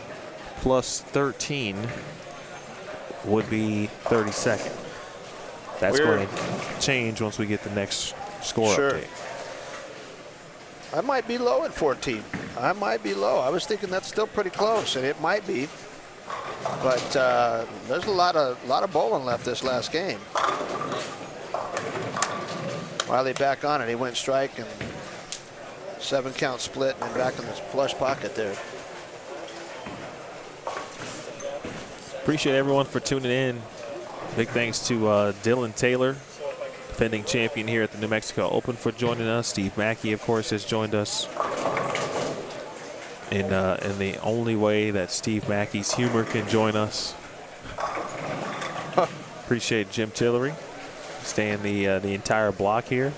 plus 13 would be 32nd. That's going to change once we get the next score update. I might be low at 14. I might be low. I was thinking that's still pretty close, and it might be. But there's a lot of bowling left this last game. Wiley back on it. He went strike and 7 count split and back in the flush pocket there. Appreciate everyone for tuning in. Big thanks to Dylan Taylor, defending champion here at the New Mexico Open, for joining us. Steve Mackey, of course, has joined us in the only way that Steve Mackey's humor can join us. Appreciate Jim Tillery staying the entire block here.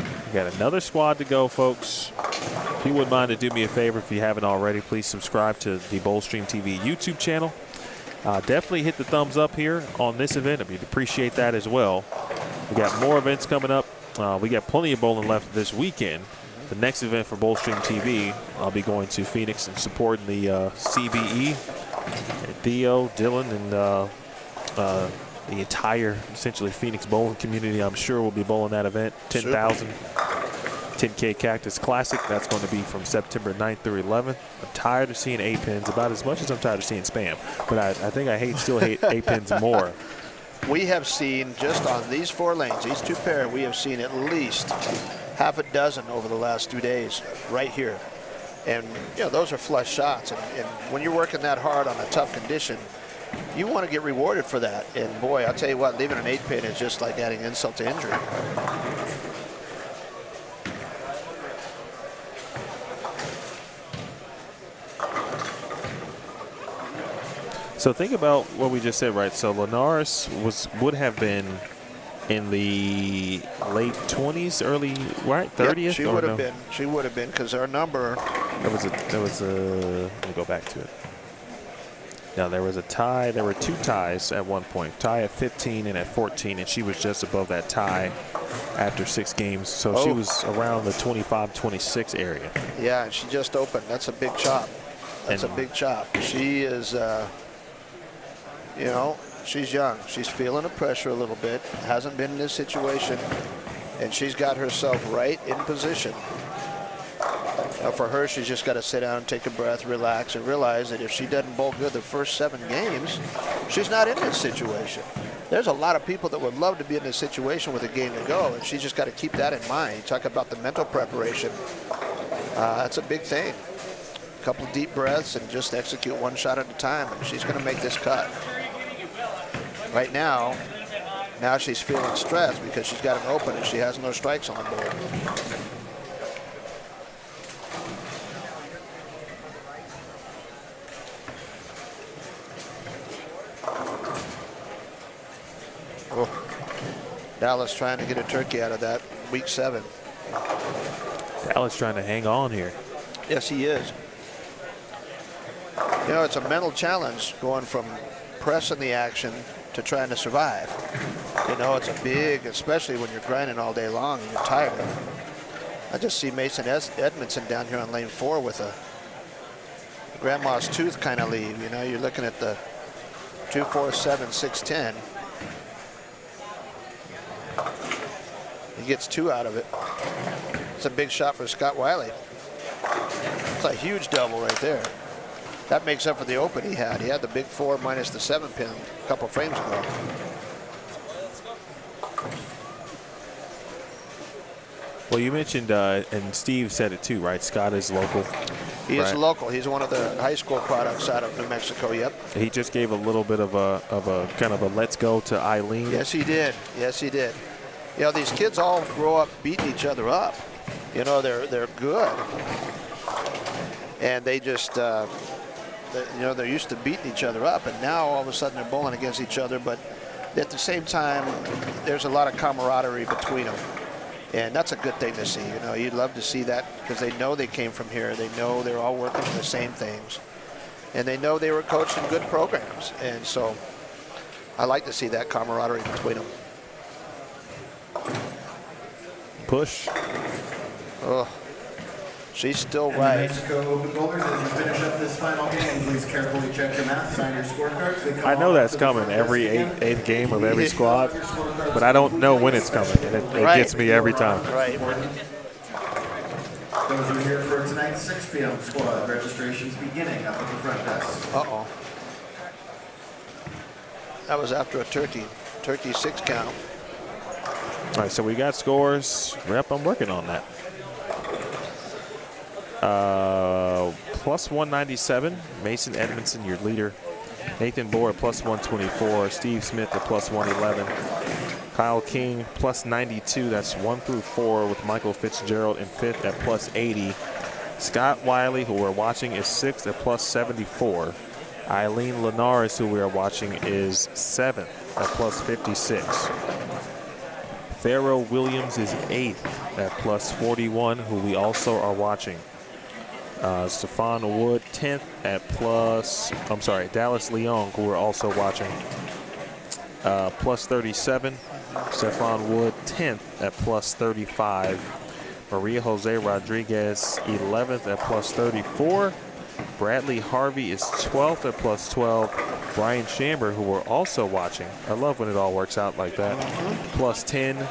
We got another squad to go, folks. If you wouldn't mind to do me a favor, if you haven't already, please subscribe to the BowlStreamTV YouTube channel. Definitely hit the thumbs up here on this event. We'd appreciate that as well. We got more events coming up. We got plenty of bowling left this weekend. The next event for BowlStreamTV, I'll be going to Phoenix and supporting the CBE. And Theo, Dylan, and the entire, essentially, Phoenix bowling community, I'm sure, will be bowling that event. 10,000. 10K Cactus Classic. That's going to be from September 9th through 11th. I'm tired of seeing 8-pins about as much as I'm tired of seeing spam. But I think I still hate 8-pins more. We have seen, just on these 4 lanes, these 2 pair, we have seen at least half a dozen over the last 2 days right here. And, you know, those are flush shots. And when you're working that hard on a tough condition, you want to get rewarded for that. And, boy, I'll tell you what, leaving an 8-pin is just like adding insult to injury. So think about what we just said, right? So Linares would have been in the late 20s, early, right? 30th? Yep, she would have been. She would have been, because our number. There was a. Let me go back to it. Now there was a tie. There were 2 ties at one point. Tie at 15 and at 14, and she was just above that tie after 6 games. So she was around the 25-26 area. Yeah, and she just opened. That's a big chop. That's a big chop. She is. You know, she's young. She's feeling the pressure a little bit. Hasn't been in this situation. And she's got herself right in position. Now for her, she's just got to sit down, take a breath, relax, and realize that if she doesn't bowl good the first 7 games, she's not in this situation. There's a lot of people that would love to be in this situation with a game to go, and she's just got to keep that in mind. You talk about the mental preparation. That's a big thing. A couple of deep breaths and just execute 1 shot at a time, and she's going to make this cut. Right now she's feeling stressed because she's got an open and she has no strikes on the board. Oh, Dallas trying to get a turkey out of that week 7. Dallas trying to hang on here. Yes, he is. You know, it's a mental challenge going from pressing the action to trying to survive. You know, it's a big, especially when you're grinding all day long and you're tired. I just see Mason Edmondson down here on lane 4 with a grandma's tooth kind of leave. You know, you're looking at the 247, 610. He gets 2 out of it. It's a big shot for Scott Wiley. It's a huge double right there. That makes up for the open he had. He had the big 4 minus the 7 pin a couple frames ago. Well, you mentioned, and Steve said it too, right? Scott is local. He is local. He's one of the high school products out of New Mexico. Yep. He just gave a little bit of a kind of a let's go to Eileen. Yes, he did. Yes, he did. You know, these kids all grow up beating each other up. You know, they're good, and they just, you know, they're used to beating each other up, and now all of a sudden they're bowling against each other. But at the same time, there's a lot of camaraderie between them. And that's a good thing to see. You know, you'd love to see that because they know they came from here. They know they're all working on the same things. And they know they were coached in good programs. And so I like to see that camaraderie between them. Push. Oh, she's still And right. New Mexico Open bowlers, as you finish up this final game, please carefully check your math, sign your scorecards. They come I know on that's to the coming front every desk again. eighth game of every squad, but I don't know when it's coming, and it Right. gets me every time. Right. Those who are here for tonight's 6 p.m. squad, registrations beginning up at the front desk. Uh-oh. That was after a turkey 6 count. All right, so we got scores. Yep, I'm working on that. Plus 197, Mason Edmondson, your leader. Nathan Bohr at plus 124. Steve Smith at plus 111. Kyle King plus 92. That's 1 through 4 with Michael Fitzgerald in 5th at plus 80. Scott Wiley, who we're watching, is 6th at plus 74. Eileen Linares, who we are watching, is 7th at plus 56. Pharaoh Williams is 8th at plus 41, who we also are watching. Stefan Wood 10th at plus, I'm sorry, Dallas Leong, who we're also watching, plus 37. Stefan Wood 10th at plus 35. Maria Jose Rodriguez 11th at plus 34. Bradley Harvey is 12th at plus 12. Brian Chamber, who we're also watching, I love when it all works out like that, plus 10.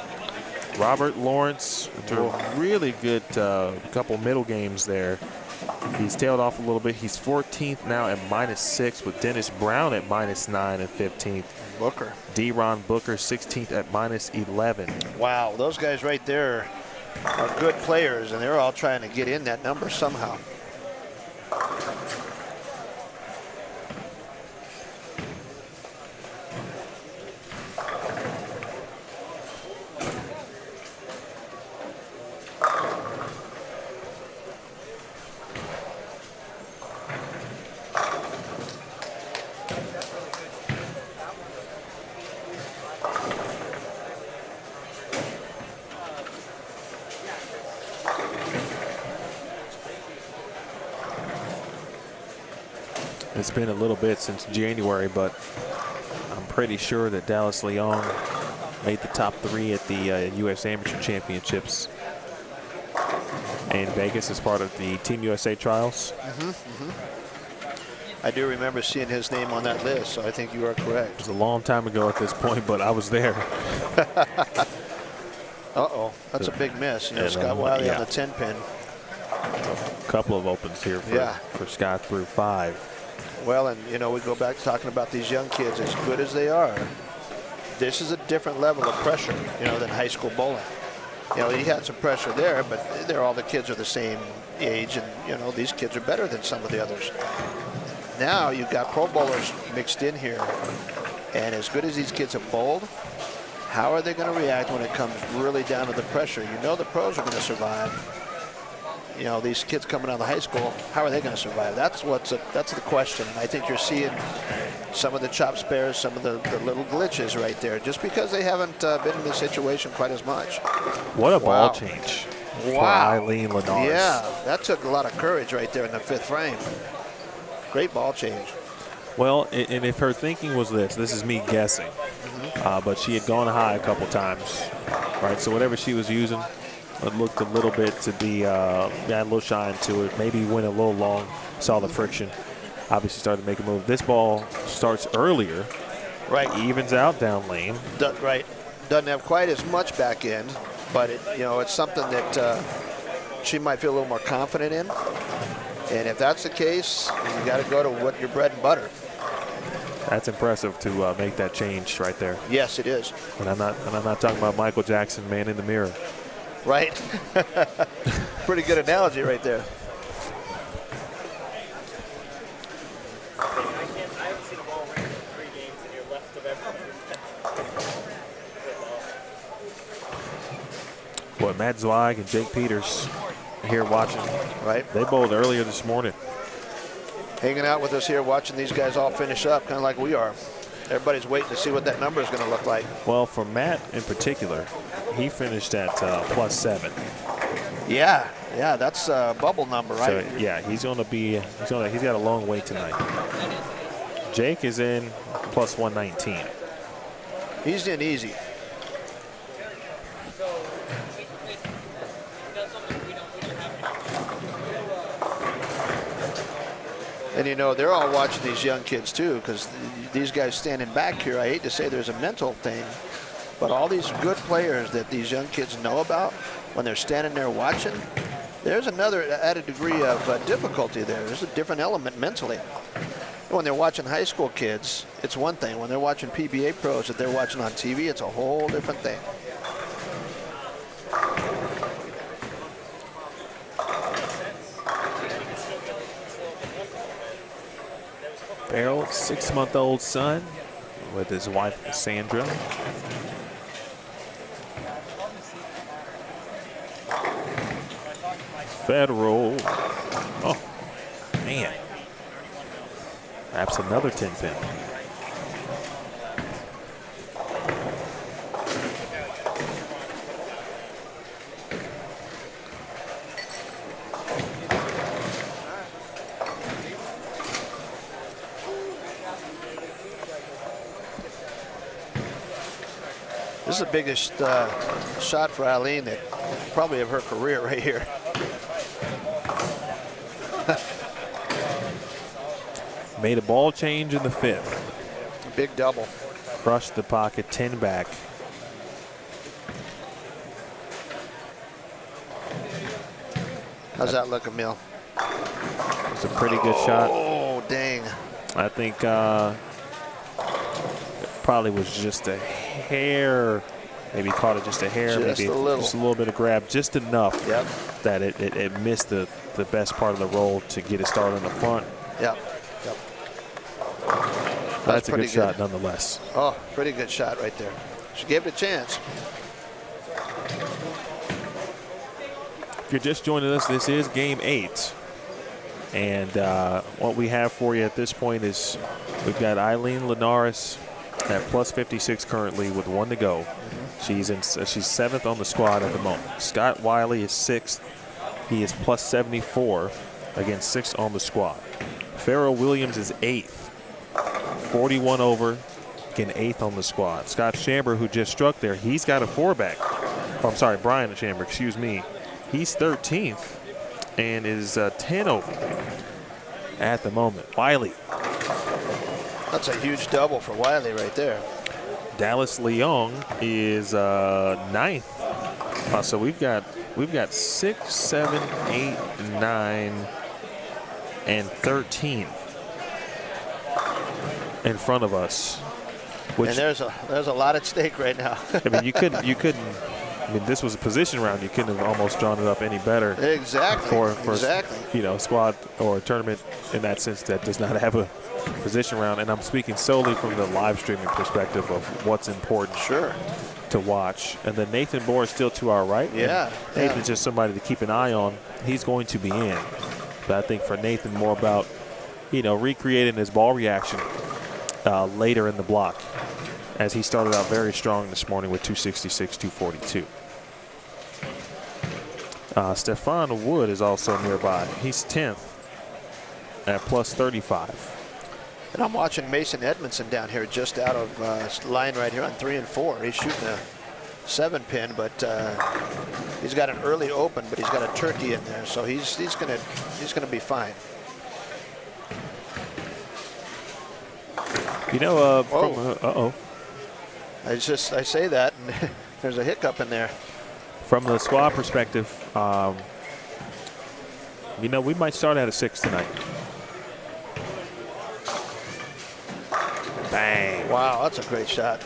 Robert Lawrence, a really good couple middle games there. He's tailed off a little bit. He's 14th now at -6 with Dennis Brown at -9 and 15th. Booker. D-Ron Booker 16th at -11. Wow, those guys right there are good players, and they're all trying to get in that number somehow. It's been a little bit since January, but I'm pretty sure that Dallas Leong made the top 3 at the U.S. Amateur Championships in Vegas as part of the Team USA trials. I do remember seeing his name on that list, so I think you are correct. It was a long time ago at this point, but I was there. Uh-oh, that's a big miss. You know, And, Scott Wiley yeah. on the 10 pin. A couple of opens here for Scott through 5. Well, and you know, we go back to talking about these young kids, as good as they are. This is a different level of pressure, you know, than high school bowling. You know, he had some pressure there, but all the kids are the same age, and you know, these kids are better than some of the others. Now you've got pro bowlers mixed in here, and as good as these kids have bowled, how are they going to react when it comes really down to the pressure? You know, the pros are going to survive. you know, these kids coming out of high school, how are they going to survive? That's the question. And I think you're seeing some of the chop spares, some of the little glitches right there, just because they haven't been in the situation quite as much. What a ball change for Eileen Linares. Yeah, that took a lot of courage right there in the 5th frame. Great ball change. Well, and if her thinking was this is me guessing, but she had gone high a couple times, right? So whatever she was using, it looked a little bit to be, had a little shine to it. Maybe went a little long, saw the friction. Obviously started to make a move. This ball starts earlier. Right. Evens out down lane. Right. Doesn't have quite as much back end, but it's something that she might feel a little more confident in. And if that's the case, you got to go to what your bread and butter. That's impressive to make that change right there. Yes, it is. And I'm not talking about Michael Jackson, Man in the Mirror. Right. Pretty good analogy right there. I haven't seen a ball ring in 3 games and you're left of everything. Boy, Matt Zweig and Jake Peters here watching. Right. They bowled earlier this morning. Hanging out with us here, watching these guys all finish up, kind of like we are. Everybody's waiting to see what that number is going to look like. Well, for Matt in particular, he finished at +7. Yeah, that's a bubble number, right? So, yeah, he's got a long wait tonight. Jake is in +119. He's in easy. And they're all watching these young kids too, because these guys standing back here, I hate to say there's a mental thing, but all these good players that these young kids know about, when they're standing there watching, there's another added degree of difficulty there. There's a different element mentally. When they're watching high school kids, it's one thing. When they're watching PBA pros that they're watching on TV, it's a whole different thing. Farrell, 6-month-old son with his wife, Sandra. Federal. Oh, man. Perhaps another 10-pin. This is the biggest shot for Eileen that probably of her career right here. Made a ball change in the 5th. Big double. Crushed the pocket, 10 back. How's that look, Emil? It's a pretty good shot. Oh, dang. I think probably was just a hair, maybe caught it just a hair, just maybe a little. Just a little bit of grab, just enough Yep. that it missed the best part of the roll to get it started in the front. Yep. Yep. That's a good pretty shot nonetheless. Oh, pretty good shot right there. She gave it a chance. If you're just joining us, this is game 8. And what we have for you at this point is we've got Eileen Linares at +56 currently with 1 to go. She's 7th on the squad at the moment. Scott Wiley is 6th. He is +74, again 6th on the squad. Farrell Williams is 8th, 41 over, again 8th on the squad. Scott Chamber, who just struck there, he's got a 4-back. Oh, I'm sorry, Brian Chamber, excuse me. He's 13th and is 10 over at the moment. Wiley. That's a huge double for Wiley right there. Dallas Leong is 9th. So we've got 6, 7, 8, 9, and 13 in front of us. Which, and there's a lot at stake right now. I mean, you couldn't. I mean, this was a position round. You couldn't have almost drawn it up any better. Exactly. For squad or a tournament in that sense that does not have a position round. And I'm speaking solely from the live streaming perspective of what's important. Sure. to watch. And then Nathan Moore is still to our right. Yeah. And Nathan's just somebody to keep an eye on. He's going to be in. But I think for Nathan, more about, recreating his ball reaction later in the block, as he started out very strong this morning with 266, 242. Stefan Wood is also nearby. He's 10th at plus 35. And I'm watching Mason Edmondson down here just out of line right here on 3 and 4. He's shooting a 7-pin, but he's got an early open, but he's got a turkey in there, so he's gonna be fine. I say that, and there's a hiccup in there. From the squad perspective, we might start at a 6 tonight. Bang. Wow, that's a great shot.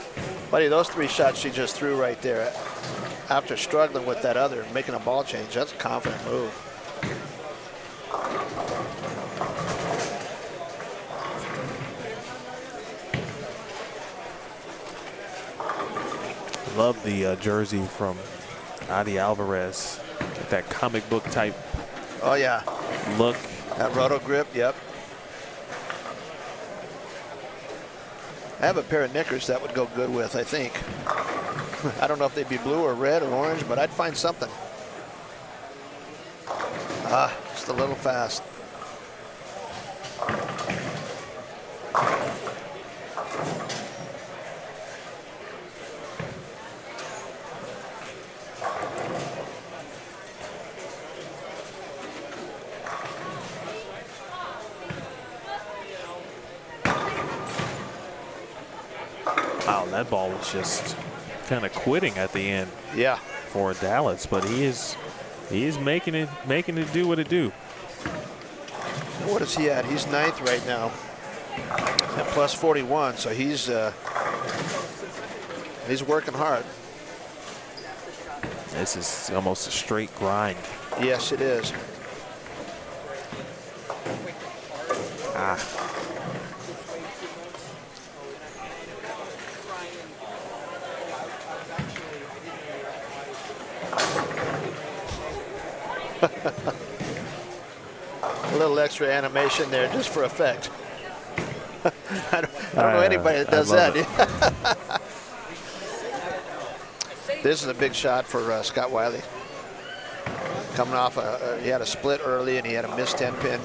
Buddy, those 3 shots she just threw right there after struggling with that other, making a ball change, that's a confident move. Love the jersey from Adi Alvarez. That comic book type. Oh, yeah. Look. That roto grip, yep. I have a pair of knickers that would go good with, I think. I don't know if they'd be blue or red or orange, but I'd find something. Just a little fast. Wow, that ball was just kind of quitting at the end. Yeah. For Dallas, but he is making it do what it do. What is he at? He's 9th right now at plus 41, so he's working hard. This is almost a straight grind. Yes, it is. A little extra animation there just for effect. I don't know anybody that does that. This is a big shot for Scott Wiley. Coming off, he had a split early and he had a missed 10-pin.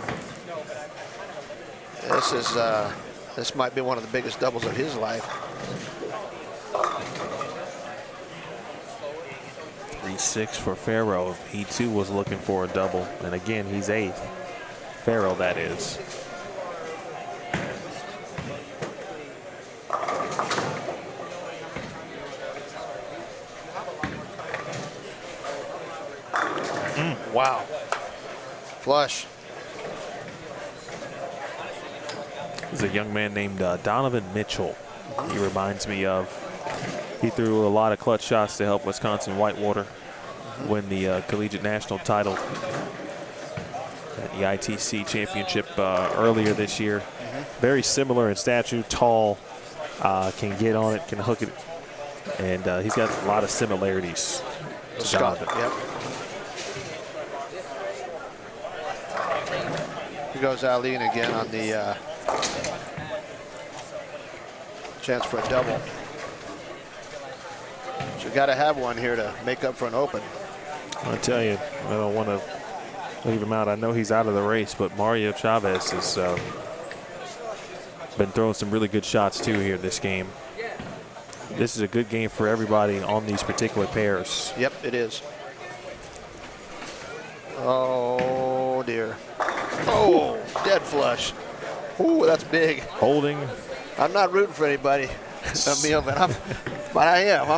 This might be one of the biggest doubles of his life. 3-6 for Farrell. He too was looking for a double, and again he's 8th. Farrell, that is. Wow. Flush. There's a young man named Donovan Mitchell. He reminds me of. He threw a lot of clutch shots to help Wisconsin Whitewater win the collegiate national title at the ITC championship earlier this year. Very similar in stature, tall, can get on it, can hook it, and he's got a lot of similarities to Donovan. Yep. Here goes Aline again on the chance for a double. So you got to have one here to make up for an open. I tell you, I don't want to leave him out. I know he's out of the race, but Mario Chavez has been throwing some really good shots too here this game. This is a good game for everybody on these particular pairs. Yep, it is. Oh dear. Oh, dead flush. Ooh, that's big. Holding. I'm not rooting for anybody, Emil, but I am.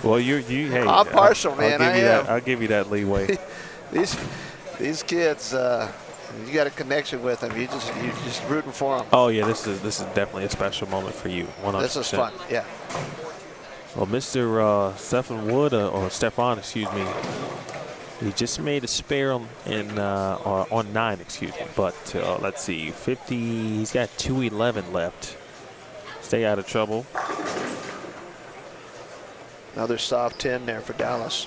Well, hey. I'm partial, man. I'll give you that leeway. These kids, you got a connection with them. You just rooting for them. Oh yeah, this is definitely a special moment for you. 100%. This is fun. Yeah. Well, Mr. Stefan Wood, or Stefan, excuse me, he just made a spare on 9, excuse me. But let's see, 50. He's got 211 left. Stay out of trouble. Another soft 10 there for Dallas.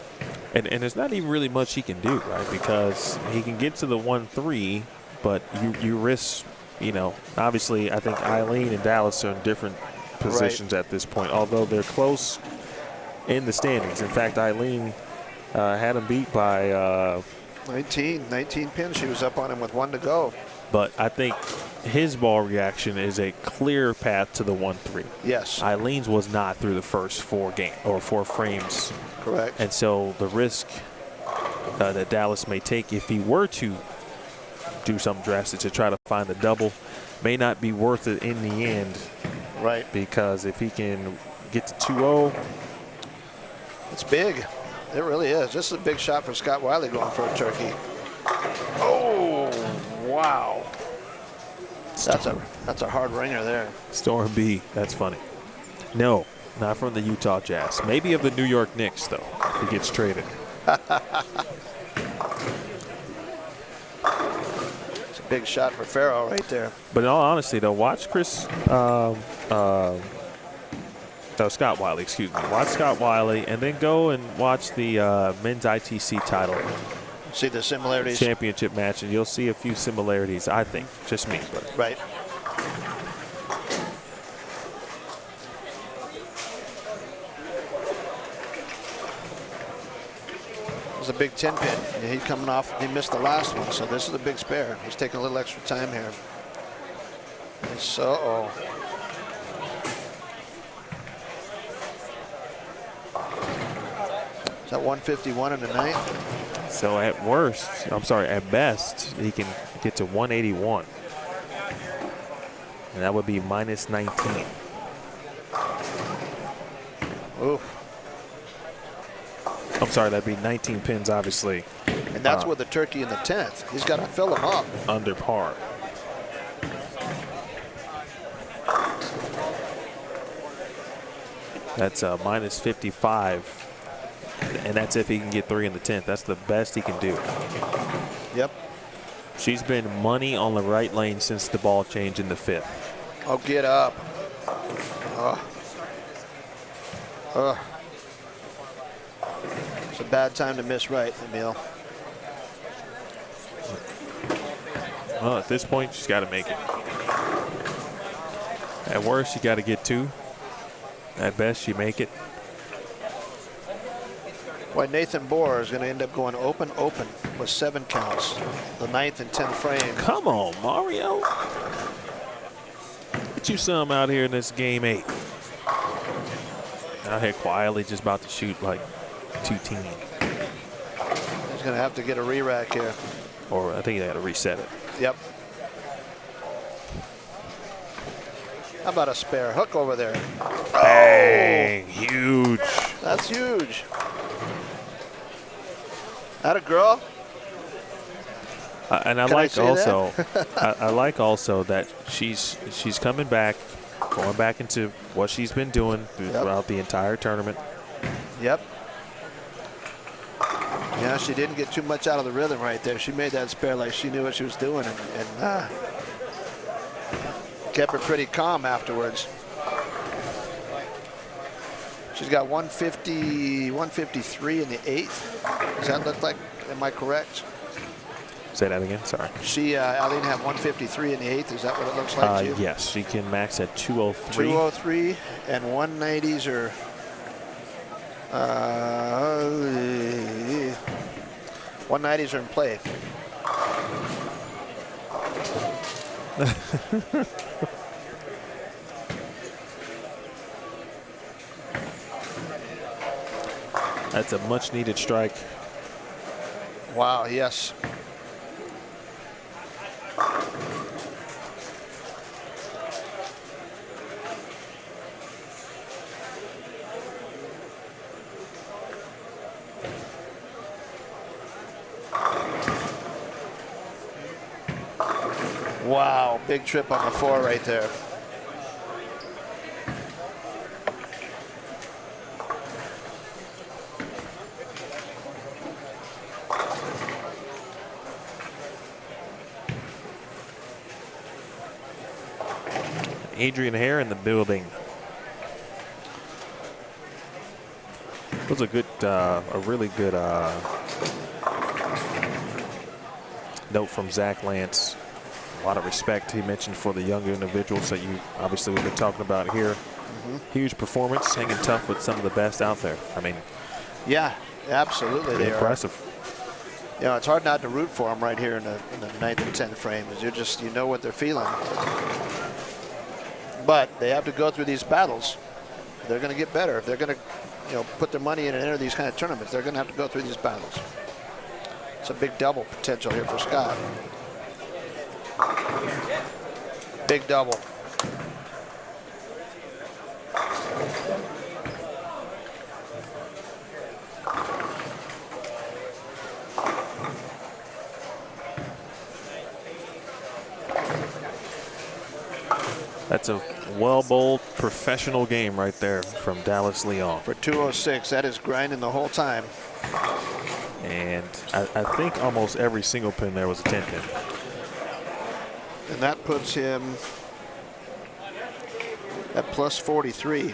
And there's not even really much he can do, right? Because he can get to the 1-3, but you risk, you know, obviously I think Eileen and Dallas are in different positions at this point, although they're close in the standings. In fact, Eileen had him beat by 19 pins. She was up on him with 1 to go. But I think his ball reaction is a clear path to the 1-3. Yes. Eileen's was not through the first 4 frames. Correct. And so the risk that Dallas may take if he were to do something drastic to try to find a double may not be worth it in the end. Right. Because if he can get to 2-0. It's big. It really is. This is a big shot for Scott Wiley going for a turkey. Oh, wow. That's a hard ringer there. Storm B. That's funny. No, not from the Utah Jazz. Maybe of the New York Knicks, though, if he gets traded. It's a big shot for Farrell right there. But in all honesty, though, watch Scott Wiley, excuse me. Watch Scott Wiley, and then go and watch the men's ITC title. See the similarities? Championship match, and you'll see a few similarities, I think. Just me. But. Right. It was a big 10 pin. He's coming off, he missed the last one, so this is a big spare. He's taking a little extra time here. So, is that 151 in the ninth? So at best, he can get to 181. And that would be minus 19. Oof. I'm sorry, that'd be 19 pins, obviously. And that's with the turkey in the 10th. He's got to fill them up. Under par. That's minus 55. And that's if he can get 3 in the 10th. That's the best he can do. Yep. She's been money on the right lane since the ball change in the 5th. Oh, get up. It's a bad time to miss right, Emil. Well, at this point, she's got to make it. At worst, you got to get 2. At best, you make it. Boy, Nathan Bohr is going to end up going open with 7 counts. The 9th and 10th frame. Come on, Mario. Get you some out here in this game 8. Out here quietly just about to shoot like 2 team. He's going to have to get a re-rack here. Or I think they got to reset it. Yep. How about a spare hook over there? Bang, huge. That's huge. That a girl? And I like also, I like also that she's coming back, going back into what she's been doing throughout the entire tournament. Yep. Yeah, she didn't get too much out of the rhythm right there. She made that spare like she knew what she was doing, and kept her pretty calm afterwards. She's got 150, 153 in the 8th. Does that look like, am I correct? Say that again, sorry. She, Eileen had 153 in the 8th. Is that what it looks like to you? Yes, she can max at 203. 203 and 190s are, 190s are in play. That's a much needed strike. Wow, yes. Wow, big trip on the 4 right there. Adrian Hare in the building. was a good, a really good note from Zach Lance. A lot of respect he mentioned for the younger individuals that you obviously we've been talking about here. Huge performance, hanging tough with some of the best out there. I mean, Yeah, absolutely. They are. impressive. You know, it's hard not to root for them right here in the 9th and 10th frame, because you know what they're feeling. But they have to go through these battles. They're going to get better. If they're going to, put their money in and enter these kind of tournaments, they're going to have to go through these battles. It's a big double potential here for Scott. Big double. That's a well-bowled professional game right there from Dallas Leon. For 206, that is grinding the whole time. And I think almost every single pin there was a 10 pin. And that puts him at plus 43.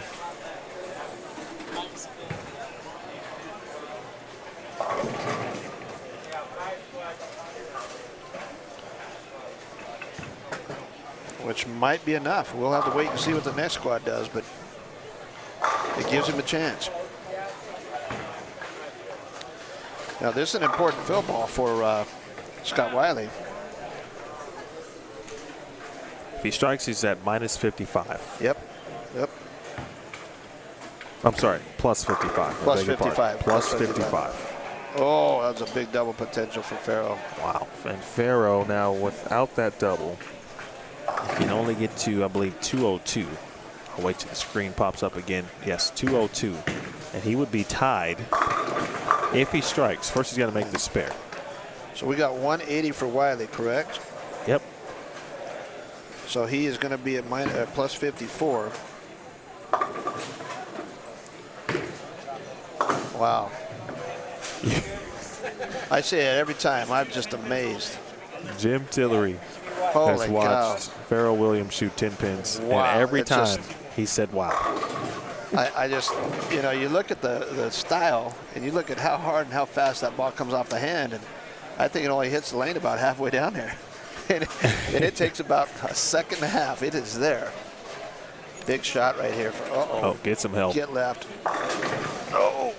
Which might be enough. We'll have to wait and see what the next squad does, but it gives him a chance. Now this is an important fill ball for Scott Wiley. If he strikes, he's at minus 55. Yep. I'm sorry, plus 55. Plus 55. Plus 55. Oh, that was a big double potential for Farrow. Wow. And Farrow now, without that double, can only get to, I believe, 202. I'll wait till the screen pops up again. Yes, 202. And he would be tied if he strikes. First, he's got to make the spare. So we got 180 for Wiley, correct? Yep. So he is going to be at plus 54. Wow. I say it every time. I'm just amazed. Jim Tillery has Holy watched cow. Farrell Williams shoot 10 pins. Wow, And every it's time just- he said, wow. I just, you look at the style and you look at how hard and how fast that ball comes off the hand, and I think it only hits the lane about halfway down there. and it takes about a second and a half. It is there. Big shot right here. Oh, get some help. Get left. Oh.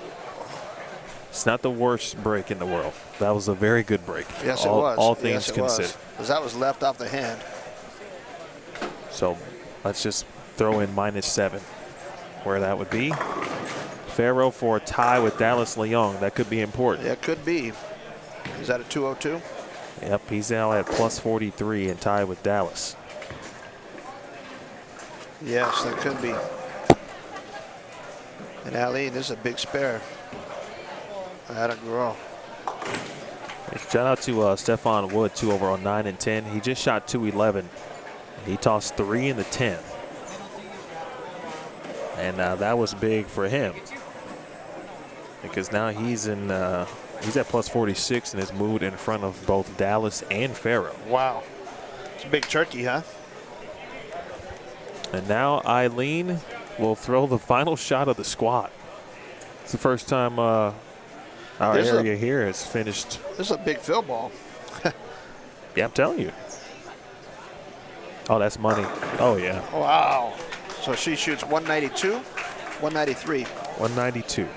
It's not the worst break in the world. That was a very good break. Yes, it was. All things yes, it considered. Because that was left off the hand. So let's just throw in minus 7, where that would be. Farrow for a tie with Dallas Leong. That could be important. Yeah, it could be. Is that a 202? Yep, he's now at plus 43 and tied with Dallas. Yes, that could be. And Aline, this is a big spare. That'll grow. Shout out to Stefan Wood, 2 over on 9 and 10. He just shot 211. He tossed 3 in the 10th. And that was big for him, because now he's at plus 46 and has moved in front of both Dallas and Farrow. Wow. It's a big turkey, huh? And now Eileen will throw the final shot of the squad. It's the first time our area here has finished. This is a big fill ball. Yeah, I'm telling you. Oh, that's money. Oh, yeah. Wow. So she shoots 192, 193. 192.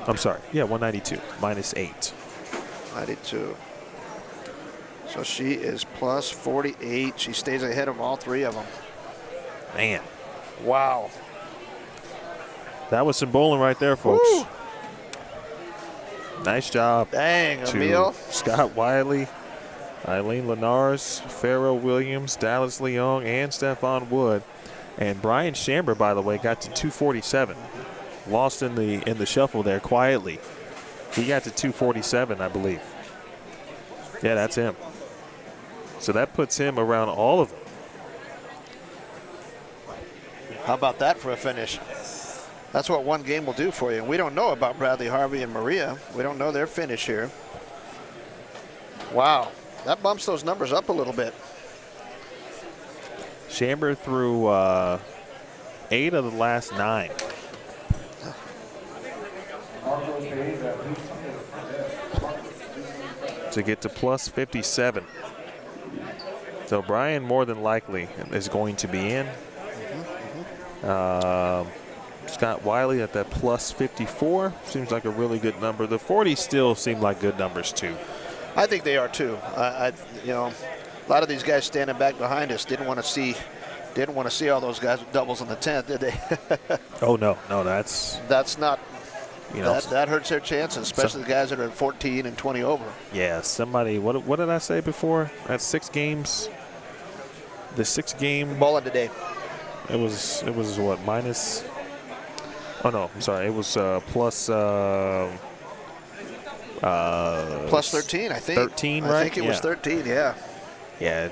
I'm sorry. Yeah, 192. Minus 8. 92. So she is plus 48. She stays ahead of all 3 of them. Man. Wow. That was some bowling right there, folks. Woo. Nice job. Dang, to Emil. Scott Wiley, Eileen Lenars, Farrell Williams, Dallas Leong, and Stefan Wood. And Brian Chamber, by the way, got to 247. Lost in the shuffle there quietly. He got to 247, I believe. Yeah, that's him. So that puts him around all of them. How about that for a finish? That's what one game will do for you. We don't know about Bradley Harvey and Maria. We don't know their finish here. Wow. That bumps those numbers up a little bit. Chamber threw 8 of the last 9. to get to plus 57. So Brian more than likely is going to be in. Scott Wiley at that plus 54 seems like a really good number. The 40s still seem like good numbers too. I think they are too. You know, a lot of these guys standing back behind us didn't want to see all those guys with doubles in the 10th, did they? Oh no, that's not. You know, that hurts their chances, especially the guys that are at 14 and 20 over. Yeah, somebody. What did I say before? That's 6 games. The 6-game bowling today. It was what, minus? Oh no, I'm sorry. It was plus. Plus 13, I think. 13, right? I think it was 13. Yeah. Yeah,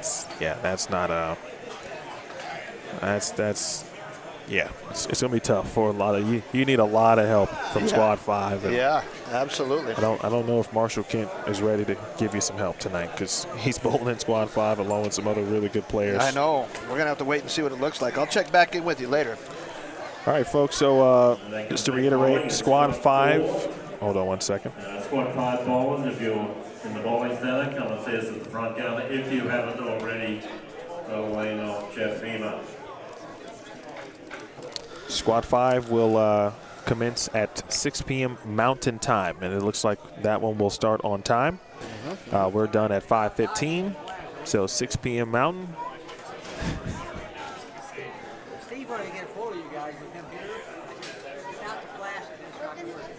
that's not a. That's. Yeah, it's gonna be tough for a lot of you. You need a lot of help from Squad 5. Yeah, absolutely. I don't know if Marshall Kent is ready to give you some help tonight because he's bowling in Squad 5 along with some other really good players. I know. We're gonna have to wait and see what it looks like. I'll check back in with you later. All right, folks. So just to reiterate, Squad 5. Hold on one second. Squad 5 bowlers, if you're in the bowling center, come and see us at the front counter. If you haven't already, Wayne or Jeff Beamer. Squad 5 will commence at 6 p.m. Mountain Time, and it looks like that one will start on time. We're done at 5:15, so 6 p.m. Mountain. Steve already get a photo of you guys with him here. Without the flash, it's not going to work.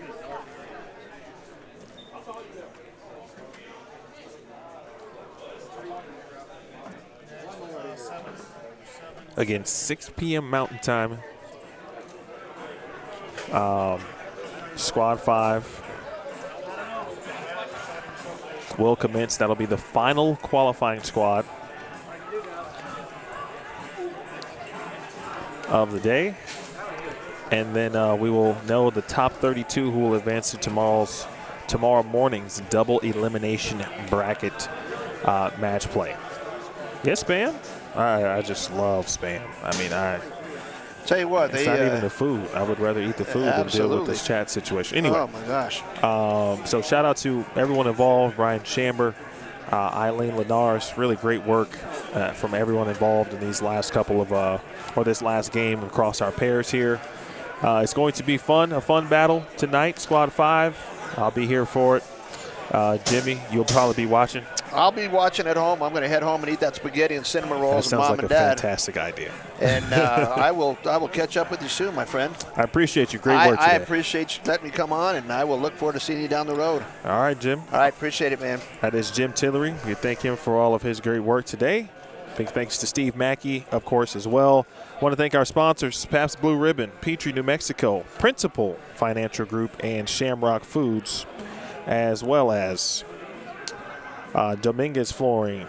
Again, 6 p.m. Mountain Time. Squad 5 will commence. That'll be the final qualifying squad of the day. And then we will know the top 32 who will advance to tomorrow morning's double elimination bracket match play. Yes, Spam? I just love Spam. I mean, tell you what, it's not even the food. I would rather eat the food than deal with this chat situation. Anyway. Oh, my gosh. So shout out to everyone involved, Brian Chamber, Eileen Lenars. Really great work from everyone involved in these last couple of, or this last game across our pairs here. It's going to be fun, a fun battle tonight, Squad 5. I'll be here for it. Jimmy, you'll probably be watching. I'll be watching at home. I'm going to head home and eat that spaghetti and cinnamon rolls with Mom and Dad. That sounds like a fantastic idea. And I will catch up with you soon, my friend. I appreciate you. Great work today. I appreciate you letting me come on, and I will look forward to seeing you down the road. All right, Jim. All right, appreciate it, man. That is Jim Tillery. We thank him for all of his great work today. Big thanks to Steve Mackey, of course, as well. I want to thank our sponsors, Pabst Blue Ribbon, Petrie, New Mexico, Principal Financial Group, and Shamrock Foods, as well as Dominguez Flooring,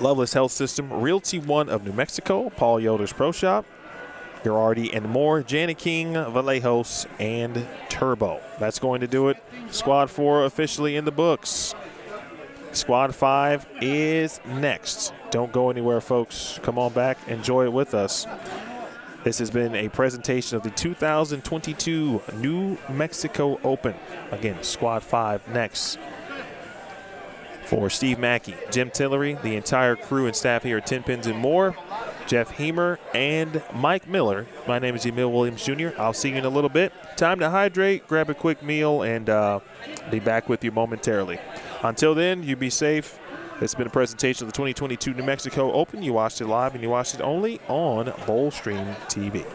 Loveless Health System, Realty One of New Mexico, Paul Yoder's Pro Shop, Girardi and More, Janet King, Vallejos, and Turbo. That's going to do it. Squad 4 officially in the books. Squad 5 is next. Don't go anywhere, folks. Come on back. Enjoy it with us. This has been a presentation of the 2022 New Mexico Open. Again, Squad 5 next. For Steve Mackey, Jim Tillery, the entire crew and staff here at Tenpins and More, Jeff Hemer, and Mike Miller, my name is Emil Williams Jr. I'll see you in a little bit. Time to hydrate, grab a quick meal, and be back with you momentarily. Until then, you be safe. It's been a presentation of the 2022 New Mexico Open. You watched it live and you watched it only on BowlStreamTV.